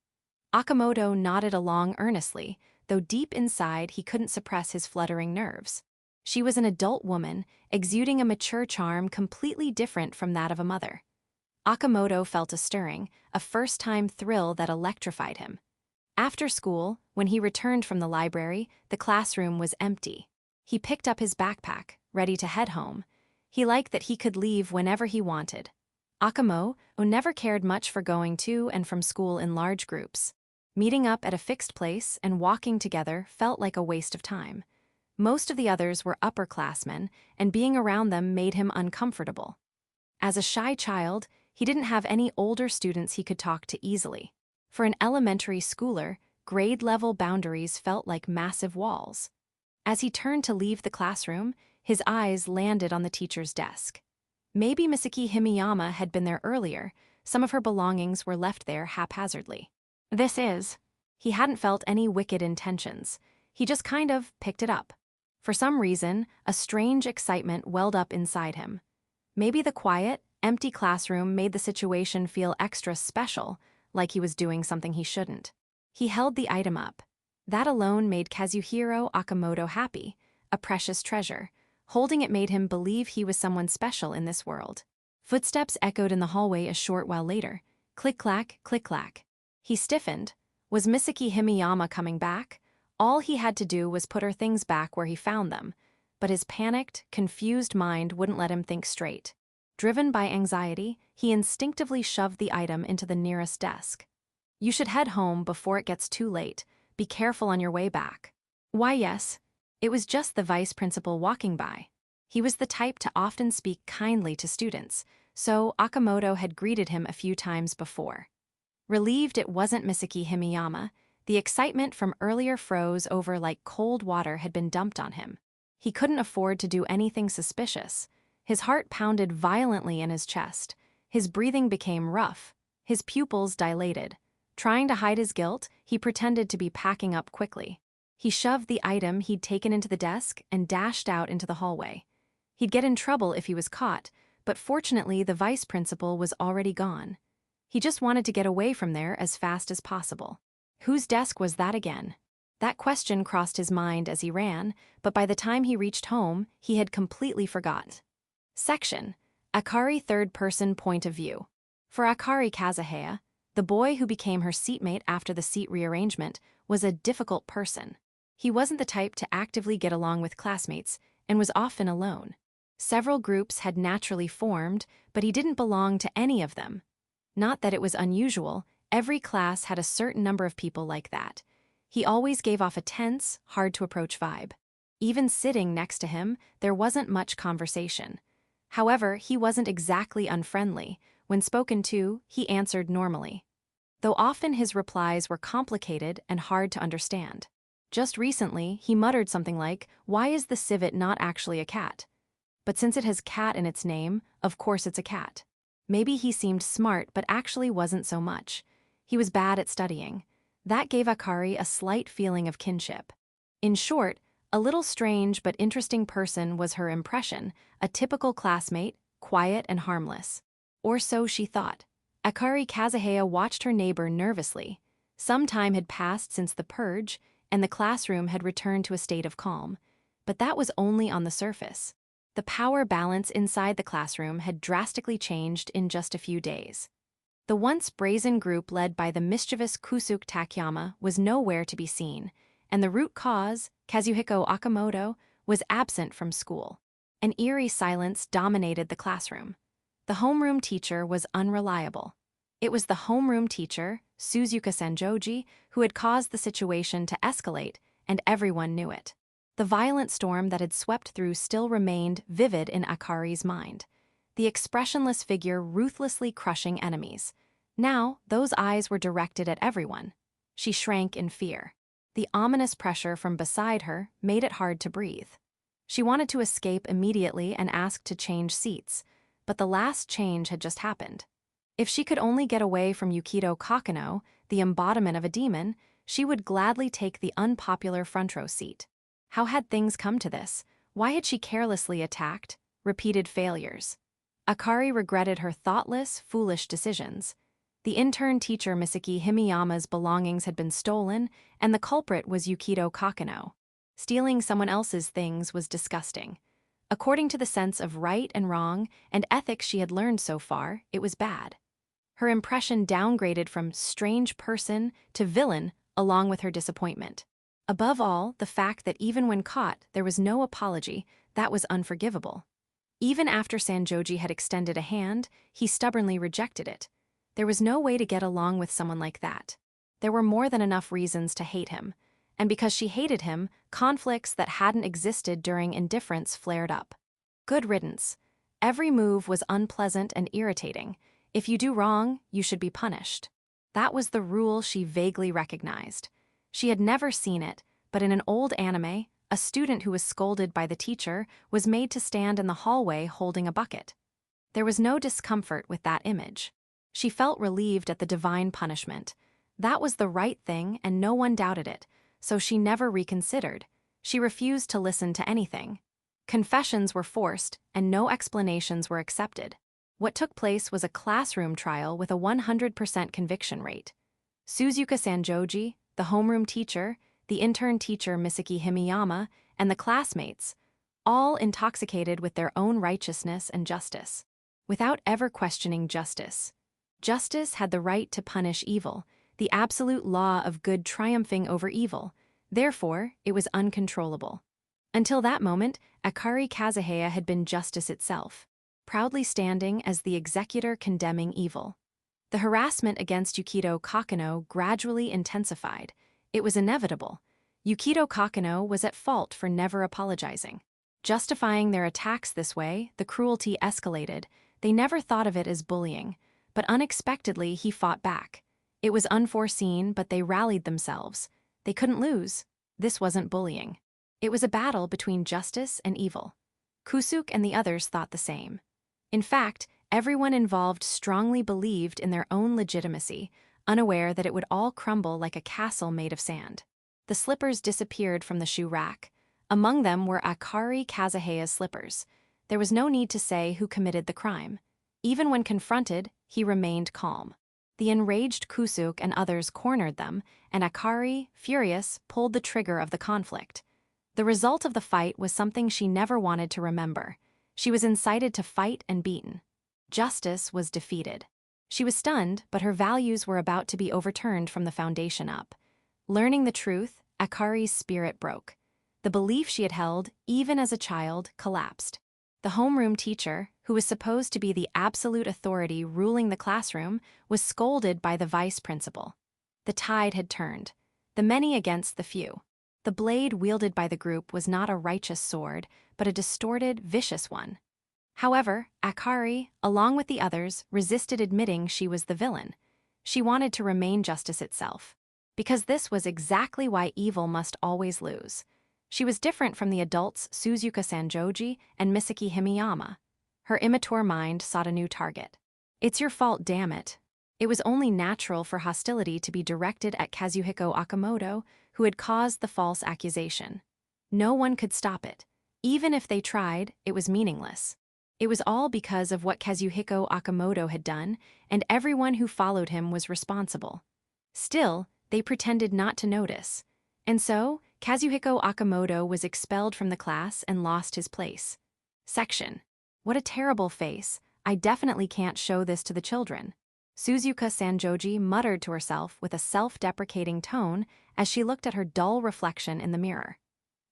A: Akamoto nodded along earnestly, though deep inside he couldn't suppress his fluttering nerves. She was an adult woman, exuding a mature charm completely different from that of a mother. Akamoto felt a stirring, a first-time thrill that electrified him. After school, when he returned from the library, the classroom was empty. He picked up his backpack, ready to head home. He liked that he could leave whenever he wanted. Akamoto never cared much for going to and from school in large groups. Meeting up at a fixed place and walking together felt like a waste of time. Most of the others were upperclassmen, and being around them made him uncomfortable. As a shy child, he didn't have any older students he could talk to easily. For an elementary schooler, grade-level boundaries felt like massive walls. As he turned to leave the classroom, his eyes landed on the teacher's desk. Maybe Misaki Himiyama had been there earlier. Some of her belongings were left there haphazardly. He hadn't felt any wicked intentions. He just kind of picked it up. For some reason, a strange excitement welled up inside him. Maybe the quiet, empty classroom made the situation feel extra special, like he was doing something he shouldn't. He held the item up. That alone made Kazuhiro Akamoto happy, a precious treasure. Holding it made him believe he was someone special in this world. Footsteps echoed in the hallway a short while later. Click-clack, click-clack. He stiffened. Was Misaki Himiyama coming back? All he had to do was put her things back where he found them, but his panicked, confused mind wouldn't let him think straight. Driven by anxiety, he instinctively shoved the item into the nearest desk. You should head home before it gets too late. Be careful on your way back. Why, yes. It was just the vice principal walking by. He was the type to often speak kindly to students, so Akamoto had greeted him a few times before. Relieved it wasn't Misaki Himiyama, the excitement from earlier froze over like cold water had been dumped on him. He couldn't afford to do anything suspicious. His heart pounded violently in his chest. His breathing became rough. His pupils dilated. Trying to hide his guilt, he pretended to be packing up quickly. He shoved the item he'd taken into the desk and dashed out into the hallway. He'd get in trouble if he was caught, but fortunately the vice principal was already gone. He just wanted to get away from there as fast as possible. Whose desk was that again? That question crossed his mind as he ran, but by the time he reached home, he had completely forgot. Section: Akari third-person point of view. For Akari Kazuhaya, the boy who became her seatmate after the seat rearrangement, was a difficult person. He wasn't the type to actively get along with classmates and was often alone. Several groups had naturally formed, but he didn't belong to any of them. Not that it was unusual, every class had a certain number of people like that. He always gave off a tense, hard-to-approach vibe. Even sitting next to him, there wasn't much conversation. However, he wasn't exactly unfriendly. When spoken to, he answered normally. Though often his replies were complicated and hard to understand. Just recently, he muttered something like, "Why is the civet not actually a cat?" But since it has cat in its name, of course it's a cat. Maybe he seemed smart but actually wasn't so much. He was bad at studying. That gave Akari a slight feeling of kinship. In short, a little strange but interesting person was her impression, a typical classmate, quiet and harmless. Or so she thought. Akari Kazuhaya watched her neighbor nervously. Some time had passed since the purge, and the classroom had returned to a state of calm. But that was only on the surface. The power balance inside the classroom had drastically changed in just a few days. The once brazen group led by the mischievous Kusuke Takayama was nowhere to be seen, and the root cause, Kazuhiko Akamoto, was absent from school. An eerie silence dominated the classroom. The homeroom teacher was unreliable. It was the homeroom teacher, Suzuka Sanjoji, who had caused the situation to escalate, and everyone knew it. The violent storm that had swept through still remained vivid in Akari's mind. The expressionless figure ruthlessly crushing enemies. Now, those eyes were directed at everyone. She shrank in fear. The ominous pressure from beside her made it hard to breathe. She wanted to escape immediately and asked to change seats, but the last change had just happened. If she could only get away from Yukito Kokonoe, the embodiment of a demon, she would gladly take the unpopular front row seat. How had things come to this? Why had she carelessly attacked? Repeated failures. Akari regretted her thoughtless, foolish decisions. The intern teacher Misaki Himiyama's belongings had been stolen, and the culprit was Yukito Kokonoe. Stealing someone else's things was disgusting. According to the sense of right and wrong and ethics she had learned so far, it was bad. Her impression downgraded from strange person to villain along with her disappointment. Above all, the fact that even when caught, there was no apology, that was unforgivable. Even after Sanjoji had extended a hand, he stubbornly rejected it. There was no way to get along with someone like that. There were more than enough reasons to hate him. And because she hated him, conflicts that hadn't existed during indifference flared up. Good riddance. Every move was unpleasant and irritating. If you do wrong, you should be punished. That was the rule she vaguely recognized. She had never seen it, but in an old anime, a student who was scolded by the teacher was made to stand in the hallway holding a bucket. There was no discomfort with that image. She felt relieved at the divine punishment. That was the right thing, and no one doubted it. So she never reconsidered. She refused to listen to anything. Confessions were forced, and no explanations were accepted. What took place was a classroom trial with a 100% conviction rate. Suzuka Sanjoji, the homeroom teacher, the intern teacher Misaki Himiyama, and the classmates, all intoxicated with their own righteousness and justice. Without ever questioning justice. Justice had the right to punish evil, the absolute law of good triumphing over evil. Therefore, it was uncontrollable. Until that moment, Akari Kazuhaya had been justice itself, proudly standing as the executor condemning evil. The harassment against Yukito Kokonoe gradually intensified. It was inevitable. Yukito Kokonoe was at fault for never apologizing. Justifying their attacks this way, the cruelty escalated. They never thought of it as bullying, but unexpectedly he fought back. It was unforeseen, but they rallied themselves. They couldn't lose. This wasn't bullying. It was a battle between justice and evil. Kusuk and the others thought the same. In fact, everyone involved strongly believed in their own legitimacy, unaware that it would all crumble like a castle made of sand. The slippers disappeared from the shoe rack. Among them were Akari Kazuhaya's slippers. There was no need to say who committed the crime. Even when confronted, he remained calm. The enraged Kusuk and others cornered them, and Akari, furious, pulled the trigger of the conflict. The result of the fight was something she never wanted to remember. She was incited to fight and beaten. Justice was defeated. She was stunned, but her values were about to be overturned from the foundation up. Learning the truth, Akari's spirit broke. The belief she had held, even as a child, collapsed. The homeroom teacher, who was supposed to be the absolute authority ruling the classroom, was scolded by the vice principal. The tide had turned. The many against the few. The blade wielded by the group was not a righteous sword, but a distorted, vicious one. However, Akari, along with the others, resisted admitting she was the villain. She wanted to remain justice itself. Because this was exactly why evil must always lose. She was different from the adults Suzuka Sanjoji and Misaki Himiyama. Her immature mind sought a new target. It's your fault, damn it. It was only natural for hostility to be directed at Kazuhiko Okamoto, who had caused the false accusation. No one could stop it. Even if they tried, it was meaningless. It was all because of what Kazuhiko Okamoto had done, and everyone who followed him was responsible. Still, they pretended not to notice. And so, Kazuhiko Okamoto was expelled from the class and lost his place. Section. What a terrible face. I definitely can't show this to the children. Suzuka Sanjoji muttered to herself with a self-deprecating tone as she looked at her dull reflection in the mirror.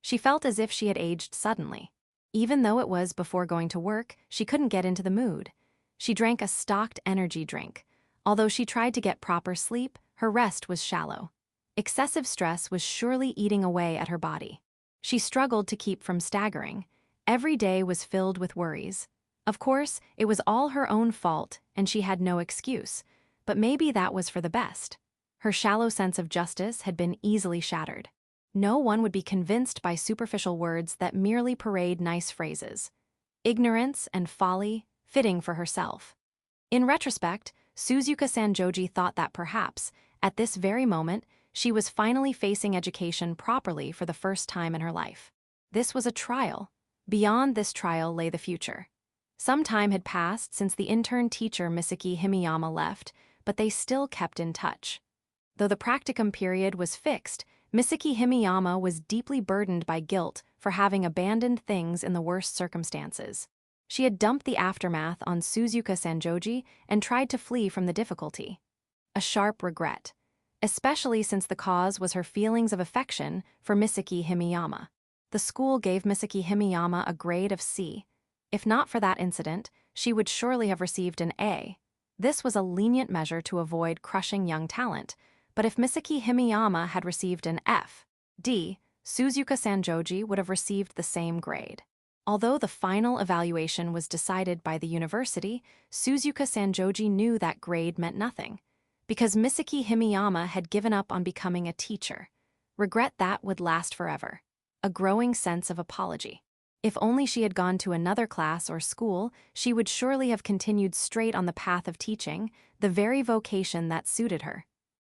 A: She felt as if she had aged suddenly. Even though it was before going to work, she couldn't get into the mood. She drank a stocked energy drink. Although she tried to get proper sleep, her rest was shallow. Excessive stress was surely eating away at her body. She struggled to keep from staggering. Every day was filled with worries. Of course, it was all her own fault, and she had no excuse. But maybe that was for the best. Her shallow sense of justice had been easily shattered. No one would be convinced by superficial words that merely parade nice phrases. Ignorance and folly, fitting for herself. In retrospect, Suzuka Sanjoji thought that perhaps, at this very moment, she was finally facing education properly for the first time in her life. This was a trial. Beyond this trial lay the future. Some time had passed since the intern teacher Misaki Himiyama left, but they still kept in touch. Though the practicum period was fixed, Misaki Himiyama was deeply burdened by guilt for having abandoned things in the worst circumstances. She had dumped the aftermath on Suzuka Sanjoji and tried to flee from the difficulty. A sharp regret, especially since the cause was her feelings of affection for Misaki Himiyama. The school gave Misaki Himiyama a grade of C. If not for that incident, she would surely have received an A. This was a lenient measure to avoid crushing young talent, but if Misaki Himiyama had received an F, D, Suzuka Sanjoji would have received the same grade. Although the final evaluation was decided by the university, Suzuka Sanjoji knew that grade meant nothing, because Misaki Himiyama had given up on becoming a teacher. Regret that would last forever. A growing sense of apology. If only she had gone to another class or school, she would surely have continued straight on the path of teaching, the very vocation that suited her.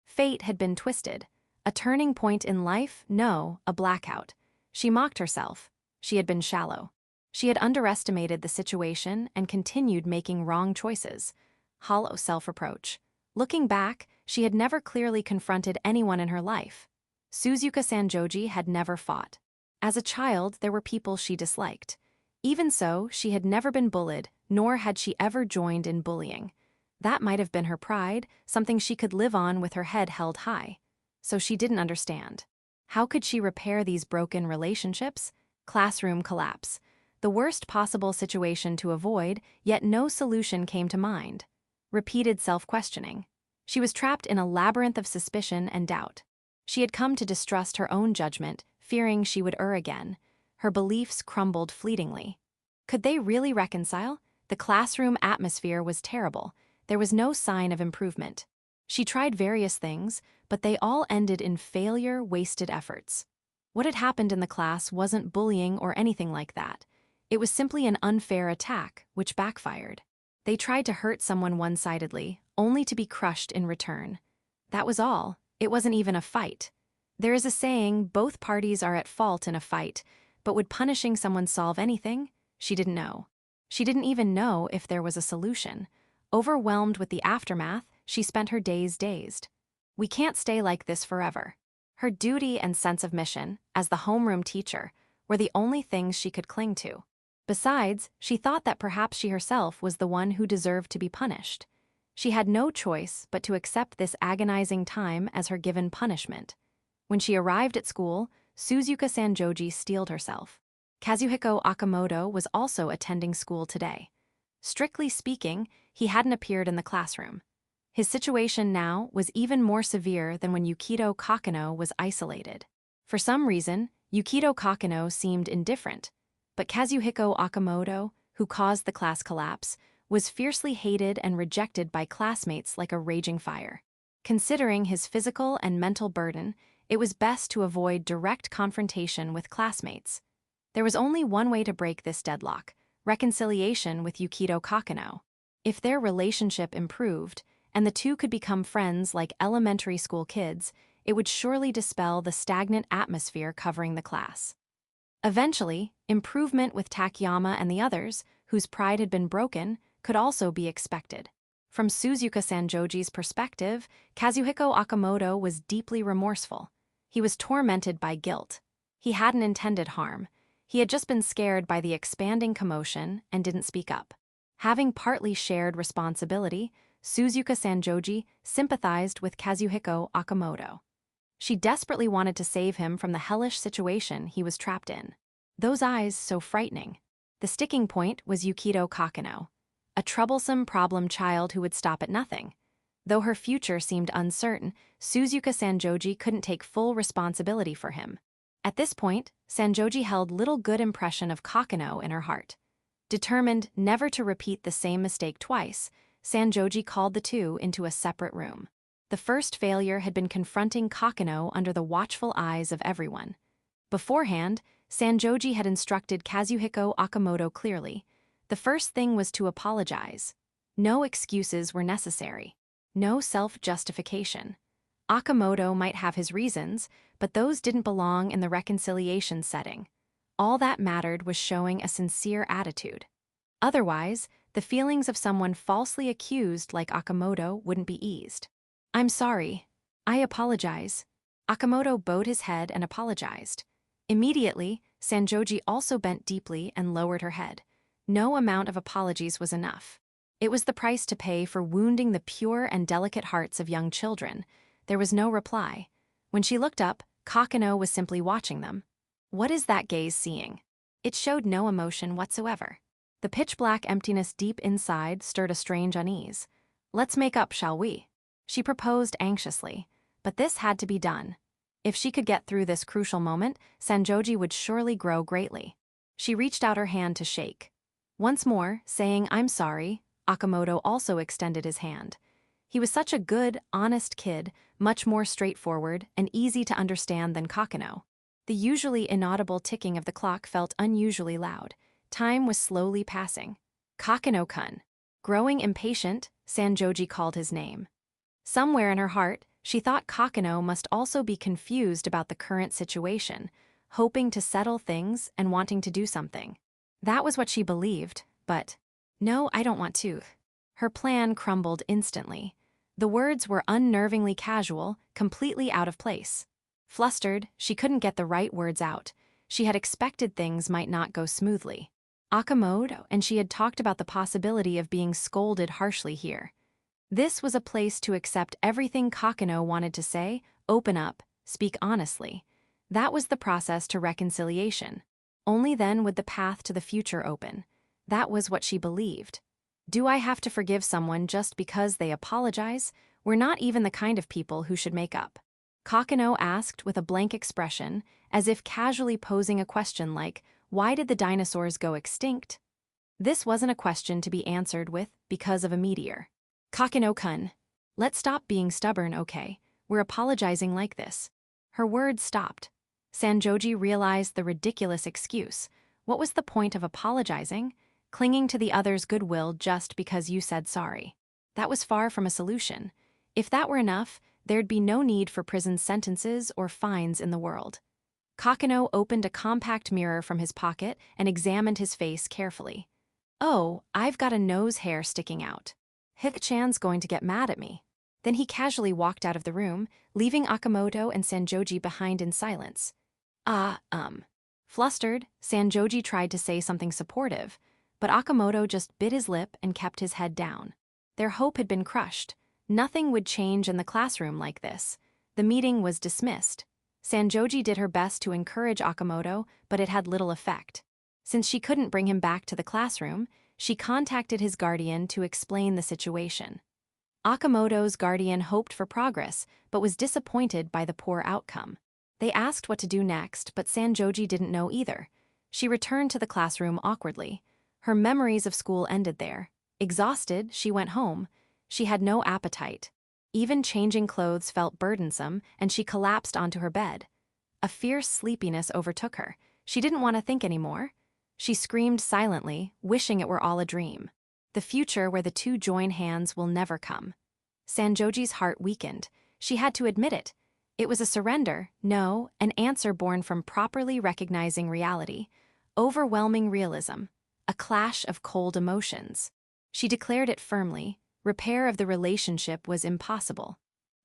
A: Fate had been twisted. A turning point in life? No, a blackout. She mocked herself. She had been shallow. She had underestimated the situation and continued making wrong choices. Hollow self-reproach. Looking back, she had never clearly confronted anyone in her life. Suzuka Sanjoji had never fought. As a child, there were people she disliked. Even so, she had never been bullied, nor had she ever joined in bullying. That might have been her pride, something she could live on with her head held high. So she didn't understand. How could she repair these broken relationships? Classroom collapse. The worst possible situation to avoid, yet no solution came to mind. Repeated self-questioning. She was trapped in a labyrinth of suspicion and doubt. She had come to distrust her own judgment, fearing she would err again. Her beliefs crumbled fleetingly. Could they really reconcile? The classroom atmosphere was terrible. There was no sign of improvement. She tried various things, but they all ended in failure, wasted efforts. What had happened in the class wasn't bullying or anything like that. It was simply an unfair attack, which backfired. They tried to hurt someone one-sidedly, only to be crushed in return. That was all. It wasn't even a fight. There is a saying, both parties are at fault in a fight, but would punishing someone solve anything? She didn't know. She didn't even know if there was a solution. Overwhelmed with the aftermath, she spent her days dazed. We can't stay like this forever. Her duty and sense of mission, as the homeroom teacher, were the only things she could cling to. Besides, she thought that perhaps she herself was the one who deserved to be punished. She had no choice but to accept this agonizing time as her given punishment. When she arrived at school, Suzuka Sanjoji steeled herself. Kazuhiko Okamoto was also attending school today. Strictly speaking, he hadn't appeared in the classroom. His situation now was even more severe than when Yukito Kokonoe was isolated. For some reason, Yukito Kokonoe seemed indifferent, but Kazuhiko Okamoto, who caused the class collapse, was fiercely hated and rejected by classmates like a raging fire. Considering his physical and mental burden, it was best to avoid direct confrontation with classmates. There was only one way to break this deadlock: reconciliation with Yukito Kokonoe. If their relationship improved, and the two could become friends like elementary school kids, it would surely dispel the stagnant atmosphere covering the class. Eventually, improvement with Takayama and the others, whose pride had been broken, could also be expected. From Suzuka Sanjoji's perspective, Kazuhiko Okamoto was deeply remorseful. He was tormented by guilt. He hadn't intended harm. He had just been scared by the expanding commotion and didn't speak up. Having partly shared responsibility, Suzuka Sanjoji sympathized with Kazuhiko Okamoto. She desperately wanted to save him from the hellish situation he was trapped in. Those eyes so frightening. The sticking point was Yukito Kokonoe, a troublesome problem child who would stop at nothing. Though her future seemed uncertain, Suzuka Sanjoji couldn't take full responsibility for him. At this point, Sanjoji held little good impression of Kokonoe in her heart. Determined never to repeat the same mistake twice, Sanjoji called the two into a separate room. The first failure had been confronting Kokonoe under the watchful eyes of everyone. Beforehand, Sanjoji had instructed Kazuhiko Okamoto clearly. The first thing was to apologize. No excuses were necessary. No self-justification. Okamoto might have his reasons, but those didn't belong in the reconciliation setting. All that mattered was showing a sincere attitude. Otherwise, the feelings of someone falsely accused like Okamoto wouldn't be eased. "I'm sorry. I apologize." Okamoto bowed his head and apologized. Immediately, Sanjoji also bent deeply and lowered her head. No amount of apologies was enough. It was the price to pay for wounding the pure and delicate hearts of young children. There was no reply. When she looked up, Kokonoe was simply watching them. What is that gaze seeing? It showed no emotion whatsoever. The pitch-black emptiness deep inside stirred a strange unease. "Let's make up, shall we?" She proposed anxiously, but this had to be done. If she could get through this crucial moment, Sanjoji would surely grow greatly. She reached out her hand to shake. Once more, saying, "I'm sorry," Okamoto also extended his hand. He was such a good, honest kid, much more straightforward and easy to understand than Kokonoe. The usually inaudible ticking of the clock felt unusually loud. Time was slowly passing. Kokonoe-kun. Growing impatient, Sanjoji called his name. Somewhere in her heart, she thought Kokonoe must also be confused about the current situation, hoping to settle things and wanting to do something. That was what she believed, but, "No, I don't want to." Her plan crumbled instantly. The words were unnervingly casual, completely out of place. Flustered, she couldn't get the right words out. She had expected things might not go smoothly. Okamoto and she had talked about the possibility of being scolded harshly here. This was a place to accept everything Kokonoe wanted to say, open up, speak honestly. That was the process to reconciliation. Only then would the path to the future open. That was what she believed. Do I have to forgive someone just because they apologize? We're not even the kind of people who should make up. Kokonoe asked with a blank expression, as if casually posing a question like, "Why did the dinosaurs go extinct?" This wasn't a question to be answered with, "because of a meteor." "Kokonoe-kun, let's stop being stubborn, okay? We're apologizing like this." Her words stopped. Sanjoji realized the ridiculous excuse. What was the point of apologizing? Clinging to the other's goodwill just because you said sorry. That was far from a solution. If that were enough, there'd be no need for prison sentences or fines in the world. Kokonoe opened a compact mirror from his pocket and examined his face carefully. "Oh, I've got a nose hair sticking out. Hik-chan's going to get mad at me." Then he casually walked out of the room, leaving Okamoto and Sanjoji behind in silence. Flustered, Sanjoji tried to say something supportive, but Okamoto just bit his lip and kept his head down. Their hope had been crushed. Nothing would change in the classroom like this. The meeting was dismissed. Sanjoji did her best to encourage Okamoto, but it had little effect. Since she couldn't bring him back to the classroom, she contacted his guardian to explain the situation. Okamoto's guardian hoped for progress, but was disappointed by the poor outcome. They asked what to do next, but Sanjoji didn't know either. She returned to the classroom awkwardly. Her memories of school ended there. Exhausted, she went home. She had no appetite. Even changing clothes felt burdensome, and she collapsed onto her bed. A fierce sleepiness overtook her. She didn't want to think anymore. She screamed silently, wishing it were all a dream. The future where the two join hands will never come. Sanjoji's heart weakened. She had to admit it. It was a surrender, no, an answer born from properly recognizing reality. Overwhelming realism. A clash of cold emotions. She declared it firmly. Repair of the relationship was impossible.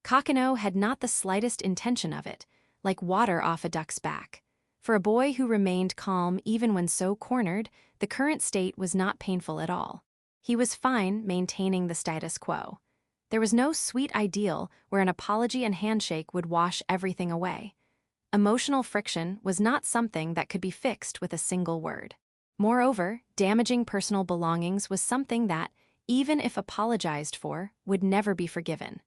A: Kokonoe had not the slightest intention of it, like water off a duck's back. For a boy who remained calm even when so cornered, the current state was not painful at all. He was fine maintaining the status quo. There was no sweet ideal where an apology and handshake would wash everything away. Emotional friction was not something that could be fixed with a single word. Moreover, damaging personal belongings was something that, even if apologized for, would never be forgiven.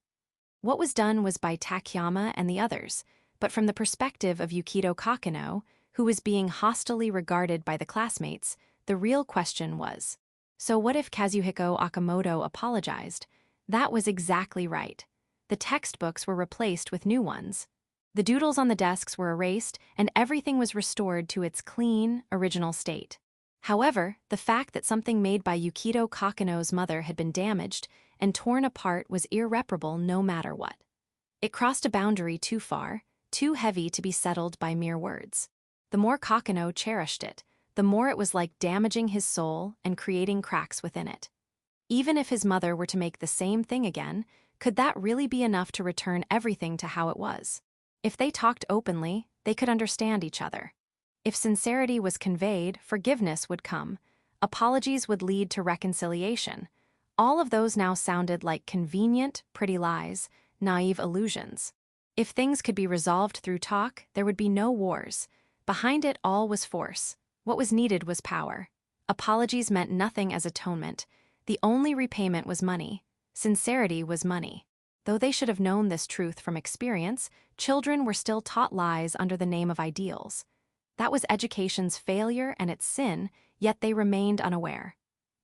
A: What was done was by Takayama and the others, but from the perspective of Yukito Kokonoe, who was being hostilely regarded by the classmates, the real question was, so what if Kazuhiko Okamoto apologized? That was exactly right. The textbooks were replaced with new ones. The doodles on the desks were erased, and everything was restored to its clean, original state. However, the fact that something made by Yukito Kokonoe's mother had been damaged and torn apart was irreparable no matter what. It crossed a boundary too far, too heavy to be settled by mere words. The more Kokonoe cherished it, the more it was like damaging his soul and creating cracks within it. Even if his mother were to make the same thing again, could that really be enough to return everything to how it was? If they talked openly, they could understand each other. If sincerity was conveyed, forgiveness would come. Apologies would lead to reconciliation. All of those now sounded like convenient, pretty lies, naive illusions. If things could be resolved through talk, there would be no wars. Behind it all was force. What was needed was power. Apologies meant nothing as atonement. The only repayment was money. Sincerity was money. Though they should have known this truth from experience, children were still taught lies under the name of ideals. That was education's failure and its sin, yet they remained unaware.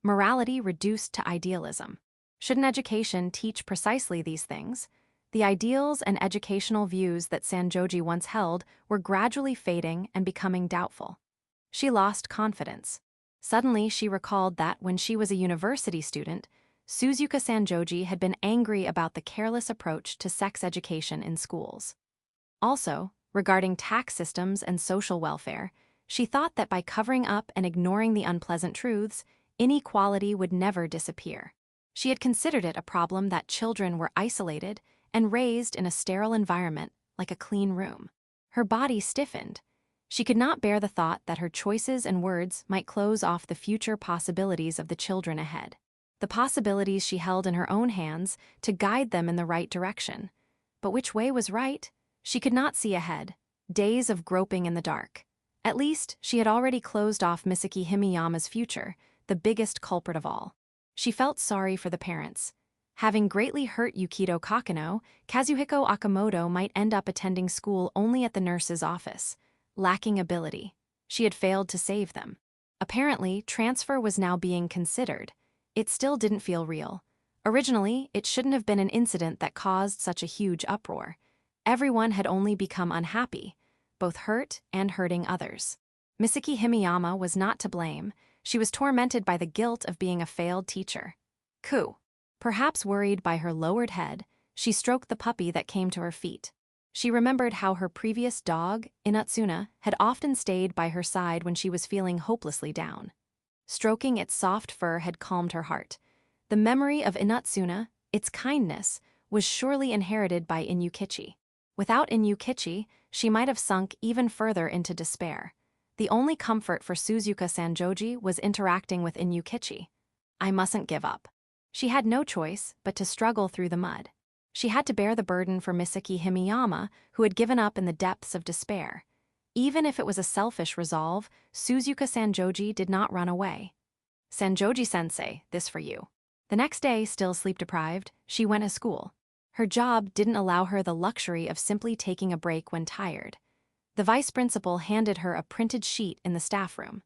A: Morality reduced to idealism. Shouldn't education teach precisely these things? The ideals and educational views that Sanjoji once held were gradually fading and becoming doubtful. She lost confidence. Suddenly, she recalled that when she was a university student, Suzuka Sanjoji had been angry about the careless approach to sex education in schools. Also, regarding tax systems and social welfare, she thought that by covering up and ignoring the unpleasant truths, inequality would never disappear. She had considered it a problem that children were isolated and raised in a sterile environment like a clean room. Her body stiffened. She could not bear the thought that her choices and words might close off the future possibilities of the children ahead. The possibilities she held in her own hands to guide them in the right direction. But which way was right? She could not see ahead. Days of groping in the dark. At least, she had already closed off Misaki Himiyama's future, the biggest culprit of all. She felt sorry for the parents. Having greatly hurt Yukito Kokonoe, Kazuhiko Okamoto might end up attending school only at the nurse's office. Lacking ability. She had failed to save them. Apparently, transfer was now being considered. It still didn't feel real. Originally, it shouldn't have been an incident that caused such a huge uproar. Everyone had only become unhappy, both hurt and hurting others. Misaki Himiyama was not to blame. She was tormented by the guilt of being a failed teacher. Perhaps worried by her lowered head, she stroked the puppy that came to her feet. She remembered how her previous dog, Inatsuna, had often stayed by her side when she was feeling hopelessly down. Stroking its soft fur had calmed her heart. The memory of Inatsuna, its kindness, was surely inherited by Inukichi. Without Inukichi, she might have sunk even further into despair. The only comfort for Suzuka Sanjoji was interacting with Inukichi. I mustn't give up. She had no choice but to struggle through the mud. She had to bear the burden for Misaki Himiyama, who had given up in the depths of despair. Even if it was a selfish resolve, Suzuka Sanjoji did not run away. Sanjoji-sensei, this for you. The next day, still sleep-deprived, she went to school. Her job didn't allow her the luxury of simply taking a break when tired. The vice principal handed her a printed sheet in the staff room.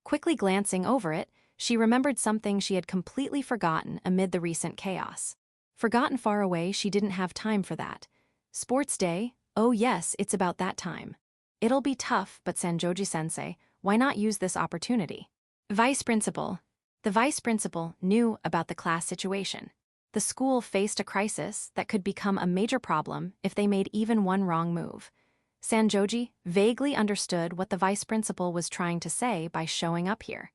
A: Quickly glancing over it, she remembered something she had completely forgotten amid the recent chaos. Forgotten far away, she didn't have time for that. Sports day? Oh yes, it's about that time. It'll be tough, but Sanjoji-sensei, why not use this opportunity? Vice principal. The vice principal knew about the class situation. The school faced a crisis that could become a major problem if they made even one wrong move. Sanjoji vaguely understood what the vice principal was trying to say by showing up here.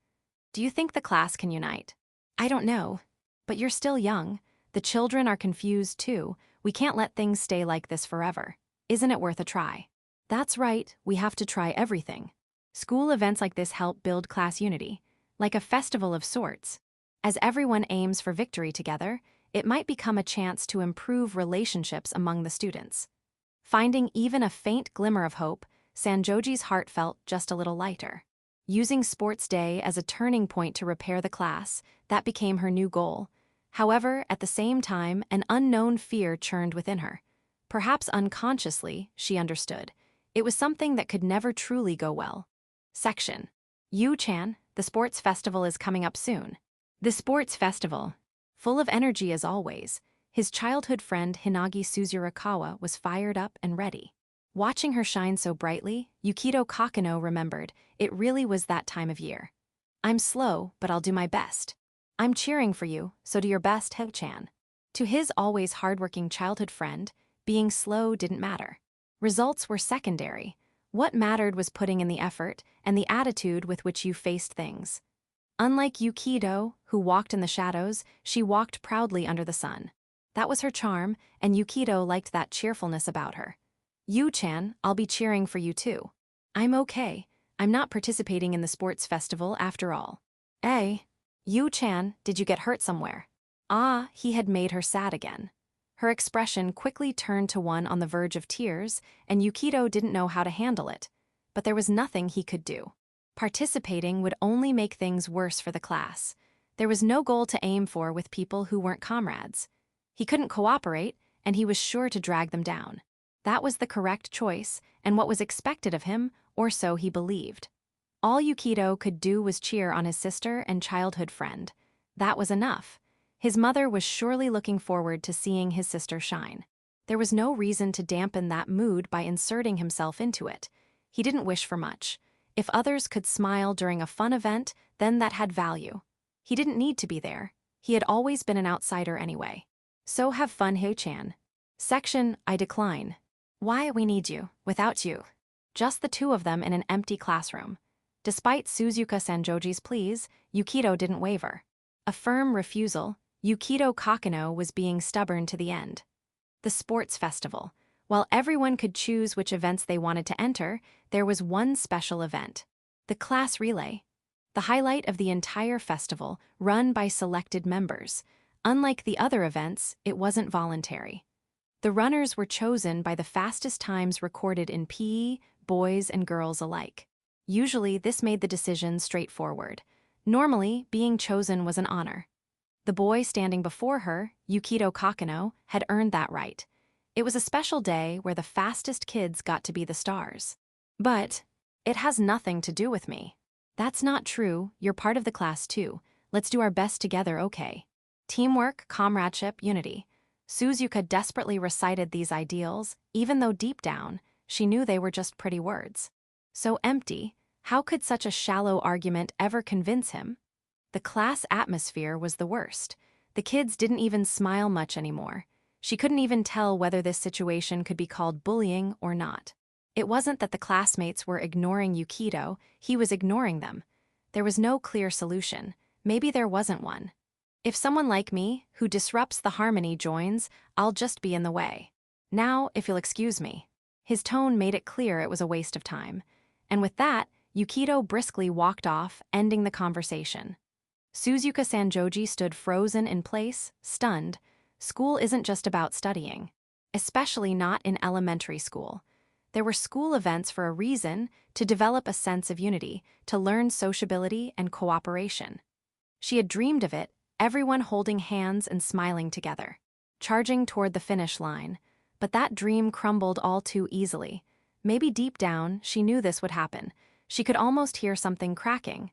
A: Do you think the class can unite? I don't know. But you're still young. The children are confused too. We can't let things stay like this forever. Isn't it worth a try? That's right, we have to try everything. School events like this help build class unity, like a festival of sorts. As everyone aims for victory together, it might become a chance to improve relationships among the students. Finding even a faint glimmer of hope, Sanjoji's heart felt just a little lighter. Using sports day as a turning point to repair the class, that became her new goal. However, at the same time, an unknown fear churned within her. Perhaps unconsciously, she understood. It was something that could never truly go well. Section. Yu-chan, the sports festival is coming up soon. The sports festival. Full of energy as always, his childhood friend Hinagi Suzurakawa was fired up and ready. Watching her shine so brightly, Yukito Kokonoe remembered, it really was that time of year. I'm slow, but I'll do my best. I'm cheering for you, so do your best, He-chan. To his always hardworking childhood friend, being slow didn't matter. Results were secondary. What mattered was putting in the effort and the attitude with which you faced things. Unlike Yukito, who walked in the shadows, she walked proudly under the sun. That was her charm, and Yukito liked that cheerfulness about her. Yu-chan, I'll be cheering for you too. I'm okay. I'm not participating in the sports festival after all. Yu-chan, did you get hurt somewhere? Ah, he had made her sad again. Her expression quickly turned to one on the verge of tears, and Yukito didn't know how to handle it. But there was nothing he could do. Participating would only make things worse for the class. There was no goal to aim for with people who weren't comrades. He couldn't cooperate, and he was sure to drag them down. That was the correct choice, and what was expected of him, or so he believed. All Yukito could do was cheer on his sister and childhood friend. That was enough. His mother was surely looking forward to seeing his sister shine. There was no reason to dampen that mood by inserting himself into it. He didn't wish for much. If others could smile during a fun event, then that had value. He didn't need to be there. He had always been an outsider anyway. So have fun, Hei-chan. Section, I decline. Why we need you, without you. Just the two of them in an empty classroom. Despite Suzuka Sanjoji's pleas, Yukito didn't waver. A firm refusal, Yukito Kokonoe was being stubborn to the end. The sports festival. While everyone could choose which events they wanted to enter, there was one special event. The class relay. The highlight of the entire festival, run by selected members. Unlike the other events, it wasn't voluntary. The runners were chosen by the fastest times recorded in PE, boys and girls alike. Usually, this made the decision straightforward. Normally, being chosen was an honor. The boy standing before her, Yukito Kokonoe, had earned that right. It was a special day where the fastest kids got to be the stars. But it has nothing to do with me. That's not true, you're part of the class too. Let's do our best together, okay? Teamwork, comradeship, unity. Suzuka desperately recited these ideals, even though deep down, she knew they were just pretty words. So empty, how could such a shallow argument ever convince him? The class atmosphere was the worst. The kids didn't even smile much anymore. She couldn't even tell whether this situation could be called bullying or not. It wasn't that the classmates were ignoring Yukito, he was ignoring them. There was no clear solution. Maybe there wasn't one. If someone like me, who disrupts the harmony, joins, I'll just be in the way. Now, if you'll excuse me. His tone made it clear it was a waste of time. And with that, Yukito briskly walked off, ending the conversation. Suzuka Sanjoji stood frozen in place, stunned. School isn't just about studying. Especially not in elementary school. There were school events for a reason, to develop a sense of unity, to learn sociability and cooperation. She had dreamed of it, everyone holding hands and smiling together, charging toward the finish line. But that dream crumbled all too easily. Maybe deep down, she knew this would happen. She could almost hear something cracking.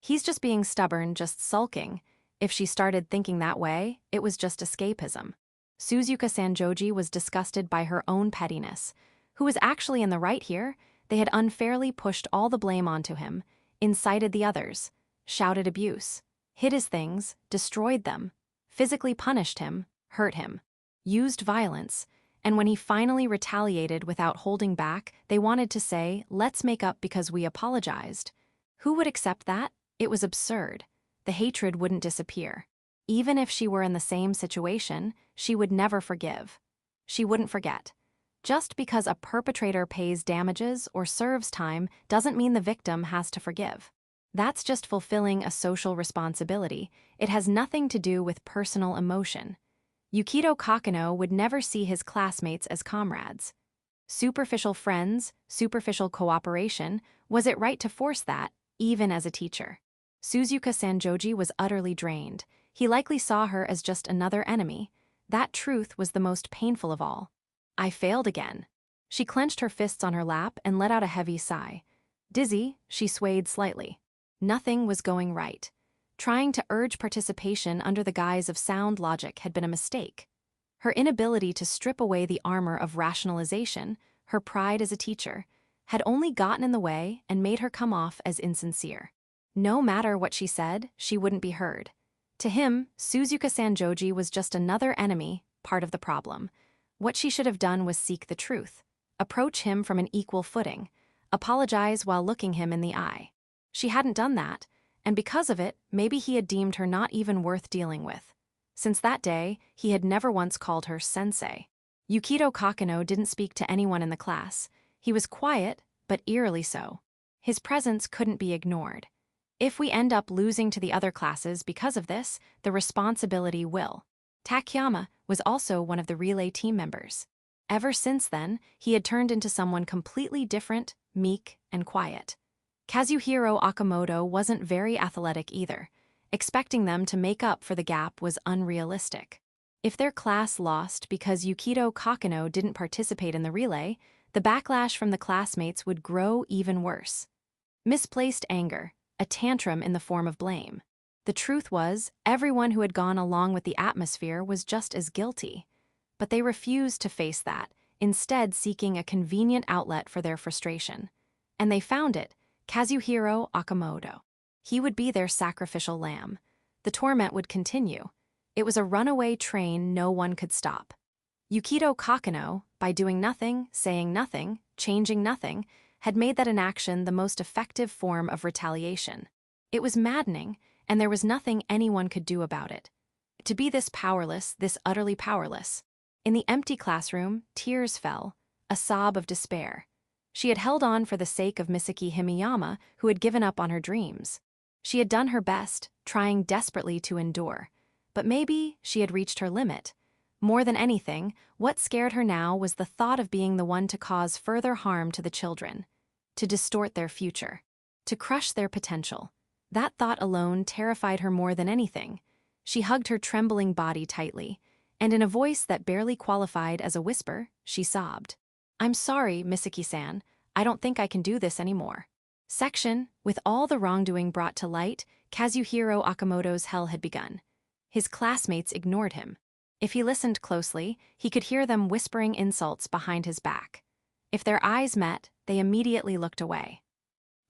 A: He's just being stubborn, just sulking. If she started thinking that way, it was just escapism. Suzuka Sanjoji was disgusted by her own pettiness. Who was actually in the right here? They had unfairly pushed all the blame onto him, incited the others, shouted abuse, hid his things, destroyed them, physically punished him, hurt him, used violence, and when he finally retaliated without holding back, they wanted to say, let's make up because we apologized. Who would accept that? It was absurd. The hatred wouldn't disappear. Even if she were in the same situation, she would never forgive. She wouldn't forget. Just because a perpetrator pays damages or serves time doesn't mean the victim has to forgive. That's just fulfilling a social responsibility. It has nothing to do with personal emotion. Yukito Kokonoe would never see his classmates as comrades. Superficial friends, superficial cooperation, was it right to force that, even as a teacher. Suzuka Sanjoji was utterly drained. He likely saw her as just another enemy. That truth was the most painful of all. I failed again. She clenched her fists on her lap and let out a heavy sigh. Dizzy, she swayed slightly. Nothing was going right. Trying to urge participation under the guise of sound logic had been a mistake. Her inability to strip away the armor of rationalization, her pride as a teacher, had only gotten in the way and made her come off as insincere. No matter what she said, she wouldn't be heard. To him, Suzuka Sanjoji was just another enemy, part of the problem. What she should have done was seek the truth, approach him from an equal footing, apologize while looking him in the eye. She hadn't done that, and because of it, maybe he had deemed her not even worth dealing with. Since that day, he had never once called her sensei. Yukito Kokonoe didn't speak to anyone in the class. He was quiet, but eerily so. His presence couldn't be ignored. If we end up losing to the other classes because of this, the responsibility will. Takayama was also one of the relay team members. Ever since then, he had turned into someone completely different, meek, and quiet. Kazuhiro Okamoto wasn't very athletic either. Expecting them to make up for the gap was unrealistic. If their class lost because Yukito Kokonoe didn't participate in the relay, the backlash from the classmates would grow even worse. Misplaced anger, a tantrum in the form of blame. The truth was, everyone who had gone along with the atmosphere was just as guilty. But they refused to face that, instead seeking a convenient outlet for their frustration. And they found it, Kazuhiro Okamoto. He would be their sacrificial lamb. The torment would continue. It was a runaway train no one could stop. Yukito Kokonoe, by doing nothing, saying nothing, changing nothing, had made that inaction the most effective form of retaliation. It was maddening, and there was nothing anyone could do about it. To be this powerless, this utterly powerless. In the empty classroom, tears fell, a sob of despair. She had held on for the sake of Misaki Himiyama, who had given up on her dreams. She had done her best, trying desperately to endure. But maybe she had reached her limit. More than anything, what scared her now was the thought of being the one to cause further harm to the children, to distort their future, to crush their potential. That thought alone terrified her more than anything. She hugged her trembling body tightly, and in a voice that barely qualified as a whisper, she sobbed. "I'm sorry, Misaki-san. I don't think I can do this anymore." With all the wrongdoing brought to light, Kazuhiro Okamoto's hell had begun. His classmates ignored him. If he listened closely, he could hear them whispering insults behind his back. If their eyes met, they immediately looked away.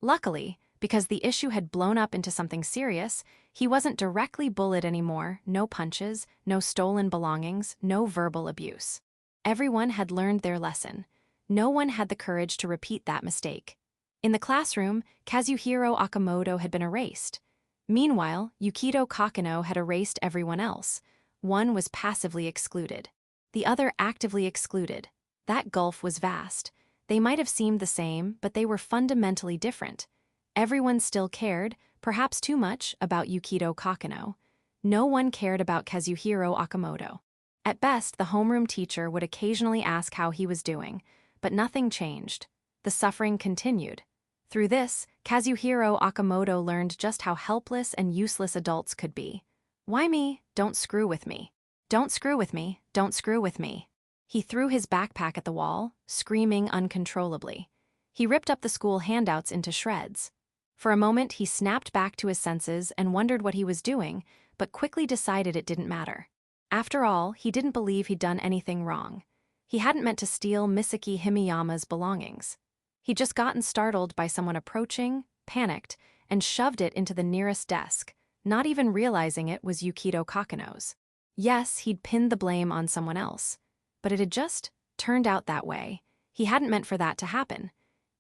A: Luckily, because the issue had blown up into something serious, he wasn't directly bullied anymore, no punches, no stolen belongings, no verbal abuse. Everyone had learned their lesson. No one had the courage to repeat that mistake. In the classroom, Kazuhiro Okamoto had been erased. Meanwhile, Yukito Kokonoe had erased everyone else. One was passively excluded. The other actively excluded. That gulf was vast. They might have seemed the same, but they were fundamentally different. Everyone still cared, perhaps too much, about Yukito Kokonoe. No one cared about Kazuhiro Okamoto. At best, the homeroom teacher would occasionally ask how he was doing, but nothing changed. The suffering continued. Through this, Kazuhiro Okamoto learned just how helpless and useless adults could be. Why me? Don't screw with me. Don't screw with me. Don't screw with me. He threw his backpack at the wall, screaming uncontrollably. He ripped up the school handouts into shreds. For a moment, he snapped back to his senses and wondered what he was doing, but quickly decided it didn't matter. After all, he didn't believe he'd done anything wrong. He hadn't meant to steal Misaki Himiyama's belongings. He'd just gotten startled by someone approaching, panicked, and shoved it into the nearest desk, not even realizing it was Yukito Kokonoe's. Yes, he'd pinned the blame on someone else, but it had just turned out that way. He hadn't meant for that to happen.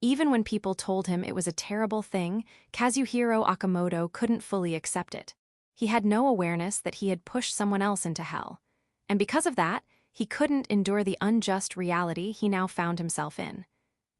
A: Even when people told him it was a terrible thing, Kazuhiro Okamoto couldn't fully accept it. He had no awareness that he had pushed someone else into hell. And because of that, he couldn't endure the unjust reality he now found himself in.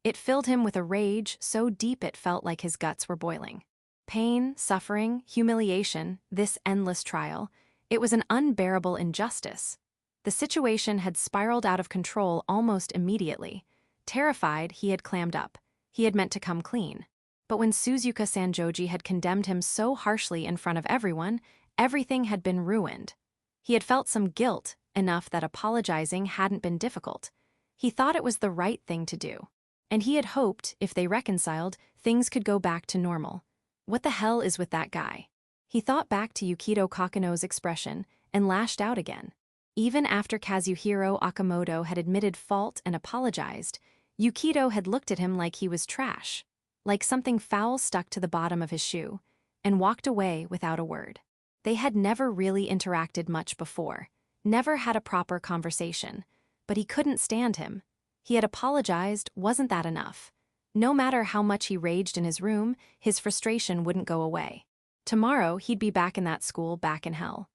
A: It filled him with a rage so deep it felt like his guts were boiling. Pain, suffering, humiliation, this endless trial, it was an unbearable injustice. The situation had spiraled out of control almost immediately. Terrified, he had clammed up. He had meant to come clean. But when Suzuka Sanjoji had condemned him so harshly in front of everyone, everything had been ruined. He had felt some guilt, enough that apologizing hadn't been difficult. He thought it was the right thing to do. And he had hoped, if they reconciled, things could go back to normal. What the hell is with that guy? He thought back to Yukito Kokonoe's expression and lashed out again. Even after Kazuhiro Okamoto had admitted fault and apologized, Yukito had looked at him like he was trash, like something foul stuck to the bottom of his shoe, and walked away without a word. They had never really interacted much before, never had a proper conversation, but he couldn't stand him. He had apologized, wasn't that enough? No matter how much he raged in his room, his frustration wouldn't go away. Tomorrow, he'd be back in that school, back in hell.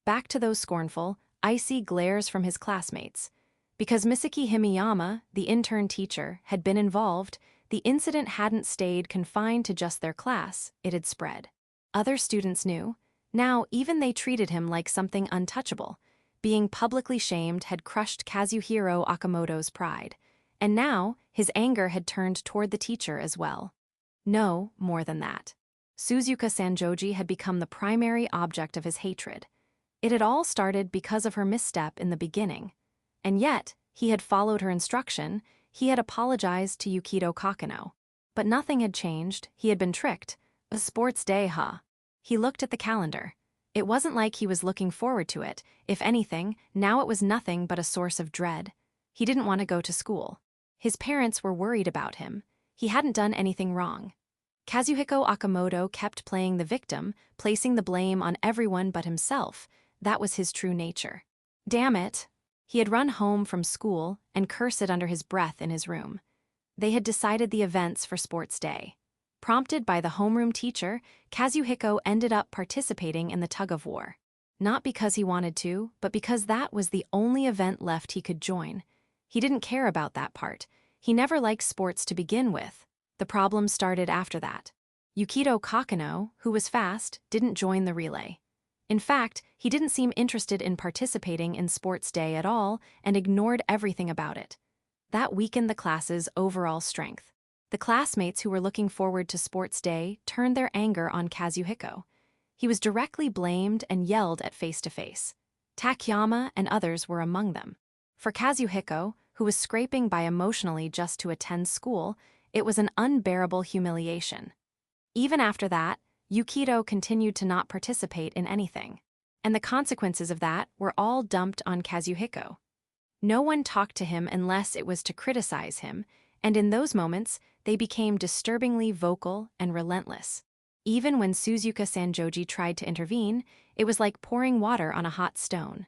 A: Back to those scornful, icy glares from his classmates. Because Misaki Himiyama, the intern teacher, had been involved, the incident hadn't stayed confined to just their class, it had spread. Other students knew. Now, even they treated him like something untouchable. Being publicly shamed had crushed Kazuhiro Okamoto's pride. And now, his anger had turned toward the teacher as well. No, more than that. Suzuka Sanjoji had become the primary object of his hatred. It had all started because of her misstep in the beginning. And yet, he had followed her instruction, he had apologized to Yukito Kokonoe. But nothing had changed, he had been tricked. A sports day, huh? He looked at the calendar. It wasn't like he was looking forward to it. If anything, now it was nothing but a source of dread. He didn't want to go to school. His parents were worried about him. He hadn't done anything wrong. Kazuhiko Okamoto kept playing the victim, placing the blame on everyone but himself. That was his true nature. Damn it! He had run home from school and cursed it under his breath in his room. They had decided the events for sports day. Prompted by the homeroom teacher, Kazuhiko ended up participating in the tug-of-war. Not because he wanted to, but because that was the only event left he could join. He didn't care about that part. He never liked sports to begin with. The problem started after that. Yukito Kokonoe, who was fast, didn't join the relay. In fact, he didn't seem interested in participating in sports day at all and ignored everything about it. That weakened the class's overall strength. The classmates who were looking forward to sports day turned their anger on Kazuhiko. He was directly blamed and yelled at face-to-face. Takayama and others were among them. For Kazuhiko, who was scraping by emotionally just to attend school, it was an unbearable humiliation. Even after that, Yukito continued to not participate in anything. And the consequences of that were all dumped on Kazuhiko. No one talked to him unless it was to criticize him, and in those moments, they became disturbingly vocal and relentless. Even when Suzuka Sanjoji tried to intervene, it was like pouring water on a hot stone.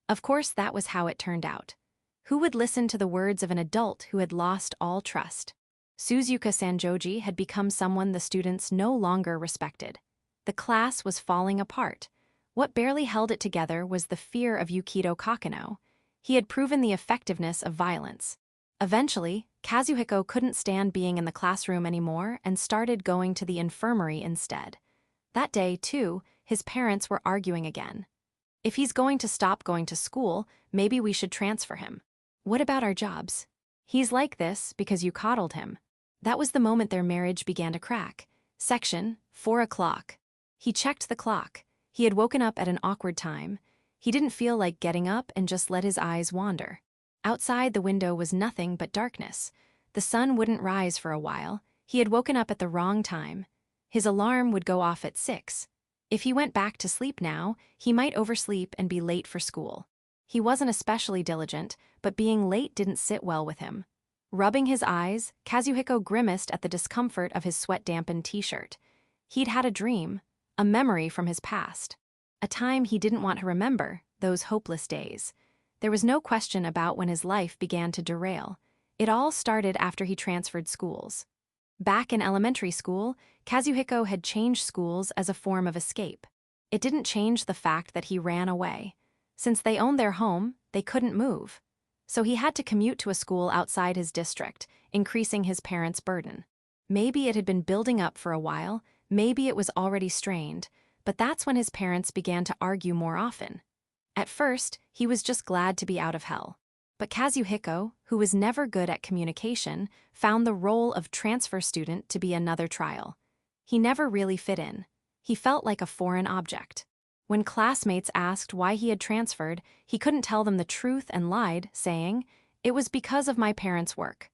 A: Of course, that was how it turned out. Who would listen to the words of an adult who had lost all trust? Suzuka Sanjoji had become someone the students no longer respected. The class was falling apart. What barely held it together was the fear of Yukito Kokonoe. He had proven the effectiveness of violence. Eventually, Kazuhiko couldn't stand being in the classroom anymore and started going to the infirmary instead. That day, too, his parents were arguing again. If he's going to stop going to school, maybe we should transfer him. What about our jobs? He's like this because you coddled him. That was the moment their marriage began to crack. Section 4 o'clock. He checked the clock. He had woken up at an awkward time. He didn't feel like getting up and just let his eyes wander. Outside the window was nothing but darkness. The sun wouldn't rise for a while. He had woken up at the wrong time. His alarm would go off at 6. If he went back to sleep now, he might oversleep and be late for school. He wasn't especially diligent, but being late didn't sit well with him. Rubbing his eyes, Kazuhiko grimaced at the discomfort of his sweat-dampened t-shirt. He'd had a dream, a memory from his past. A time he didn't want to remember, those hopeless days. There was no question about when his life began to derail. It all started after he transferred schools. Back in elementary school, Kazuhiko had changed schools as a form of escape. It didn't change the fact that he ran away. Since they owned their home, they couldn't move. So he had to commute to a school outside his district, increasing his parents' burden. Maybe it had been building up for a while, maybe it was already strained, but that's when his parents began to argue more often. At first, he was just glad to be out of hell. But Kazuhiko, who was never good at communication, found the role of transfer student to be another trial. He never really fit in. He felt like a foreign object. When classmates asked why he had transferred, he couldn't tell them the truth and lied, saying, "It was because of my parents' work."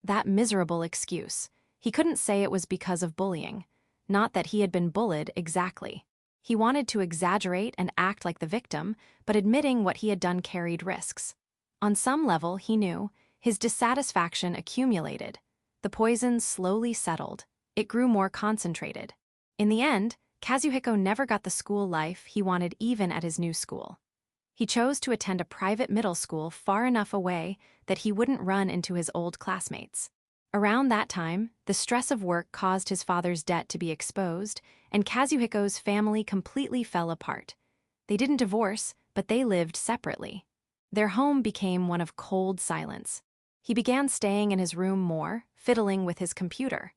A: That miserable excuse. He couldn't say it was because of bullying. Not that he had been bullied exactly. He wanted to exaggerate and act like the victim, but admitting what he had done carried risks. On some level, he knew, his dissatisfaction accumulated. The poison slowly settled. It grew more concentrated. In the end, Kazuhiko never got the school life he wanted even at his new school. He chose to attend a private middle school far enough away that he wouldn't run into his old classmates. Around that time, the stress of work caused his father's debt to be exposed, and Kazuhiko's family completely fell apart. They didn't divorce, but they lived separately. Their home became one of cold silence. He began staying in his room more, fiddling with his computer.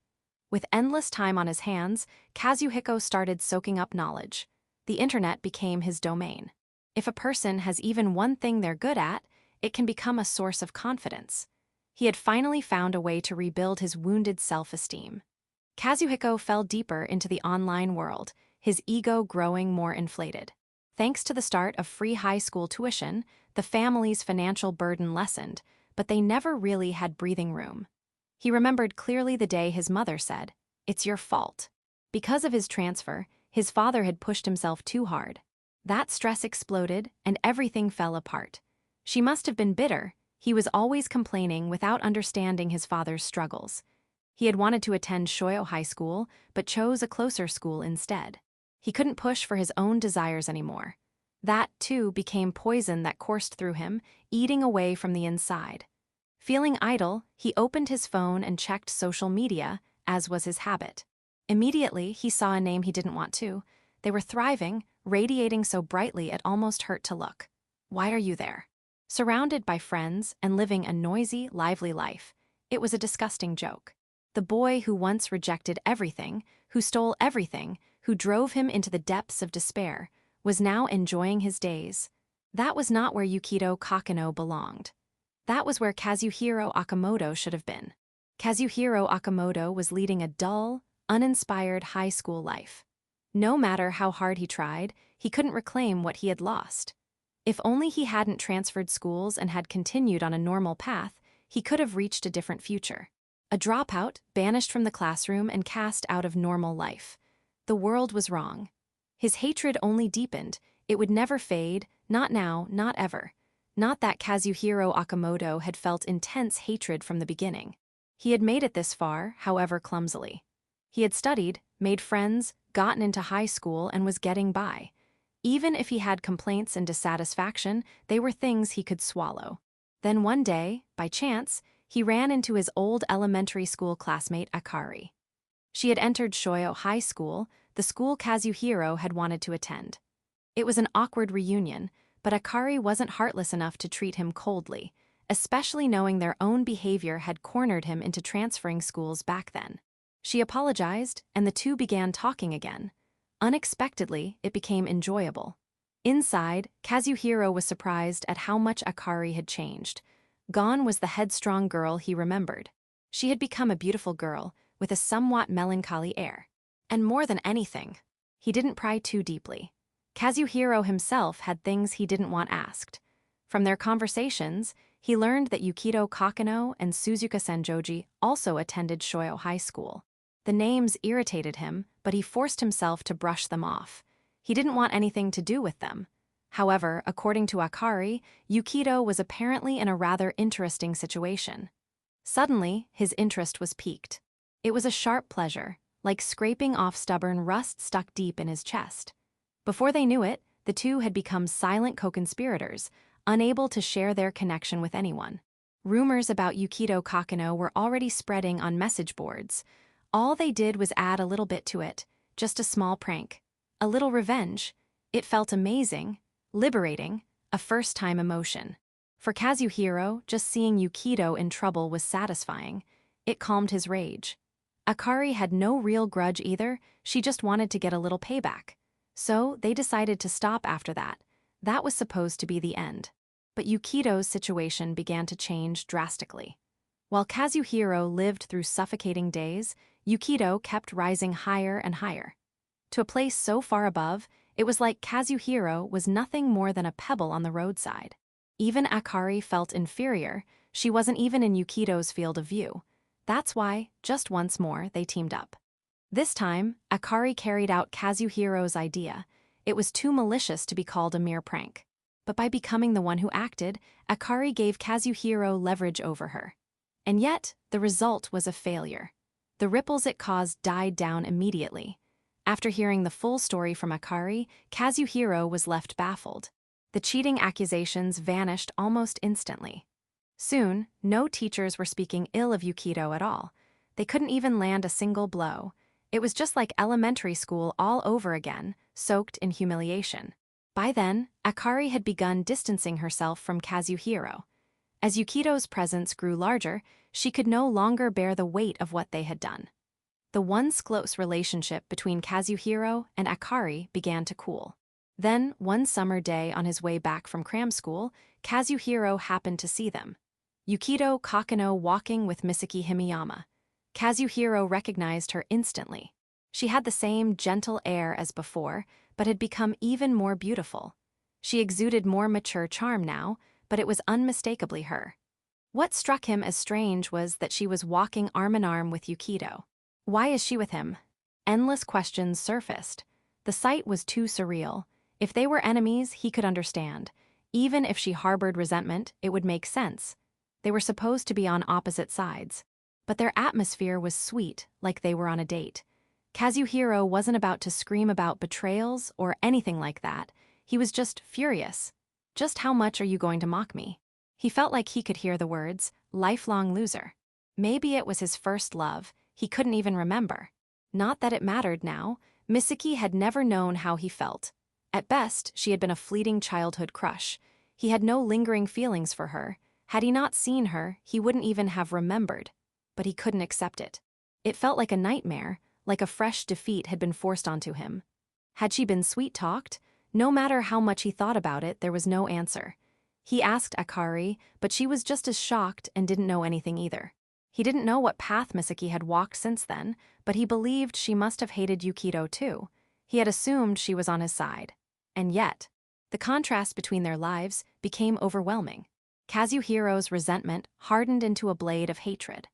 A: With endless time on his hands, Kazuhiko started soaking up knowledge. The internet became his domain. If a person has even one thing they're good at, it can become a source of confidence. He had finally found a way to rebuild his wounded self-esteem. Kazuhiko fell deeper into the online world, his ego growing more inflated. Thanks to the start of free high school tuition, the family's financial burden lessened, but they never really had breathing room. He remembered clearly the day his mother said, "It's your fault." Because of his transfer, his father had pushed himself too hard. That stress exploded, and everything fell apart. She must have been bitter. He was always complaining without understanding his father's struggles. He had wanted to attend Shoyo High School, but chose a closer school instead. He couldn't push for his own desires anymore. That, too, became poison that coursed through him, eating away from the inside. Feeling idle, he opened his phone and checked social media, as was his habit. Immediately, he saw a name he didn't want to. They were thriving, radiating so brightly it almost hurt to look. Why are you there? Surrounded by friends and living a noisy, lively life, it was a disgusting joke. The boy who once rejected everything, who stole everything, who drove him into the depths of despair, was now enjoying his days. That was not where Yukito Kokonoe belonged. That was where Kazuhiro Okamoto should have been. Kazuhiro Okamoto was leading a dull, uninspired high school life. No matter how hard he tried, he couldn't reclaim what he had lost. If only he hadn't transferred schools and had continued on a normal path, he could have reached a different future. A dropout, banished from the classroom and cast out of normal life. The world was wrong. His hatred only deepened. It would never fade, not now, not ever. Not that Kazuhiro Okamoto had felt intense hatred from the beginning. He had made it this far, however clumsily. He had studied, made friends, gotten into high school, and was getting by. Even if he had complaints and dissatisfaction, they were things he could swallow. Then one day, by chance, he ran into his old elementary school classmate Akari. She had entered Shoyo High School, the school Kazuhiro had wanted to attend. It was an awkward reunion, but Akari wasn't heartless enough to treat him coldly, especially knowing their own behavior had cornered him into transferring schools back then. She apologized, and the two began talking again. Unexpectedly, it became enjoyable. Inside, Kazuhiro was surprised at how much Akari had changed. Gone was the headstrong girl he remembered. She had become a beautiful girl, with a somewhat melancholy air. And more than anything, he didn't pry too deeply. Kazuhiro himself had things he didn't want asked. From their conversations, he learned that Yukito Kokonoe and Suzuka Senjoji also attended Shoyo High School. The names irritated him, but he forced himself to brush them off. He didn't want anything to do with them. However, according to Akari, Yukito was apparently in a rather interesting situation. Suddenly, his interest was piqued. It was a sharp pleasure, like scraping off stubborn rust stuck deep in his chest. Before they knew it, the two had become silent co-conspirators, unable to share their connection with anyone. Rumors about Yukito Kokonoe were already spreading on message boards. All they did was add a little bit to it, just a small prank. A little revenge. It felt amazing, liberating, a first-time emotion. For Kazuhiro, just seeing Yukito in trouble was satisfying. It calmed his rage. Akari had no real grudge either, she just wanted to get a little payback. So they decided to stop after that. That was supposed to be the end. But Yukito's situation began to change drastically. While Kazuhiro lived through suffocating days, Yukito kept rising higher and higher. To a place so far above, it was like Kazuhiro was nothing more than a pebble on the roadside. Even Akari felt inferior. She wasn't even in Yukito's field of view. That's why, just once more, they teamed up. This time, Akari carried out Kazuhiro's idea. It was too malicious to be called a mere prank. But by becoming the one who acted, Akari gave Kazuhiro leverage over her. And yet, the result was a failure. The ripples it caused died down immediately. After hearing the full story from Akari, Kazuhiro was left baffled. The cheating accusations vanished almost instantly. Soon, no teachers were speaking ill of Yukito at all. They couldn't even land a single blow. It was just like elementary school all over again, soaked in humiliation. By then, Akari had begun distancing herself from Kazuhiro. As Yukito's presence grew larger, she could no longer bear the weight of what they had done. The once close relationship between Kazuhiro and Akari began to cool. Then, one summer day on his way back from cram school, Kazuhiro happened to see them. Yukito Kokonoe walking with Misaki Himiyama. Kazuhiro recognized her instantly. She had the same gentle air as before, but had become even more beautiful. She exuded more mature charm now, but it was unmistakably her. What struck him as strange was that she was walking arm in arm with Yukito. Why is she with him? Endless questions surfaced. The sight was too surreal. If they were enemies, he could understand. Even if she harbored resentment, it would make sense. They were supposed to be on opposite sides. But their atmosphere was sweet, like they were on a date. Kazuhiro wasn't about to scream about betrayals or anything like that. He was just furious. Just how much are you going to mock me? He felt like he could hear the words, lifelong loser. Maybe it was his first love, he couldn't even remember. Not that it mattered now. Misaki had never known how he felt. At best, she had been a fleeting childhood crush. He had no lingering feelings for her. Had he not seen her, he wouldn't even have remembered. But he couldn't accept it. It felt like a nightmare, like a fresh defeat had been forced onto him. Had she been sweet-talked? No matter how much he thought about it, there was no answer. He asked Akari, but she was just as shocked and didn't know anything either. He didn't know what path Misaki had walked since then, but he believed she must have hated Yukito too. He had assumed she was on his side. And yet, the contrast between their lives became overwhelming. Kazuhiro's resentment hardened into a blade of hatred.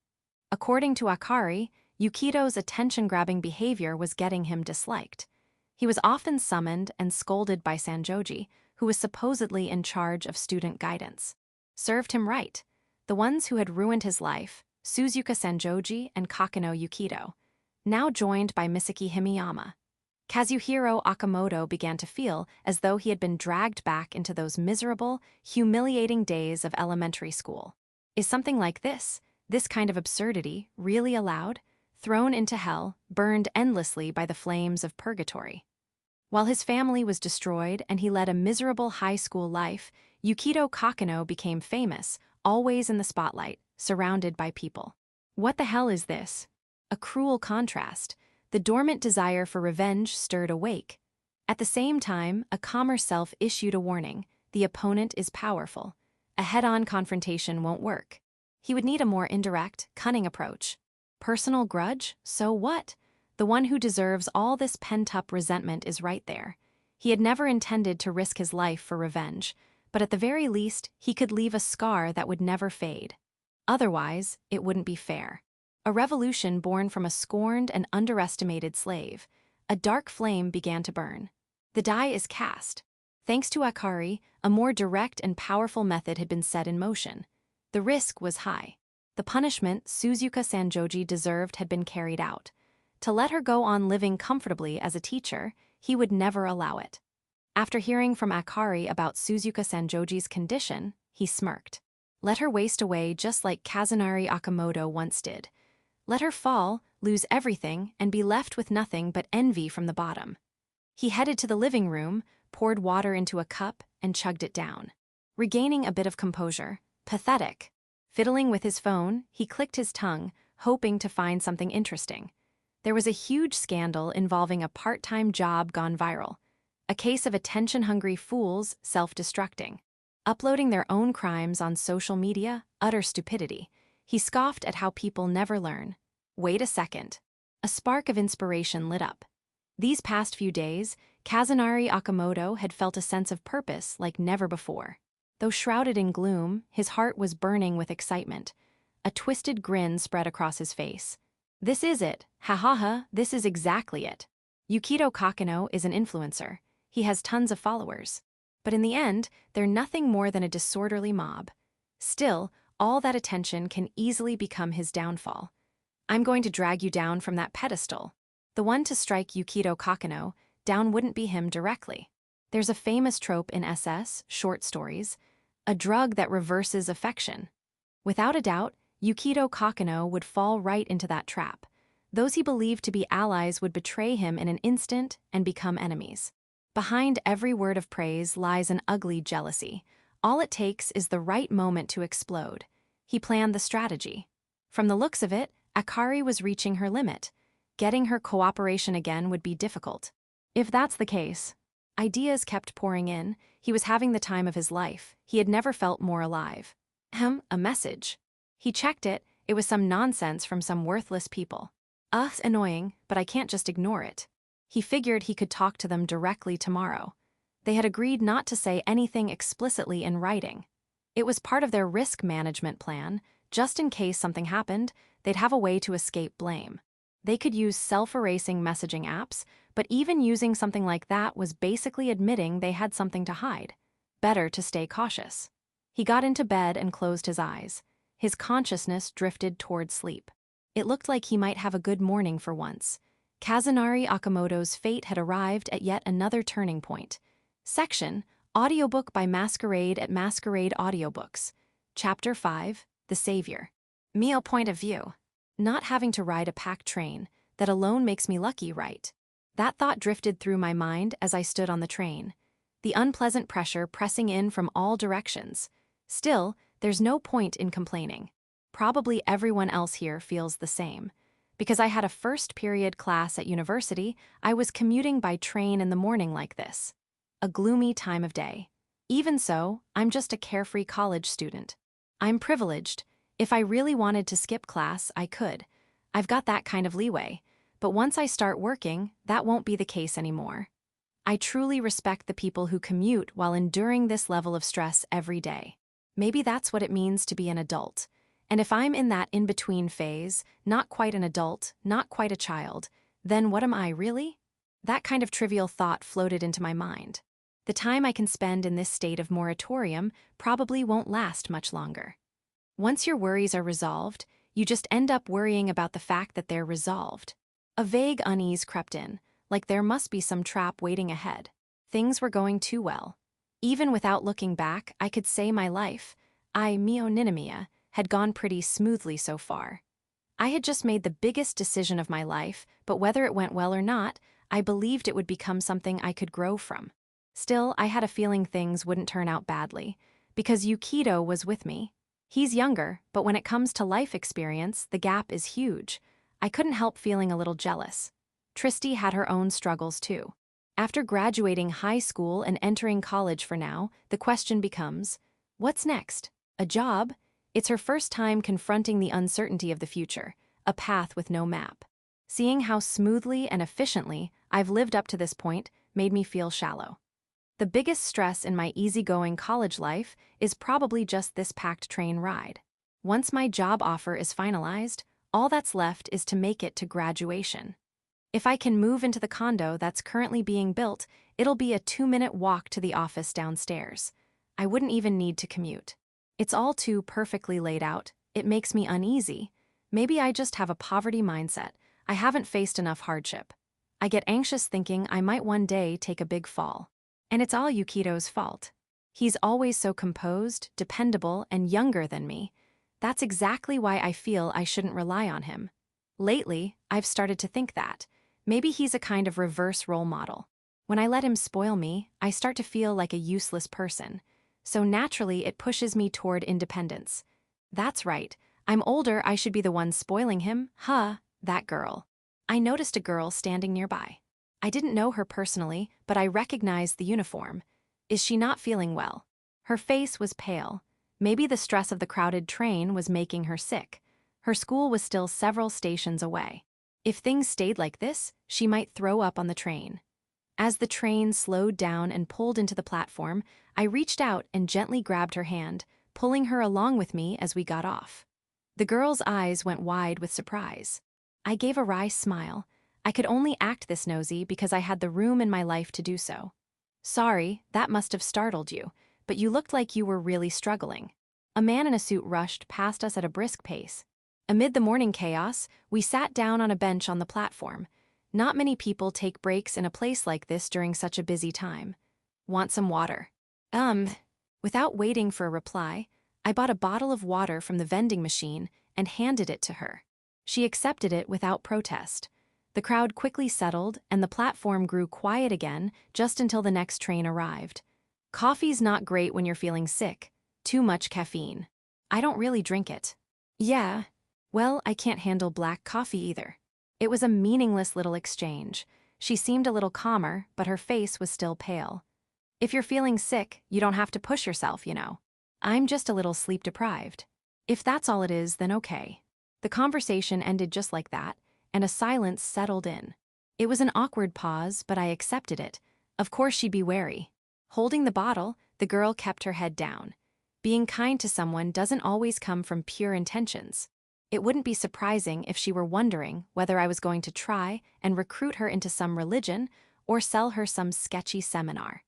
A: According to Akari, Yukito's attention-grabbing behavior was getting him disliked. He was often summoned and scolded by Sanjoji, who was supposedly in charge of student guidance. Served him right. The ones who had ruined his life, Suzuka Sanjoji and Kokonoe Yukito, now joined by Misaki Himiyama. Kazuhiro Okamoto began to feel as though he had been dragged back into those miserable, humiliating days of elementary school. Is something like this kind of absurdity, really allowed? Thrown into hell, burned endlessly by the flames of purgatory. While his family was destroyed and he led a miserable high school life, Yukito Kokonoe became famous, always in the spotlight, surrounded by people. What the hell is this? A cruel contrast. The dormant desire for revenge stirred awake. At the same time, a calmer self issued a warning. The opponent is powerful. A head-on confrontation won't work. He would need a more indirect, cunning approach. Personal grudge? So what? The one who deserves all this pent-up resentment is right there. He had never intended to risk his life for revenge, but at the very least, he could leave a scar that would never fade. Otherwise, it wouldn't be fair. A revolution born from a scorned and underestimated slave. A dark flame began to burn. The die is cast. Thanks to Akari, a more direct and powerful method had been set in motion. The risk was high. The punishment Suzuka Sanjoji deserved had been carried out. To let her go on living comfortably as a teacher, he would never allow it. After hearing from Akari about Suzuka Sanjoji's condition, he smirked. Let her waste away just like Kazunari Okamoto once did. Let her fall, lose everything, and be left with nothing but envy from the bottom. He headed to the living room, poured water into a cup, and chugged it down. Regaining a bit of composure. Pathetic. Fiddling with his phone, he clicked his tongue, hoping to find something interesting. There was a huge scandal involving a part-time job gone viral. A case of attention-hungry fools self-destructing. Uploading their own crimes on social media, utter stupidity. He scoffed at how people never learn. Wait a second. A spark of inspiration lit up. These past few days, Kazunari Okamoto had felt a sense of purpose like never before. Though shrouded in gloom, his heart was burning with excitement. A twisted grin spread across his face. This is it. Ha ha ha, this is exactly it. Yukito Kokonoe is an influencer. He has tons of followers. But in the end, they're nothing more than a disorderly mob. Still, all that attention can easily become his downfall. I'm going to drag you down from that pedestal. The one to strike Yukito Kokonoe down wouldn't be him directly. There's a famous trope in SS, short stories, a drug that reverses affection. Without a doubt, Yukito Kokonoe would fall right into that trap. Those he believed to be allies would betray him in an instant and become enemies. Behind every word of praise lies an ugly jealousy. All it takes is the right moment to explode. He planned the strategy. From the looks of it, Akari was reaching her limit. Getting her cooperation again would be difficult. If that's the case, ideas kept pouring in. He was having the time of his life. He had never felt more alive. A message. He checked it. It was some nonsense from some worthless people. Annoying, but I can't just ignore it. He figured he could talk to them directly tomorrow. They had agreed not to say anything explicitly in writing. It was part of their risk management plan. Just in case something happened, they'd have a way to escape blame. They could use self-erasing messaging apps, but even using something like that was basically admitting they had something to hide. Better to stay cautious. He got into bed and closed his eyes. His consciousness drifted toward sleep. It looked like he might have a good morning for once. Kazunari Okamoto's fate had arrived at yet another turning point. Section, Audiobook by Masquerade at Masquerade Audiobooks. Chapter 5, The Savior. Mio point of view. Not having to ride a packed train, that alone makes me lucky, right? That thought drifted through my mind as I stood on the train. The unpleasant pressure pressing in from all directions. Still, there's no point in complaining. Probably everyone else here feels the same. Because I had a first period class at university, I was commuting by train in the morning like this. A gloomy time of day. Even so, I'm just a carefree college student. I'm privileged. If I really wanted to skip class, I could. I've got that kind of leeway. But once I start working, that won't be the case anymore. I truly respect the people who commute while enduring this level of stress every day. Maybe that's what it means to be an adult. And if I'm in that in-between phase, not quite an adult, not quite a child, then what am I really? That kind of trivial thought floated into my mind. The time I can spend in this state of moratorium probably won't last much longer. Once your worries are resolved, you just end up worrying about the fact that they're resolved. A vague unease crept in, like there must be some trap waiting ahead. Things were going too well. Even without looking back, I could say my life, Mio Ninamiya, had gone pretty smoothly so far. I had just made the biggest decision of my life, but whether it went well or not, I believed it would become something I could grow from. Still, I had a feeling things wouldn't turn out badly, because Yukito was with me. He's younger, but when it comes to life experience, the gap is huge. I couldn't help feeling a little jealous. Tristy had her own struggles too. After graduating high school and entering college for now, the question becomes, what's next? A job? It's her first time confronting the uncertainty of the future, a path with no map. Seeing how smoothly and efficiently I've lived up to this point made me feel shallow. The biggest stress in my easygoing college life is probably just this packed train ride. Once my job offer is finalized, all that's left is to make it to graduation. If I can move into the condo that's currently being built, it'll be a 2-minute walk to the office downstairs. I wouldn't even need to commute. It's all too perfectly laid out. It makes me uneasy. Maybe I just have a poverty mindset. I haven't faced enough hardship. I get anxious thinking I might one day take a big fall. And it's all Yukito's fault. He's always so composed, dependable, and younger than me. That's exactly why I feel I shouldn't rely on him. Lately, I've started to think that. Maybe he's a kind of reverse role model. When I let him spoil me, I start to feel like a useless person. So naturally, it pushes me toward independence. That's right. I'm older, I should be the one spoiling him. That girl. I noticed a girl standing nearby. I didn't know her personally, but I recognized the uniform. Is she not feeling well? Her face was pale. Maybe the stress of the crowded train was making her sick. Her school was still several stations away. If things stayed like this, she might throw up on the train. As the train slowed down and pulled into the platform, I reached out and gently grabbed her hand, pulling her along with me as we got off. The girl's eyes went wide with surprise. I gave a wry smile. I could only act this nosy because I had the room in my life to do so. Sorry, that must have startled you, but you looked like you were really struggling. A man in a suit rushed past us at a brisk pace. Amid the morning chaos, we sat down on a bench on the platform. Not many people take breaks in a place like this during such a busy time. Want some water? Without waiting for a reply, I bought a bottle of water from the vending machine and handed it to her. She accepted it without protest. The crowd quickly settled and the platform grew quiet again just until the next train arrived. Coffee's not great when you're feeling sick. Too much caffeine. I don't really drink it. Yeah. Well, I can't handle black coffee either. It was a meaningless little exchange. She seemed a little calmer, but her face was still pale. If you're feeling sick, you don't have to push yourself, you know. I'm just a little sleep-deprived. If that's all it is, then okay. The conversation ended just like that, and a silence settled in. It was an awkward pause, but I accepted it. Of course she'd be wary. Holding the bottle, the girl kept her head down. Being kind to someone doesn't always come from pure intentions. It wouldn't be surprising if she were wondering whether I was going to try and recruit her into some religion or sell her some sketchy seminar.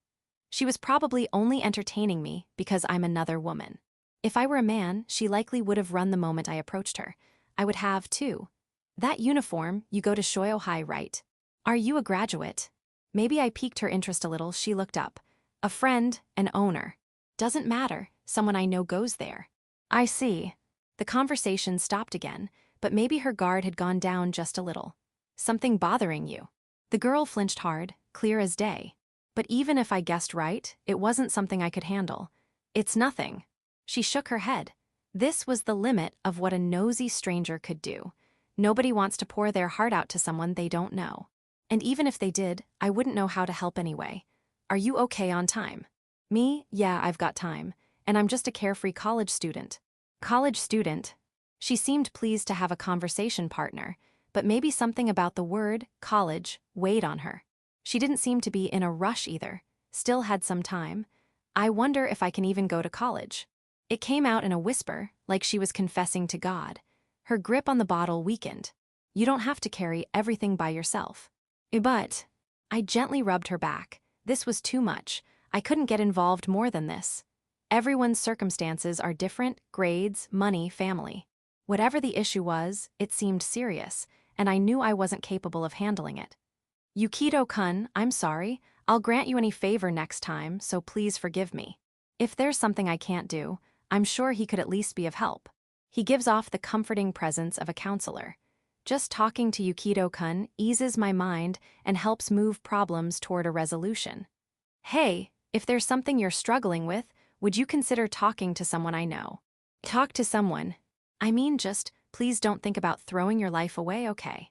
A: She was probably only entertaining me because I'm another woman. If I were a man, she likely would have run the moment I approached her. I would have, too. That uniform, you go to Shoyo High, right? Are you a graduate? Maybe I piqued her interest a little. She looked up. A friend, an owner. Doesn't matter, someone I know goes there. I see. The conversation stopped again, but maybe her guard had gone down just a little. Something bothering you? The girl flinched hard, clear as day. But even if I guessed right, it wasn't something I could handle. It's nothing. She shook her head. This was the limit of what a nosy stranger could do. Nobody wants to pour their heart out to someone they don't know. And even if they did, I wouldn't know how to help anyway. Are you okay on time? Me? Yeah, I've got time. And I'm just a carefree college student. College student? She seemed pleased to have a conversation partner, but maybe something about the word, college, weighed on her. She didn't seem to be in a rush either, still had some time. I wonder if I can even go to college. It came out in a whisper, like she was confessing to God. Her grip on the bottle weakened. You don't have to carry everything by yourself. But I gently rubbed her back. This was too much. I couldn't get involved more than this. Everyone's circumstances are different, grades, money, family. Whatever the issue was, it seemed serious, and I knew I wasn't capable of handling it. Yukito-kun, I'm sorry. I'll grant you any favor next time, so please forgive me. If there's something I can't do, I'm sure he could at least be of help. He gives off the comforting presence of a counselor. Just talking to Yukito-kun eases my mind and helps move problems toward a resolution. Hey, if there's something you're struggling with, would you consider talking to someone I know? Talk to someone. I mean, just, please don't think about throwing your life away, okay?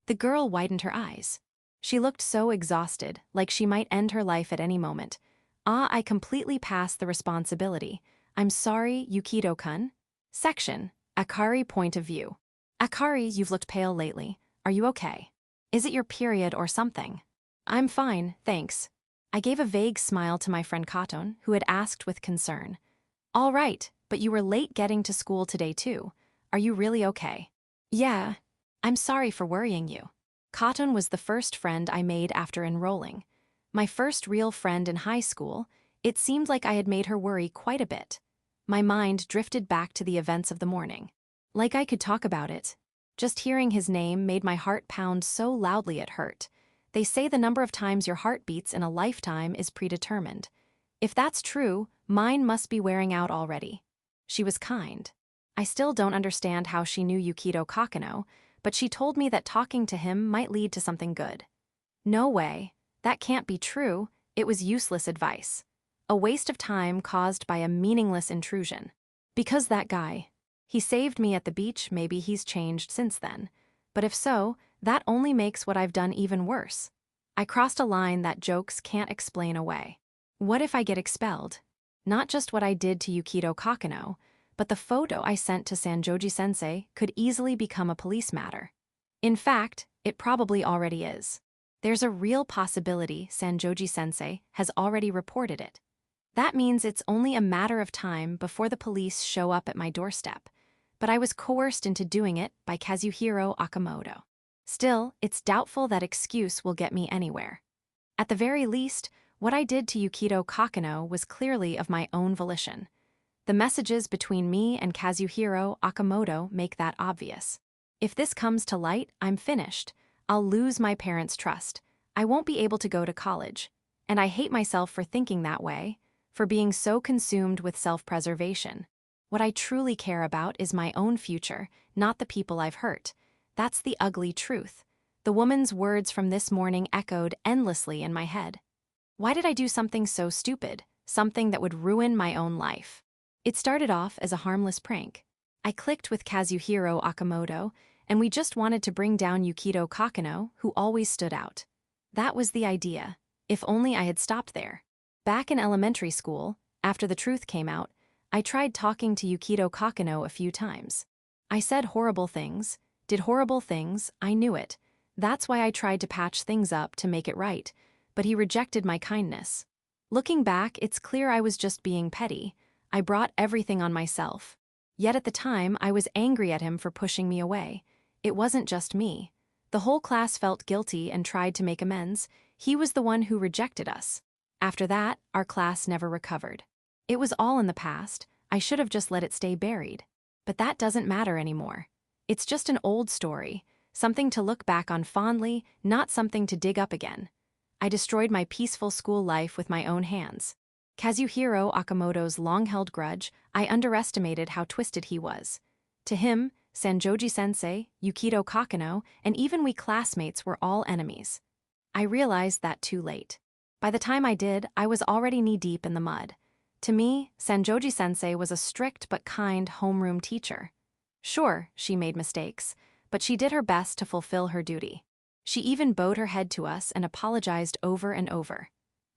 A: The girl widened her eyes. She looked so exhausted, like she might end her life at any moment. I completely passed the responsibility. I'm sorry, Yukito-kun. Section, Akari point of view. Akari, you've looked pale lately. Are you okay? Is it your period or something? I'm fine, thanks. I gave a vague smile to my friend Katon, who had asked with concern. All right, but you were late getting to school today too. Are you really okay? Yeah. I'm sorry for worrying you. Katon was the first friend I made after enrolling. My first real friend in high school. It seemed like I had made her worry quite a bit. My mind drifted back to the events of the morning. Like I could talk about it. Just hearing his name made my heart pound so loudly it hurt. They say the number of times your heart beats in a lifetime is predetermined. If that's true, mine must be wearing out already. She was kind. I still don't understand how she knew Yukito Kokonoe, but she told me that talking to him might lead to something good. No way. That can't be true. It was useless advice. A waste of time caused by a meaningless intrusion. Because that guy. He saved me at the beach, maybe he's changed since then. But if so, that only makes what I've done even worse. I crossed a line that jokes can't explain away. What if I get expelled? not just what I did to Yukito Kokonoe, but the photo I sent to Sanjoji-sensei could easily become a police matter. In fact, it probably already is. There's a real possibility Sanjoji-sensei has already reported it. That means it's only a matter of time before the police show up at my doorstep, but I was coerced into doing it by Kazuhiro Okamoto. Still, it's doubtful that excuse will get me anywhere. At the very least, what I did to Yukito Kokonoe was clearly of my own volition. The messages between me and Kazuhiro Okamoto make that obvious. If this comes to light, I'm finished. I'll lose my parents' trust. I won't be able to go to college. And I hate myself for thinking that way, for being so consumed with self-preservation. What I truly care about is my own future, not the people I've hurt. That's the ugly truth. The woman's words from this morning echoed endlessly in my head. Why did I do something so stupid, something that would ruin my own life? It started off as a harmless prank. I clicked with Kazuhiro Okamoto, and we just wanted to bring down Yukito Kokonoe, who always stood out. That was the idea. If only I had stopped there. Back in elementary school, after the truth came out, I tried talking to Yukito Kokonoe a few times. I said horrible things, did horrible things, I knew it. That's why I tried to patch things up to make it right, but he rejected my kindness. Looking back, it's clear I was just being petty. I brought everything on myself. Yet at the time, I was angry at him for pushing me away. It wasn't just me. The whole class felt guilty and tried to make amends. He was the one who rejected us. After that, our class never recovered. It was all in the past. I should have just let it stay buried. But that doesn't matter anymore. It's just an old story, something to look back on fondly, not something to dig up again. I destroyed my peaceful school life with my own hands. Kazuhiro Okamoto's long-held grudge, I underestimated how twisted he was. To him, Sanjoji-sensei, Yukito Kokonoe, and even we classmates were all enemies. I realized that too late. By the time I did, I was already knee-deep in the mud. To me, Sanjoji-sensei was a strict but kind homeroom teacher. Sure, she made mistakes, but she did her best to fulfill her duty. She even bowed her head to us and apologized over and over.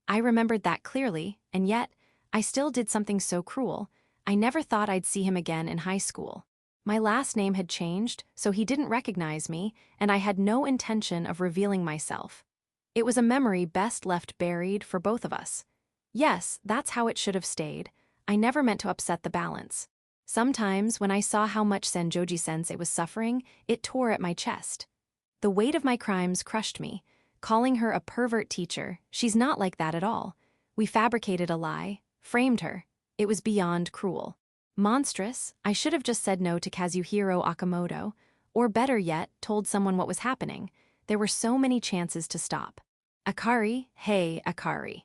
A: I remembered that clearly, and yet, I still did something so cruel. I never thought I'd see him again in high school. My last name had changed, so he didn't recognize me, and I had no intention of revealing myself. It was a memory best left buried for both of us. Yes, that's how it should have stayed. I never meant to upset the balance. Sometimes, when I saw how much Sanjoji-sensei was suffering, it tore at my chest. The weight of my crimes crushed me. Calling her a pervert teacher, she's not like that at all. We fabricated a lie, framed her. It was beyond cruel. Monstrous, I should have just said no to Kazuhiro Okamoto, or better yet, told someone what was happening. There were so many chances to stop. Akari, hey, Akari.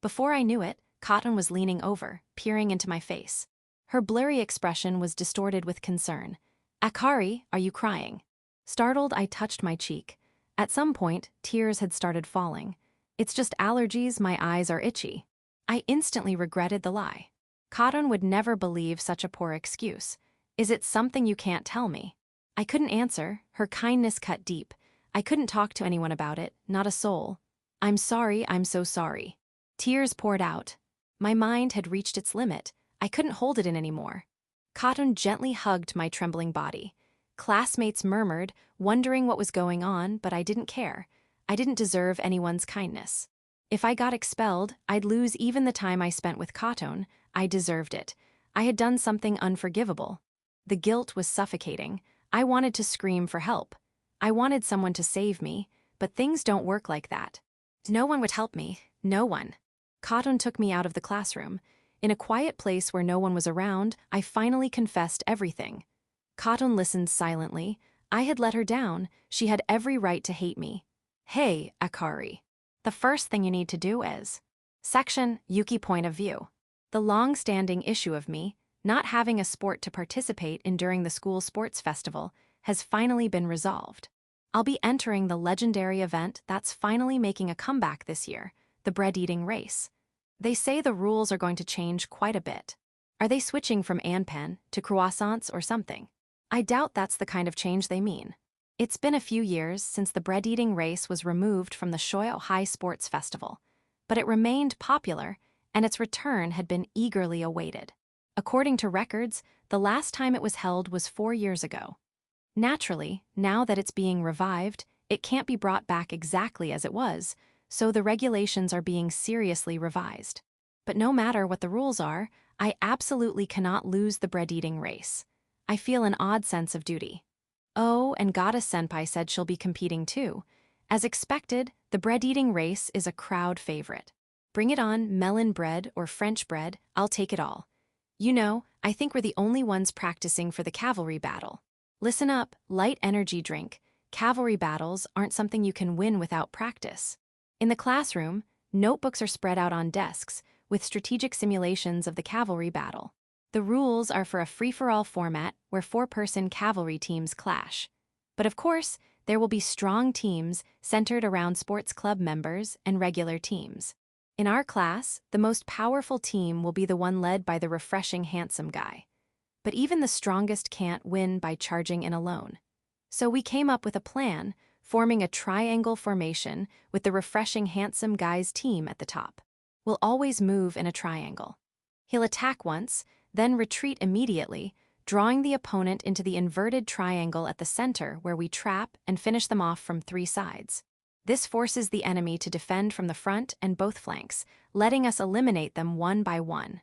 A: Before I knew it, Cotton was leaning over, peering into my face. Her blurry expression was distorted with concern. Akari, are you crying? Startled, I touched my cheek. At some point, tears had started falling. It's just allergies, my eyes are itchy. I instantly regretted the lie. Cotton would never believe such a poor excuse. Is it something you can't tell me? I couldn't answer, her kindness cut deep. I couldn't talk to anyone about it, not a soul. I'm sorry, I'm so sorry. Tears poured out. My mind had reached its limit. I couldn't hold it in anymore. Cotton gently hugged my trembling body. Classmates murmured, wondering what was going on, but I didn't care. I didn't deserve anyone's kindness. If I got expelled, I'd lose even the time I spent with Cotton. I deserved it. I had done something unforgivable. The guilt was suffocating. I wanted to scream for help. I wanted someone to save me, but things don't work like that. No one would help me. No one. Cotton took me out of the classroom. In a quiet place where no one was around, I finally confessed everything. Cotton listened silently. I had let her down. She had every right to hate me. Hey, Akari. The first thing you need to do is... Section, Yuki point of view. The long-standing issue of me, not having a sport to participate in during the school sports festival, has finally been resolved. I'll be entering the legendary event that's finally making a comeback this year, the bread-eating race. They say the rules are going to change quite a bit. Are they switching from anpan to croissants or something? I doubt that's the kind of change they mean. It's been a few years since the bread-eating race was removed from the Shoyo High Sports Festival, but it remained popular, and its return had been eagerly awaited. According to records, the last time it was held was 4 years ago. Naturally, now that it's being revived, it can't be brought back exactly as it was, so the regulations are being seriously revised. But no matter what the rules are, I absolutely cannot lose the bread-eating race. I feel an odd sense of duty. Oh, and Goddess Senpai said she'll be competing too. As expected, the bread-eating race is a crowd favorite. Bring it on, melon bread or French bread, I'll take it all. You know, I think we're the only ones practicing for the cavalry battle. Listen up, light energy drink. Cavalry battles aren't something you can win without practice. In the classroom, notebooks are spread out on desks, with strategic simulations of the cavalry battle. The rules are for a free-for-all format where 4-person cavalry teams clash. But of course, there will be strong teams centered around sports club members and regular teams. In our class, the most powerful team will be the one led by the refreshing handsome guy. But even the strongest can't win by charging in alone. So we came up with a plan, forming a triangle formation with the refreshing handsome guy's team at the top. We'll always move in a triangle. He'll attack once, then retreat immediately, drawing the opponent into the inverted triangle at the center where we trap and finish them off from 3 sides. This forces the enemy to defend from the front and both flanks, letting us eliminate them one by one.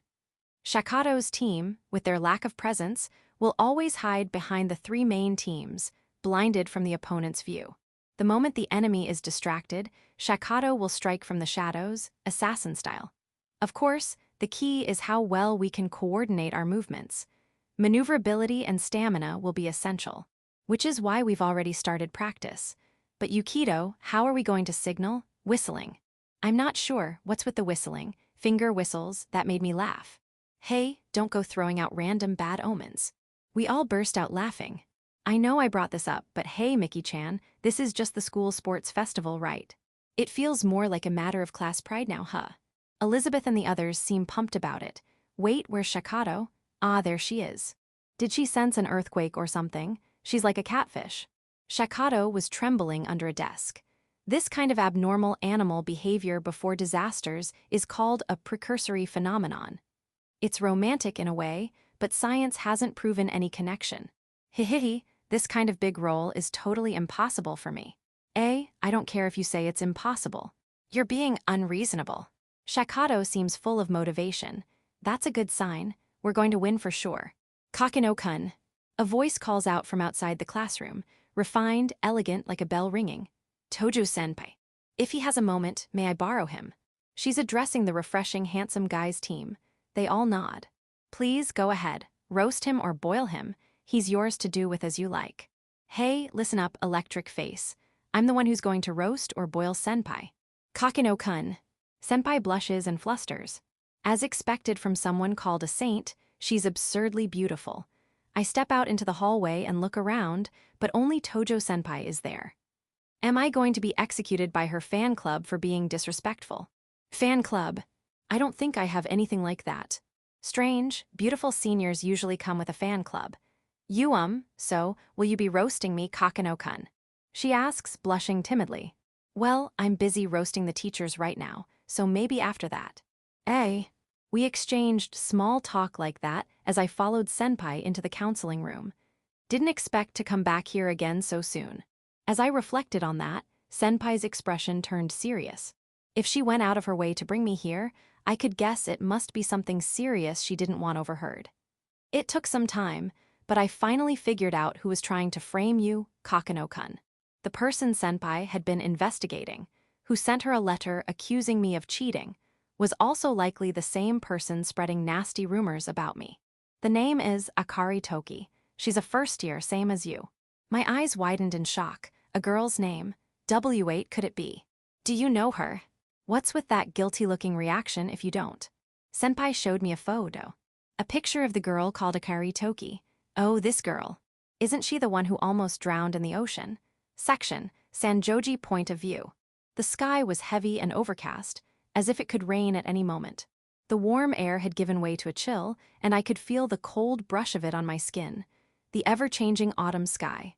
A: Shakato's team, with their lack of presence, will always hide behind the 3 main teams, blinded from the opponent's view. The moment the enemy is distracted, Shakato will strike from the shadows, assassin style. Of course, the key is how well we can coordinate our movements. Maneuverability and stamina will be essential, which is why we've already started practice. But Yukito, how are we going to signal? Whistling. I'm not sure what's with the whistling, finger whistles, that made me laugh. Hey, don't go throwing out random bad omens. We all burst out laughing. I know I brought this up, but hey Mickey-chan, this is just the school sports festival, right? It feels more like a matter of class pride now, huh? Elizabeth and the others seem pumped about it. Wait, where's Shakato? Ah, there she is. Did she sense an earthquake or something? She's like a catfish. Shakato was trembling under a desk. This kind of abnormal animal behavior before disasters is called a precursory phenomenon. It's romantic in a way, but science hasn't proven any connection. Hihihi, this kind of big role is totally impossible for me. I don't care if you say it's impossible. You're being unreasonable. Shakato seems full of motivation. That's a good sign. We're going to win for sure. Kokonoe-kun. A voice calls out from outside the classroom, refined, elegant like a bell ringing. Tojo-senpai. If he has a moment, may I borrow him? She's addressing the refreshing handsome guy's team. They all nod. Please go ahead. Roast him or boil him. He's yours to do with as you like. Hey, listen up, electric face. I'm the one who's going to roast or boil senpai. Kokonoe-kun. Senpai blushes and flusters. As expected from someone called a saint, she's absurdly beautiful. I step out into the hallway and look around, but only Tojo-senpai is there. Am I going to be executed by her fan club for being disrespectful? Fan club. I don't think I have anything like that. Strange, beautiful seniors usually come with a fan club. So, will you be roasting me, Kokonoe-kun? She asks, blushing timidly. Well, I'm busy roasting the teachers right now, so maybe after that. We exchanged small talk like that as I followed senpai into the counseling room. Didn't expect to come back here again so soon. As I reflected on that, senpai's expression turned serious. If she went out of her way to bring me here, I could guess it must be something serious she didn't want overheard. It took some time, but I finally figured out who was trying to frame you, Kokonoe-kun. The person senpai had been investigating, who sent her a letter accusing me of cheating, was also likely the same person spreading nasty rumors about me. The name is Akari Toki. She's a first year, same as you. My eyes widened in shock. A girl's name. W8 could it be? Do you know her? What's with that guilty-looking reaction if you don't? Senpai showed me a photo. A picture of the girl called Akari Toki. Oh, this girl. Isn't she the one who almost drowned in the ocean? Section, Sanjoji point of view. The sky was heavy and overcast, as if it could rain at any moment. The warm air had given way to a chill, and I could feel the cold brush of it on my skin. The ever-changing autumn sky.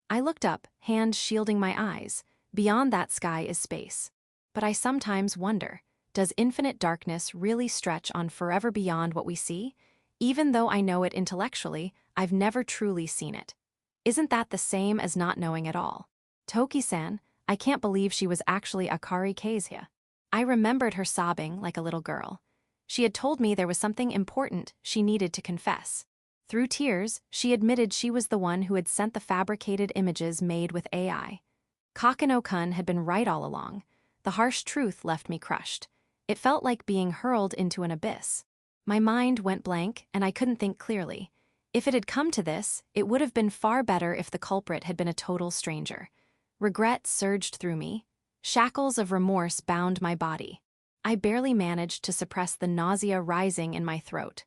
A: I looked up, hand shielding my eyes. Beyond that sky is space. But I sometimes wonder, does infinite darkness really stretch on forever beyond what we see? Even though I know it intellectually, I've never truly seen it. Isn't that the same as not knowing at all? Toki-san, I can't believe she was actually Akari Kezia. I remembered her sobbing like a little girl. She had told me there was something important she needed to confess. Through tears, she admitted she was the one who had sent the fabricated images made with AI. Kokonoe-kun had been right all along. The harsh truth left me crushed. It felt like being hurled into an abyss. My mind went blank, and I couldn't think clearly. If it had come to this, it would have been far better if the culprit had been a total stranger. Regret surged through me. Shackles of remorse bound my body. I barely managed to suppress the nausea rising in my throat.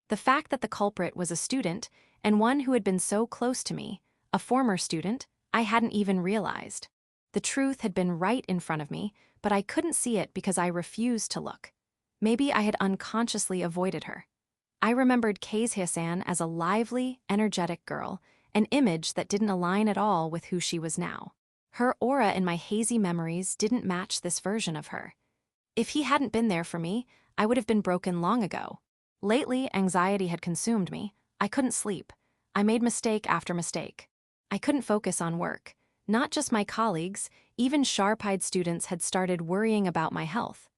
A: The fact that the culprit was a student, and one who had been so close to me, a former student, I hadn't even realized. The truth had been right in front of me, but I couldn't see it because I refused to look. Maybe I had unconsciously avoided her. I remembered Kezia-san as a lively, energetic girl, an image that didn't align at all with who she was now. Her aura in my hazy memories didn't match this version of her. If he hadn't been there for me, I would have been broken long ago. Lately, anxiety had consumed me. I couldn't sleep. I made mistake after mistake. I couldn't focus on work. Not just my colleagues, even sharp-eyed students had started worrying about my health.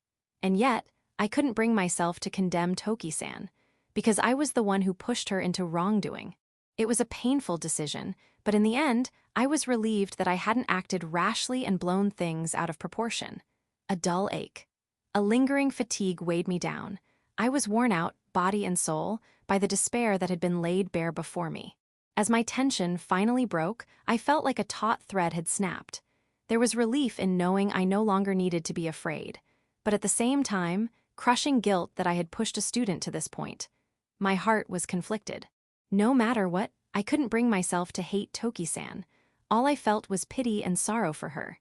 A: And yet, I couldn't bring myself to condemn Toki-san, because I was the one who pushed her into wrongdoing. It was a painful decision, but in the end, I was relieved that I hadn't acted rashly and blown things out of proportion. A dull ache. A lingering fatigue weighed me down. I was worn out, body and soul, by the despair that had been laid bare before me. As my tension finally broke, I felt like a taut thread had snapped. There was relief in knowing I no longer needed to be afraid, but at the same time, crushing guilt that I had pushed a student to this point. My heart was conflicted. No matter what, I couldn't bring myself to hate Toki-san. All I felt was pity and sorrow for her.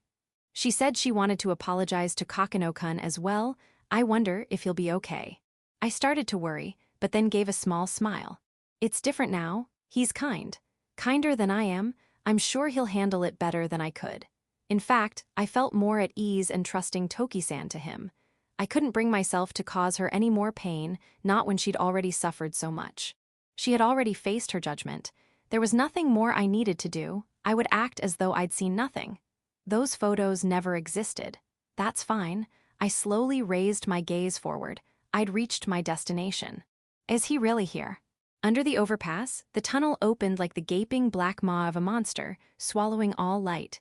A: She said she wanted to apologize to Kokonoe-kun as well. I wonder if he'll be okay. I started to worry, but then gave a small smile. It's different now. He's kind. Kinder than I am. I'm sure he'll handle it better than I could. In fact, I felt more at ease and trusting Toki-san to him. I couldn't bring myself to cause her any more pain, not when she'd already suffered so much. She had already faced her judgment. There was nothing more I needed to do. I would act as though I'd seen nothing. Those photos never existed. That's fine. I slowly raised my gaze forward. I'd reached my destination. Is he really here? Under the overpass, the tunnel opened like the gaping black maw of a monster, swallowing all light.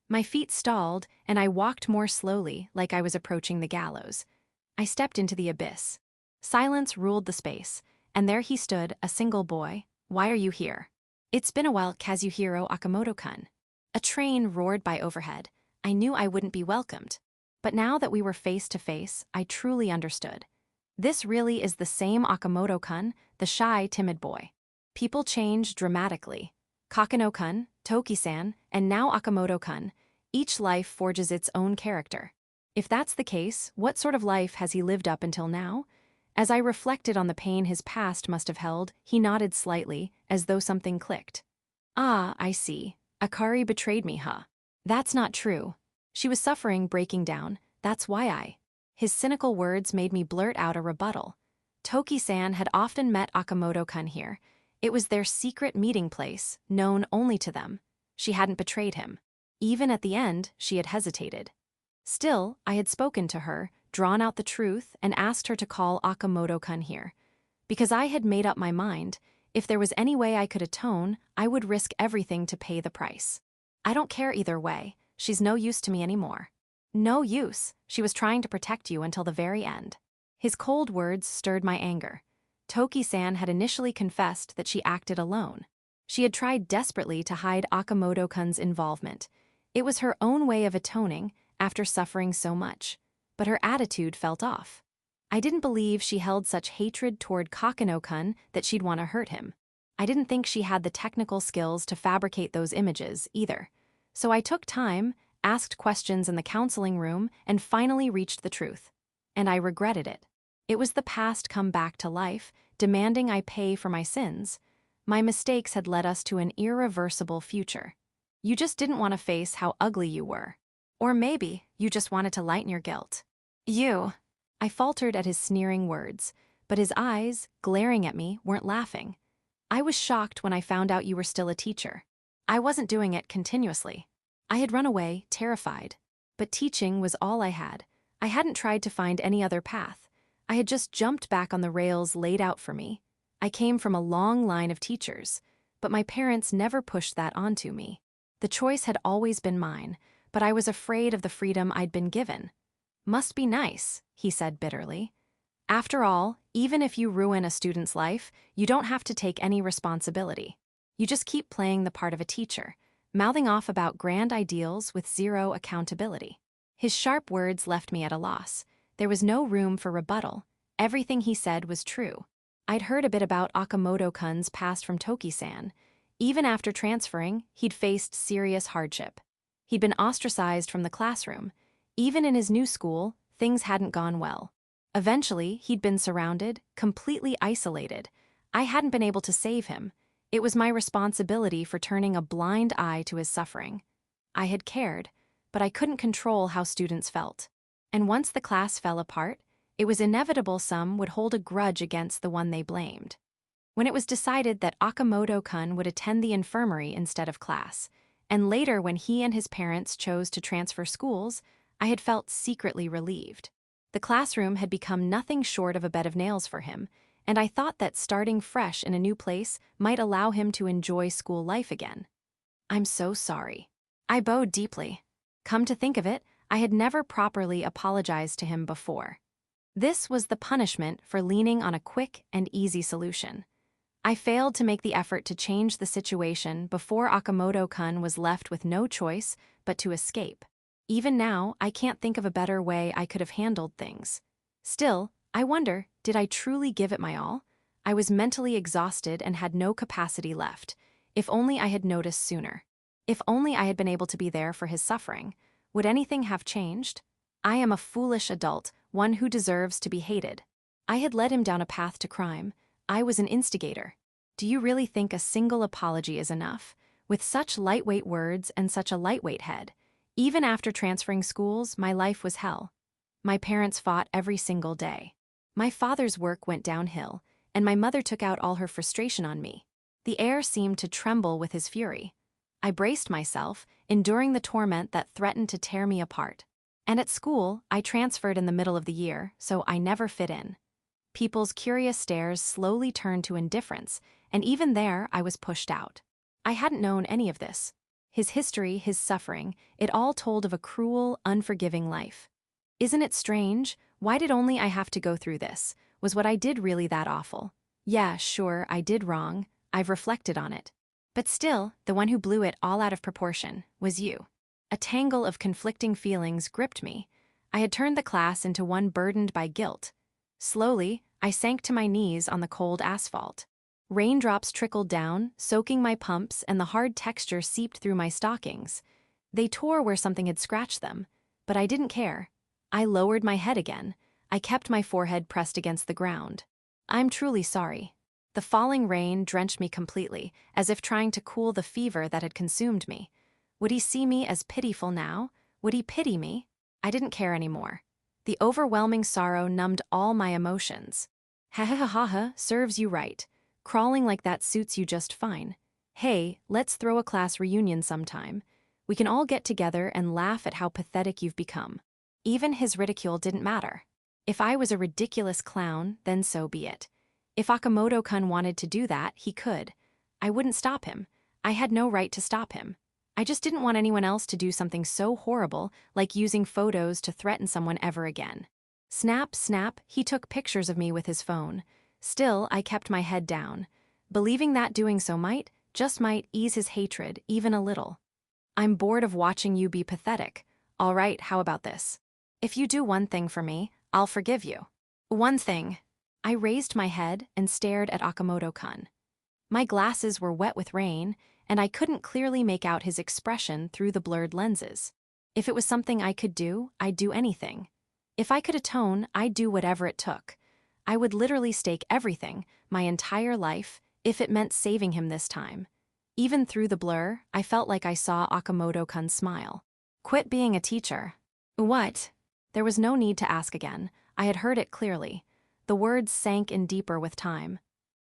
A: My feet stalled, and I walked more slowly, like I was approaching the gallows. I stepped into the abyss. Silence ruled the space, and there he stood, a single boy. Why are you here? It's been a while, Kazuhiro Okamoto-kun. A train roared by overhead. I knew I wouldn't be welcomed. But now that we were face to face, I truly understood. This really is the same Okamoto-kun, the shy, timid boy. People change dramatically. Kokonoe-kun, Toki-san, and now Okamoto-kun. Each life forges its own character. If that's the case, what sort of life has he lived up until now? As I reflected on the pain his past must have held, he nodded slightly, as though something clicked. Ah, I see. Akari betrayed me, huh? That's not true. She was suffering, breaking down. That's why I... His cynical words made me blurt out a rebuttal. Toki-san had often met Okamoto-kun here. It was their secret meeting place, known only to them. She hadn't betrayed him. Even at the end, she had hesitated. Still, I had spoken to her, drawn out the truth, and asked her to call Okamoto-kun here. Because I had made up my mind, if there was any way I could atone, I would risk everything to pay the price. I don't care either way. She's no use to me anymore. No use. She was trying to protect you until the very end. His cold words stirred my anger. Toki-san had initially confessed that she acted alone. She had tried desperately to hide Okamoto-kun's involvement. It was her own way of atoning after suffering so much. But her attitude felt off. I didn't believe she held such hatred toward Kokonoe-kun that she'd want to hurt him. I didn't think she had the technical skills to fabricate those images, either. So I took time, asked questions in the counseling room, and finally reached the truth. And I regretted it. It was the past come back to life, demanding I pay for my sins. My mistakes had led us to an irreversible future. You just didn't want to face how ugly you were. Or maybe you just wanted to lighten your guilt. I faltered at his sneering words, but his eyes, glaring at me, weren't laughing. I was shocked when I found out you were still a teacher. I wasn't doing it continuously. I had run away, terrified. But teaching was all I had. I hadn't tried to find any other path. I had just jumped back on the rails laid out for me. I came from a long line of teachers, but my parents never pushed that onto me. The choice had always been mine, but I was afraid of the freedom I'd been given. Must be nice, he said bitterly. After all, even if you ruin a student's life, you don't have to take any responsibility. You just keep playing the part of a teacher, mouthing off about grand ideals with zero accountability. His sharp words left me at a loss. There was no room for rebuttal. Everything he said was true. I'd heard a bit about Okamoto-kun's past from Toki-san. Even after transferring, he'd faced serious hardship. He'd been ostracized from the classroom. Even in his new school, things hadn't gone well. Eventually, he'd been surrounded, completely isolated. I hadn't been able to save him. It was my responsibility for turning a blind eye to his suffering. I had cared, but I couldn't control how students felt. And once the class fell apart, it was inevitable some would hold a grudge against the one they blamed. When it was decided that Okamoto-kun would attend the infirmary instead of class, and later when he and his parents chose to transfer schools, I had felt secretly relieved. The classroom had become nothing short of a bed of nails for him, and I thought that starting fresh in a new place might allow him to enjoy school life again. I'm so sorry. I bowed deeply. Come to think of it, I had never properly apologized to him before. This was the punishment for leaning on a quick and easy solution. I failed to make the effort to change the situation before Okamoto-kun was left with no choice but to escape. Even now, I can't think of a better way I could have handled things. Still, I wonder, did I truly give it my all? I was mentally exhausted and had no capacity left. If only I had noticed sooner. If only I had been able to be there for his suffering. Would anything have changed? I am a foolish adult, one who deserves to be hated. I had led him down a path to crime. I was an instigator. Do you really think a single apology is enough? With such lightweight words and such a lightweight head. Even after transferring schools, my life was hell. My parents fought every single day. My father's work went downhill, and my mother took out all her frustration on me. The air seemed to tremble with his fury. I braced myself, enduring the torment that threatened to tear me apart. And at school, I transferred in the middle of the year, so I never fit in. People's curious stares slowly turned to indifference, and even there I was pushed out. I hadn't known any of this. His history, his suffering, it all told of a cruel, unforgiving life. Isn't it strange? Why did only I have to go through this? Was what I did really that awful? Yeah, sure, I did wrong. I've reflected on it. But still, the one who blew it all out of proportion was you. A tangle of conflicting feelings gripped me. I had turned the class into one burdened by guilt. Slowly, I sank to my knees on the cold asphalt. Raindrops trickled down, soaking my pumps, and the hard texture seeped through my stockings. They tore where something had scratched them, but I didn't care. I lowered my head again. I kept my forehead pressed against the ground. I'm truly sorry. The falling rain drenched me completely, as if trying to cool the fever that had consumed me. Would he see me as pitiful now? Would he pity me? I didn't care anymore. The overwhelming sorrow numbed all my emotions. Ha ha ha ha ha, serves you right. Crawling like that suits you just fine. Hey, let's throw a class reunion sometime. We can all get together and laugh at how pathetic you've become. Even his ridicule didn't matter. If I was a ridiculous clown, then so be it. If Okamoto-kun wanted to do that, he could. I wouldn't stop him. I had no right to stop him. I just didn't want anyone else to do something so horrible, like using photos to threaten someone ever again. Snap, snap, he took pictures of me with his phone. Still, I kept my head down, believing that doing so might ease his hatred even a little. I'm bored of watching you be pathetic. All right, how about this? If you do one thing for me, I'll forgive you. One thing. I raised my head and stared at Okamoto-kun. My glasses were wet with rain, and I couldn't clearly make out his expression through the blurred lenses. If it was something I could do, I'd do anything. If I could atone, I'd do whatever it took. I would literally stake everything, my entire life, if it meant saving him this time. Even through the blur, I felt like I saw Okamoto-kun smile. Quit being a teacher. What? There was no need to ask again. I had heard it clearly. The words sank in deeper with time.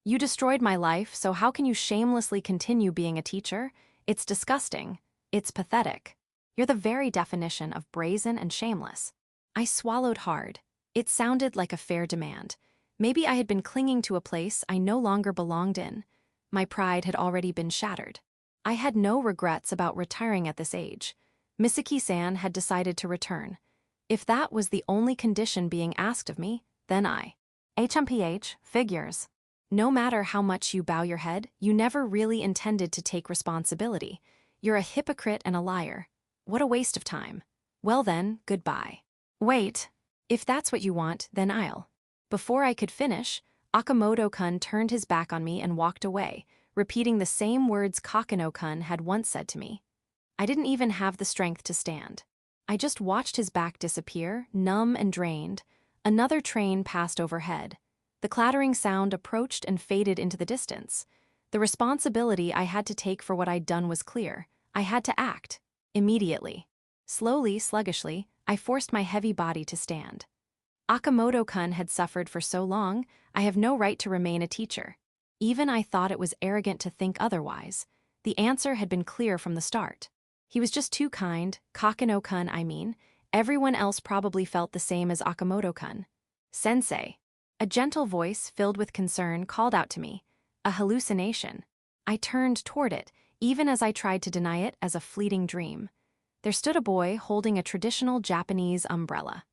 A: You destroyed my life, so how can you shamelessly continue being a teacher? It's disgusting. It's pathetic. You're the very definition of brazen and shameless. I swallowed hard. It sounded like a fair demand. Maybe I had been clinging to a place I no longer belonged in. My pride had already been shattered. I had no regrets about retiring at this age. Misaki-san had decided to return. If that was the only condition being asked of me, then HMPH, figures. No matter how much you bow your head, you never really intended to take responsibility. You're a hypocrite and a liar. What a waste of time. Well then, goodbye. Wait. If that's what you want, then I'll. Before I could finish, Akamoto-kun turned his back on me and walked away, repeating the same words Kokonoe-kun had once said to me. I didn't even have the strength to stand. I just watched his back disappear, numb and drained. Another train passed overhead. The clattering sound approached and faded into the distance. The responsibility I had to take for what I'd done was clear. I had to act. Immediately. Slowly, sluggishly, I forced my heavy body to stand. Akamoto-kun had suffered for so long, I have no right to remain a teacher. Even I thought it was arrogant to think otherwise. The answer had been clear from the start. He was just too kind, Kokonoe-kun I mean. Everyone else probably felt the same as Akamoto-kun. Sensei. A gentle voice filled with concern called out to me. A hallucination. I turned toward it, even as I tried to deny it as a fleeting dream. There stood a boy holding a traditional Japanese umbrella.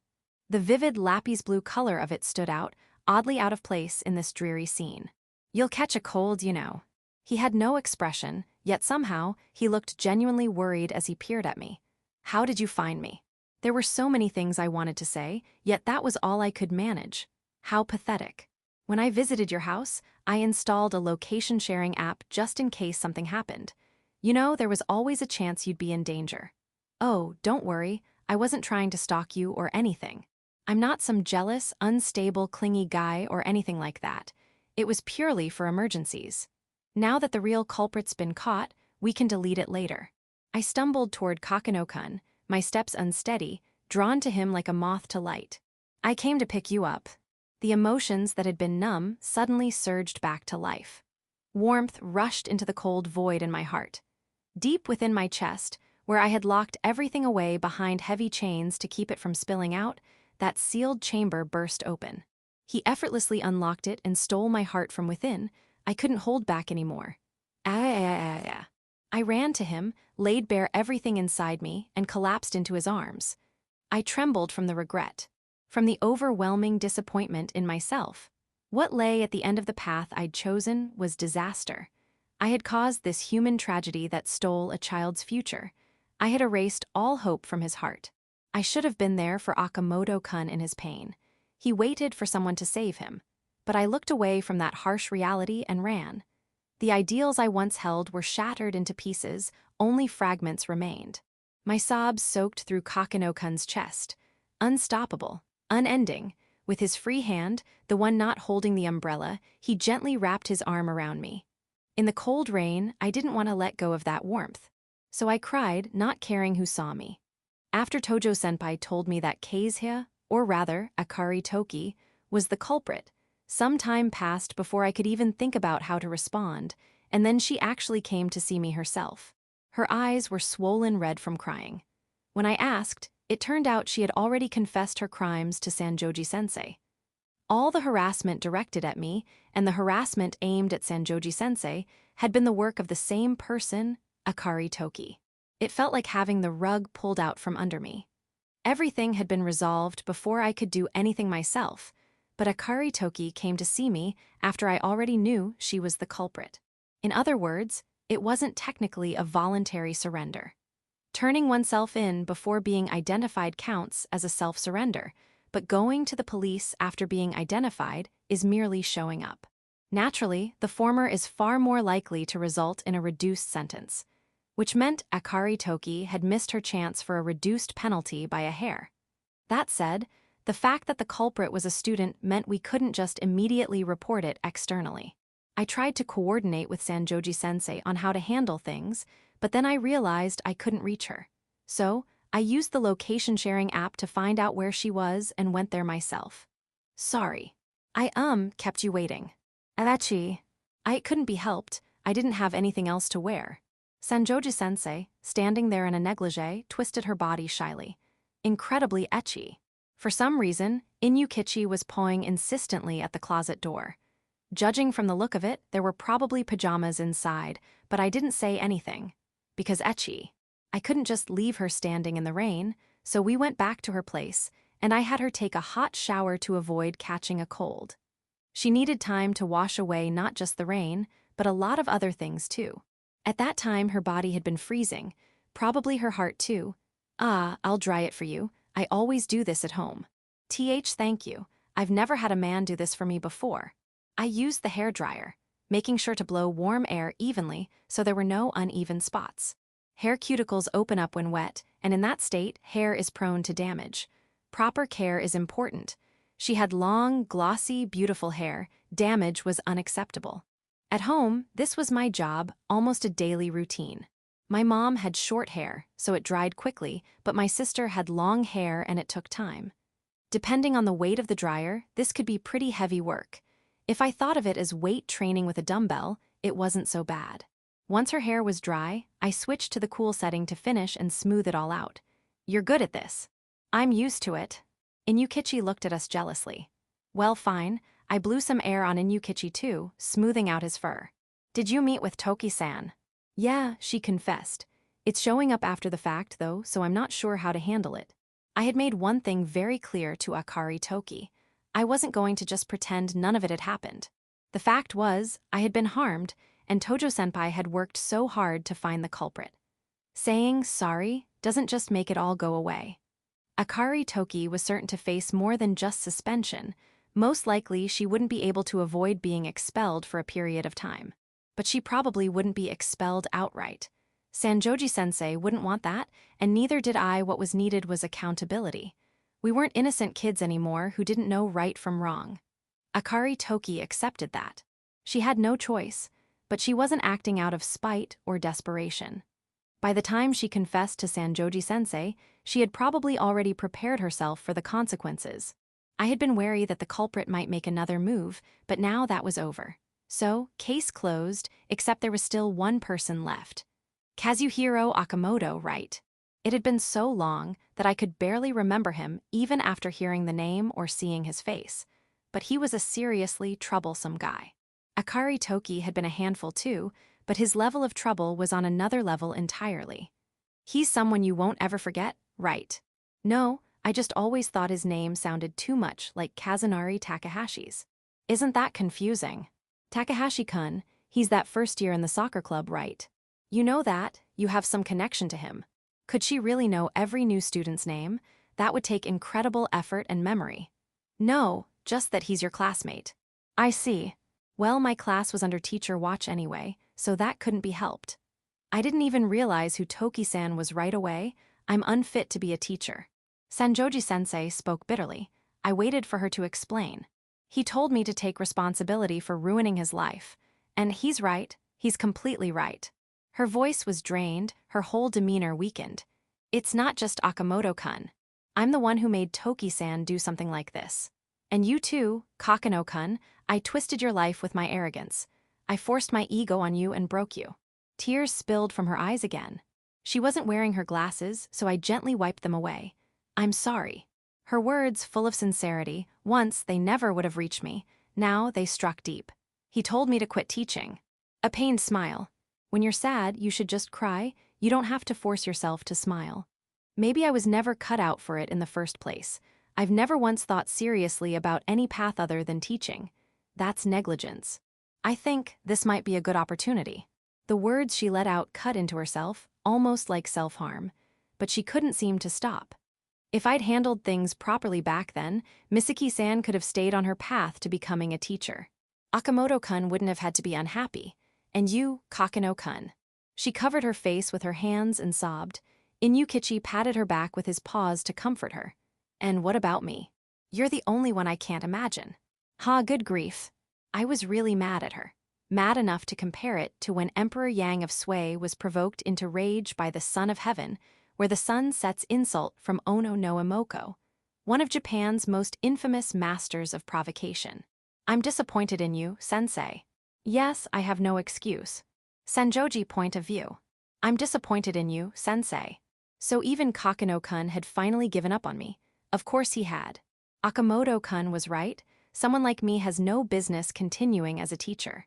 A: The vivid lapis blue color of it stood out, oddly out of place in this dreary scene. You'll catch a cold, you know. He had no expression, yet somehow he looked genuinely worried as he peered at me. How did you find me? There were so many things I wanted to say, yet that was all I could manage. How pathetic. When I visited your house, I installed a location-sharing app just in case something happened. You know, there was always a chance you'd be in danger. Oh, don't worry, I wasn't trying to stalk you or anything. I'm not some jealous, unstable, clingy guy or anything like that. It was purely for emergencies. Now that the real culprit's been caught, we can delete it later. I stumbled toward Kokonoe-kun, my steps unsteady, drawn to him like a moth to light. I came to pick you up. The emotions that had been numb suddenly surged back to life. Warmth rushed into the cold void in my heart. Deep within my chest, where I had locked everything away behind heavy chains to keep it from spilling out, that sealed chamber burst open. He effortlessly unlocked it and stole my heart from within. I couldn't hold back anymore. I ran to him, laid bare everything inside me, and collapsed into his arms. I trembled from the regret, from the overwhelming disappointment in myself. What lay at the end of the path I'd chosen was disaster. I had caused this human tragedy that stole a child's future. I had erased all hope from his heart. I should have been there for Akamoto-kun in his pain. He waited for someone to save him. But I looked away from that harsh reality and ran. The ideals I once held were shattered into pieces, only fragments remained. My sobs soaked through Kokonoe-kun's chest. Unstoppable, unending. With his free hand, the one not holding the umbrella, he gently wrapped his arm around me. In the cold rain, I didn't want to let go of that warmth. So I cried, not caring who saw me. After Tojo-senpai told me that Keizha, or rather, Akari Toki, was the culprit, some time passed before I could even think about how to respond, and then she actually came to see me herself. Her eyes were swollen red from crying. When I asked, it turned out she had already confessed her crimes to Sanjoji-sensei. All the harassment directed at me, and the harassment aimed at Sanjoji-sensei, had been the work of the same person, Akari Toki. It felt like having the rug pulled out from under me. Everything had been resolved before I could do anything myself, but Akari Toki came to see me after I already knew she was the culprit. In other words, it wasn't technically a voluntary surrender. Turning oneself in before being identified counts as a self-surrender, but going to the police after being identified is merely showing up. Naturally, the former is far more likely to result in a reduced sentence, which meant Akari Toki had missed her chance for a reduced penalty by a hair. That said, the fact that the culprit was a student meant we couldn't just immediately report it externally. I tried to coordinate with Sanjoji-sensei on how to handle things, but then I realized I couldn't reach her. So, I used the location sharing app to find out where she was and went there myself. Sorry. I kept you waiting. Avachi. It couldn't be helped. I didn't have anything else to wear. Sanjoji-sensei, standing there in a negligee, twisted her body shyly. Incredibly ecchi. For some reason, Inyukichi was pawing insistently at the closet door. Judging from the look of it, there were probably pajamas inside, but I didn't say anything. Because ecchi. I couldn't just leave her standing in the rain, so we went back to her place, and I had her take a hot shower to avoid catching a cold. She needed time to wash away not just the rain, but a lot of other things too. At that time, her body had been freezing, probably her heart too. I'll dry it for you. I always do this at home. Thank you. I've never had a man do this for me before. I used the hairdryer, making sure to blow warm air evenly so there were no uneven spots. Hair cuticles open up when wet, and in that state, hair is prone to damage. Proper care is important. She had long, glossy, beautiful hair. Damage was unacceptable. At home, this was my job, almost a daily routine. My mom had short hair, so it dried quickly, but my sister had long hair and it took time. Depending on the weight of the dryer, this could be pretty heavy work. If I thought of it as weight training with a dumbbell, it wasn't so bad. Once her hair was dry, I switched to the cool setting to finish and smooth it all out. You're good at this. I'm used to it. Inyukichi looked at us jealously. Well, fine. I blew some air on Inyukichi too, smoothing out his fur. Did you meet with Toki-san? Yeah, she confessed. It's showing up after the fact, though, so I'm not sure how to handle it. I had made one thing very clear to Akari Toki. I wasn't going to just pretend none of it had happened. The fact was, I had been harmed, and Tojo-senpai had worked so hard to find the culprit. Saying sorry doesn't just make it all go away. Akari Toki was certain to face more than just suspension. Most likely, she wouldn't be able to avoid being expelled for a period of time. But she probably wouldn't be expelled outright. Sanjoji-sensei wouldn't want that, and neither did I. What was needed was accountability. We weren't innocent kids anymore who didn't know right from wrong. Akari Toki accepted that. She had no choice, but she wasn't acting out of spite or desperation. By the time she confessed to Sanjoji-sensei, she had probably already prepared herself for the consequences. I had been wary that the culprit might make another move, but now that was over. So, case closed, except there was still one person left. Kazuhiro Okamoto, right? It had been so long that I could barely remember him even after hearing the name or seeing his face. But he was a seriously troublesome guy. Akari Toki had been a handful too, but his level of trouble was on another level entirely. He's someone you won't ever forget, right? No, I just always thought his name sounded too much like Kazunari Takahashi's. Isn't that confusing? Takahashi-kun, he's that first year in the soccer club, right? You know that, you have some connection to him. Could she really know every new student's name? That would take incredible effort and memory. No, just that he's your classmate. I see. Well, my class was under teacher watch anyway, so that couldn't be helped. I didn't even realize who Toki-san was right away. I'm unfit to be a teacher. Sanjoji-sensei spoke bitterly. I waited for her to explain. He told me to take responsibility for ruining his life. And he's right, he's completely right. Her voice was drained, her whole demeanor weakened. It's not just Okamoto-kun. I'm the one who made Toki-san do something like this. And you too, Kokonoe-kun, I twisted your life with my arrogance. I forced my ego on you and broke you. Tears spilled from her eyes again. She wasn't wearing her glasses, so I gently wiped them away. I'm sorry. Her words, full of sincerity, once they never would have reached me, now they struck deep. He told me to quit teaching. A pained smile. When you're sad, you should just cry. You don't have to force yourself to smile. Maybe I was never cut out for it in the first place. I've never once thought seriously about any path other than teaching. That's negligence. I think this might be a good opportunity. The words she let out cut into herself, almost like self-harm, but she couldn't seem to stop. If I'd handled things properly back then, Misaki-san could have stayed on her path to becoming a teacher. Okamoto-kun wouldn't have had to be unhappy. And you, Kokonoe-kun. She covered her face with her hands and sobbed. Inyukichi patted her back with his paws to comfort her. And what about me? You're the only one I can't imagine. Good grief. I was really mad at her. Mad enough to compare it to when Emperor Yang of Sui was provoked into rage by the Son of Heaven where the sun sets insult from Ono no Imoko, one of Japan's most infamous masters of provocation. I'm disappointed in you, sensei. Yes, I have no excuse. Senjoji point of view. I'm disappointed in you, sensei. So even Kokonoe-kun had finally given up on me. Of course he had. Akamoto-kun was right. Someone like me has no business continuing as a teacher.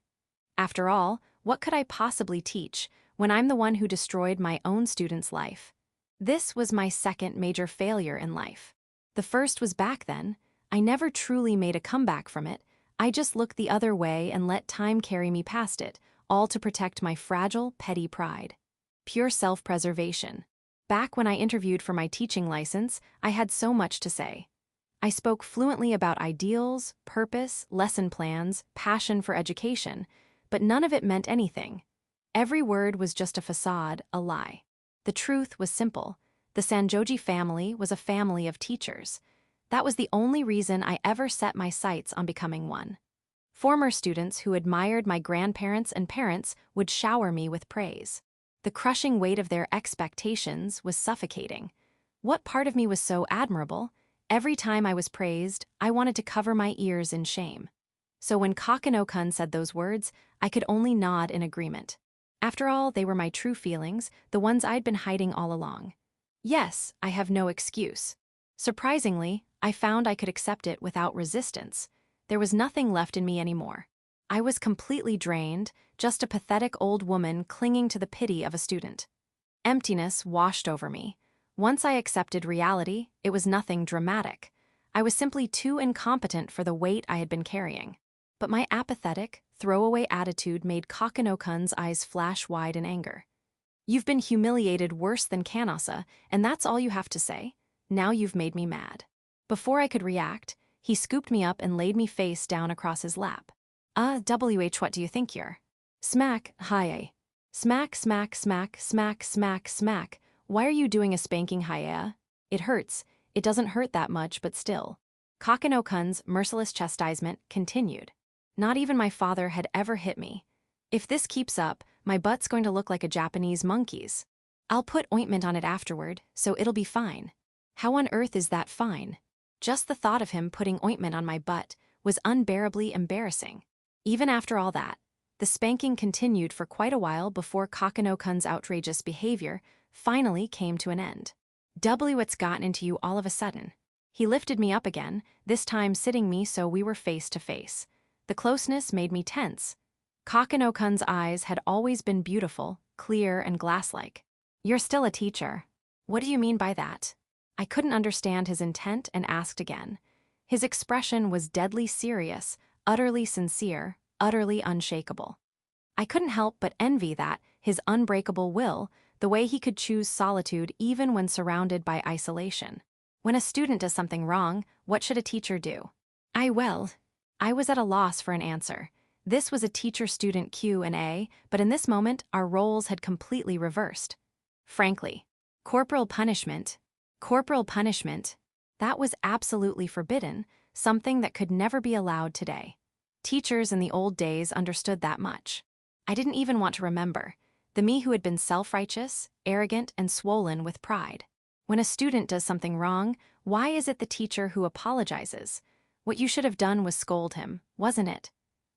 A: After all, what could I possibly teach when I'm the one who destroyed my own student's life? This was my second major failure in life. The first was back then. I never truly made a comeback from it. I just looked the other way and let time carry me past it, all to protect my fragile, petty pride. Pure self-preservation. Back when I interviewed for my teaching license, I had so much to say. I spoke fluently about ideals, purpose, lesson plans, passion for education, but none of it meant anything. Every word was just a facade, a lie. The truth was simple. The Senjoji family was a family of teachers. That was the only reason I ever set my sights on becoming one. Former students who admired my grandparents and parents would shower me with praise. The crushing weight of their expectations was suffocating. What part of me was so admirable? Every time I was praised, I wanted to cover my ears in shame. So when Kokonoe-kun said those words, I could only nod in agreement. After all, they were my true feelings, the ones I'd been hiding all along. Yes, I have no excuse. Surprisingly, I found I could accept it without resistance. There was nothing left in me anymore. I was completely drained, just a pathetic old woman clinging to the pity of a student. Emptiness washed over me. Once I accepted reality, it was nothing dramatic. I was simply too incompetent for the weight I had been carrying. But my apathetic, throwaway attitude made Kokonoe-kun's eyes flash wide in anger. You've been humiliated worse than Kanasa, and that's all you have to say? Now you've made me mad. Before I could react, he scooped me up and laid me face down across his lap. What do you think you're? Smack, hi. Smack, smack, smack, smack, smack, smack. Why are you doing a spanking, hi? It hurts. It doesn't hurt that much, but still. Kokonoe-kun's merciless chastisement continued. Not even my father had ever hit me. If this keeps up, my butt's going to look like a Japanese monkey's. I'll put ointment on it afterward, so it'll be fine. How on earth is that fine? Just the thought of him putting ointment on my butt was unbearably embarrassing. Even after all that, the spanking continued for quite a while before Kokonoe-kun's outrageous behavior finally came to an end. What's gotten into you all of a sudden? He lifted me up again, this time sitting me so we were face to face. The closeness made me tense. Kokonoe-kun's eyes had always been beautiful, clear, and glass-like. You're still a teacher. What do you mean by that? I couldn't understand his intent and asked again. His expression was deadly serious, utterly sincere, utterly unshakable. I couldn't help but envy that, his unbreakable will, the way he could choose solitude even when surrounded by isolation. When a student does something wrong, what should a teacher do? I was at a loss for an answer. This was a teacher-student Q&A, but in this moment, our roles had completely reversed. Frankly, corporal punishment, that was absolutely forbidden, something that could never be allowed today. Teachers in the old days understood that much. I didn't even want to remember. The me who had been self-righteous, arrogant, and swollen with pride. When a student does something wrong, why is it the teacher who apologizes? What you should have done was scold him, wasn't it?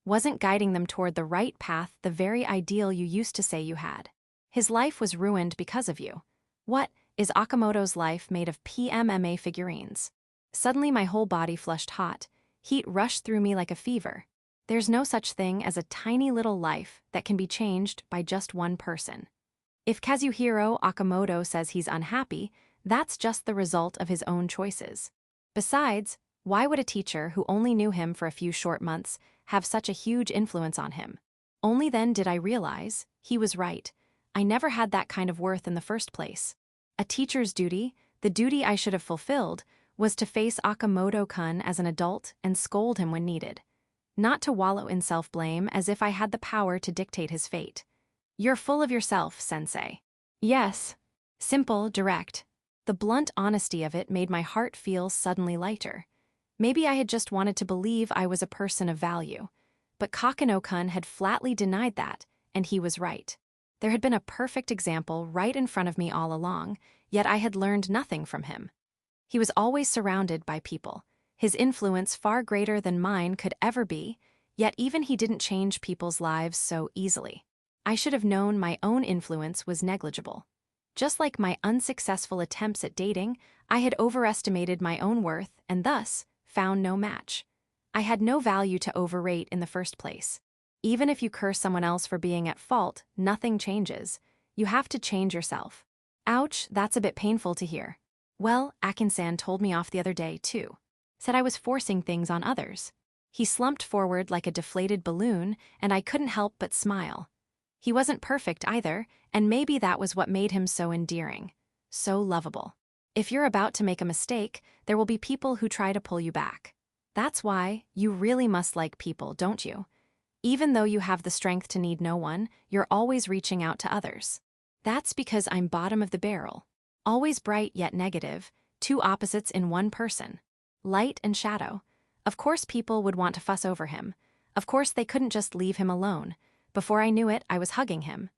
A: Wasn't guiding them toward the right path the very ideal you used to say you had? His life was ruined because of you. What, is Akamoto's life made of PMMA figurines? Suddenly my whole body flushed hot. Heat rushed through me like a fever. There's no such thing as a tiny little life that can be changed by just one person. If Kazuhiro Akamoto says he's unhappy, that's just the result of his own choices. Besides, why would a teacher who only knew him for a few short months have such a huge influence on him? Only then did I realize he was right. I never had that kind of worth in the first place. A teacher's duty, the duty I should have fulfilled, was to face Akamoto-kun as an adult and scold him when needed. Not to wallow in self-blame as if I had the power to dictate his fate. You're full of yourself, sensei. Yes. Simple, direct. The blunt honesty of it made my heart feel suddenly lighter. Maybe I had just wanted to believe I was a person of value. But Kokonoe-kun had flatly denied that, and he was right. There had been a perfect example right in front of me all along, yet I had learned nothing from him. He was always surrounded by people, his influence far greater than mine could ever be, yet even he didn't change people's lives so easily. I should have known my own influence was negligible. Just like my unsuccessful attempts at dating, I had overestimated my own worth and thus found no match. I had no value to overrate in the first place. Even if you curse someone else for being at fault, nothing changes. You have to change yourself. Ouch, that's a bit painful to hear. Well, Akin-san told me off the other day, too. Said I was forcing things on others. He slumped forward like a deflated balloon, and I couldn't help but smile. He wasn't perfect either, and maybe that was what made him so endearing, so lovable. If you're about to make a mistake, there will be people who try to pull you back. That's why you really must like people, don't you? Even though you have the strength to need no one, you're always reaching out to others. That's because I'm bottom of the barrel. Always bright yet negative, two opposites in one person. Light and shadow. Of course people would want to fuss over him. Of course they couldn't just leave him alone. Before I knew it, I was hugging him.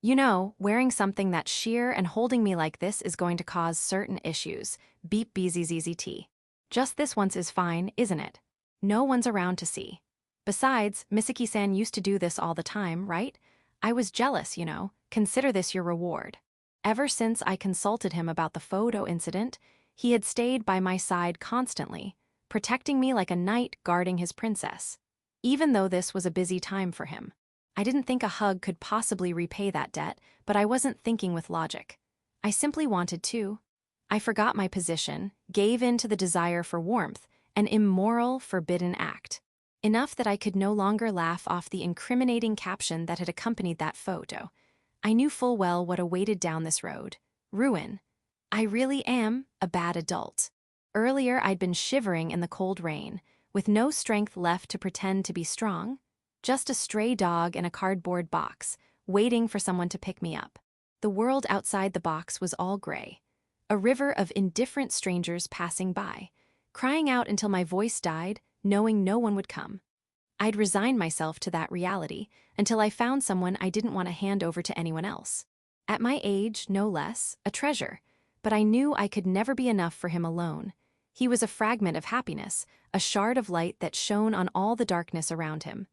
A: You know, wearing something that's sheer and holding me like this is going to cause certain issues. Beep bzzzt. Just this once is fine, isn't it? No one's around to see. Besides, Misaki-san used to do this all the time, right? I was jealous, you know. Consider this your reward. Ever since I consulted him about the photo incident, he had stayed by my side constantly, protecting me like a knight guarding his princess. Even though this was a busy time for him. I didn't think a hug could possibly repay that debt, but I wasn't thinking with logic. I simply wanted to. I forgot my position, gave in to the desire for warmth, an immoral, forbidden act. Enough that I could no longer laugh off the incriminating caption that had accompanied that photo. I knew full well what awaited down this road. Ruin. I really am a bad adult. Earlier I'd been shivering in the cold rain, with no strength left to pretend to be strong. Just a stray dog in a cardboard box, waiting for someone to pick me up. The world outside the box was all gray. A river of indifferent strangers passing by, crying out until my voice died, knowing no one would come. I'd resigned myself to that reality until I found someone I didn't want to hand over to anyone else. At my age, no less, a treasure, but I knew I could never be enough for him alone. He was a fragment of happiness, a shard of light that shone on all the darkness around him.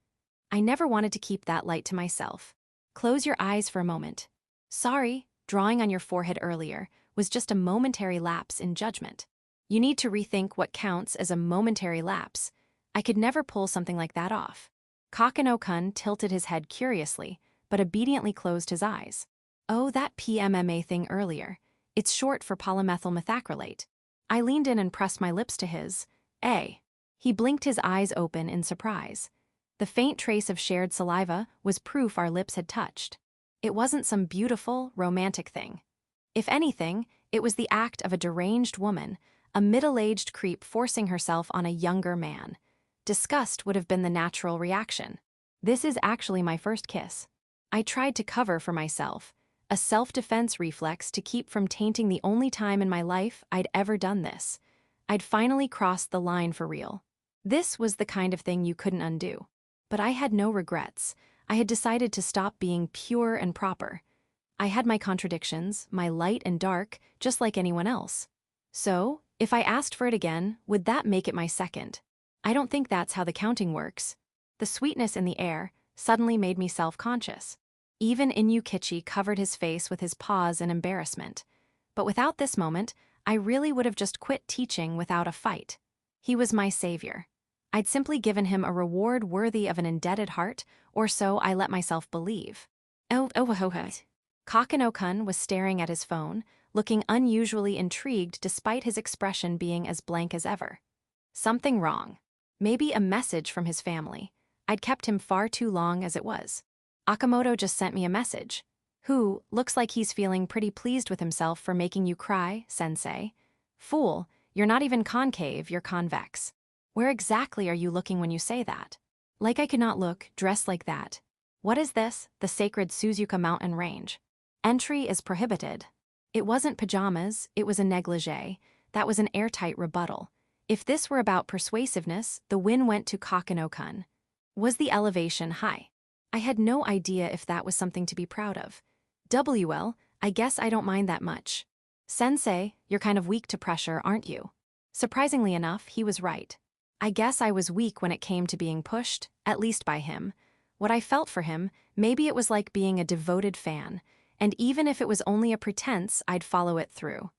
A: I never wanted to keep that light to myself. Close your eyes for a moment. Sorry, drawing on your forehead earlier was just a momentary lapse in judgment. You need to rethink what counts as a momentary lapse. I could never pull something like that off. Kokonoe-kun tilted his head curiously, but obediently closed his eyes. Oh, that PMMA thing earlier. It's short for polymethyl methacrylate. I leaned in and pressed my lips to his. He blinked his eyes open in surprise. The faint trace of shared saliva was proof our lips had touched. It wasn't some beautiful, romantic thing. If anything, it was the act of a deranged woman, a middle-aged creep forcing herself on a younger man. Disgust would have been the natural reaction. This is actually my first kiss. I tried to cover for myself, a self-defense reflex to keep from tainting the only time in my life I'd ever done this. I'd finally crossed the line for real. This was the kind of thing you couldn't undo. But I had no regrets. I had decided to stop being pure and proper. I had my contradictions, my light and dark, just like anyone else. So, if I asked for it again, would that make it my second? I don't think that's how the counting works. The sweetness in the air suddenly made me self-conscious. Even Inukichi covered his face with his paws in embarrassment. But without this moment, I really would have just quit teaching without a fight. He was my savior. I'd simply given him a reward worthy of an indebted heart, or so I let myself believe. Kokonoe-kun was staring at his phone, looking unusually intrigued despite his expression being as blank as ever. Something wrong. Maybe a message from his family. I'd kept him far too long as it was. Akamoto just sent me a message. Who, looks like he's feeling pretty pleased with himself for making you cry, sensei. Fool, you're not even concave, you're convex. Where exactly are you looking when you say that? Like I could not look, dressed like that. What is this, the sacred Suzuka mountain range? Entry is prohibited. It wasn't pajamas, it was a negligee. That was an airtight rebuttal. If this were about persuasiveness, the win went to Kokonoe-kun. Was the elevation high? I had no idea if that was something to be proud of. WL, I guess I don't mind that much. Sensei, you're kind of weak to pressure, aren't you? Surprisingly enough, he was right. I guess I was weak when it came to being pushed, at least by him. What I felt for him, maybe it was like being a devoted fan, and even if it was only a pretense, I'd follow it through.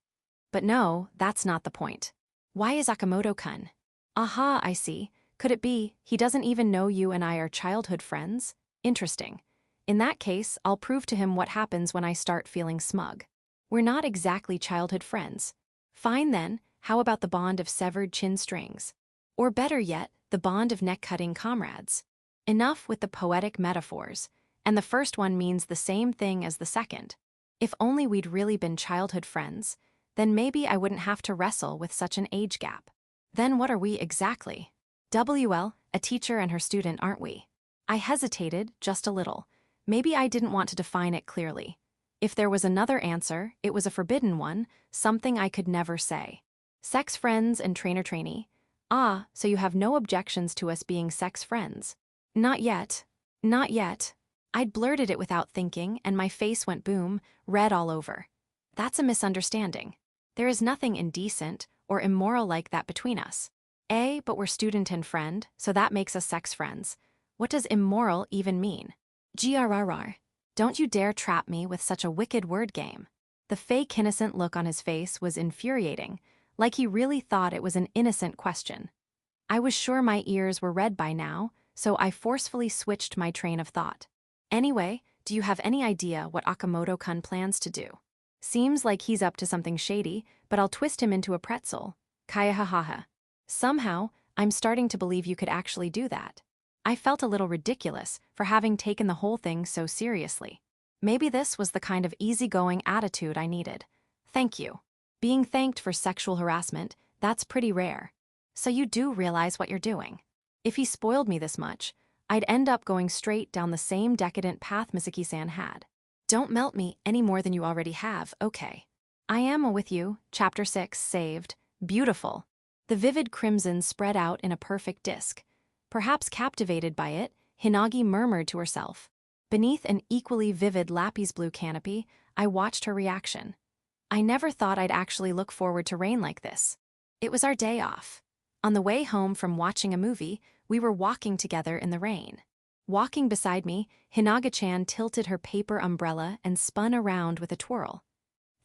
A: But no, that's not the point. Why is Akamoto-kun? Aha, I see. Could it be he doesn't even know you and I are childhood friends? Interesting. In that case, I'll prove to him what happens when I start feeling smug. We're not exactly childhood friends. Fine then, how about the bond of severed chin strings? Or better yet, the bond of neck-cutting comrades? Enough with the poetic metaphors, and the first one means the same thing as the second. If only we'd really been childhood friends, then maybe I wouldn't have to wrestle with such an age gap. Then what are we exactly? WL, a teacher and her student, aren't we? I hesitated, just a little. Maybe I didn't want to define it clearly. If there was another answer, it was a forbidden one, something I could never say. Sex friends and trainer-trainee. Ah, so you have no objections to us being sex friends. Not yet. Not yet. I'd blurted it without thinking, and my face went boom, red all over. That's a misunderstanding. There is nothing indecent or immoral like that between us. But we're student and friend, so that makes us sex friends. What does immoral even mean? GRRR. Don't you dare trap me with such a wicked word game. The fake innocent look on his face was infuriating, like he really thought it was an innocent question. I was sure my ears were red by now, so I forcefully switched my train of thought. Anyway, do you have any idea what Akamoto-kun plans to do? Seems like he's up to something shady, but I'll twist him into a pretzel. Kaya hahaha. Somehow, I'm starting to believe you could actually do that. I felt a little ridiculous for having taken the whole thing so seriously. Maybe this was the kind of easygoing attitude I needed. Thank you. Being thanked for sexual harassment, that's pretty rare. So you do realize what you're doing. If he spoiled me this much, I'd end up going straight down the same decadent path Misaki-san had. Don't melt me any more than you already have, okay. I am with you, Chapter 6, saved. Beautiful. The vivid crimson spread out in a perfect disk. Perhaps captivated by it, Hinagi murmured to herself. Beneath an equally vivid lapis blue canopy, I watched her reaction. I never thought I'd actually look forward to rain like this. It was our day off. On the way home from watching a movie, we were walking together in the rain. Walking beside me, Hinaga-chan tilted her paper umbrella and spun around with a twirl.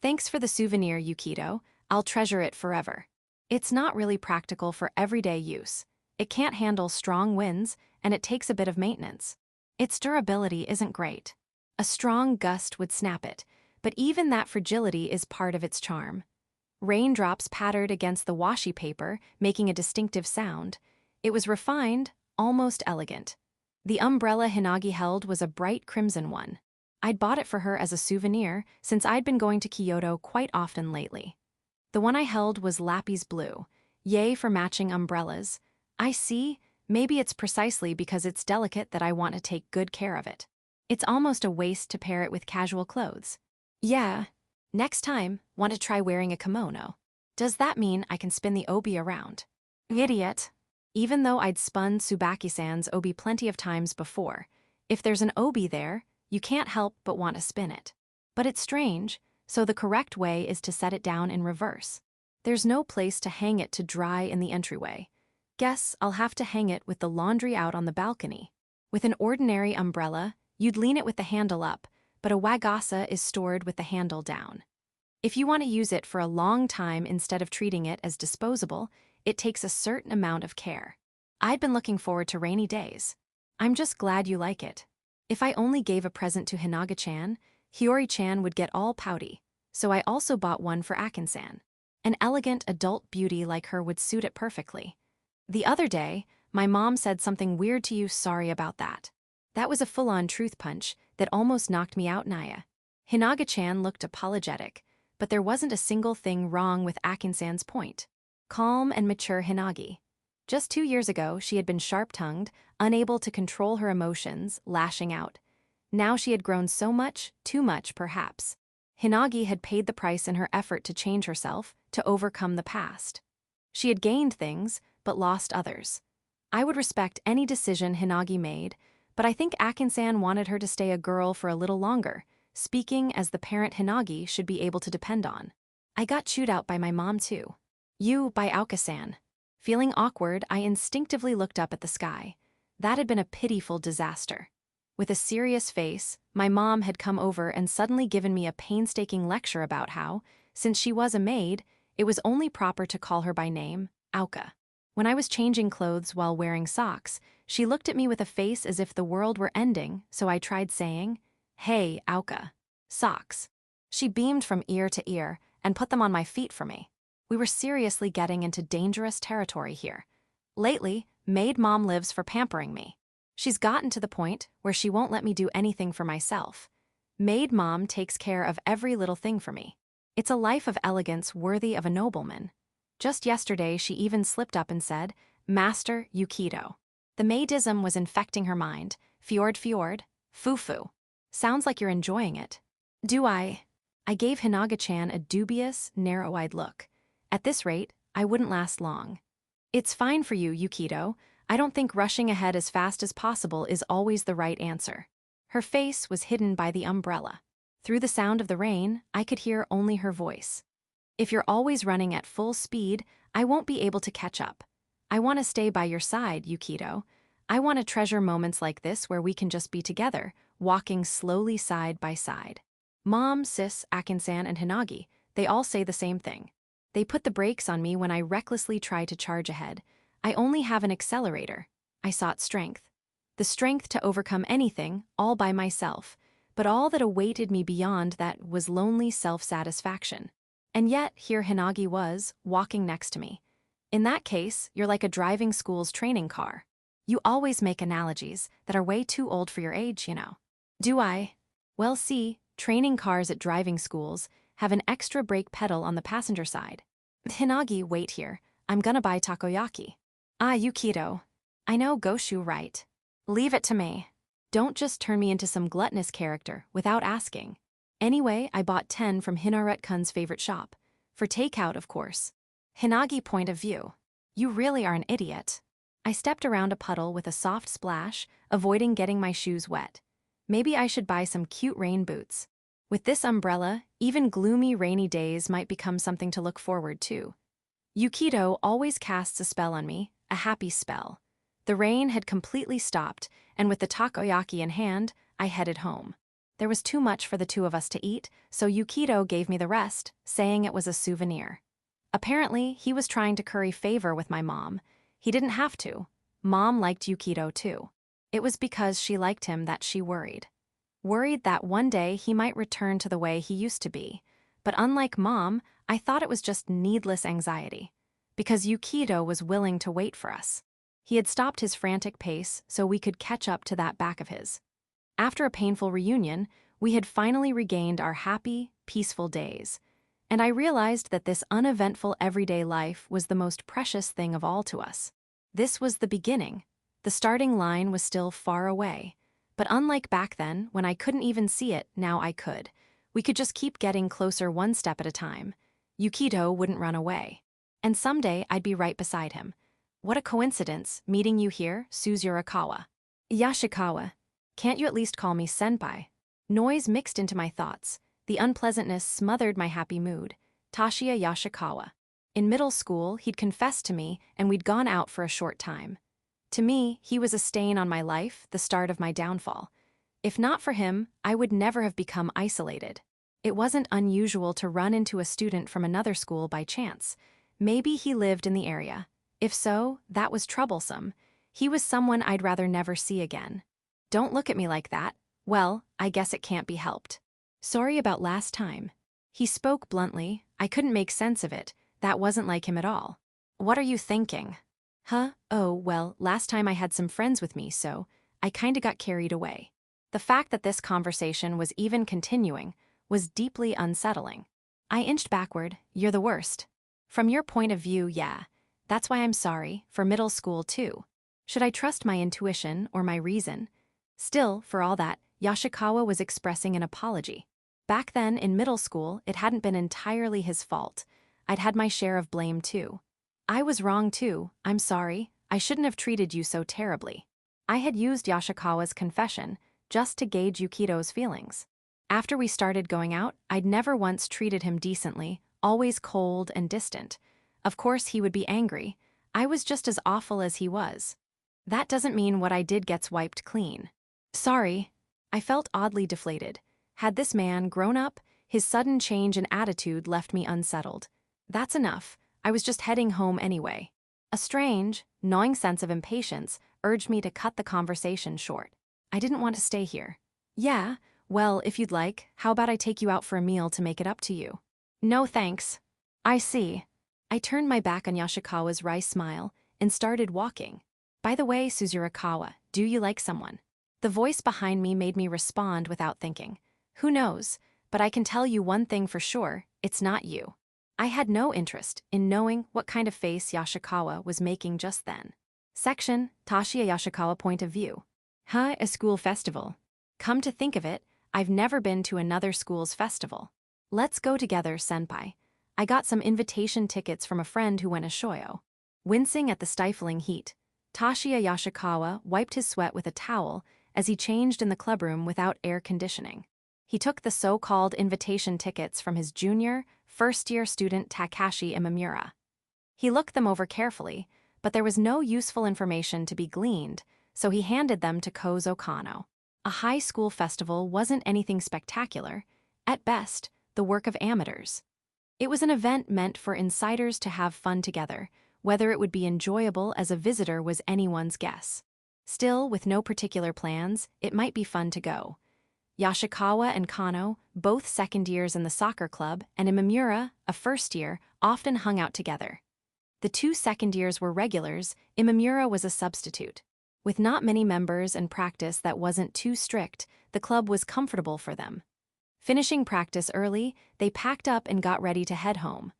A: Thanks for the souvenir, Yukito. I'll treasure it forever. It's not really practical for everyday use. It can't handle strong winds, and it takes a bit of maintenance. Its durability isn't great. A strong gust would snap it, but even that fragility is part of its charm. Raindrops pattered against the washi paper, making a distinctive sound. It was refined, almost elegant. The umbrella Hinagi held was a bright crimson one. I'd bought it for her as a souvenir since I'd been going to Kyoto quite often lately. The one I held was lapis blue. Yay for matching umbrellas. I see, maybe it's precisely because it's delicate that I want to take good care of it. It's almost a waste to pair it with casual clothes. Yeah. Next time, want to try wearing a kimono. Does that mean I can spin the obi around? Idiot. Even though I'd spun Tsubaki-san's obi plenty of times before, if there's an obi there, you can't help but want to spin it. But it's strange, so the correct way is to set it down in reverse. There's no place to hang it to dry in the entryway. Guess I'll have to hang it with the laundry out on the balcony. With an ordinary umbrella, you'd lean it with the handle up, but a wagasa is stored with the handle down. If you want to use it for a long time instead of treating it as disposable, it takes a certain amount of care. I'd been looking forward to rainy days. I'm just glad you like it. If I only gave a present to Hinaga-chan, Hiyori-chan would get all pouty, so I also bought one for Akin-san. An elegant adult beauty like her would suit it perfectly. The other day, my mom said something weird to you, sorry about that. That was a full-on truth punch that almost knocked me out, Naya. Hinaga-chan looked apologetic, but there wasn't a single thing wrong with Akin-san's point. Calm and mature Hinagi. Just 2 years ago, she had been sharp-tongued, unable to control her emotions, lashing out. Now she had grown so much, too much perhaps. Hinagi had paid the price in her effort to change herself, to overcome the past. She had gained things, but lost others. I would respect any decision Hinagi made, but I think Akin-san wanted her to stay a girl for a little longer, speaking as the parent Hinagi should be able to depend on. I got chewed out by my mom too. You by Aoka-san. Feeling awkward, I instinctively looked up at the sky. That had been a pitiful disaster. With a serious face, my mom had come over and suddenly given me a painstaking lecture about how, since she was a maid, it was only proper to call her by name, Aoka. When I was changing clothes while wearing socks, she looked at me with a face as if the world were ending, so I tried saying, "Hey, Aoka. Socks." She beamed from ear to ear and put them on my feet for me. We were seriously getting into dangerous territory here. Lately, maid mom lives for pampering me. She's gotten to the point where she won't let me do anything for myself. Maid mom takes care of every little thing for me. It's a life of elegance worthy of a nobleman. Just yesterday, she even slipped up and said, "Master Yukito." The maidism was infecting her mind. Fjord, foo-foo. Sounds like you're enjoying it. Do I? I gave Hinaga-chan a dubious, narrow-eyed look. At this rate, I wouldn't last long. It's fine for you, Yukito. I don't think rushing ahead as fast as possible is always the right answer. Her face was hidden by the umbrella. Through the sound of the rain, I could hear only her voice. If you're always running at full speed, I won't be able to catch up. I want to stay by your side, Yukito. I want to treasure moments like this where we can just be together, walking slowly side by side. Mom, sis, Akin-san, and Hinagi, they all say the same thing. They put the brakes on me when I recklessly try to charge ahead. I only have an accelerator. I sought strength. The strength to overcome anything, all by myself. But all that awaited me beyond that was lonely self-satisfaction. And yet, here Hinagi was, walking next to me. In that case, you're like a driving school's training car. You always make analogies that are way too old for your age, you know. Do I? Well, see, training cars at driving schools have an extra brake pedal on the passenger side. Hinagi, wait here. I'm gonna buy takoyaki. Ah, Yukito. I know Goshu right. Leave it to me. Don't just turn me into some gluttonous character without asking. Anyway, I bought 10 from Hinaret-kun's favorite shop. For takeout, of course. Hinagi point of view. You really are an idiot. I stepped around a puddle with a soft splash, avoiding getting my shoes wet. Maybe I should buy some cute rain boots. With this umbrella, even gloomy rainy days might become something to look forward to. Yukito always casts a spell on me, a happy spell. The rain had completely stopped, and with the takoyaki in hand, I headed home. There was too much for the two of us to eat, so Yukito gave me the rest, saying it was a souvenir. Apparently, he was trying to curry favor with my mom. He didn't have to. Mom liked Yukito too. It was because she liked him that she worried. Worried that one day he might return to the way he used to be. But unlike Mom, I thought it was just needless anxiety. Because Yukito was willing to wait for us. He had stopped his frantic pace so we could catch up to that back of his. After a painful reunion, we had finally regained our happy, peaceful days. And I realized that this uneventful everyday life was the most precious thing of all to us. This was the beginning. The starting line was still far away. But unlike back then, when I couldn't even see it, now I could. We could just keep getting closer one step at a time. Yukito wouldn't run away. And someday I'd be right beside him. What a coincidence, meeting you here, Suzurakawa. Yashikawa. Can't you at least call me senpai? Noise mixed into my thoughts. The unpleasantness smothered my happy mood. Tashiya Yashikawa. In middle school, he'd confessed to me, and we'd gone out for a short time. To me, he was a stain on my life, the start of my downfall. If not for him, I would never have become isolated. It wasn't unusual to run into a student from another school by chance. Maybe he lived in the area. If so, that was troublesome. He was someone I'd rather never see again. Don't look at me like that. Well, I guess it can't be helped. Sorry about last time. He spoke bluntly. I couldn't make sense of it. That wasn't like him at all. What are you thinking? Huh? Oh, well, last time I had some friends with me, so I kinda got carried away. The fact that this conversation was even continuing was deeply unsettling. I inched backward. You're the worst. From your point of view, yeah. That's why I'm sorry, for middle school too. Should I trust my intuition or my reason? Still, for all that, Yashikawa was expressing an apology. Back then, in middle school, it hadn't been entirely his fault. I'd had my share of blame too. I was wrong too. I'm sorry. I shouldn't have treated you so terribly. I had used Yashikawa's confession just to gauge Yukito's feelings. After we started going out, I'd never once treated him decently, always cold and distant. Of course he would be angry. I was just as awful as he was. That doesn't mean what I did gets wiped clean. Sorry. I felt oddly deflated. Had this man grown up, his sudden change in attitude left me unsettled. That's enough. I was just heading home anyway. A strange, gnawing sense of impatience urged me to cut the conversation short. I didn't want to stay here. Yeah, well, if you'd like, how about I take you out for a meal to make it up to you? No thanks. I see. I turned my back on Yashikawa's wry smile and started walking. By the way, Suzurakawa, do you like someone? The voice behind me made me respond without thinking. Who knows, but I can tell you one thing for sure, it's not you. I had no interest in knowing what kind of face Yashikawa was making just then. Section, Tashiya Yashikawa point of view. Huh, a school festival. Come to think of it, I've never been to another school's festival. Let's go together, senpai. I got some invitation tickets from a friend who went a shoyo. Wincing at the stifling heat, Tashiya Yashikawa wiped his sweat with a towel as he changed in the clubroom without air conditioning. He took the so-called invitation tickets from his junior, first-year student Takashi Imamura. He looked them over carefully, but there was no useful information to be gleaned, so he handed them to Kozo Kano. A high school festival wasn't anything spectacular, at best, the work of amateurs. It was an event meant for insiders to have fun together. Whether it would be enjoyable as a visitor was anyone's guess. Still, with no particular plans, it might be fun to go. Yashikawa and Kano, both second years in the soccer club, and Imamura, a first year, often hung out together. The two second years were regulars, Imamura was a substitute. With not many members and practice that wasn't too strict, the club was comfortable for them. Finishing practice early, they packed up and got ready to head home.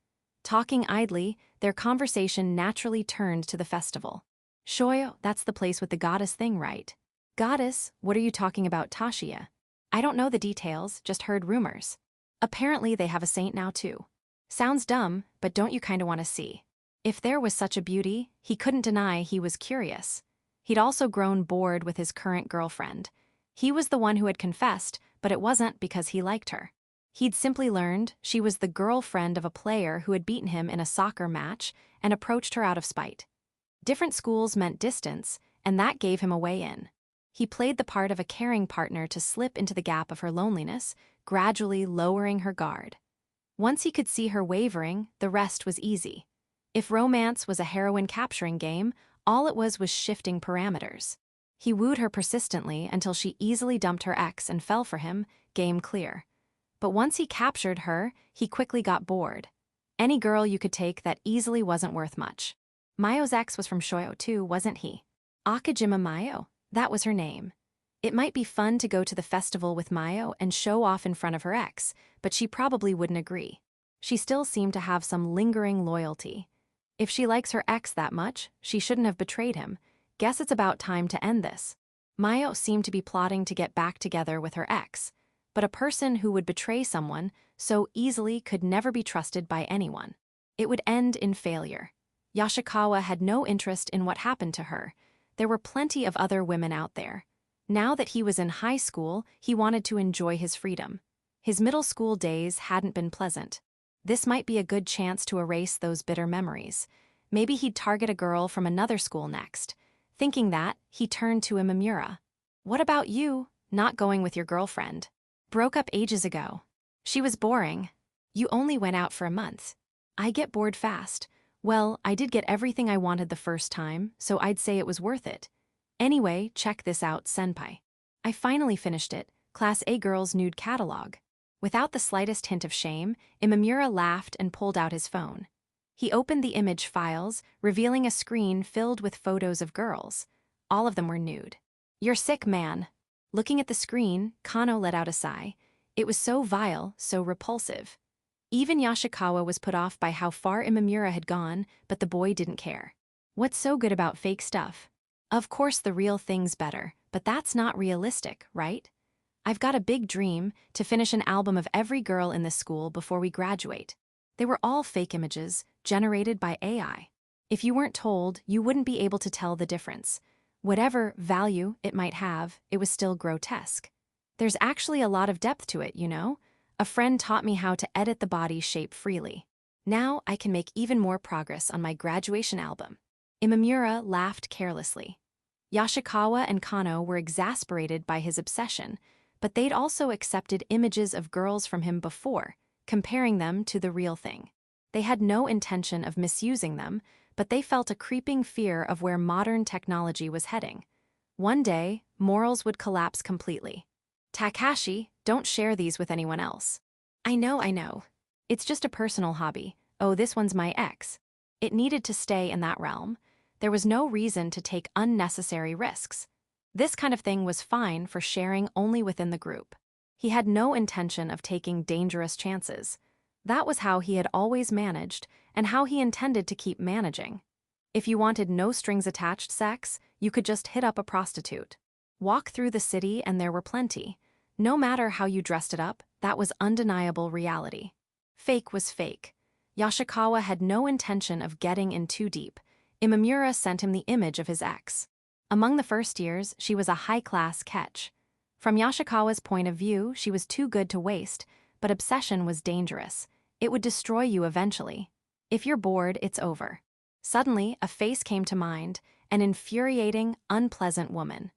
A: Talking idly, their conversation naturally turned to the festival. Shoyo, that's the place with the goddess thing, right? Goddess? What are you talking about, Tashiya? I don't know the details, just heard rumors. Apparently they have a saint now too. Sounds dumb, but don't you kinda want to see? If there was such a beauty, he couldn't deny he was curious. He'd also grown bored with his current girlfriend. He was the one who had confessed, but it wasn't because he liked her. He'd simply learned she was the girlfriend of a player who had beaten him in a soccer match and approached her out of spite. Different schools meant distance, and that gave him a way in. He played the part of a caring partner to slip into the gap of her loneliness, gradually lowering her guard. Once he could see her wavering, the rest was easy. If romance was a heroine capturing game, all it was shifting parameters. He wooed her persistently until she easily dumped her ex and fell for him, game clear. But once he captured her, he quickly got bored. Any girl you could take that easily wasn't worth much. Mayo's ex was from Shoyo too, wasn't he? Akajima Mayo, that was her name. It might be fun to go to the festival with Mayo and show off in front of her ex, but she probably wouldn't agree. She still seemed to have some lingering loyalty. If she likes her ex that much, she shouldn't have betrayed him. Guess it's about time to end this. Mayo seemed to be plotting to get back together with her ex, but a person who would betray someone so easily could never be trusted by anyone. It would end in failure. Yashikawa had no interest in what happened to her. There were plenty of other women out there. Now that he was in high school, he wanted to enjoy his freedom. His middle school days hadn't been pleasant. This might be a good chance to erase those bitter memories. Maybe he'd target a girl from another school next. Thinking that, he turned to Imamura. What about you, not going with your girlfriend? Broke up ages ago. She was boring. You only went out for a month. I get bored fast. Well, I did get everything I wanted the first time, so I'd say it was worth it. Anyway, check this out, senpai. I finally finished it, Class A Girls Nude Catalog. Without the slightest hint of shame, Imamura laughed and pulled out his phone. He opened the image files, revealing a screen filled with photos of girls. All of them were nude. You're sick, man. Looking at the screen, Kano let out a sigh. It was so vile, so repulsive. Even Yashikawa was put off by how far Imamura had gone, but the boy didn't care. What's so good about fake stuff? Of course the real thing's better, but that's not realistic, right? I've got a big dream, to finish an album of every girl in this school before we graduate. They were all fake images, generated by AI. If you weren't told, you wouldn't be able to tell the difference. Whatever value it might have, it was still grotesque. There's actually a lot of depth to it, you know? A friend taught me how to edit the body shape freely. Now I can make even more progress on my graduation album. Imamura laughed carelessly. Yoshikawa and Kano were exasperated by his obsession, but they'd also accepted images of girls from him before, comparing them to the real thing. They had no intention of misusing them, but they felt a creeping fear of where modern technology was heading. One day, morals would collapse completely. Takashi, don't share these with anyone else. I know. It's just a personal hobby. Oh, this one's my ex. It needed to stay in that realm. There was no reason to take unnecessary risks. This kind of thing was fine for sharing only within the group. He had no intention of taking dangerous chances. That was how he had always managed, and how he intended to keep managing. If you wanted no-strings-attached sex, you could just hit up a prostitute. Walk through the city and there were plenty. No matter how you dressed it up, that was undeniable reality. Fake was fake. Yoshikawa had no intention of getting in too deep. Imamura sent him the image of his ex. Among the first years, she was a high-class catch. From Yoshikawa's point of view, she was too good to waste, but obsession was dangerous. It would destroy you eventually. If you're bored, it's over. Suddenly, a face came to mind, an infuriating, unpleasant woman.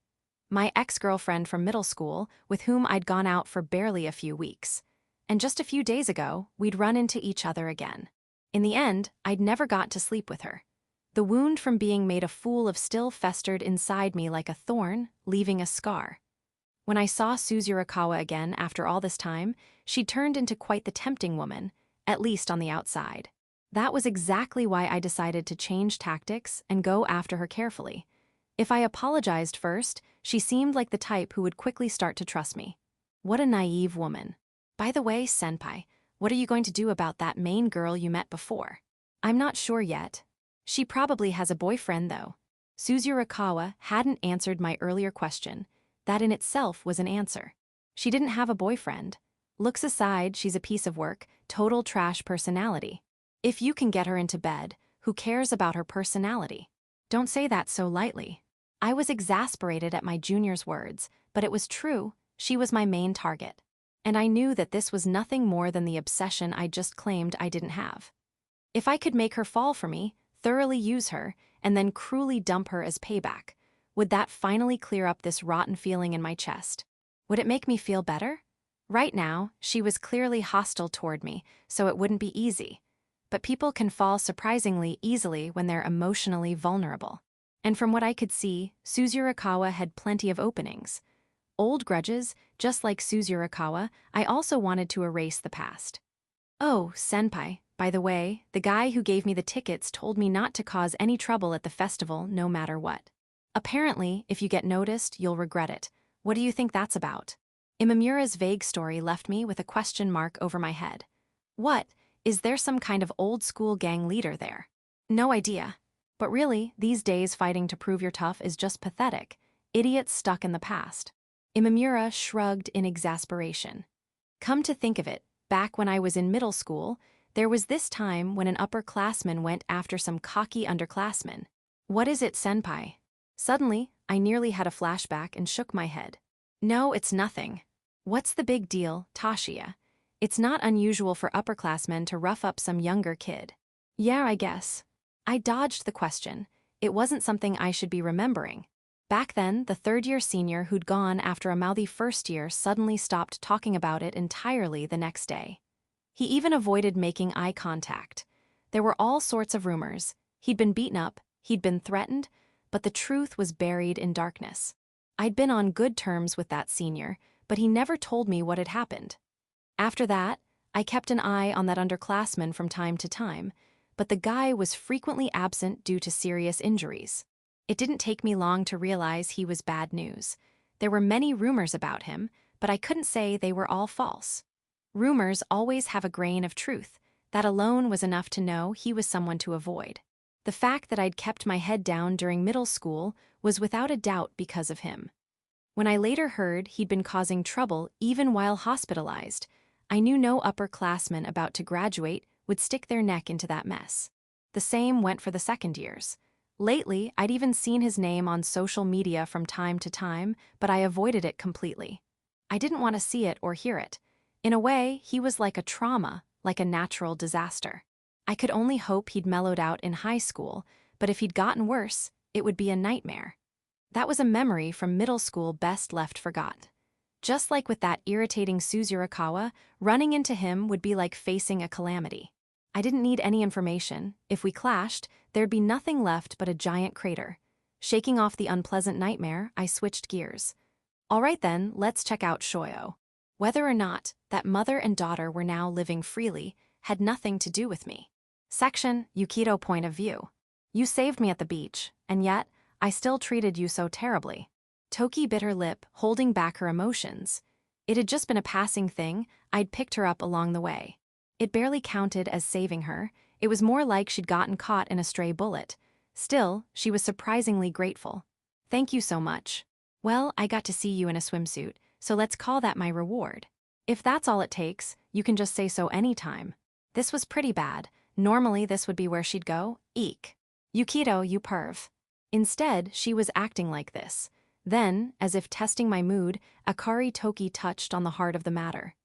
A: My ex-girlfriend from middle school, with whom I'd gone out for barely a few weeks. And just a few days ago, we'd run into each other again. In the end, I'd never got to sleep with her. The wound from being made a fool of still festered inside me like a thorn, leaving a scar. When I saw Suzurikawa again after all this time, she turned into quite the tempting woman, at least on the outside. That was exactly why I decided to change tactics and go after her carefully. If I apologized first, she seemed like the type who would quickly start to trust me. What a naive woman. By the way, senpai, what are you going to do about that main girl you met before? I'm not sure yet. She probably has a boyfriend, though. Suzurikawa hadn't answered my earlier question. That in itself was an answer. She didn't have a boyfriend. Looks aside, she's a piece of work, total trash personality. If you can get her into bed, who cares about her personality? Don't say that so lightly. I was exasperated at my junior's words, but it was true, she was my main target. And I knew that this was nothing more than the obsession I just claimed I didn't have. If I could make her fall for me, thoroughly use her, and then cruelly dump her as payback, would that finally clear up this rotten feeling in my chest? Would it make me feel better? Right now, she was clearly hostile toward me, so it wouldn't be easy. But people can fall surprisingly easily when they're emotionally vulnerable. And from what I could see, Suzurikawa had plenty of openings. Old grudges, just like Suzurikawa, I also wanted to erase the past. Oh, senpai, by the way, the guy who gave me the tickets told me not to cause any trouble at the festival no matter what. Apparently, if you get noticed, you'll regret it. What do you think that's about? Imamura's vague story left me with a question mark over my head. What? Is there some kind of old-school gang leader there? No idea. But really, these days fighting to prove you're tough is just pathetic. Idiots stuck in the past. Imamura shrugged in exasperation. Come to think of it, back when I was in middle school, there was this time when an upperclassman went after some cocky underclassmen. What is it, senpai? Suddenly, I nearly had a flashback and shook my head. No, it's nothing. What's the big deal, Tashiya? It's not unusual for upperclassmen to rough up some younger kid. Yeah, I guess. I dodged the question. It wasn't something I should be remembering. Back then, the third-year senior who'd gone after a mouthy first year suddenly stopped talking about it entirely the next day. He even avoided making eye contact. There were all sorts of rumors. He'd been beaten up, he'd been threatened, but the truth was buried in darkness. I'd been on good terms with that senior, but he never told me what had happened. After that, I kept an eye on that underclassman from time to time, but the guy was frequently absent due to serious injuries. It didn't take me long to realize he was bad news. There were many rumors about him, but I couldn't say they were all false. Rumors always have a grain of truth. That alone was enough to know he was someone to avoid. The fact that I'd kept my head down during middle school was without a doubt because of him. When I later heard he'd been causing trouble even while hospitalized, I knew no upperclassmen about to graduate would stick their neck into that mess. The same went for the second years. Lately, I'd even seen his name on social media from time to time, but I avoided it completely. I didn't want to see it or hear it. In a way, he was like a trauma, like a natural disaster. I could only hope he'd mellowed out in high school, but if he'd gotten worse, it would be a nightmare. That was a memory from middle school best left forgot. Just like with that irritating Suzurikawa, running into him would be like facing a calamity. I didn't need any information. If we clashed, there'd be nothing left but a giant crater. Shaking off the unpleasant nightmare, I switched gears. All right then, let's check out Shoyo. Whether or not that mother and daughter were now living freely had nothing to do with me. Section, Yukito point of view. You saved me at the beach, and yet, I still treated you so terribly. Toki bit her lip, holding back her emotions. It had just been a passing thing, I'd picked her up along the way. It barely counted as saving her, it was more like she'd gotten caught in a stray bullet. Still, she was surprisingly grateful. Thank you so much. Well, I got to see you in a swimsuit, so let's call that my reward. If that's all it takes, you can just say so anytime. This was pretty bad. Normally this would be where she'd go. Eek. Yukito, you perv. Instead, she was acting like this. Then, as if testing my mood, Akari Toki touched on the heart of the matter.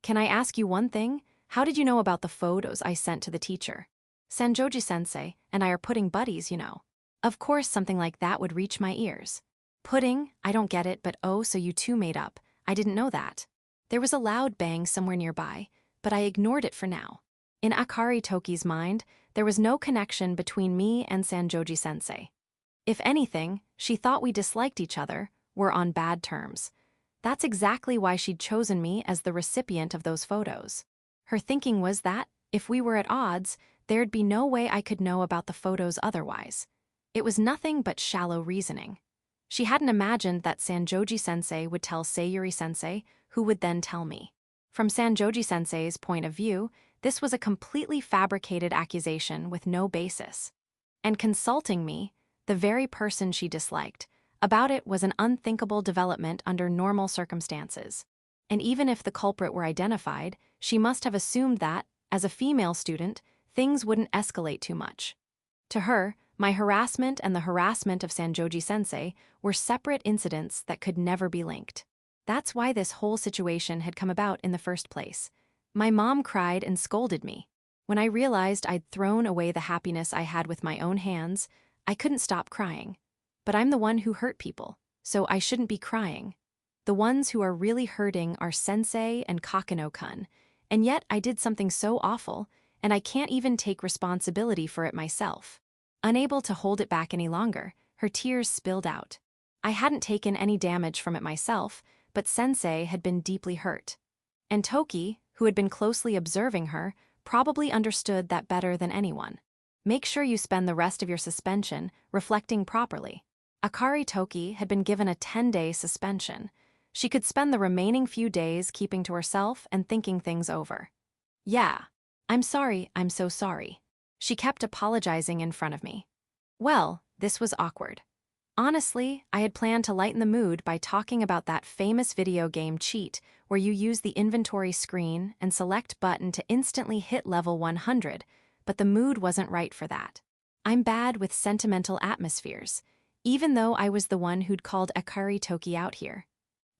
A: Can I ask you one thing? How did you know about the photos I sent to the teacher? Sanjoji-sensei and I are pudding buddies, you know. Of course something like that would reach my ears. Pudding? I don't get it, but oh, so you two made up. I didn't know that. There was a loud bang somewhere nearby, but I ignored it for now. In Akari Toki's mind, there was no connection between me and Sanjoji-sensei. If anything, she thought we disliked each other, were on bad terms. That's exactly why she'd chosen me as the recipient of those photos. Her thinking was that, if we were at odds, there'd be no way I could know about the photos otherwise. It was nothing but shallow reasoning. She hadn't imagined that Sanjoji-sensei would tell Sayuri-sensei, who would then tell me. From Sanjoji-sensei's point of view, this was a completely fabricated accusation with no basis. And consulting me, the very person she disliked, about it was an unthinkable development under normal circumstances. And even if the culprit were identified, she must have assumed that, as a female student, things wouldn't escalate too much. To her, my harassment and the harassment of Sanjoji-sensei were separate incidents that could never be linked. That's why this whole situation had come about in the first place. My mom cried and scolded me. When I realized I'd thrown away the happiness I had with my own hands, I couldn't stop crying. But I'm the one who hurt people, so I shouldn't be crying. The ones who are really hurting are Sensei and Kokonoe-kun, and yet I did something so awful, and I can't even take responsibility for it myself. Unable to hold it back any longer, her tears spilled out. I hadn't taken any damage from it myself, but Sensei had been deeply hurt. And Toki, who had been closely observing her, probably understood that better than anyone. Make sure you spend the rest of your suspension reflecting properly. Akari Toki had been given a 10-day suspension. She could spend the remaining few days keeping to herself and thinking things over. Yeah. I'm sorry, I'm so sorry. She kept apologizing in front of me. Well, this was awkward. Honestly, I had planned to lighten the mood by talking about that famous video game cheat where you use the inventory screen and select button to instantly hit level 100, but the mood wasn't right for that. I'm bad with sentimental atmospheres, even though I was the one who'd called Akari Toki out here.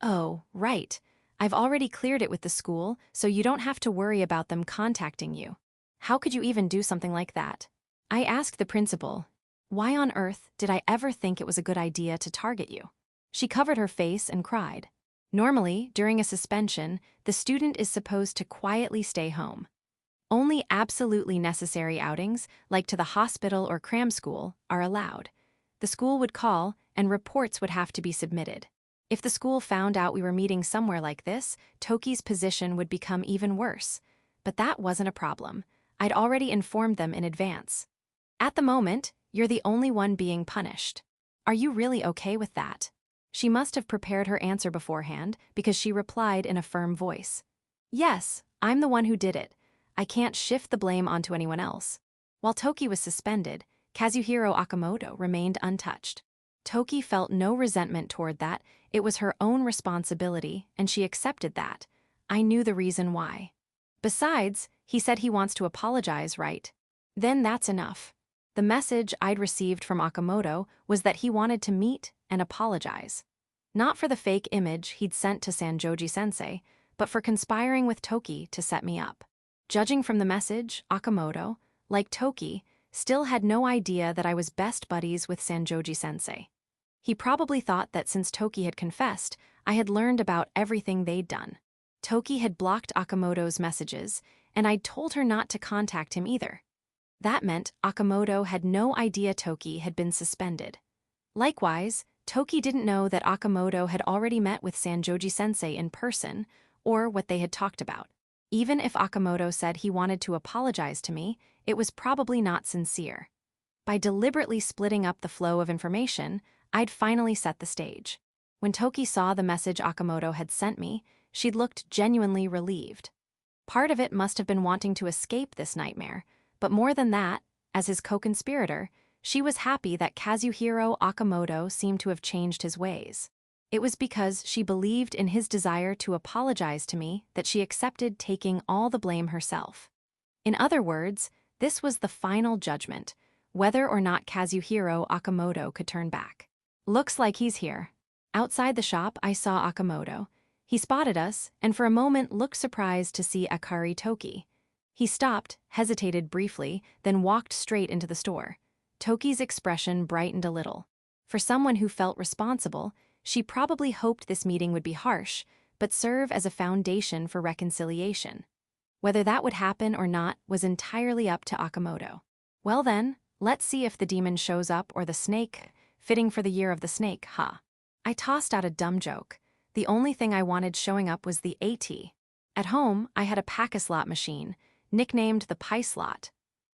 A: Oh, right. I've already cleared it with the school, so you don't have to worry about them contacting you. How could you even do something like that? I asked the principal, why on earth did I ever think it was a good idea to target you? She covered her face and cried. Normally, during a suspension, the student is supposed to quietly stay home. Only absolutely necessary outings, like to the hospital or cram school, are allowed. The school would call, and reports would have to be submitted. If the school found out we were meeting somewhere like this, Toki's position would become even worse. But that wasn't a problem. I'd already informed them in advance. At the moment, you're the only one being punished. Are you really okay with that? She must have prepared her answer beforehand because she replied in a firm voice. Yes, I'm the one who did it. I can't shift the blame onto anyone else. While Toki was suspended, Kazuhiro Akamoto remained untouched. Toki felt no resentment toward that. It was her own responsibility, and she accepted that. I knew the reason why. Besides, he said he wants to apologize, right? Then that's enough. The message I'd received from Akamoto was that he wanted to meet and apologize. Not for the fake image he'd sent to Sanjoji-sensei, but for conspiring with Toki to set me up. Judging from the message, Akamoto, like Toki, still had no idea that I was best buddies with Sanjoji-sensei. He probably thought that since Toki had confessed, I had learned about everything they'd done. Toki had blocked Akamoto's messages, and I'd told her not to contact him either. That meant Akamoto had no idea Toki had been suspended. Likewise, Toki didn't know that Akamoto had already met with Sanjoji-sensei in person, or what they had talked about. Even if Akamoto said he wanted to apologize to me, it was probably not sincere. By deliberately splitting up the flow of information, I'd finally set the stage. When Toki saw the message Akamoto had sent me, she'd looked genuinely relieved. Part of it must have been wanting to escape this nightmare, but more than that, as his co-conspirator, she was happy that Kazuhiro Akamoto seemed to have changed his ways. It was because she believed in his desire to apologize to me that she accepted taking all the blame herself. In other words, this was the final judgment, whether or not Kazuhiro Akamoto could turn back. Looks like he's here. Outside the shop, I saw Akamoto. He spotted us, and for a moment looked surprised to see Akari Toki. He stopped, hesitated briefly, then walked straight into the store. Toki's expression brightened a little. For someone who felt responsible, she probably hoped this meeting would be harsh, but serve as a foundation for reconciliation. Whether that would happen or not was entirely up to Akamoto. Well then, let's see if the demon shows up or the snake, fitting for the year of the snake, huh? I tossed out a dumb joke. The only thing I wanted showing up was the AT. At home, I had a pack-a-slot machine, nicknamed the Pie Slot,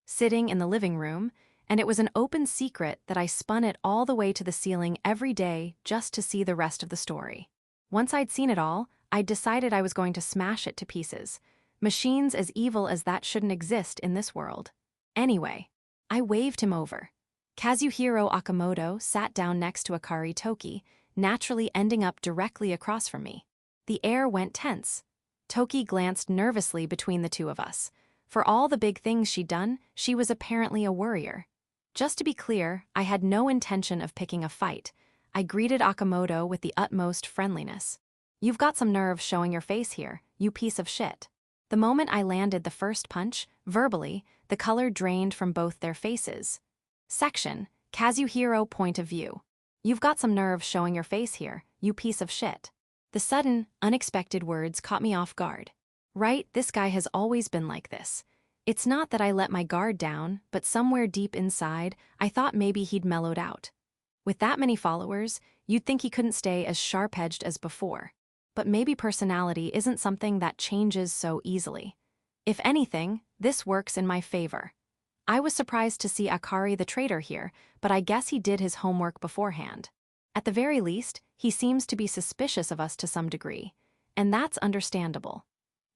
A: sitting in the living room, and it was an open secret that I spun it all the way to the ceiling every day just to see the rest of the story. Once I'd seen it all, I'd decided I was going to smash it to pieces. Machines as evil as that shouldn't exist in this world. Anyway, I waved him over. Kazuhiro Akamoto sat down next to Akari Toki, naturally ending up directly across from me. The air went tense. Toki glanced nervously between the two of us. For all the big things she'd done, she was apparently a worrier. Just to be clear, I had no intention of picking a fight. I greeted Akamoto with the utmost friendliness. "You've got some nerve showing your face here, you piece of shit." The moment I landed the first punch, verbally, the color drained from both their faces. Section, Kazuhiro point of view. "You've got some nerve showing your face here, you piece of shit." The sudden, unexpected words caught me off guard. Right, this guy has always been like this. It's not that I let my guard down, but somewhere deep inside, I thought maybe he'd mellowed out. With that many followers, you'd think he couldn't stay as sharp-edged as before. But maybe personality isn't something that changes so easily. If anything, this works in my favor. I was surprised to see Akari the traitor here, but I guess he did his homework beforehand. At the very least, he seems to be suspicious of us to some degree, and that's understandable.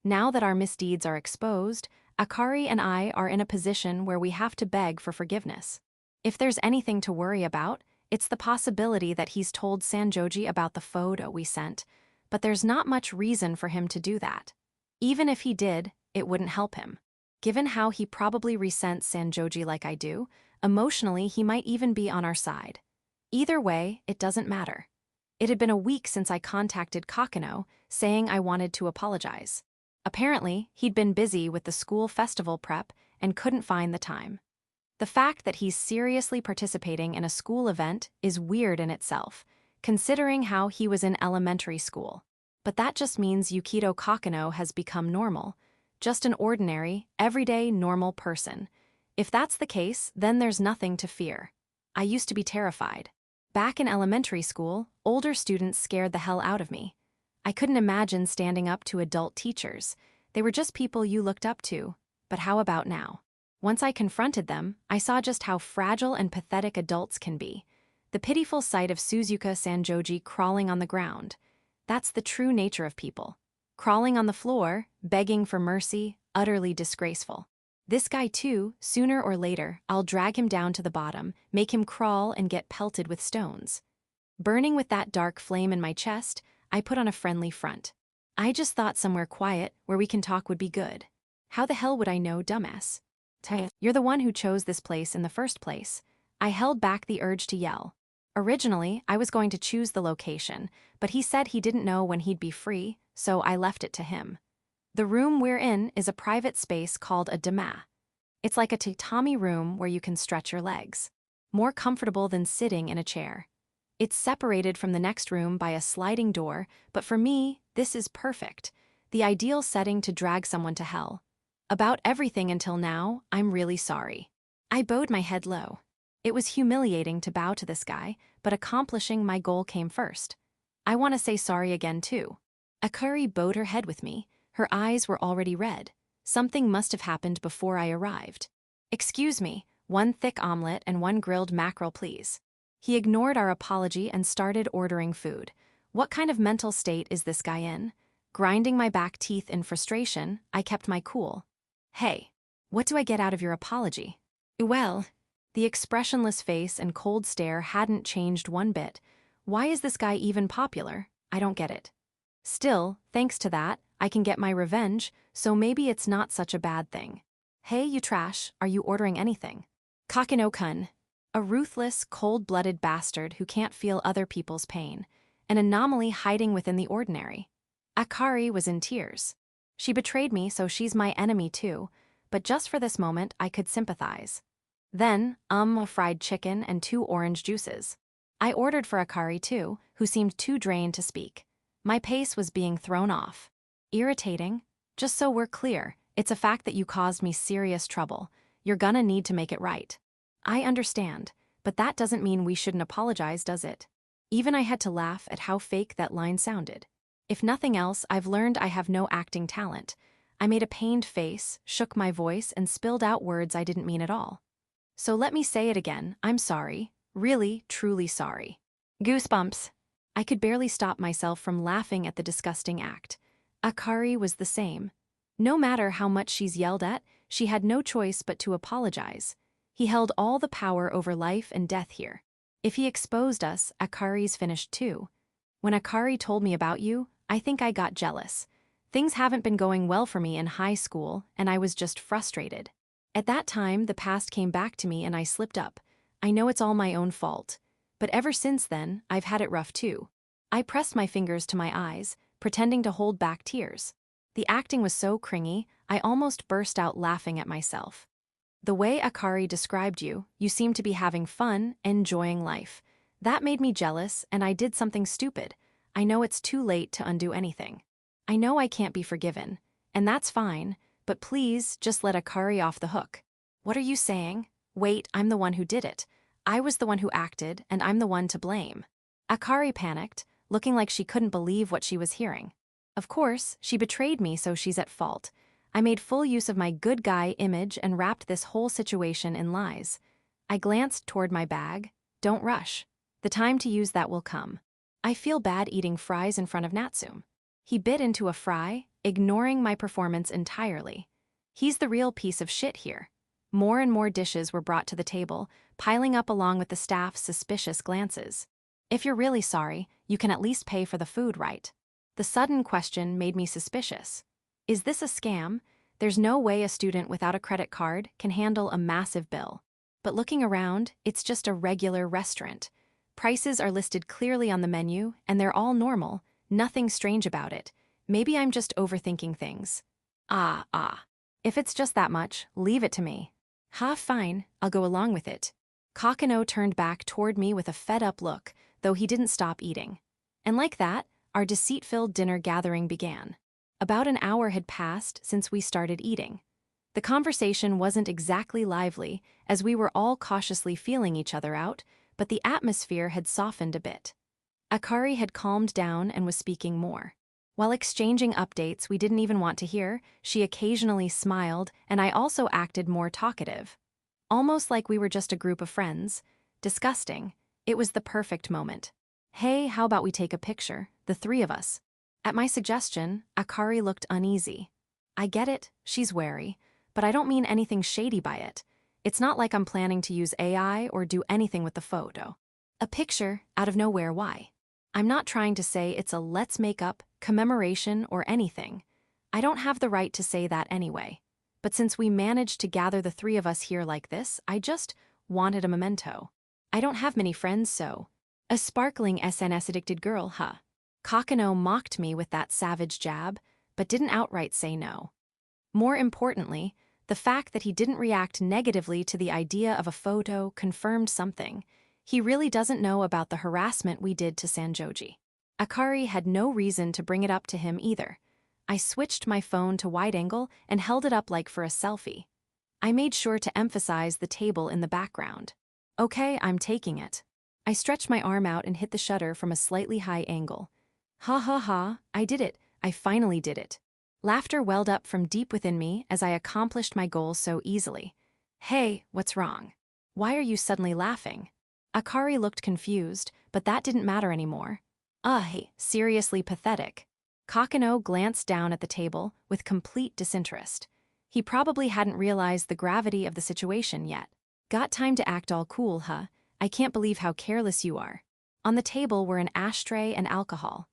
A: Now that our misdeeds are exposed, Akari and I are in a position where we have to beg for forgiveness. If there's anything to worry about, it's the possibility that he's told Sanjoji about the photo we sent, but there's not much reason for him to do that. Even if he did, it wouldn't help him. Given how he probably resents Sanjoji like I do, emotionally he might even be on our side. Either way, it doesn't matter. It had been a week since I contacted Kokonoe, saying I wanted to apologize. Apparently, he'd been busy with the school festival prep and couldn't find the time. The fact that he's seriously participating in a school event is weird in itself, considering how he was in elementary school. But that just means Yukito Kokonoe has become normal, just an ordinary, everyday, normal person. If that's the case, then there's nothing to fear. I used to be terrified. Back in elementary school, older students scared the hell out of me. I couldn't imagine standing up to adult teachers. They were just people you looked up to. But how about now? Once I confronted them, I saw just how fragile and pathetic adults can be. The pitiful sight of Suzuka Sanjoji crawling on the ground. That's the true nature of people. Crawling on the floor, begging for mercy, utterly disgraceful. This guy too, sooner or later, I'll drag him down to the bottom, make him crawl and get pelted with stones. Burning with that dark flame in my chest, I put on a friendly front. I just thought somewhere quiet, where we can talk would be good. How the hell would I know, dumbass? You're the one who chose this place in the first place. I held back the urge to yell. Originally, I was going to choose the location, but he said he didn't know when he'd be free, so I left it to him. The room we're in is a private space called a dama. It's like a tatami room where you can stretch your legs. More comfortable than sitting in a chair. It's separated from the next room by a sliding door, but for me, this is perfect. The ideal setting to drag someone to hell. About everything until now, I'm really sorry. I bowed my head low. It was humiliating to bow to this guy, but accomplishing my goal came first. I want to say sorry again too. Akari bowed her head with me. Her eyes were already red. Something must have happened before I arrived. Excuse me, 1 thick omelet and 1 grilled mackerel please. He ignored our apology and started ordering food. What kind of mental state is this guy in? Grinding my back teeth in frustration, I kept my cool. Hey, what do I get out of your apology? Well, the expressionless face and cold stare hadn't changed one bit. Why is this guy even popular? I don't get it. Still, thanks to that, I can get my revenge, so maybe it's not such a bad thing. Hey, you trash, are you ordering anything? Kokonoe-kun. A ruthless, cold-blooded bastard who can't feel other people's pain. An anomaly hiding within the ordinary. Akari was in tears. She betrayed me, so she's my enemy too, but just for this moment I could sympathize. Then, a fried chicken and 2 orange juices. I ordered for Akari too, who seemed too drained to speak. My pace was being thrown off. Irritating? Just so we're clear, it's a fact that you caused me serious trouble. You're gonna need to make it right. I understand, but that doesn't mean we shouldn't apologize, does it? Even I had to laugh at how fake that line sounded. If nothing else, I've learned I have no acting talent. I made a pained face, shook my voice, and spilled out words I didn't mean at all. So let me say it again, I'm sorry. Really, truly sorry. Goosebumps. I could barely stop myself from laughing at the disgusting act. Akari was the same. No matter how much she's yelled at, she had no choice but to apologize. He held all the power over life and death here. If he exposed us, Akari's finished too. When Akari told me about you, I think I got jealous. Things haven't been going well for me in high school, and I was just frustrated. At that time, the past came back to me and I slipped up. I know it's all my own fault. But ever since then, I've had it rough too. I pressed my fingers to my eyes, pretending to hold back tears. The acting was so cringy, I almost burst out laughing at myself. The way Akari described you, you seemed to be having fun, enjoying life. That made me jealous, and I did something stupid. I know it's too late to undo anything. I know I can't be forgiven, and that's fine, but please just let Akari off the hook. What are you saying? Wait, I'm the one who did it. I was the one who acted, and I'm the one to blame. Akari panicked, looking like she couldn't believe what she was hearing. Of course, she betrayed me, so she's at fault. I made full use of my good guy image and wrapped this whole situation in lies. I glanced toward my bag. Don't rush. The time to use that will come. I feel bad eating fries in front of Natsume. He bit into a fry, ignoring my performance entirely. He's the real piece of shit here. More and more dishes were brought to the table, piling up along with the staff's suspicious glances. If you're really sorry, you can at least pay for the food, right? The sudden question made me suspicious. Is this a scam? There's no way a student without a credit card can handle a massive bill. But looking around, it's just a regular restaurant. Prices are listed clearly on the menu, and they're all normal, nothing strange about it. Maybe I'm just overthinking things. If it's just that much, leave it to me. Fine, I'll go along with it. Kokonoe turned back toward me with a fed-up look, though he didn't stop eating. And like that, our deceit-filled dinner gathering began. About an hour had passed since we started eating. The conversation wasn't exactly lively, as we were all cautiously feeling each other out, but the atmosphere had softened a bit. Akari had calmed down and was speaking more. While exchanging updates we didn't even want to hear, she occasionally smiled, and I also acted more talkative. Almost like we were just a group of friends. Disgusting. It was the perfect moment. Hey, how about we take a picture, the 3 of us? At my suggestion, Akari looked uneasy. I get it, she's wary, but I don't mean anything shady by it. It's not like I'm planning to use AI or do anything with the photo. A picture, out of nowhere, why? I'm not trying to say it's a let's make up, commemoration, or anything. I don't have the right to say that anyway. But since we managed to gather the three of us here like this, I just wanted a memento. I don't have many friends, so. A sparkling SNS-addicted girl, huh? Kokonoe mocked me with that savage jab, but didn't outright say no. More importantly, the fact that he didn't react negatively to the idea of a photo confirmed something. He really doesn't know about the harassment we did to Sanjoji. Akari had no reason to bring it up to him either. I switched my phone to wide angle and held it up like for a selfie. I made sure to emphasize the table in the background. Okay, I'm taking it. I stretched my arm out and hit the shutter from a slightly high angle. Ha ha ha, I did it. I finally did it. Laughter welled up from deep within me as I accomplished my goal so easily. Hey, what's wrong? Why are you suddenly laughing? Akari looked confused, but that didn't matter anymore. Hey, seriously pathetic. Kokonoe glanced down at the table with complete disinterest. He probably hadn't realized the gravity of the situation yet. Got time to act all cool, huh? I can't believe how careless you are. On the table were an ashtray and alcohol.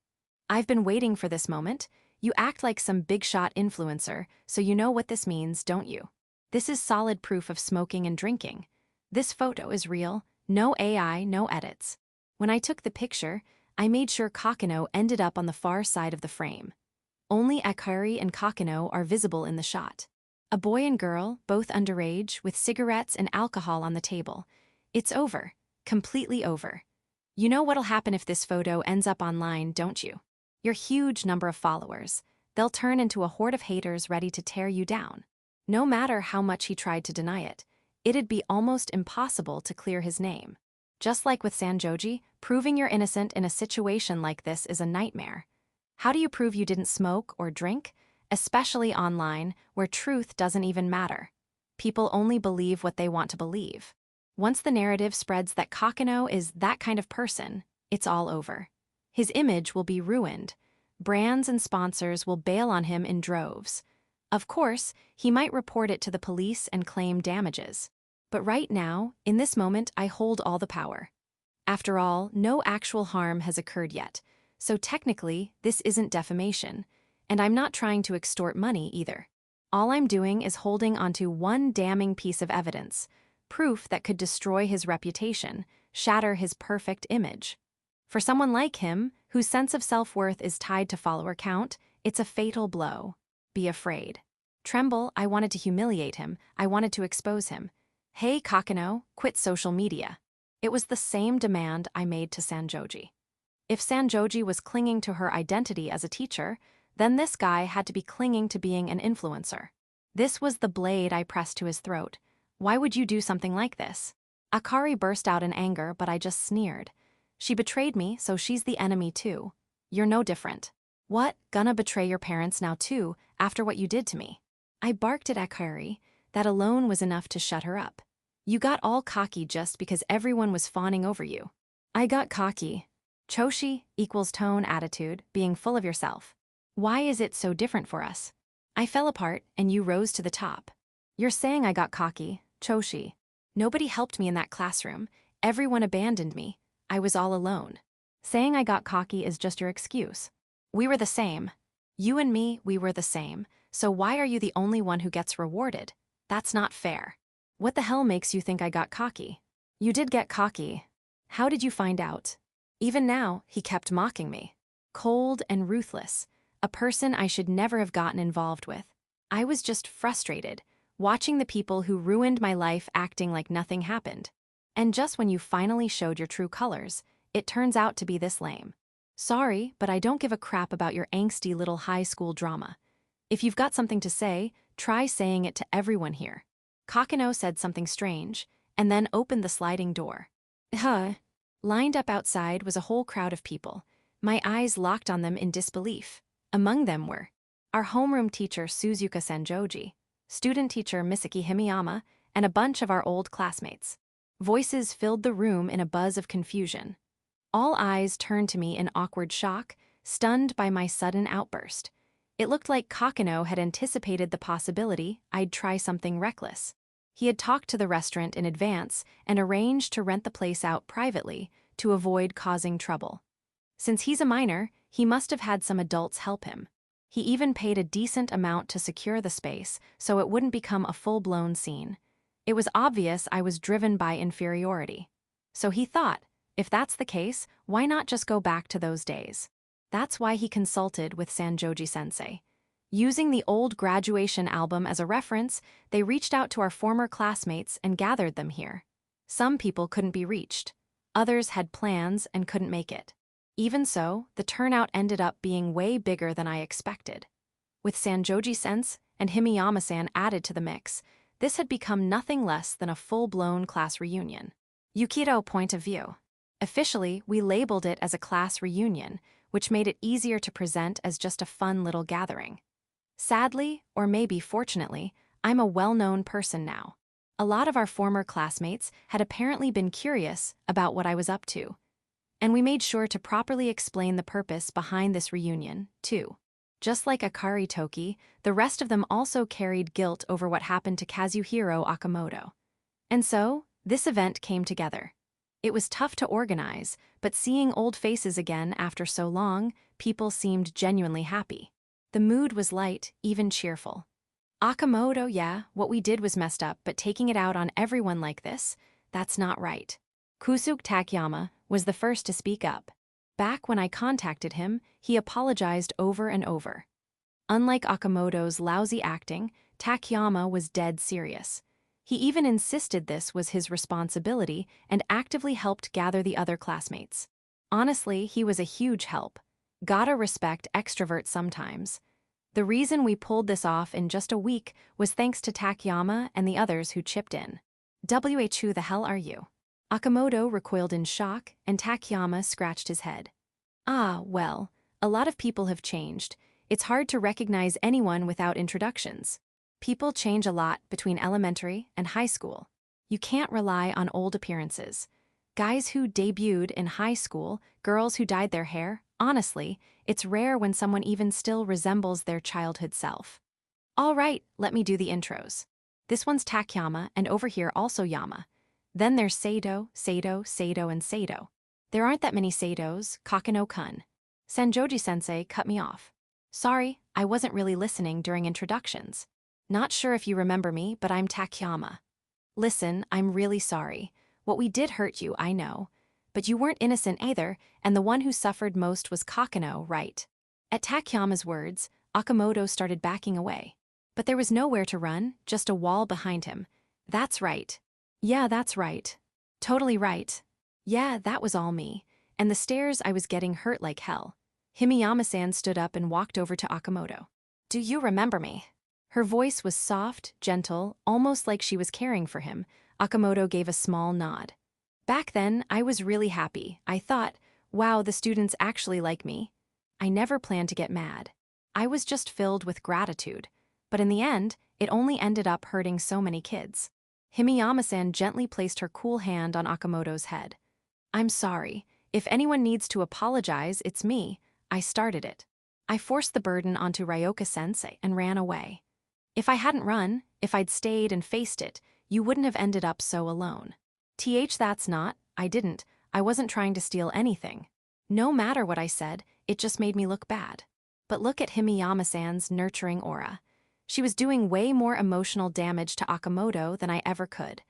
A: I've been waiting for this moment. You act like some big-shot influencer, so you know what this means, don't you? This is solid proof of smoking and drinking. This photo is real, no AI, no edits. When I took the picture, I made sure Kokonoe ended up on the far side of the frame. Only Akari and Kokonoe are visible in the shot. A boy and girl, both underage, with cigarettes and alcohol on the table. It's over. Completely over. You know what'll happen if this photo ends up online, don't you? Your huge number of followers. They'll turn into a horde of haters ready to tear you down. No matter how much he tried to deny it, it'd be almost impossible to clear his name. Just like with Sanjoji, proving you're innocent in a situation like this is a nightmare. How do you prove you didn't smoke or drink? Especially online, where truth doesn't even matter. People only believe what they want to believe. Once the narrative spreads that Kokonoe is that kind of person, it's all over. His image will be ruined. Brands and sponsors will bail on him in droves. Of course, he might report it to the police and claim damages. But right now, in this moment, I hold all the power. After all, no actual harm has occurred yet, so technically, this isn't defamation, and I'm not trying to extort money either. All I'm doing is holding onto one damning piece of evidence, proof that could destroy his reputation, shatter his perfect image. For someone like him, whose sense of self-worth is tied to follower count, it's a fatal blow. Be afraid. Tremble, I wanted to humiliate him, I wanted to expose him. Hey, Kokonoe, quit social media. It was the same demand I made to Sanjoji. If Sanjoji was clinging to her identity as a teacher, then this guy had to be clinging to being an influencer. This was the blade I pressed to his throat. Why would you do something like this? Akari burst out in anger, but I just sneered. She betrayed me, so she's the enemy too. You're no different. What, gonna betray your parents now too, after what you did to me? I barked at Akari. That alone was enough to shut her up. You got all cocky just because everyone was fawning over you. I got cocky. Choshi equals tone attitude, being full of yourself. Why is it so different for us? I fell apart and you rose to the top. You're saying I got cocky, Choshi. Nobody helped me in that classroom. Everyone abandoned me. I was all alone. Saying I got cocky is just your excuse. We were the same. You and me, we were the same. So why are you the only one who gets rewarded? That's not fair. What the hell makes you think I got cocky? You did get cocky. How did you find out? Even now, he kept mocking me. Cold and ruthless. A person I should never have gotten involved with. I was just frustrated, watching the people who ruined my life acting like nothing happened. And just when you finally showed your true colors, it turns out to be this lame. Sorry, but I don't give a crap about your angsty little high school drama. If you've got something to say, try saying it to everyone here. Kokonoe said something strange, and then opened the sliding door. Lined up outside was a whole crowd of people. My eyes locked on them in disbelief. Among them were our homeroom teacher Suzuka Sanjoji, student teacher Misaki Himiyama, and a bunch of our old classmates. Voices filled the room in a buzz of confusion. All eyes turned to me in awkward shock, stunned by my sudden outburst. It looked like Kokonoe had anticipated the possibility I'd try something reckless. He had talked to the restaurant in advance and arranged to rent the place out privately to avoid causing trouble. Since he's a minor, he must have had some adults help him. He even paid a decent amount to secure the space so it wouldn't become a full-blown scene. It was obvious I was driven by inferiority. So he thought, if that's the case, why not just go back to those days? That's why he consulted with Sanjoji-sensei. Using the old graduation album as a reference, they reached out to our former classmates and gathered them here. Some people couldn't be reached. Others had plans and couldn't make it. Even so, the turnout ended up being way bigger than I expected. With Sanjoji-sense and Himiyama-san added to the mix, this had become nothing less than a full-blown class reunion. Yukito point of view. Officially, we labeled it as a class reunion, which made it easier to present as just a fun little gathering. Sadly, or maybe fortunately, I'm a well-known person now. A lot of our former classmates had apparently been curious about what I was up to. And we made sure to properly explain the purpose behind this reunion, too. Just like Akari Toki, the rest of them also carried guilt over what happened to Kazuhiro Okamoto. And so, this event came together. It was tough to organize, but seeing old faces again after so long, people seemed genuinely happy. The mood was light, even cheerful. Okamoto, yeah, what we did was messed up, but taking it out on everyone like this, that's not right. Kusuke Takayama was the first to speak up. Back when I contacted him, he apologized over and over. Unlike Okamoto's lousy acting, Takayama was dead serious. He even insisted this was his responsibility and actively helped gather the other classmates. Honestly, he was a huge help. Gotta respect extroverts sometimes. The reason we pulled this off in just a week was thanks to Takayama and the others who chipped in. Who the hell are you? Okamoto recoiled in shock, and Takayama scratched his head. Ah, well, a lot of people have changed. It's hard to recognize anyone without introductions. People change a lot between elementary and high school. You can't rely on old appearances. Guys who debuted in high school, girls who dyed their hair, honestly, it's rare when someone even still resembles their childhood self. All right, let me do the intros. This one's Takayama, and over here also Yama. Then there's Sado, and Sado. There aren't that many Sados, Kokonoe-kun. Sanjoji-sensei cut me off. Sorry, I wasn't really listening during introductions. Not sure if you remember me, but I'm Takayama. Listen, I'm really sorry. What we did hurt you, I know. But you weren't innocent either, and the one who suffered most was Kokonoe, right? At Takayama's words, Okamoto started backing away. But there was nowhere to run, just a wall behind him. That's right. Yeah, that's right. Totally right. Yeah, that was all me. And the stares I was getting hurt like hell. Himiyama-san stood up and walked over to Okamoto. Do you remember me? Her voice was soft, gentle, almost like she was caring for him. Okamoto gave a small nod. Back then, I was really happy. I thought, wow, the students actually like me. I never planned to get mad. I was just filled with gratitude. But in the end, it only ended up hurting so many kids. Himiyama-san gently placed her cool hand on Okamoto's head. I'm sorry. If anyone needs to apologize, it's me. I started it. I forced the burden onto Ryoka-sensei and ran away. If I hadn't run, if I'd stayed and faced it, you wouldn't have ended up so alone. That's not, I didn't, I wasn't trying to steal anything. No matter what I said, it just made me look bad. But look at Himiyama-san's nurturing aura. She was doing way more emotional damage to Okamoto than I ever could.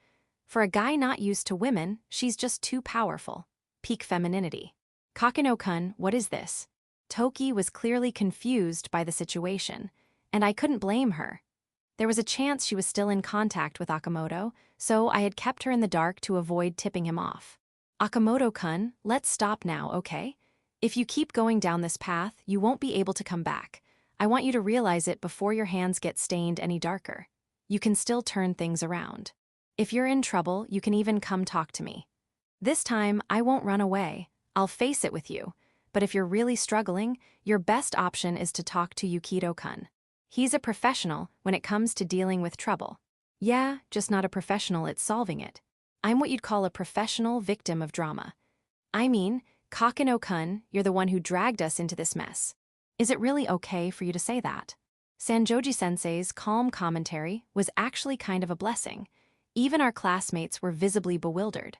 A: For a guy not used to women, she's just too powerful. Peak femininity. Kokonoe-kun, what is this? Toki was clearly confused by the situation, and I couldn't blame her. There was a chance she was still in contact with Okamoto, so I had kept her in the dark to avoid tipping him off. Okamoto-kun, let's stop now, okay? If you keep going down this path, you won't be able to come back. I want you to realize it before your hands get stained any darker. You can still turn things around. If you're in trouble, you can even come talk to me. This time, I won't run away. I'll face it with you. But if you're really struggling, your best option is to talk to Yukito-kun. He's a professional when it comes to dealing with trouble. Yeah, just not a professional at solving it. I'm what you'd call a professional victim of drama. I mean, Kokonoe-kun, you're the one who dragged us into this mess. Is it really okay for you to say that? Sanjoji-sensei's calm commentary was actually kind of a blessing. Even our classmates were visibly bewildered.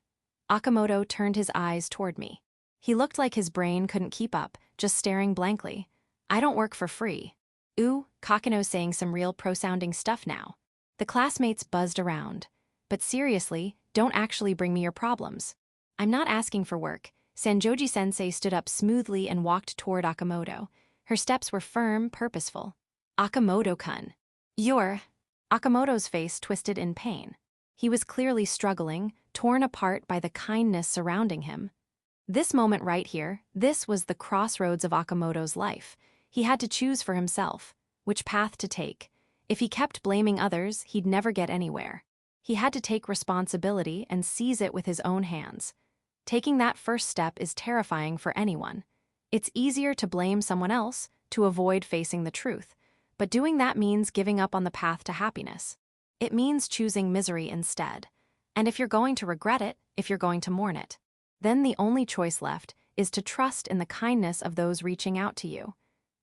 A: Okamoto turned his eyes toward me. He looked like his brain couldn't keep up, just staring blankly. I don't work for free. Ooh, Kokono's saying some real pro-sounding stuff now. The classmates buzzed around. But seriously, don't actually bring me your problems. I'm not asking for work. Sanjoji-sensei stood up smoothly and walked toward Akamoto. Her steps were firm, purposeful. Akamoto-kun. You're... Akamoto's face twisted in pain. He was clearly struggling, torn apart by the kindness surrounding him. This moment right here, this was the crossroads of Akamoto's life. He had to choose for himself, which path to take. If he kept blaming others, he'd never get anywhere. He had to take responsibility and seize it with his own hands. Taking that first step is terrifying for anyone. It's easier to blame someone else, to avoid facing the truth, but doing that means giving up on the path to happiness. It means choosing misery instead. And if you're going to regret it, if you're going to mourn it, then the only choice left is to trust in the kindness of those reaching out to you.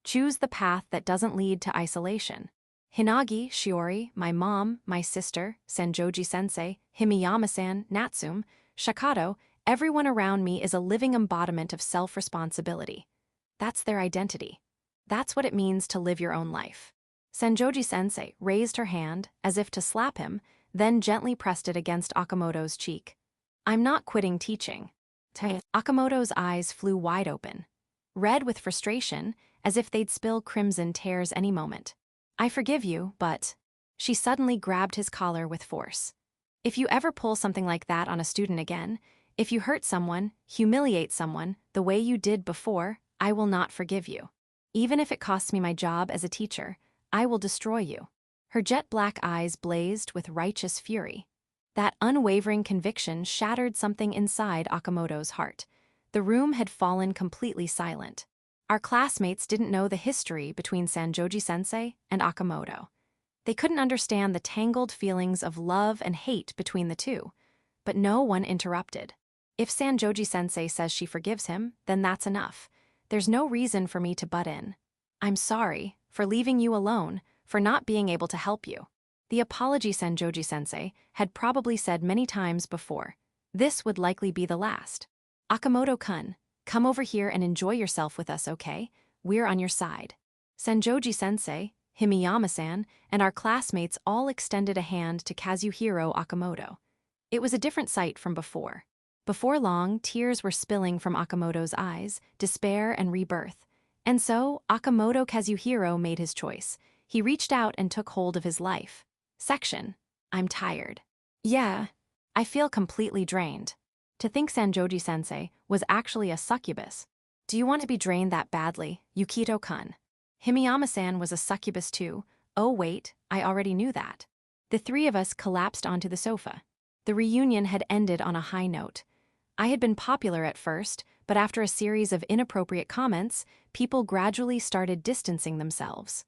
A: Choose the path that doesn't lead to isolation. Hinagi, Shiori, my mom, my sister, Senjoji-sensei, Himiyama-san, Natsume, Shakato, everyone around me is a living embodiment of self-responsibility. That's their identity. That's what it means to live your own life. Senjoji-sensei raised her hand, as if to slap him, then gently pressed it against Akamoto's cheek. I'm not quitting teaching. Akamoto's eyes flew wide open, red with frustration, as if they'd spill crimson tears any moment. I forgive you, but... She suddenly grabbed his collar with force. If you ever pull something like that on a student again, if you hurt someone, humiliate someone, the way you did before, I will not forgive you. Even if it costs me my job as a teacher, I will destroy you. Her jet-black eyes blazed with righteous fury. That unwavering conviction shattered something inside Akamoto's heart. The room had fallen completely silent. Our classmates didn't know the history between Sanjoji-sensei and Akamoto. They couldn't understand the tangled feelings of love and hate between the two. But no one interrupted. If Sanjoji-sensei says she forgives him, then that's enough. There's no reason for me to butt in. I'm sorry for leaving you alone, for not being able to help you. The apology Senjoji-sensei had probably said many times before. This would likely be the last. Akamoto-kun, come over here and enjoy yourself with us, okay? We're on your side. Senjoji-sensei, Himiyama-san, and our classmates all extended a hand to Kazuhiro Akamoto. It was a different sight from before. Before long, tears were spilling from Akamoto's eyes, despair and rebirth. And so, Akamoto Kazuhiro made his choice. He reached out and took hold of his life. Section. I'm tired. Yeah, I feel completely drained. To think Sanjoji-sensei was actually a succubus. Do you want to be drained that badly, Yukito-kun? Himiyama-san was a succubus too. Oh wait, I already knew that. The three of us collapsed onto the sofa. The reunion had ended on a high note. I had been popular at first, but after a series of inappropriate comments, people gradually started distancing themselves.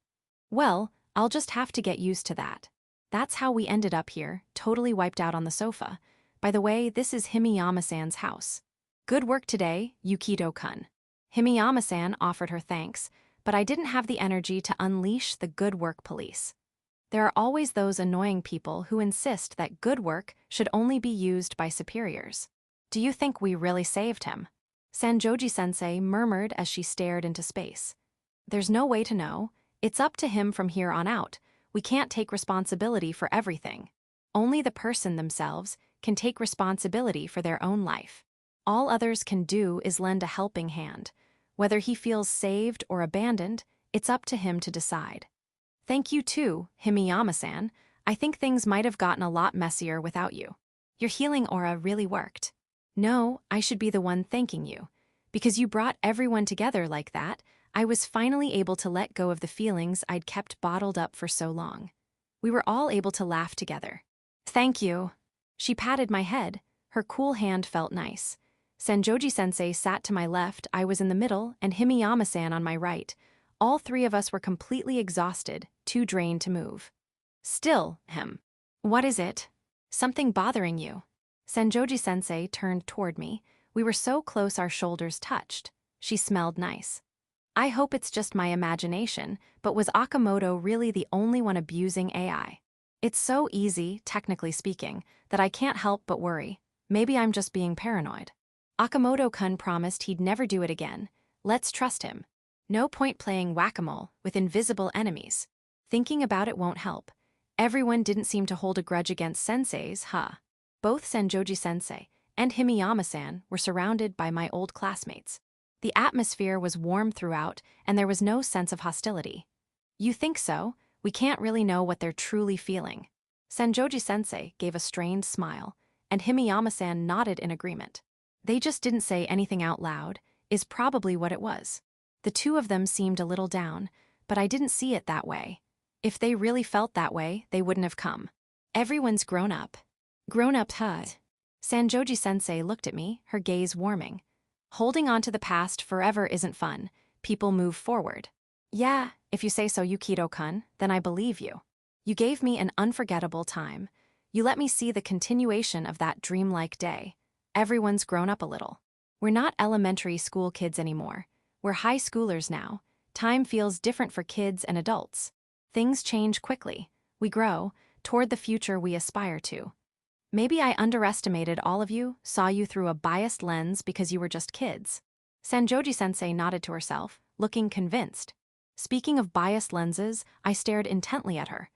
A: Well, I'll just have to get used to that. That's how we ended up here, totally wiped out on the sofa. By the way, this is Himiyama-san's house. Good work today, Yukito-kun. Himiyama-san offered her thanks, but I didn't have the energy to unleash the good work police. There are always those annoying people who insist that good work should only be used by superiors. Do you think we really saved him? Sanjoji-sensei murmured as she stared into space. There's no way to know. It's up to him from here on out. We can't take responsibility for everything. Only the person themselves can take responsibility for their own life. All others can do is lend a helping hand. Whether he feels saved or abandoned, it's up to him to decide. Thank you too, Himiyama-san. I think things might have gotten a lot messier without you. Your healing aura really worked. No, I should be the one thanking you. Because you brought everyone together like that, I was finally able to let go of the feelings I'd kept bottled up for so long. We were all able to laugh together. Thank you. She patted my head. Her cool hand felt nice. Senjoji-sensei sat to my left, I was in the middle, and Himiyama-san on my right. All three of us were completely exhausted, too drained to move. Still, what is it? Something bothering you? Senjoji-sensei turned toward me. We were so close our shoulders touched. She smelled nice. I hope it's just my imagination, but was Akamoto really the only one abusing AI? It's so easy, technically speaking, that I can't help but worry. Maybe I'm just being paranoid. Akamoto-kun promised he'd never do it again. Let's trust him. No point playing whack-a-mole with invisible enemies. Thinking about it won't help. Everyone didn't seem to hold a grudge against senseis, huh? Both Senjoji-sensei and Himiyama-san were surrounded by my old classmates. The atmosphere was warm throughout, and there was no sense of hostility. You think so? We can't really know what they're truly feeling. Senjoji-sensei gave a strained smile, and Himiyama-san nodded in agreement. They just didn't say anything out loud, is probably what it was. The two of them seemed a little down, but I didn't see it that way. If they really felt that way, they wouldn't have come. Everyone's grown up. Grown up, huh? Sanjoji-sensei looked at me, her gaze warming. Holding on to the past forever isn't fun. People move forward. Yeah, if you say so, Yukito-kun, then I believe you. You gave me an unforgettable time. You let me see the continuation of that dreamlike day. Everyone's grown up a little. We're not elementary school kids anymore. We're high schoolers now. Time feels different for kids and adults. Things change quickly. We grow toward the future we aspire to. Maybe I underestimated all of you, saw you through a biased lens because you were just kids. Sanjoji-sensei nodded to herself, looking convinced. Speaking of biased lenses, I stared intently at her.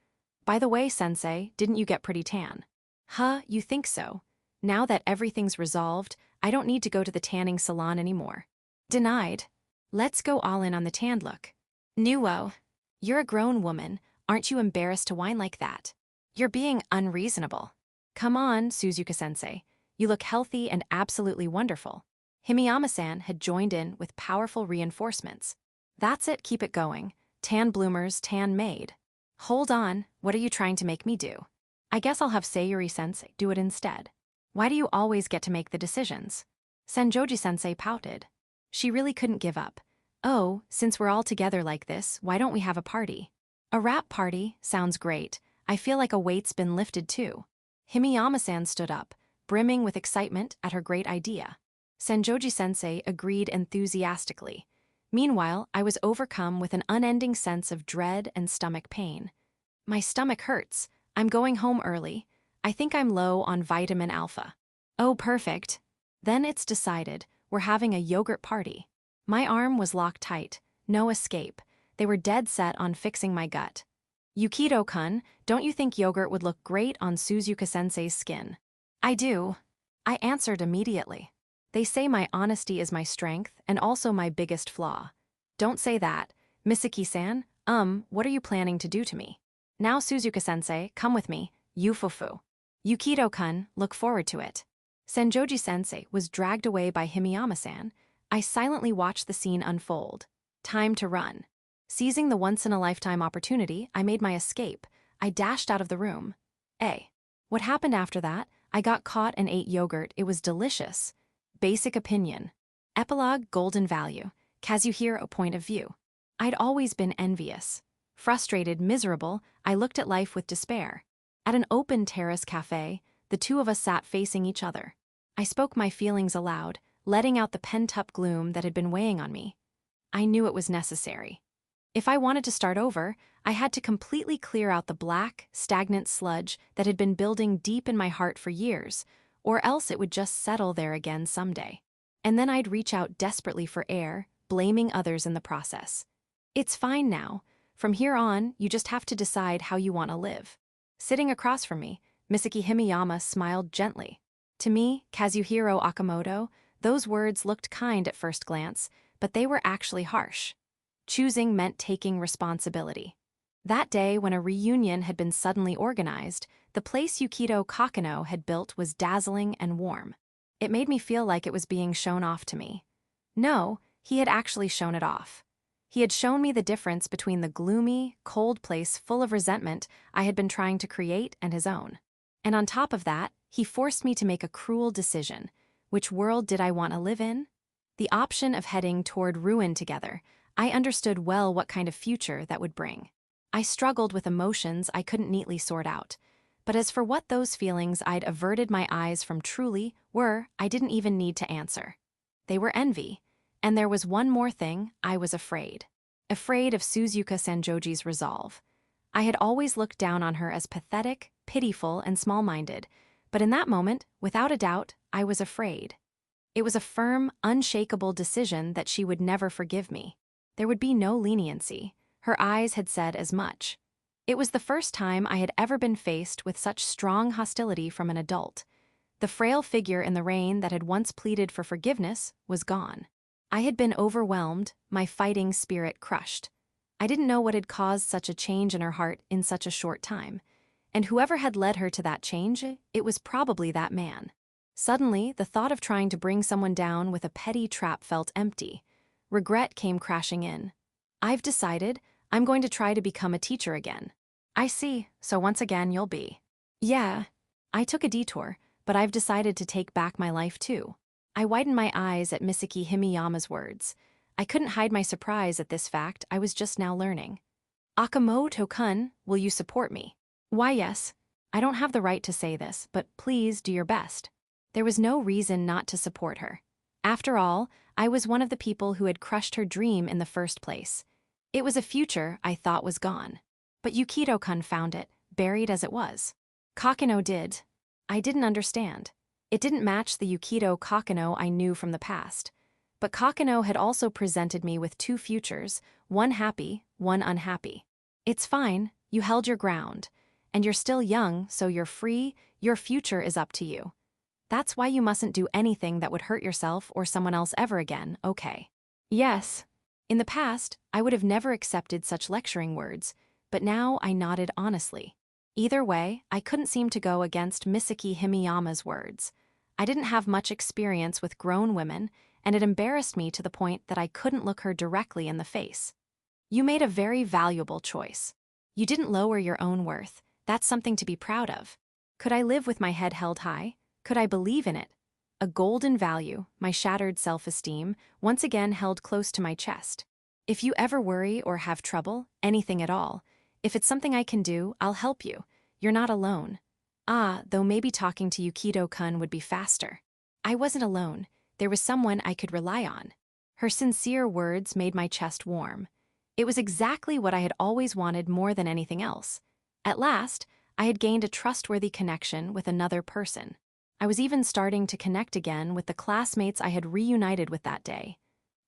A: By the way, sensei, didn't you get pretty tan? Huh, you think so? Now that everything's resolved, I don't need to go to the tanning salon anymore. Denied. Let's go all in on the tanned look. Nuo. You're a grown woman, aren't you embarrassed to whine like that? You're being unreasonable. Come on, Suzuka-sensei. You look healthy and absolutely wonderful. Himiyama-san had joined in with powerful reinforcements. That's it, keep it going. Tan bloomers, tan made. Hold on, what are you trying to make me do? I guess I'll have Sayuri-sensei do it instead. Why do you always get to make the decisions? Senjoji-sensei pouted. She really couldn't give up. Oh, since we're all together like this, why don't we have a party? A rap party sounds great. I feel like a weight's been lifted too. Himiyama-san stood up, brimming with excitement at her great idea. Senjoji-sensei agreed enthusiastically. Meanwhile, I was overcome with an unending sense of dread and stomach pain. My stomach hurts. I'm going home early. I think I'm low on vitamin alpha. Oh, perfect. Then it's decided. We're having a yogurt party. My arm was locked tight. No escape. They were dead set on fixing my gut. Yukito-kun, don't you think yogurt would look great on Suzuka-sensei's skin? I do. I answered immediately. They say my honesty is my strength and also my biggest flaw. Don't say that. Misaki-san, what are you planning to do to me? Now Suzuka-sensei, come with me, Yufufu. Yukito-kun, look forward to it. Senjoji-sensei was dragged away by Himiyama-san. I silently watched the scene unfold. Time to run. Seizing the once-in-a-lifetime opportunity, I made my escape. I dashed out of the room. What happened after that? I got caught and ate yogurt. It was delicious. Basic opinion. Epilogue, golden value. Kazuhiro, a point of view. I'd always been envious. Frustrated, miserable, I looked at life with despair. At an open terrace cafe, the two of us sat facing each other. I spoke my feelings aloud, letting out the pent-up gloom that had been weighing on me. I knew it was necessary. If I wanted to start over, I had to completely clear out the black, stagnant sludge that had been building deep in my heart for years, or else it would just settle there again someday. And then I'd reach out desperately for air, blaming others in the process. It's fine now. From here on, you just have to decide how you want to live. Sitting across from me, Misaki Himiyama smiled gently. To me, Kazuhiro Okamoto, those words looked kind at first glance, but they were actually harsh. Choosing meant taking responsibility. That day, when a reunion had been suddenly organized, the place Yukito Kokonoe had built was dazzling and warm. It made me feel like it was being shown off to me. No, he had actually shown it off. He had shown me the difference between the gloomy, cold place full of resentment I had been trying to create and his own. And on top of that, he forced me to make a cruel decision. Which world did I want to live in? The option of heading toward ruin together. I understood well what kind of future that would bring. I struggled with emotions I couldn't neatly sort out. But as for what those feelings I'd averted my eyes from truly were, I didn't even need to answer. They were envy. And there was one more thing, I was afraid. Afraid of Suzuka Senjoji's resolve. I had always looked down on her as pathetic, pitiful, and small-minded, but in that moment, without a doubt, I was afraid. It was a firm, unshakable decision that she would never forgive me. There would be no leniency. Her eyes had said as much. It was the first time I had ever been faced with such strong hostility from an adult. The frail figure in the rain that had once pleaded for forgiveness was gone. I had been overwhelmed, my fighting spirit crushed. I didn't know what had caused such a change in her heart in such a short time. And whoever had led her to that change, it was probably that man. Suddenly, the thought of trying to bring someone down with a petty trap felt empty. Regret came crashing in. I've decided I'm going to try to become a teacher again. I see, so once again you'll be. Yeah. I took a detour, but I've decided to take back my life too. I widened my eyes at Misaki Himiyama's words. I couldn't hide my surprise at this fact I was just now learning. Akamoto-kun, will you support me? Why yes. I don't have the right to say this, but please do your best. There was no reason not to support her. After all, I was one of the people who had crushed her dream in the first place. It was a future I thought was gone. But Yukito-kun found it, buried as it was. Kokonoe did. I didn't understand. It didn't match the Yukito Kokonoe I knew from the past. But Kokonoe had also presented me with two futures, one happy, one unhappy. It's fine, you held your ground. And you're still young, so you're free, your future is up to you. That's why you mustn't do anything that would hurt yourself or someone else ever again, okay? Yes. In the past, I would have never accepted such lecturing words, but now I nodded honestly. Either way, I couldn't seem to go against Misaki Himiyama's words. I didn't have much experience with grown women, and it embarrassed me to the point that I couldn't look her directly in the face. You made a very valuable choice. You didn't lower your own worth. That's something to be proud of. Could I live with my head held high? Could I believe in it? A golden value, my shattered self-esteem, once again held close to my chest. If you ever worry or have trouble, anything at all, if it's something I can do, I'll help you. You're not alone. Though maybe talking to Yukito-kun would be faster. I wasn't alone. There was someone I could rely on. Her sincere words made my chest warm. It was exactly what I had always wanted more than anything else. At last, I had gained a trustworthy connection with another person. I was even starting to connect again with the classmates I had reunited with that day.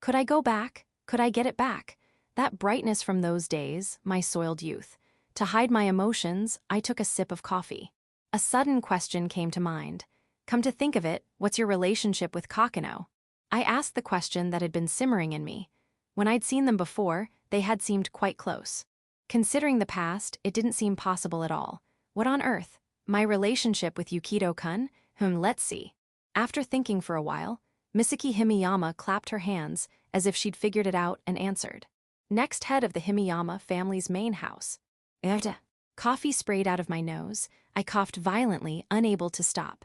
A: Could I go back? Could I get it back? That brightness from those days, my soiled youth. To hide my emotions, I took a sip of coffee. A sudden question came to mind. Come to think of it, what's your relationship with Kokonoe? I asked the question that had been simmering in me. When I'd seen them before, they had seemed quite close. Considering the past, it didn't seem possible at all. What on earth? My relationship with Yukito-kun? Let's see. After thinking for a while, Misaki Himiyama clapped her hands as if she'd figured it out and answered. Next head of the Himiyama family's main house. Coffee sprayed out of my nose. I coughed violently, unable to stop.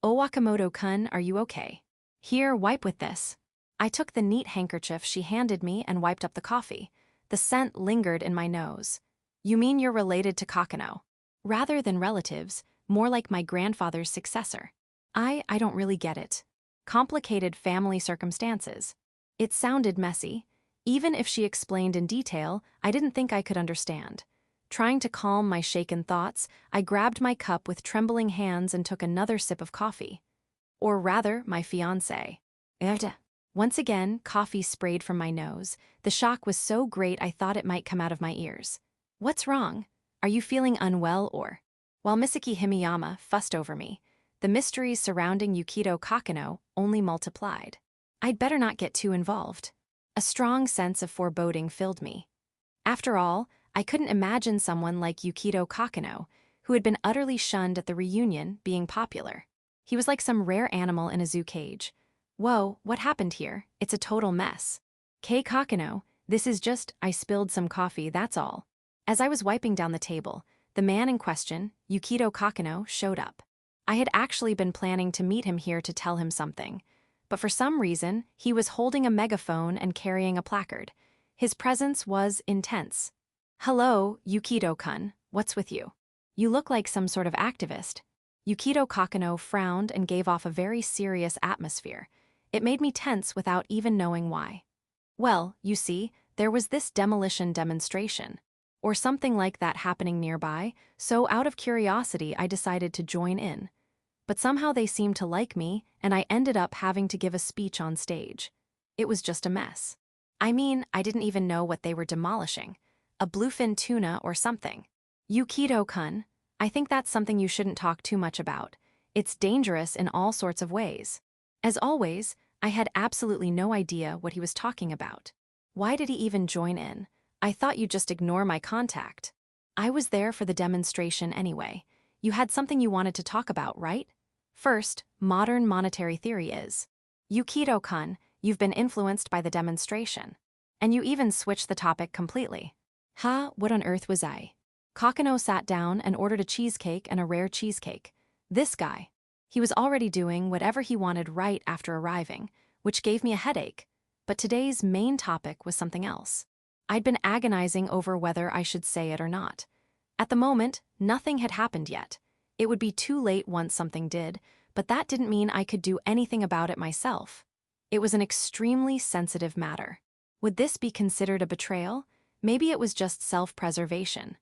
A: Oh, Wakamoto-kun, are you okay? Here, wipe with this. I took the neat handkerchief she handed me and wiped up the coffee. The scent lingered in my nose. You mean you're related to Kokonoe? Rather than relatives, more like my grandfather's successor. I don't really get it. Complicated family circumstances. It sounded messy. Even if she explained in detail, I didn't think I could understand. Trying to calm my shaken thoughts, I grabbed my cup with trembling hands and took another sip of coffee. Or rather, my fiancé. Once again, coffee sprayed from my nose. The shock was so great I thought it might come out of my ears. What's wrong? Are you feeling unwell or? While Misaki Himiyama fussed over me, the mysteries surrounding Yukito Kokonoe only multiplied. I'd better not get too involved. A strong sense of foreboding filled me. After all, I couldn't imagine someone like Yukito Kokonoe, who had been utterly shunned at the reunion, being popular. He was like some rare animal in a zoo cage. Whoa, what happened here? It's a total mess. Kei Kokonoe, this is just, I spilled some coffee, that's all. As I was wiping down the table, the man in question, Yukito Kokonoe, showed up. I had actually been planning to meet him here to tell him something. But for some reason, he was holding a megaphone and carrying a placard. His presence was intense. Hello, Yukito-kun, what's with you? You look like some sort of activist. Yukito Kokonoe frowned and gave off a very serious atmosphere. It made me tense without even knowing why. Well, you see, there was this demolition demonstration, or something like that happening nearby, so out of curiosity I decided to join in. But somehow they seemed to like me, and I ended up having to give a speech on stage. It was just a mess. I mean, I didn't even know what they were demolishing. A bluefin tuna or something. Yukito-kun, I think that's something you shouldn't talk too much about. It's dangerous in all sorts of ways. As always, I had absolutely no idea what he was talking about. Why did he even join in? I thought you'd just ignore my contact. I was there for the demonstration anyway. You had something you wanted to talk about, right? First, modern monetary theory is. Yukito-kun, you've been influenced by the demonstration. And you even switched the topic completely. What on earth was I? Kokonoe sat down and ordered a cheesecake and a rare cheesecake. This guy. He was already doing whatever he wanted right after arriving, which gave me a headache. But today's main topic was something else. I'd been agonizing over whether I should say it or not. At the moment, nothing had happened yet. It would be too late once something did, but that didn't mean I could do anything about it myself. It was an extremely sensitive matter. Would this be considered a betrayal? Maybe it was just self-preservation.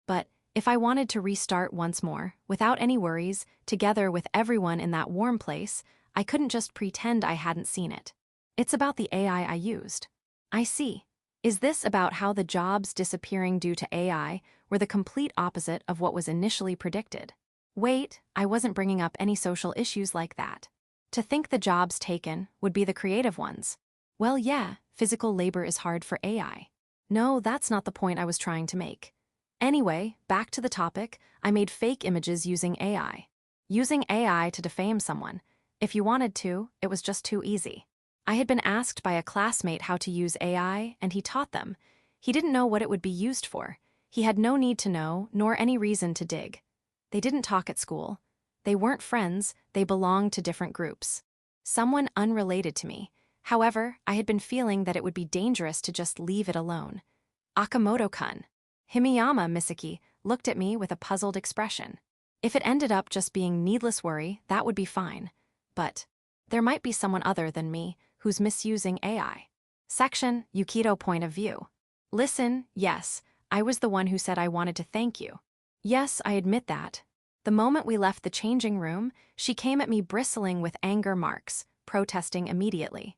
A: But if I wanted to restart once more, without any worries, together with everyone in that warm place, I couldn't just pretend I hadn't seen it. It's about the AI I used. I see. Is this about how the jobs disappearing due to AI were the complete opposite of what was initially predicted? Wait, I wasn't bringing up any social issues like that. To think the jobs taken would be the creative ones. Well, yeah, physical labor is hard for AI. No, that's not the point I was trying to make. Anyway, back to the topic, I made fake images using AI. Using AI to defame someone. If you wanted to, it was just too easy. I had been asked by a classmate how to use AI, and he taught them. He didn't know what it would be used for. He had no need to know, nor any reason to dig. They didn't talk at school. They weren't friends, they belonged to different groups. Someone unrelated to me. However, I had been feeling that it would be dangerous to just leave it alone. Akamoto-kun. Himiyama Misaki looked at me with a puzzled expression. If it ended up just being needless worry, that would be fine. But there might be someone other than me who's misusing AI. Section, Yukito point of view. Listen, yes, I was the one who said I wanted to thank you. Yes, I admit that. The moment we left the changing room, she came at me bristling with anger marks, protesting immediately.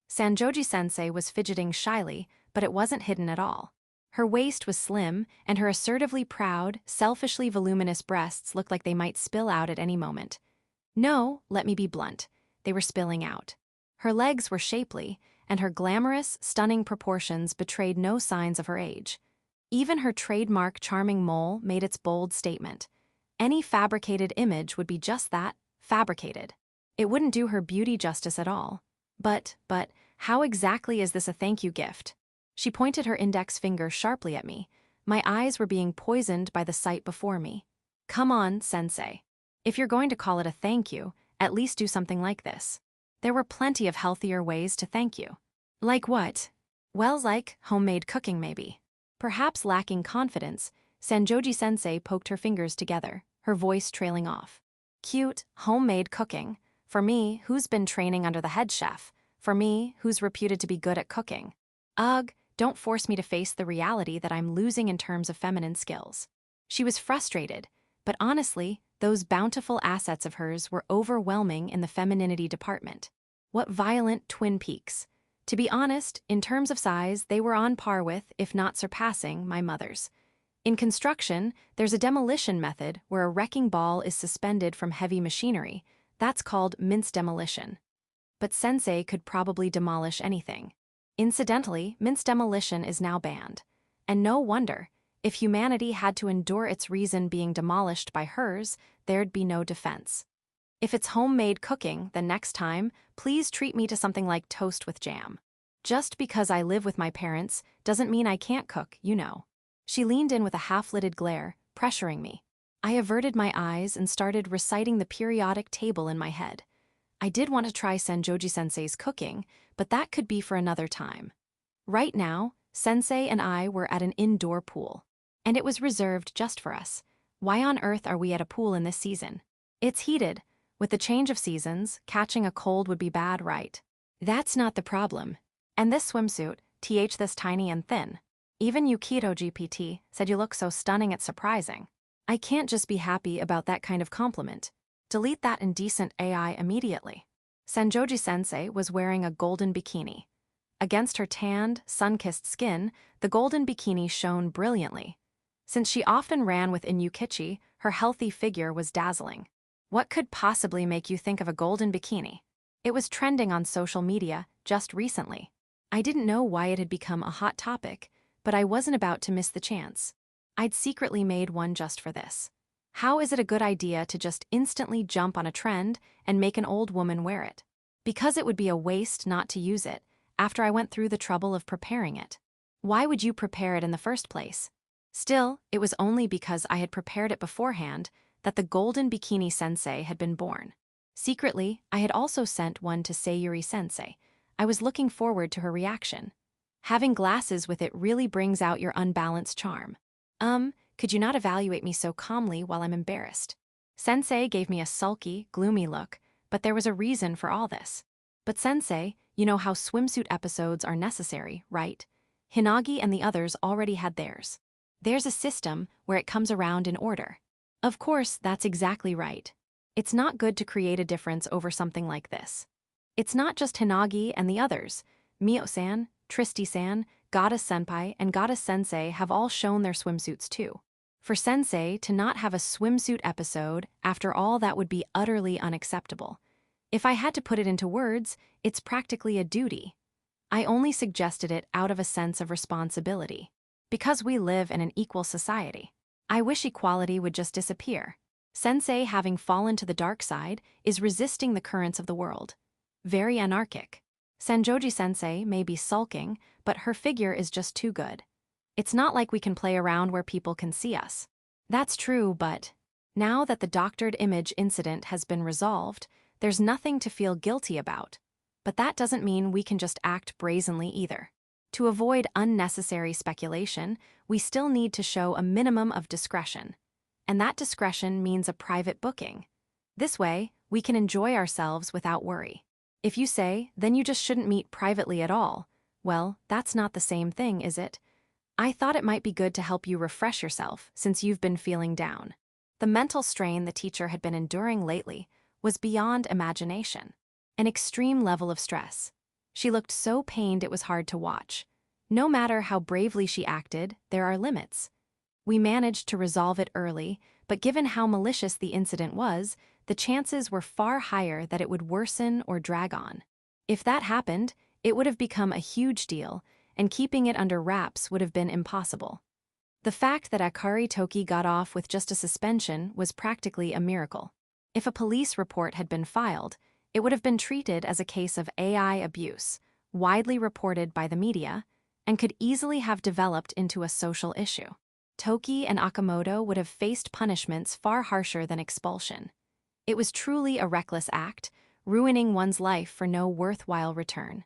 A: Sanjoji-sensei was fidgeting shyly, but it wasn't hidden at all. Her waist was slim, and her assertively proud, selfishly voluminous breasts looked like they might spill out at any moment. No, let me be blunt. They were spilling out. Her legs were shapely, and her glamorous, stunning proportions betrayed no signs of her age. Even her trademark charming mole made its bold statement. Any fabricated image would be just that, fabricated. It wouldn't do her beauty justice at all. But, how exactly is this a thank you gift? She pointed her index finger sharply at me. My eyes were being poisoned by the sight before me. Come on, sensei. If you're going to call it a thank you, at least do something like this. There were plenty of healthier ways to thank you. Like what? Well, like homemade cooking maybe. Perhaps lacking confidence, Sanjoji-sensei poked her fingers together, her voice trailing off. Cute, homemade cooking. For me, who's been training under the head chef. For me, who's reputed to be good at cooking. Ugh, don't force me to face the reality that I'm losing in terms of feminine skills. She was frustrated, but honestly, those bountiful assets of hers were overwhelming in the femininity department. What violent twin peaks. To be honest, in terms of size, they were on par with, if not surpassing, my mother's. In construction, there's a demolition method where a wrecking ball is suspended from heavy machinery. That's called mince demolition. But sensei could probably demolish anything. Incidentally, mince demolition is now banned. And no wonder. If humanity had to endure its reason being demolished by hers, there'd be no defense. If it's homemade cooking, then next time, please treat me to something like toast with jam. Just because I live with my parents doesn't mean I can't cook, you know. She leaned in with a half-lidded glare, pressuring me. I averted my eyes and started reciting the periodic table in my head. I did want to try Sanjoji-sensei's cooking, but that could be for another time. Right now, Sensei and I were at an indoor pool. And it was reserved just for us. Why on earth are we at a pool in this season? It's heated. With the change of seasons, catching a cold would be bad, right? That's not the problem. And this swimsuit, this tiny and thin. Even Yukito GPT said you look so stunning it's surprising. I can't just be happy about that kind of compliment. Delete that indecent AI immediately. Sanjoji-sensei was wearing a golden bikini. Against her tanned, sun-kissed skin, the golden bikini shone brilliantly. Since she often ran with Inukichi, her healthy figure was dazzling. What could possibly make you think of a golden bikini? It was trending on social media just recently. I didn't know why it had become a hot topic, but I wasn't about to miss the chance. I'd secretly made one just for this. How is it a good idea to just instantly jump on a trend and make an old woman wear it? Because it would be a waste not to use it, after I went through the trouble of preparing it. Why would you prepare it in the first place? Still, it was only because I had prepared it beforehand that the golden bikini sensei had been born. Secretly, I had also sent one to Sayuri sensei. I was looking forward to her reaction. Having glasses with it really brings out your unbalanced charm. Could you not evaluate me so calmly while I'm embarrassed? Sensei gave me a sulky, gloomy look, but there was a reason for all this. But sensei, you know how swimsuit episodes are necessary, right? Hinagi and the others already had theirs. There's a system where it comes around in order. Of course, that's exactly right. It's not good to create a difference over something like this. It's not just Hinagi and the others. Mio-san, Tristy-san, Goddess Senpai, and Goddess Sensei have all shown their swimsuits too. For Sensei to not have a swimsuit episode, after all, that would be utterly unacceptable. If I had to put it into words, it's practically a duty. I only suggested it out of a sense of responsibility. Because we live in an equal society. I wish equality would just disappear. Sensei, having fallen to the dark side, is resisting the currents of the world. Very anarchic. Sanjoji Sensei may be sulking, but her figure is just too good. It's not like we can play around where people can see us. That's true, but now that the doctored image incident has been resolved, there's nothing to feel guilty about. But that doesn't mean we can just act brazenly either. To avoid unnecessary speculation, we still need to show a minimum of discretion. And that discretion means a private booking. This way, we can enjoy ourselves without worry. If you say, then you just shouldn't meet privately at all, well, that's not the same thing, is it? I thought it might be good to help you refresh yourself since you've been feeling down. The mental strain the teacher had been enduring lately was beyond imagination. An extreme level of stress. She looked so pained it was hard to watch. No matter how bravely she acted, there are limits. We managed to resolve it early, but given how malicious the incident was, the chances were far higher that it would worsen or drag on. If that happened, it would have become a huge deal, and keeping it under wraps would have been impossible. The fact that Akari Toki got off with just a suspension was practically a miracle. If a police report had been filed, it would have been treated as a case of AI abuse, widely reported by the media, and could easily have developed into a social issue. Toki and Akamoto would have faced punishments far harsher than expulsion. It was truly a reckless act, ruining one's life for no worthwhile return.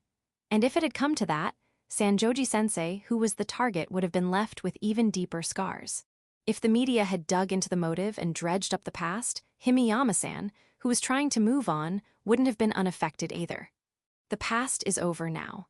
A: And if it had come to that, Sanjoji Sensei, who was the target, would have been left with even deeper scars. If the media had dug into the motive and dredged up the past, Himiyama-san, who was trying to move on, wouldn't have been unaffected either. The past is over now.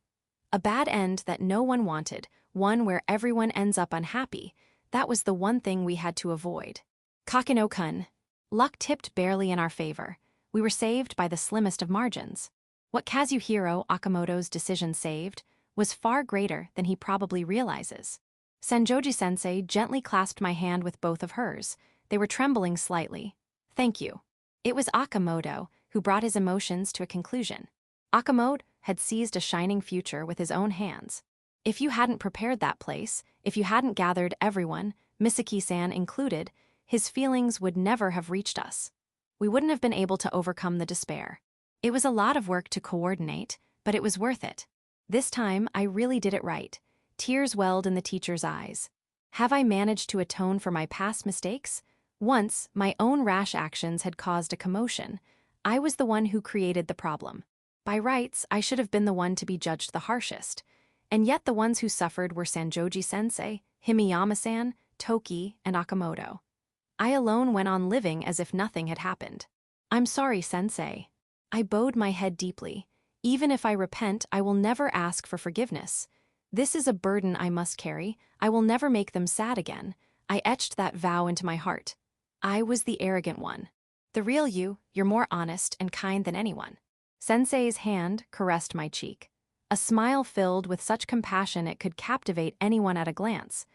A: A bad end that no one wanted, one where everyone ends up unhappy, that was the one thing we had to avoid. Kakeno-kun. Luck tipped barely in our favor. We were saved by the slimmest of margins. What Kazuhiro Akamoto's decision saved was far greater than he probably realizes. Sanjoji-sensei gently clasped my hand with both of hers. They were trembling slightly. Thank you. It was Akamoto who brought his emotions to a conclusion. Akamoto had seized a shining future with his own hands. If you hadn't prepared that place, if you hadn't gathered everyone, Misaki-san included, his feelings would never have reached us. We wouldn't have been able to overcome the despair. It was a lot of work to coordinate, but it was worth it. This time, I really did it right. Tears welled in the teacher's eyes. Have I managed to atone for my past mistakes? Once, my own rash actions had caused a commotion. I was the one who created the problem. By rights, I should have been the one to be judged the harshest. And yet the ones who suffered were Sanjoji-sensei, Himiyama-san, Toki, and Akamoto. I alone went on living as if nothing had happened. I'm sorry, sensei. I bowed my head deeply. Even if I repent, I will never ask for forgiveness. This is a burden I must carry. I will never make them sad again. I etched that vow into my heart. I was the arrogant one. The real you, you're more honest and kind than anyone. Sensei's hand caressed my cheek. a smile filled with such compassion it could captivate anyone at a glance.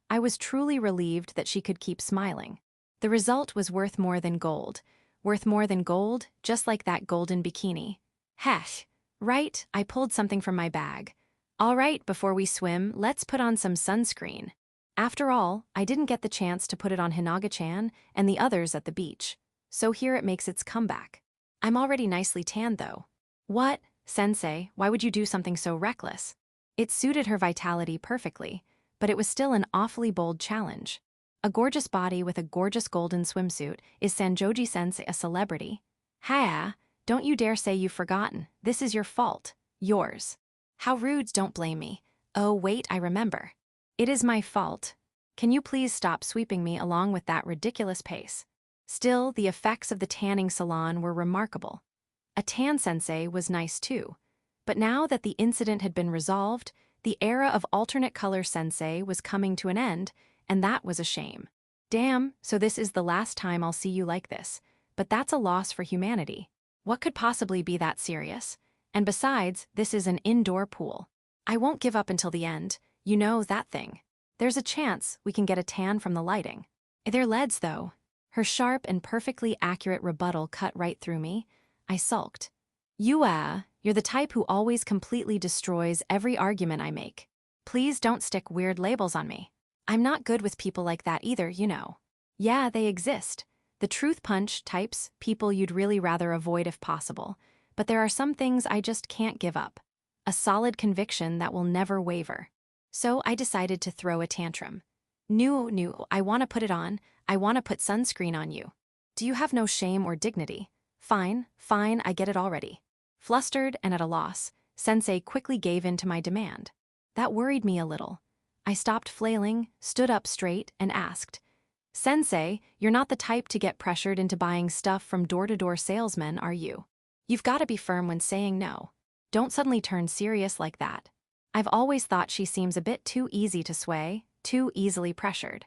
A: I was truly relieved that she could keep smiling. The result was worth more than gold. Worth more than gold, just like that golden bikini. Hech. Right, I pulled something from my bag. All right, before we swim, let's put on some sunscreen. After all, I didn't get the chance to put it on Hinaga-chan and the others at the beach. So here it makes its comeback. I'm already nicely tanned though. What? Sensei, why would you do something so reckless? It suited her vitality perfectly, but it was still an awfully bold challenge. A gorgeous body with a gorgeous golden swimsuit, is Sanjoji-sensei a celebrity? Ha! Don't you dare say you've forgotten. This is your fault. Yours. How rude, don't blame me. Oh wait, I remember. It is my fault. Can you please stop sweeping me along with that ridiculous pace? Still, the effects of the tanning salon were remarkable. A tan sensei was nice too. But now that the incident had been resolved, the era of alternate color sensei was coming to an end, and that was a shame. Damn, so this is the last time I'll see you like this. But that's a loss for humanity. What could possibly be that serious? And besides, this is an indoor pool. I won't give up until the end, you know that thing. There's a chance we can get a tan from the lighting. They're LEDs though. Her sharp and perfectly accurate rebuttal cut right through me. I sulked. You're the type who always completely destroys every argument I make. Please don't stick weird labels on me. I'm not good with people like that either, you know. Yeah, they exist. The truth punch types, people you'd really rather avoid if possible. But there are some things I just can't give up. A solid conviction that will never waver. So I decided to throw a tantrum. No, I want to put it on. I want to put sunscreen on you. Do you have no shame or dignity? Fine, I get it already. Flustered and at a loss, Sensei quickly gave in to my demand. That worried me a little. I stopped flailing, stood up straight, and asked, Sensei, you're not the type to get pressured into buying stuff from door-to-door salesmen, are you? You've got to be firm when saying no. Don't suddenly turn serious like that. I've always thought she seems a bit too easy to sway, too easily pressured.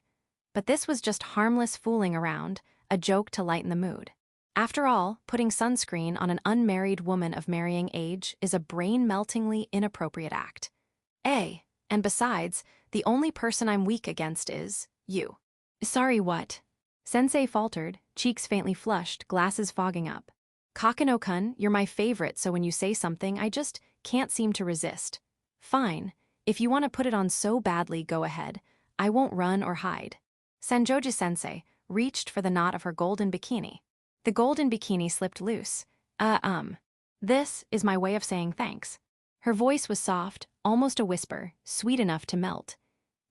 A: But this was just harmless fooling around, a joke to lighten the mood. After all, putting sunscreen on an unmarried woman of marrying age is a brain-meltingly inappropriate act. And besides, the only person I'm weak against is you. Sorry, what? Sensei faltered, cheeks faintly flushed, glasses fogging up. Kokonoe-kun, you're my favorite, so when you say something, I just can't seem to resist. Fine. If you want to put it on so badly, go ahead. I won't run or hide. Sanjoji-sensei reached for the knot of her golden bikini. The golden bikini slipped loose. This is my way of saying thanks. Her voice was soft, almost a whisper, sweet enough to melt.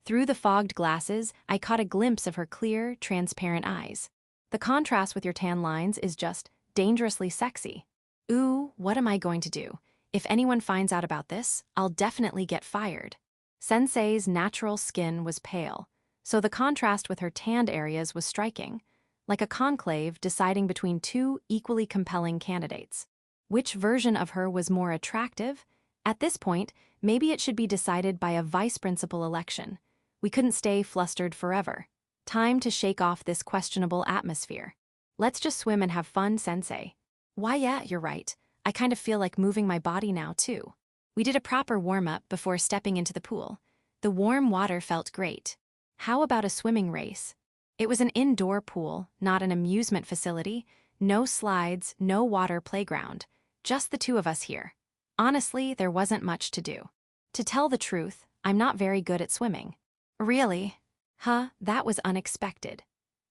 A: Through the fogged glasses, I caught a glimpse of her clear, transparent eyes. The contrast with your tan lines is just dangerously sexy. Ooh, what am I going to do? If anyone finds out about this, I'll definitely get fired. Sensei's natural skin was pale, so the contrast with her tanned areas was striking, like a conclave deciding between two equally compelling candidates. Which version of her was more attractive? At this point, maybe it should be decided by a vice principal election. We couldn't stay flustered forever. Time to shake off this questionable atmosphere. Let's just swim and have fun, Sensei. Why, yeah, you're right. I kind of feel like moving my body now, too. We did a proper warm-up before stepping into the pool. The warm water felt great. How about a swimming race? It was an indoor pool, not an amusement facility. No slides, no water playground. Just the two of us here. Honestly, there wasn't much to do. To tell the truth, I'm not very good at swimming. Really? That was unexpected.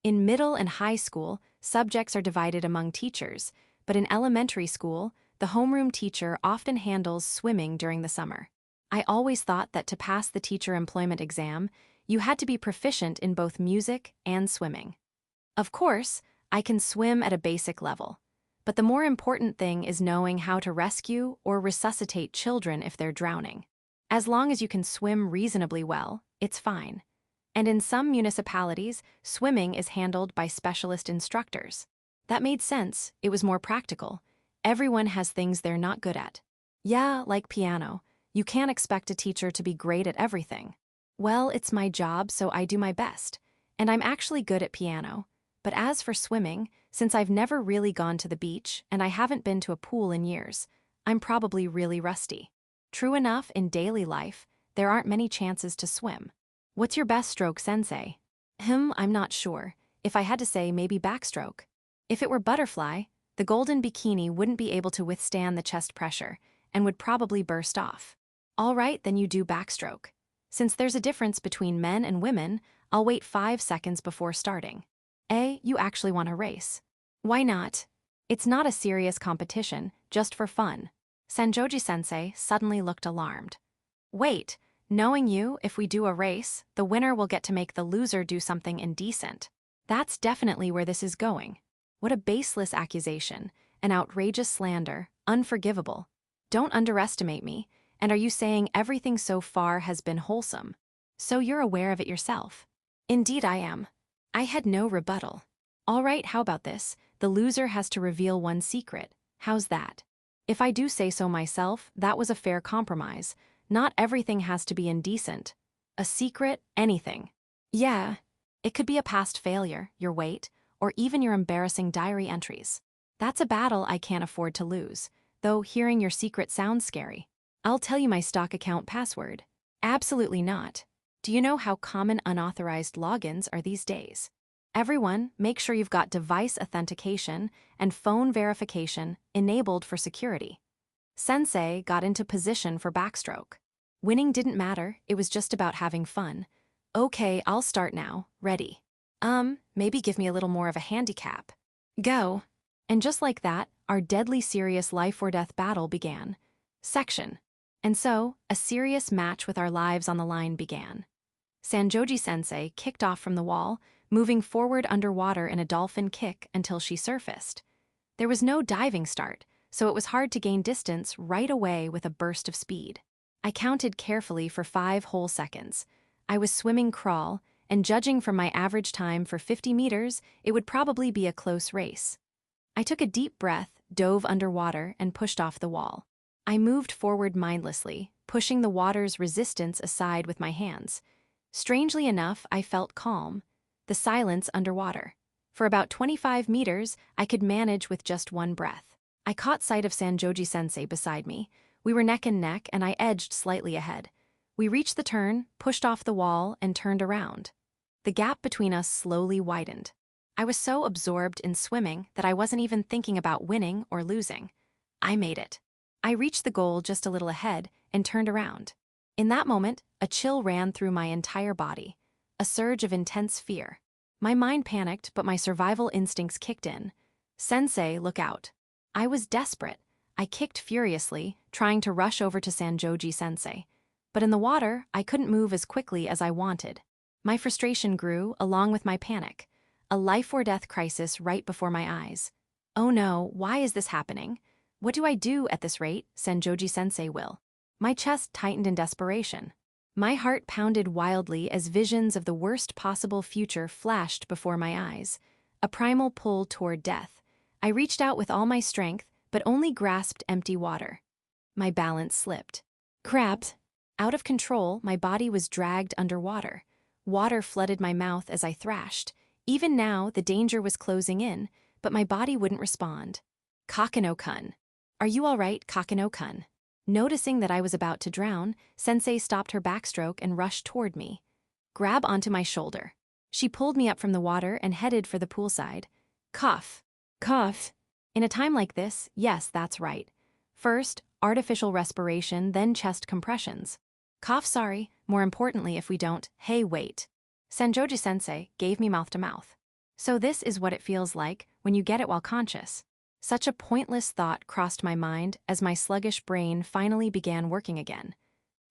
A: In middle and high school, subjects are divided among teachers, but in elementary school, the homeroom teacher often handles swimming during the summer. I always thought that to pass the teacher employment exam, you had to be proficient in both music and swimming. Of course, I can swim at a basic level, but the more important thing is knowing how to rescue or resuscitate children if they're drowning. As long as you can swim reasonably well, it's fine. And in some municipalities, swimming is handled by specialist instructors. That made sense, it was more practical. Everyone has things they're not good at. Yeah, like piano. You can't expect a teacher to be great at everything. Well, it's my job, so I do my best. And I'm actually good at piano. But as for swimming, since I've never really gone to the beach and I haven't been to a pool in years, I'm probably really rusty. True enough, in daily life, there aren't many chances to swim. What's your best stroke, sensei? I'm not sure. If I had to say, maybe backstroke. If it were butterfly, the golden bikini wouldn't be able to withstand the chest pressure and would probably burst off. All right, then you do backstroke. Since there's a difference between men and women, I'll wait 5 seconds before starting. You actually want to race. Why not? It's not a serious competition, just for fun. Sanjoji-sensei suddenly looked alarmed. Wait, knowing you, if we do a race, the winner will get to make the loser do something indecent. That's definitely where this is going. What a baseless accusation, an outrageous slander, unforgivable. Don't underestimate me, and are you saying everything so far has been wholesome? So you're aware of it yourself? Indeed I am. I had no rebuttal. All right, how about this? The loser has to reveal one secret. How's that? If I do say so myself, that was a fair compromise. Not everything has to be indecent. A secret, anything. Yeah, it could be a past failure, your weight, or even your embarrassing diary entries. That's a battle I can't afford to lose, though hearing your secret sounds scary. I'll tell you my stock account password. Absolutely not. Do you know how common unauthorized logins are these days? Everyone, make sure you've got device authentication and phone verification enabled for security. Sensei got into position for backstroke. Winning didn't matter, it was just about having fun. Okay, I'll start now. Ready. Maybe give me a little more of a handicap. Go. And just like that, our deadly serious life or death battle began. Section. And so, a serious match with our lives on the line began. Sanjoji-sensei kicked off from the wall, moving forward underwater in a dolphin kick until she surfaced. There was no diving start, so it was hard to gain distance right away with a burst of speed. I counted carefully for 5 whole seconds. I was swimming crawl, and judging from my average time for 50 meters, it would probably be a close race. I took a deep breath, dove underwater, and pushed off the wall. I moved forward mindlessly, pushing the water's resistance aside with my hands. Strangely enough, I felt calm. The silence underwater. For about 25 meters, I could manage with just one breath. I caught sight of Sanjoji-sensei beside me. We were neck and neck, and I edged slightly ahead. We reached the turn, pushed off the wall, and turned around. The gap between us slowly widened. I was so absorbed in swimming that I wasn't even thinking about winning or losing. I made it. I reached the goal just a little ahead and turned around. In that moment, a chill ran through my entire body, a surge of intense fear. My mind panicked, but my survival instincts kicked in. Sensei, look out. I was desperate. I kicked furiously, trying to rush over to Sanjoji-sensei. But in the water, I couldn't move as quickly as I wanted. My frustration grew, along with my panic. A life-or-death crisis right before my eyes. Oh no, why is this happening? What do I do at this rate? Sanjoji-sensei will. My chest tightened in desperation. My heart pounded wildly as visions of the worst possible future flashed before my eyes. A primal pull toward death. I reached out with all my strength, but only grasped empty water. My balance slipped. Crap! Out of control, my body was dragged underwater. Water flooded my mouth as I thrashed. Even now, the danger was closing in, but my body wouldn't respond. Kokonoe-kun. Are you all right, Kokonoe-kun? Noticing that I was about to drown, Sensei stopped her backstroke and rushed toward me. Grab onto my shoulder. She pulled me up from the water and headed for the poolside. Cough. Cough. In a time like this, yes, that's right. First, artificial respiration, then chest compressions. Cough sorry, more importantly if we don't, hey wait. Sanjoji-sensei gave me mouth to mouth. So this is what it feels like when you get it while conscious. Such a pointless thought crossed my mind as my sluggish brain finally began working again.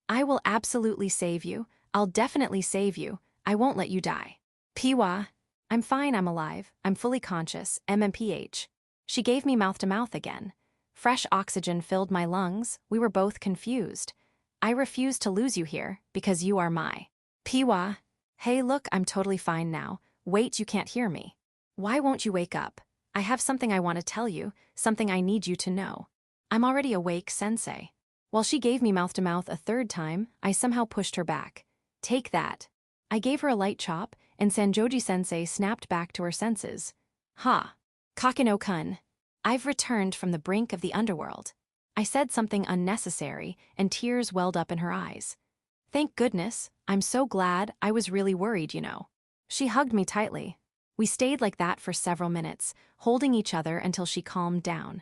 A: I will absolutely save you. I'll definitely save you. I won't let you die. Piwa. I'm fine, I'm alive. I'm fully conscious. MMPH. She gave me mouth to mouth again. Fresh oxygen filled my lungs. We were both confused. I refuse to lose you here because you are my. Piwa. Hey, look, I'm totally fine now. Wait, you can't hear me. Why won't you wake up? I have something I want to tell you, something I need you to know. I'm already awake, sensei. While she gave me mouth to mouth a third time, I somehow pushed her back. Take that. I gave her a light chop, and Sanjoji-sensei snapped back to her senses. Ha! Kokonoe-kun. I've returned from the brink of the underworld. I said something unnecessary, and tears welled up in her eyes. Thank goodness, I'm so glad. I was really worried, you know. She hugged me tightly. We stayed like that for several minutes, holding each other until she calmed down.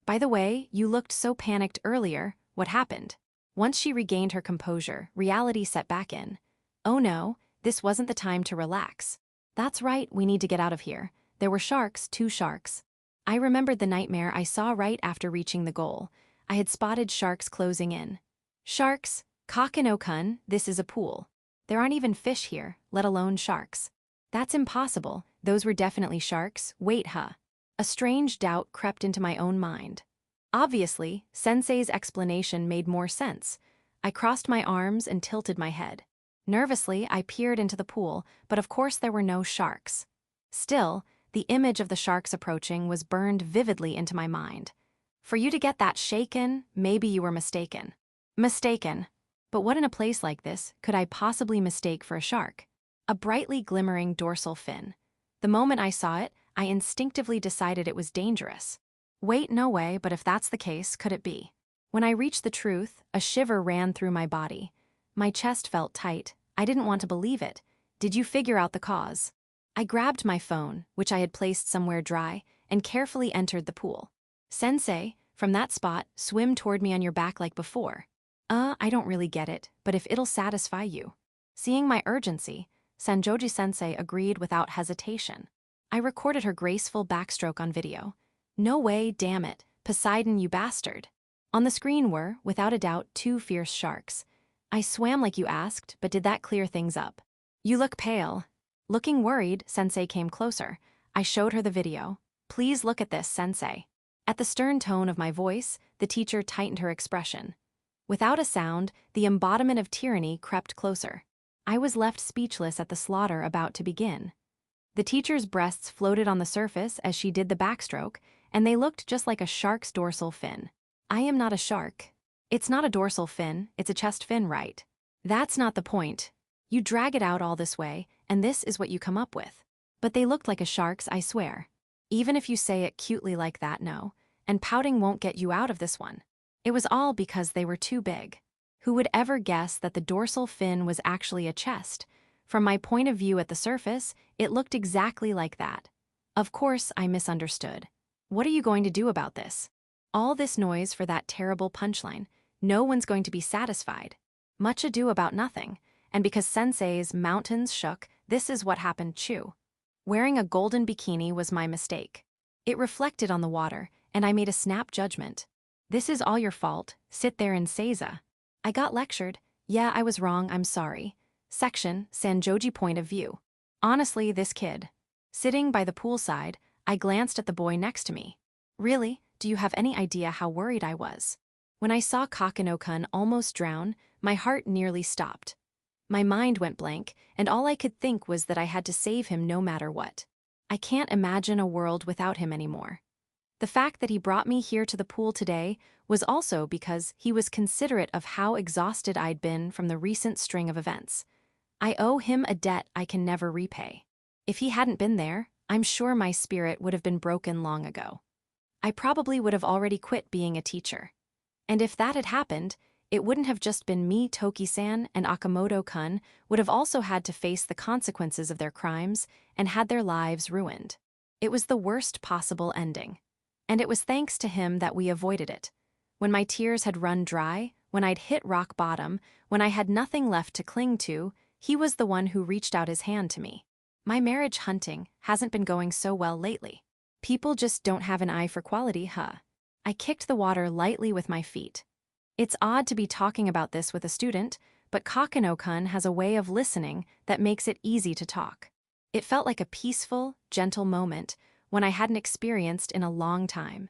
A: By the way, you looked so panicked earlier. What happened? Once she regained her composure, reality set back in. Oh no, this wasn't the time to relax. That's right, we need to get out of here. There were sharks, 2 sharks. I remembered the nightmare I saw right after reaching the goal. I had spotted sharks closing in. Sharks? Kokonoe-kun, this is a pool. There aren't even fish here, let alone sharks. That's impossible. Those were definitely sharks. Wait, huh? A strange doubt crept into my own mind. Obviously, Sensei's explanation made more sense. I crossed my arms and tilted my head. Nervously, I peered into the pool, but of course there were no sharks. Still, the image of the sharks approaching was burned vividly into my mind. For you to get that shaken, maybe you were mistaken. Mistaken. But what in a place like this could I possibly mistake for a shark? A brightly glimmering dorsal fin. The moment I saw it, I instinctively decided it was dangerous. Wait, no way, but if that's the case, could it be? When I reached the truth, a shiver ran through my body. My chest felt tight. I didn't want to believe it. Did you figure out the cause? I grabbed my phone, which I had placed somewhere dry, and carefully entered the pool. Sensei, from that spot, swim toward me on your back like before. I don't really get it, but if it'll satisfy you. Seeing my urgency, Sanjoji-sensei agreed without hesitation. I recorded her graceful backstroke on video. No way, damn it, Poseidon, you bastard. On the screen were, without a doubt, 2 fierce sharks. I swam like you asked, but did that clear things up? You look pale. Looking worried, Sensei came closer. I showed her the video. Please look at this, Sensei. At the stern tone of my voice, the teacher tightened her expression. Without a sound, the embodiment of tyranny crept closer. I was left speechless at the slaughter about to begin. The teacher's breasts floated on the surface as she did the backstroke, and they looked just like a shark's dorsal fin. I am not a shark. It's not a dorsal fin, it's a chest fin, right? That's not the point. You drag it out all this way, and this is what you come up with. But they looked like a shark's, I swear. Even if you say it cutely like that, no. And pouting won't get you out of this one. It was all because they were too big. Who would ever guess that the dorsal fin was actually a chest? From my point of view at the surface, it looked exactly like that. Of course, I misunderstood. What are you going to do about this? All this noise for that terrible punchline. No one's going to be satisfied. Much ado about nothing. And because Sensei's mountains shook, this is what happened too. Wearing a golden bikini was my mistake. It reflected on the water, and I made a snap judgment. This is all your fault, sit there and seiza. I got lectured. Yeah, I was wrong, I'm sorry. Section, Sanjoji point of view. Honestly, this kid. Sitting by the poolside, I glanced at the boy next to me. Really, do you have any idea how worried I was? When I saw Kokonoe-kun almost drown, my heart nearly stopped. My mind went blank, and all I could think was that I had to save him no matter what. I can't imagine a world without him anymore. The fact that he brought me here to the pool today was also because he was considerate of how exhausted I'd been from the recent string of events. I owe him a debt I can never repay. If he hadn't been there, I'm sure my spirit would have been broken long ago. I probably would have already quit being a teacher. And if that had happened, it wouldn't have just been me, Toki-san, and Akamoto-kun would have also had to face the consequences of their crimes and had their lives ruined. It was the worst possible ending. And it was thanks to him that we avoided it. When my tears had run dry, when I'd hit rock bottom, when I had nothing left to cling to, he was the one who reached out his hand to me. My marriage hunting hasn't been going so well lately. People just don't have an eye for quality, huh? I kicked the water lightly with my feet. It's odd to be talking about this with a student, but Kokonoe-kun has a way of listening that makes it easy to talk. It felt like a peaceful, gentle moment, one I hadn't experienced in a long time.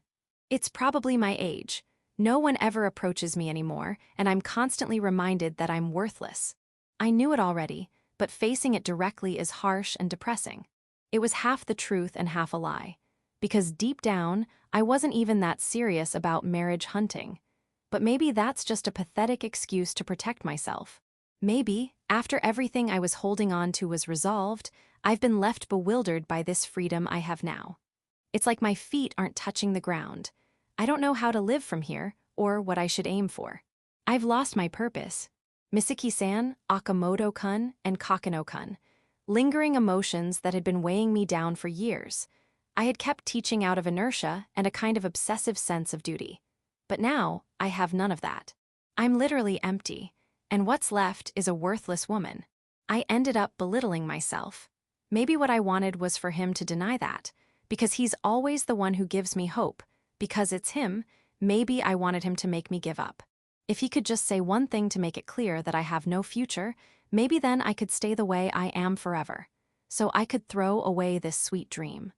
A: It's probably my age. No one ever approaches me anymore, and I'm constantly reminded that I'm worthless. I knew it already, but facing it directly is harsh and depressing. It was half the truth and half a lie. Because deep down, I wasn't even that serious about marriage hunting. But maybe that's just a pathetic excuse to protect myself. Maybe, after everything I was holding on to was resolved, I've been left bewildered by this freedom I have now. It's like my feet aren't touching the ground. I don't know how to live from here, or what I should aim for. I've lost my purpose. Misaki-san, Akamoto-kun, and Kokonoe-kun. Lingering emotions that had been weighing me down for years. I had kept teaching out of inertia and a kind of obsessive sense of duty. But now, I have none of that. I'm literally empty, and what's left is a worthless woman. I ended up belittling myself. Maybe what I wanted was for him to deny that, because he's always the one who gives me hope. Because it's him, maybe I wanted him to make me give up. If he could just say one thing to make it clear that I have no future, maybe then I could stay the way I am forever. So I could throw away this sweet dream.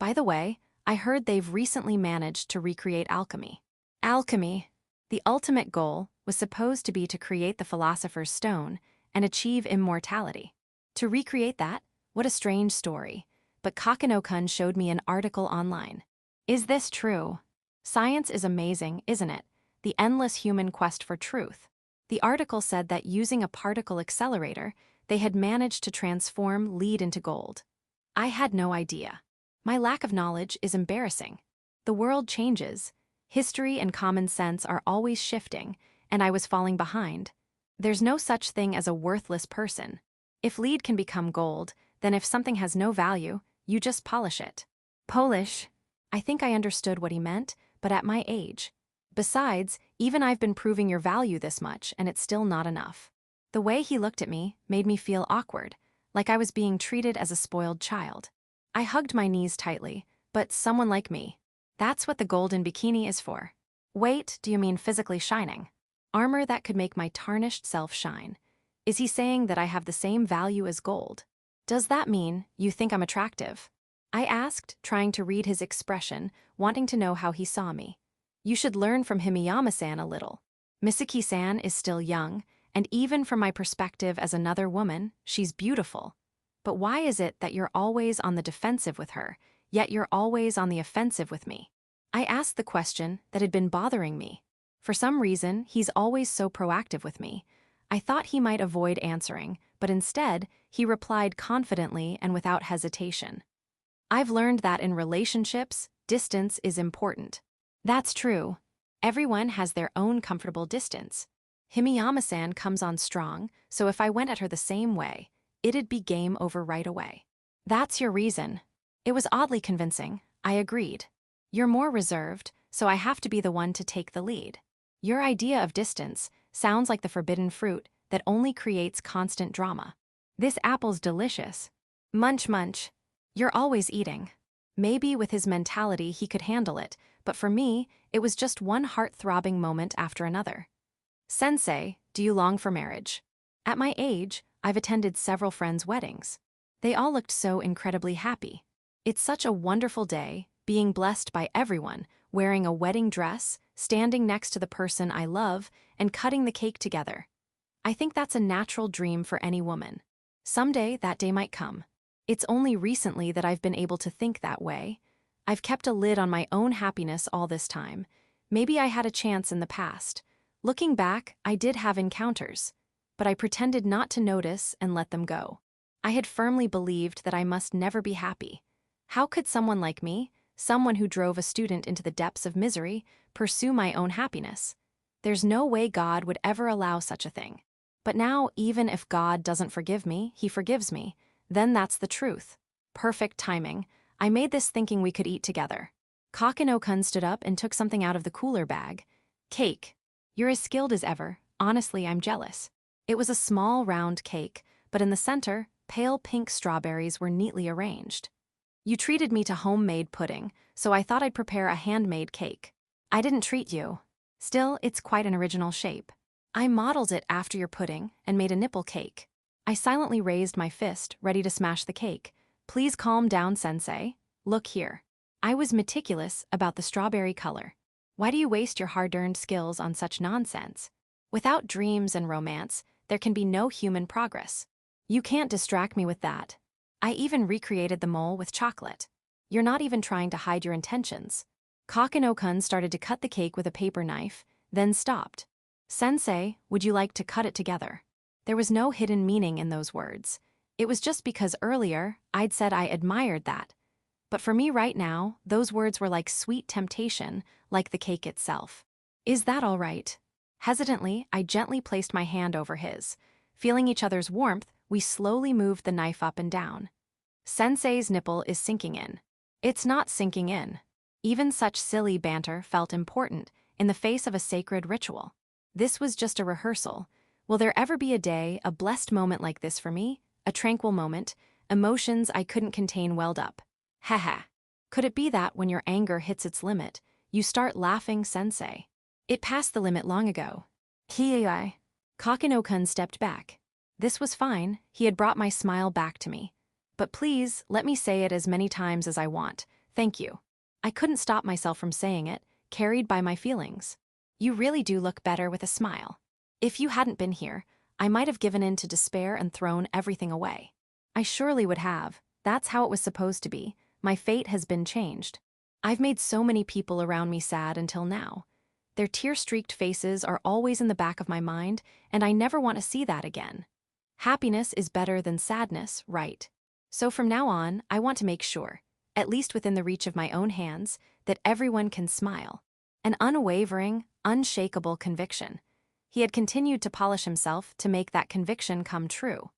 A: By the way, I heard they've recently managed to recreate alchemy. Alchemy. The ultimate goal was supposed to be to create the Philosopher's Stone and achieve immortality. To recreate that, what a strange story. But Kokonoe-kun showed me an article online. Is this true? Science is amazing, isn't it? The endless human quest for truth. The article said that using a particle accelerator, they had managed to transform lead into gold. I had no idea. My lack of knowledge is embarrassing. The world changes. History and common sense are always shifting, and I was falling behind. There's no such thing as a worthless person. If lead can become gold, then if something has no value, you just polish it. Polish. I think I understood what he meant, but at my age. Besides, even I've been proving your value this much, and it's still not enough. The way he looked at me made me feel awkward, like I was being treated as a spoiled child. I hugged my knees tightly, but someone like me. That's what the golden bikini is for. Wait, do you mean physically shining? Armor that could make my tarnished self shine. Is he saying that I have the same value as gold? Does that mean you think I'm attractive? I asked, trying to read his expression, wanting to know how he saw me. You should learn from Himiyama-san a little. Misaki-san is still young, and even from my perspective as another woman, she's beautiful. But why is it that you're always on the defensive with her, yet you're always on the offensive with me? I asked the question that had been bothering me. For some reason, he's always so proactive with me. I thought he might avoid answering, but instead, he replied confidently and without hesitation. I've learned that in relationships, distance is important. That's true. Everyone has their own comfortable distance. Himiyama-san comes on strong, so if I went at her the same way, it'd be game over right away. That's your reason. It was oddly convincing, I agreed. You're more reserved, so I have to be the one to take the lead. Your idea of distance sounds like the forbidden fruit that only creates constant drama. This apple's delicious. Munch munch. You're always eating. Maybe with his mentality he could handle it, but for me, it was just one heart-throbbing moment after another. Sensei, do you long for marriage? At my age, I've attended several friends' weddings. They all looked so incredibly happy. It's such a wonderful day, being blessed by everyone, wearing a wedding dress, standing next to the person I love, and cutting the cake together. I think that's a natural dream for any woman. Someday that day might come. It's only recently that I've been able to think that way. I've kept a lid on my own happiness all this time. Maybe I had a chance in the past. Looking back, I did have encounters, but I pretended not to notice and let them go. I had firmly believed that I must never be happy. How could someone like me, someone who drove a student into the depths of misery, pursue my own happiness? There's no way God would ever allow such a thing. But now, even if God doesn't forgive me, he forgives me. Then that's the truth. Perfect timing. I made this thinking we could eat together. Kokonoe-kun stood up and took something out of the cooler bag. Cake. You're as skilled as ever. Honestly, I'm jealous. It was a small, round cake, but in the center, pale pink strawberries were neatly arranged. You treated me to homemade pudding, so I thought I'd prepare a handmade cake. I didn't treat you. Still, it's quite an original shape. I modeled it after your pudding and made a nipple cake. I silently raised my fist, ready to smash the cake. Please calm down, sensei. Look here. I was meticulous about the strawberry color. Why do you waste your hard-earned skills on such nonsense? Without dreams and romance, there can be no human progress. You can't distract me with that. I even recreated the mole with chocolate. You're not even trying to hide your intentions. Kokonoe-kun started to cut the cake with a paper knife, then stopped. Sensei, would you like to cut it together? There was no hidden meaning in those words. It was just because earlier, I'd said I admired that. But for me right now, those words were like sweet temptation, like the cake itself. Is that all right? Hesitantly, I gently placed my hand over his. Feeling each other's warmth, we slowly moved the knife up and down. Sensei's nipple is sinking in. It's not sinking in. Even such silly banter felt important in the face of a sacred ritual. This was just a rehearsal. Will there ever be a day, a blessed moment like this for me? A tranquil moment, emotions I couldn't contain welled up. Haha. Could it be that when your anger hits its limit, you start laughing, sensei? It passed the limit long ago. Hiei. Kokonoe-kun stepped back. This was fine, he had brought my smile back to me. But please, let me say it as many times as I want. Thank you. I couldn't stop myself from saying it, carried by my feelings. You really do look better with a smile. If you hadn't been here, I might have given in to despair and thrown everything away. I surely would have. That's how it was supposed to be. My fate has been changed. I've made so many people around me sad until now. Their tear-streaked faces are always in the back of my mind, and I never want to see that again. Happiness is better than sadness, right? So from now on, I want to make sure, at least within the reach of my own hands, that everyone can smile. An unwavering, unshakable conviction. He had continued to polish himself to make that conviction come true.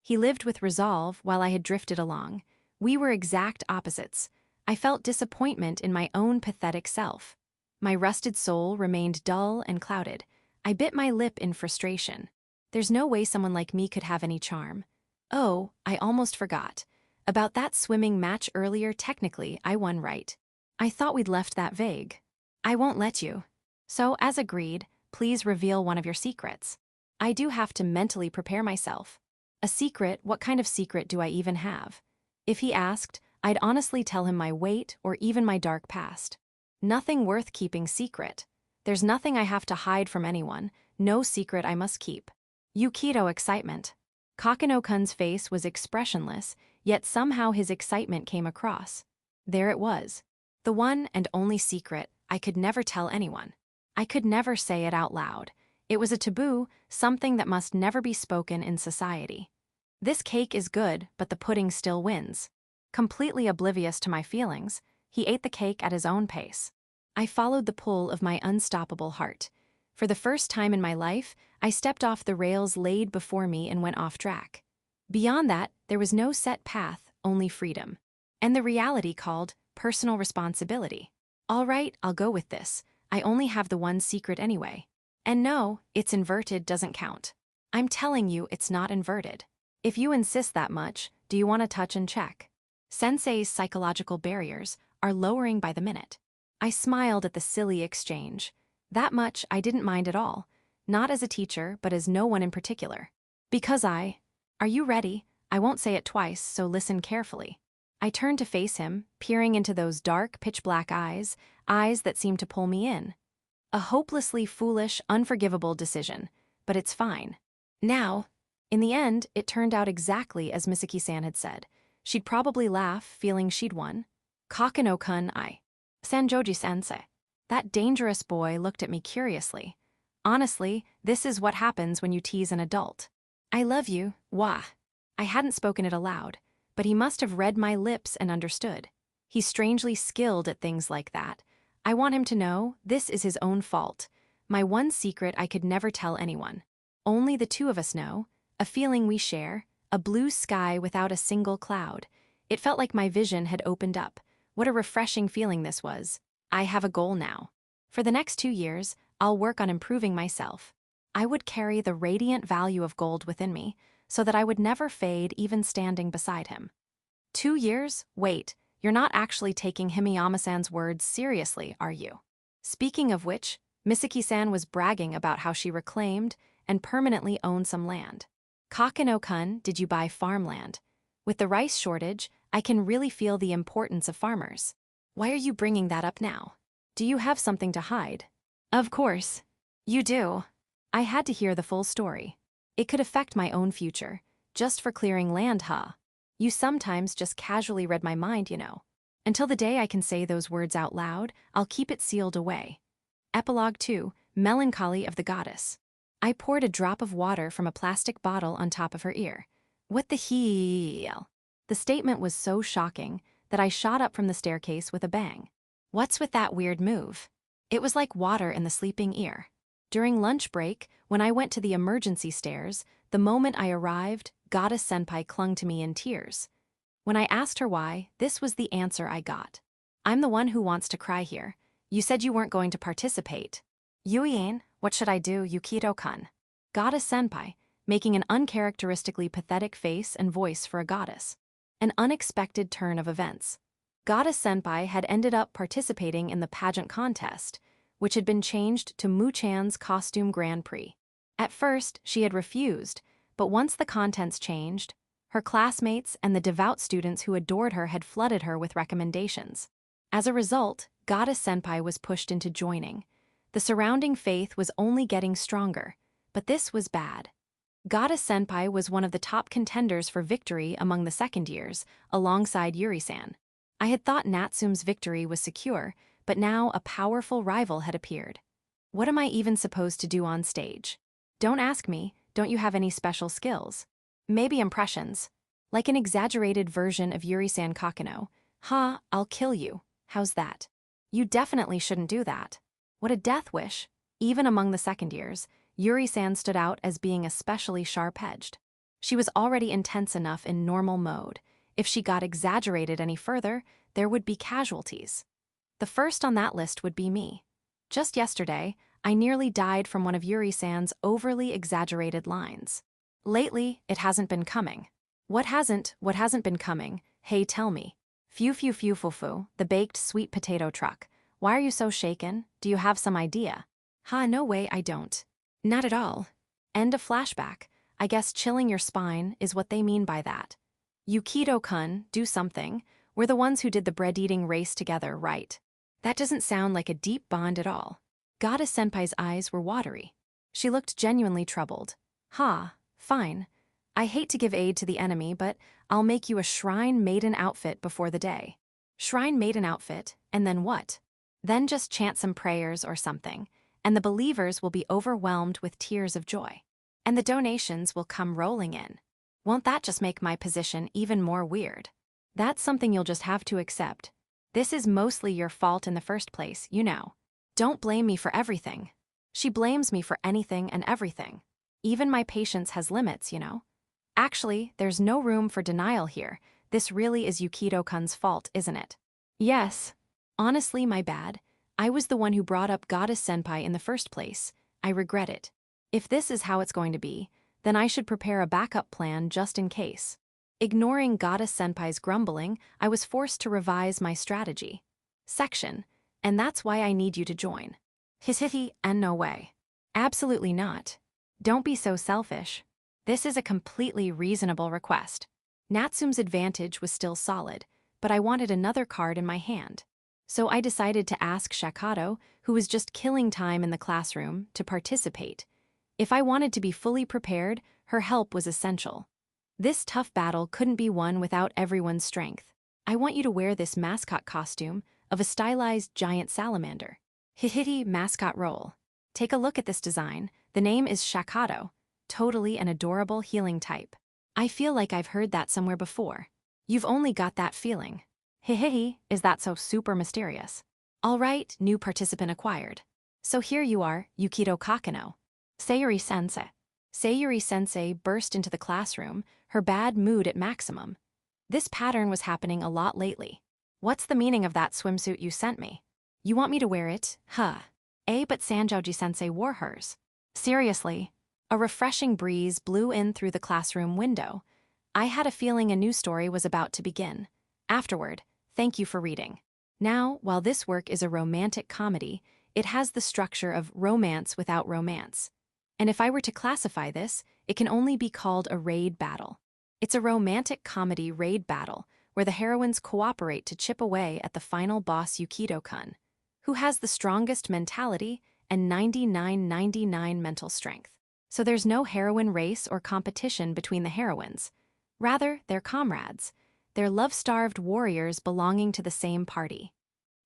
A: He lived with resolve while I had drifted along. We were exact opposites. I felt disappointment in my own pathetic self. My rusted soul remained dull and clouded. I bit my lip in frustration. There's no way someone like me could have any charm. Oh, I almost forgot. About that swimming match earlier, technically, I won right. I thought we'd left that vague. I won't let you. So, as agreed, please reveal one of your secrets. I do have to mentally prepare myself. A secret? What kind of secret do I even have? If he asked, I'd honestly tell him my weight or even my dark past. Nothing worth keeping secret. There's nothing I have to hide from anyone, no secret I must keep. Yukito excitement. Kokonoe-kun's face was expressionless, yet somehow his excitement came across. There it was. The one and only secret I could never tell anyone. I could never say it out loud. It was a taboo, something that must never be spoken in society. This cake is good, but the pudding still wins. Completely oblivious to my feelings, he ate the cake at his own pace. I followed the pull of my unstoppable heart. For the first time in my life, I stepped off the rails laid before me and went off track. Beyond that, there was no set path, only freedom. And the reality called personal responsibility. All right, I'll go with this. I only have the one secret anyway. And no, it's inverted doesn't count. I'm telling you it's not inverted. If you insist that much, do you want to touch and check? Sensei's psychological barriers are lowering by the minute. I smiled at the silly exchange. That much I didn't mind at all. Not as a teacher, but as no one in particular. Because Are you ready? I won't say it twice, so listen carefully. I turned to face him, peering into those dark, pitch-black eyes, eyes that seemed to pull me in. A hopelessly foolish, unforgivable decision, but it's fine. Now, in the end, it turned out exactly as Misaki-san had said. She'd probably laugh, feeling she'd won. Kokonoe-kun, Sanjoji-sensei. That dangerous boy looked at me curiously. Honestly, this is what happens when you tease an adult. I love you, wah. I hadn't spoken it aloud, but he must have read my lips and understood. He's strangely skilled at things like that. I want him to know this is his own fault. My one secret I could never tell anyone. Only the two of us know, a feeling we share, a blue sky without a single cloud. It felt like my vision had opened up. What a refreshing feeling this was. I have a goal now. For the next 2 years, I'll work on improving myself. I would carry the radiant value of gold within me, so that I would never fade even standing beside him. 2 years? Wait, you're not actually taking Himiyama-san's words seriously, are you? Speaking of which, Misaki-san was bragging about how she reclaimed and permanently owned some land. Kokonoe-kun, did you buy farmland? With the rice shortage, I can really feel the importance of farmers. Why are you bringing that up now? Do you have something to hide? Of course. You do. I had to hear the full story. It could affect my own future. Just for clearing land, huh? You sometimes just casually read my mind, you know. Until the day I can say those words out loud, I'll keep it sealed away. Epilogue 2, Melancholy of the Goddess. I poured a drop of water from a plastic bottle on top of her ear. What the hell? The statement was so shocking that I shot up from the staircase with a bang. What's with that weird move? It was like water in the sleeping ear. During lunch break, when I went to the emergency stairs, the moment I arrived, Goddess Senpai clung to me in tears. When I asked her why, this was the answer I got. I'm the one who wants to cry here. You said you weren't going to participate. Yuien, what should I do, Yukito-kun? Goddess Senpai, making an uncharacteristically pathetic face and voice for a goddess. An unexpected turn of events. Goddess Senpai had ended up participating in the pageant contest, which had been changed to Mu-chan's Costume Grand Prix. At first, she had refused, but once the contents changed, her classmates and the devout students who adored her had flooded her with recommendations. As a result, Goddess Senpai was pushed into joining. The surrounding faith was only getting stronger, but this was bad. Goddess Senpai was one of the top contenders for victory among the second years, alongside Yuri-san. I had thought Natsume's victory was secure, but now a powerful rival had appeared. What am I even supposed to do on stage? Don't ask me, don't you have any special skills? Maybe impressions. Like an exaggerated version of Yuri-san Kokonoe. Ha, I'll kill you. How's that? You definitely shouldn't do that. What a death wish. Even among the second years, Yuri-san stood out as being especially sharp-edged. She was already intense enough in normal mode. If she got exaggerated any further, there would be casualties. The first on that list would be me. Just yesterday, I nearly died from one of Yuri-san's overly exaggerated lines. Lately, it hasn't been coming. What hasn't been coming? Hey, tell me. Phew phew phew foo foo, the baked sweet potato truck. Why are you so shaken? Do you have some idea? Ha, no way, I don't. Not at all. End of flashback. I guess chilling your spine is what they mean by that. Yukito-kun, do something. We're the ones who did the bread-eating race together, right? That doesn't sound like a deep bond at all. Goddess Senpai's eyes were watery. She looked genuinely troubled. Ha, fine. I hate to give aid to the enemy, but I'll make you a shrine maiden outfit before the day. Shrine maiden outfit, and then what? Then just chant some prayers or something, and the believers will be overwhelmed with tears of joy. And the donations will come rolling in. Won't that just make my position even more weird? That's something you'll just have to accept. This is mostly your fault in the first place, you know. Don't blame me for everything. She blames me for anything and everything. Even my patience has limits, you know. Actually, there's no room for denial here. This really is Yukito-kun's fault, isn't it? Yes. Honestly, my bad. I was the one who brought up Goddess Senpai in the first place. I regret it. If this is how it's going to be, then I should prepare a backup plan just in case. Ignoring Goddess Senpai's grumbling, I was forced to revise my strategy. Section. And that's why I need you to join. Hihihi, and no way. Absolutely not. Don't be so selfish. This is a completely reasonable request. Natsume's advantage was still solid, but I wanted another card in my hand. So I decided to ask Shakato, who was just killing time in the classroom, to participate. If I wanted to be fully prepared, her help was essential. This tough battle couldn't be won without everyone's strength. I want you to wear this mascot costume of a stylized giant salamander. Hihihi mascot role. Take a look at this design. The name is Shakato. Totally an adorable healing type. I feel like I've heard that somewhere before. You've only got that feeling. Hihihi, is that so super mysterious? All right, new participant acquired. So here you are, Yukito Kokonoe. Sayuri-sensei. Sayuri-sensei burst into the classroom, her bad mood at maximum. This pattern was happening a lot lately. What's the meaning of that swimsuit you sent me? You want me to wear it? Huh. But Sanjouji-sensei wore hers. Seriously? A refreshing breeze blew in through the classroom window. I had a feeling a new story was about to begin. Afterward, thank you for reading. Now, while this work is a romantic comedy, it has the structure of romance without romance. And if I were to classify this, it can only be called a raid battle. It's a romantic comedy raid battle, where the heroines cooperate to chip away at the final boss Yukito-kun, who has the strongest mentality and 99/99 mental strength. So there's no heroine race or competition between the heroines. Rather, they're comrades. They're love-starved warriors belonging to the same party.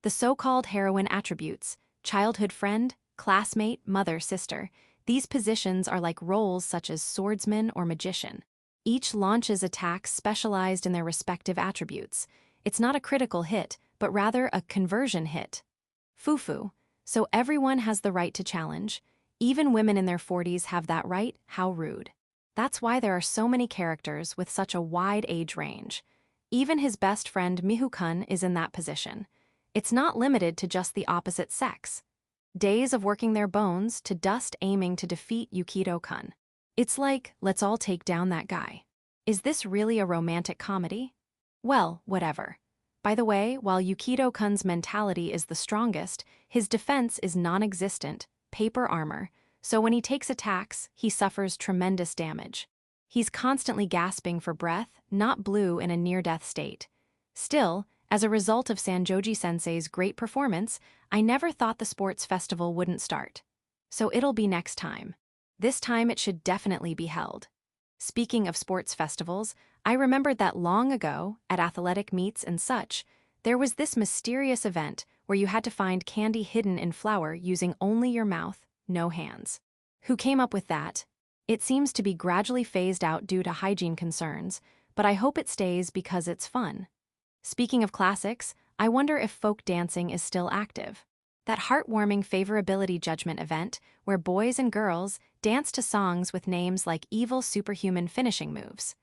A: The so-called heroine attributes, childhood friend, classmate, mother, sister, these positions are like roles such as swordsman or magician. Each launches attacks specialized in their respective attributes. It's not a critical hit, but rather a conversion hit. Fufu. So everyone has the right to challenge. Even women in their 40s have that right. How rude. That's why there are so many characters with such a wide age range. Even his best friend Mihu-kun is in that position. It's not limited to just the opposite sex. Days of working their bones to dust aiming to defeat Yukito-kun. It's like, let's all take down that guy. Is this really a romantic comedy? Well, whatever. By the way, while Yukito-kun's mentality is the strongest, his defense is non-existent, paper armor, so when he takes attacks, he suffers tremendous damage. He's constantly gasping for breath, not blue in a near-death state. Still, as a result of Sanjoji-sensei's great performance, I never thought the sports festival wouldn't start. So it'll be next time. This time it should definitely be held. Speaking of sports festivals, I remembered that long ago, at athletic meets and such, there was this mysterious event where you had to find candy hidden in flour using only your mouth, no hands. Who came up with that? It seems to be gradually phased out due to hygiene concerns, but I hope it stays because it's fun. Speaking of classics, I wonder if folk dancing is still active. That heartwarming favorability judgment event where boys and girls dance to songs with names like evil superhuman finishing moves.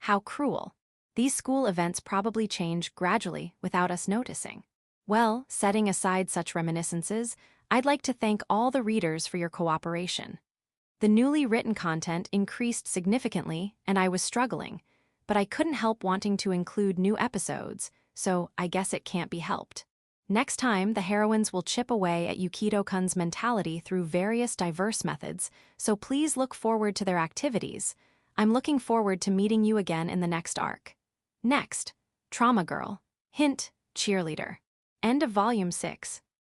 A: How cruel. These school events probably change gradually without us noticing. Well, setting aside such reminiscences, I'd like to thank all the readers for your cooperation. The newly written content increased significantly and I was struggling, but I couldn't help wanting to include new episodes, so I guess it can't be helped. Next time, the heroines will chip away at Yukito-kun's mentality through various diverse methods, so please look forward to their activities. I'm looking forward to meeting you again in the next arc. Next, Trauma Girl. Hint, cheerleader. End of Volume 6.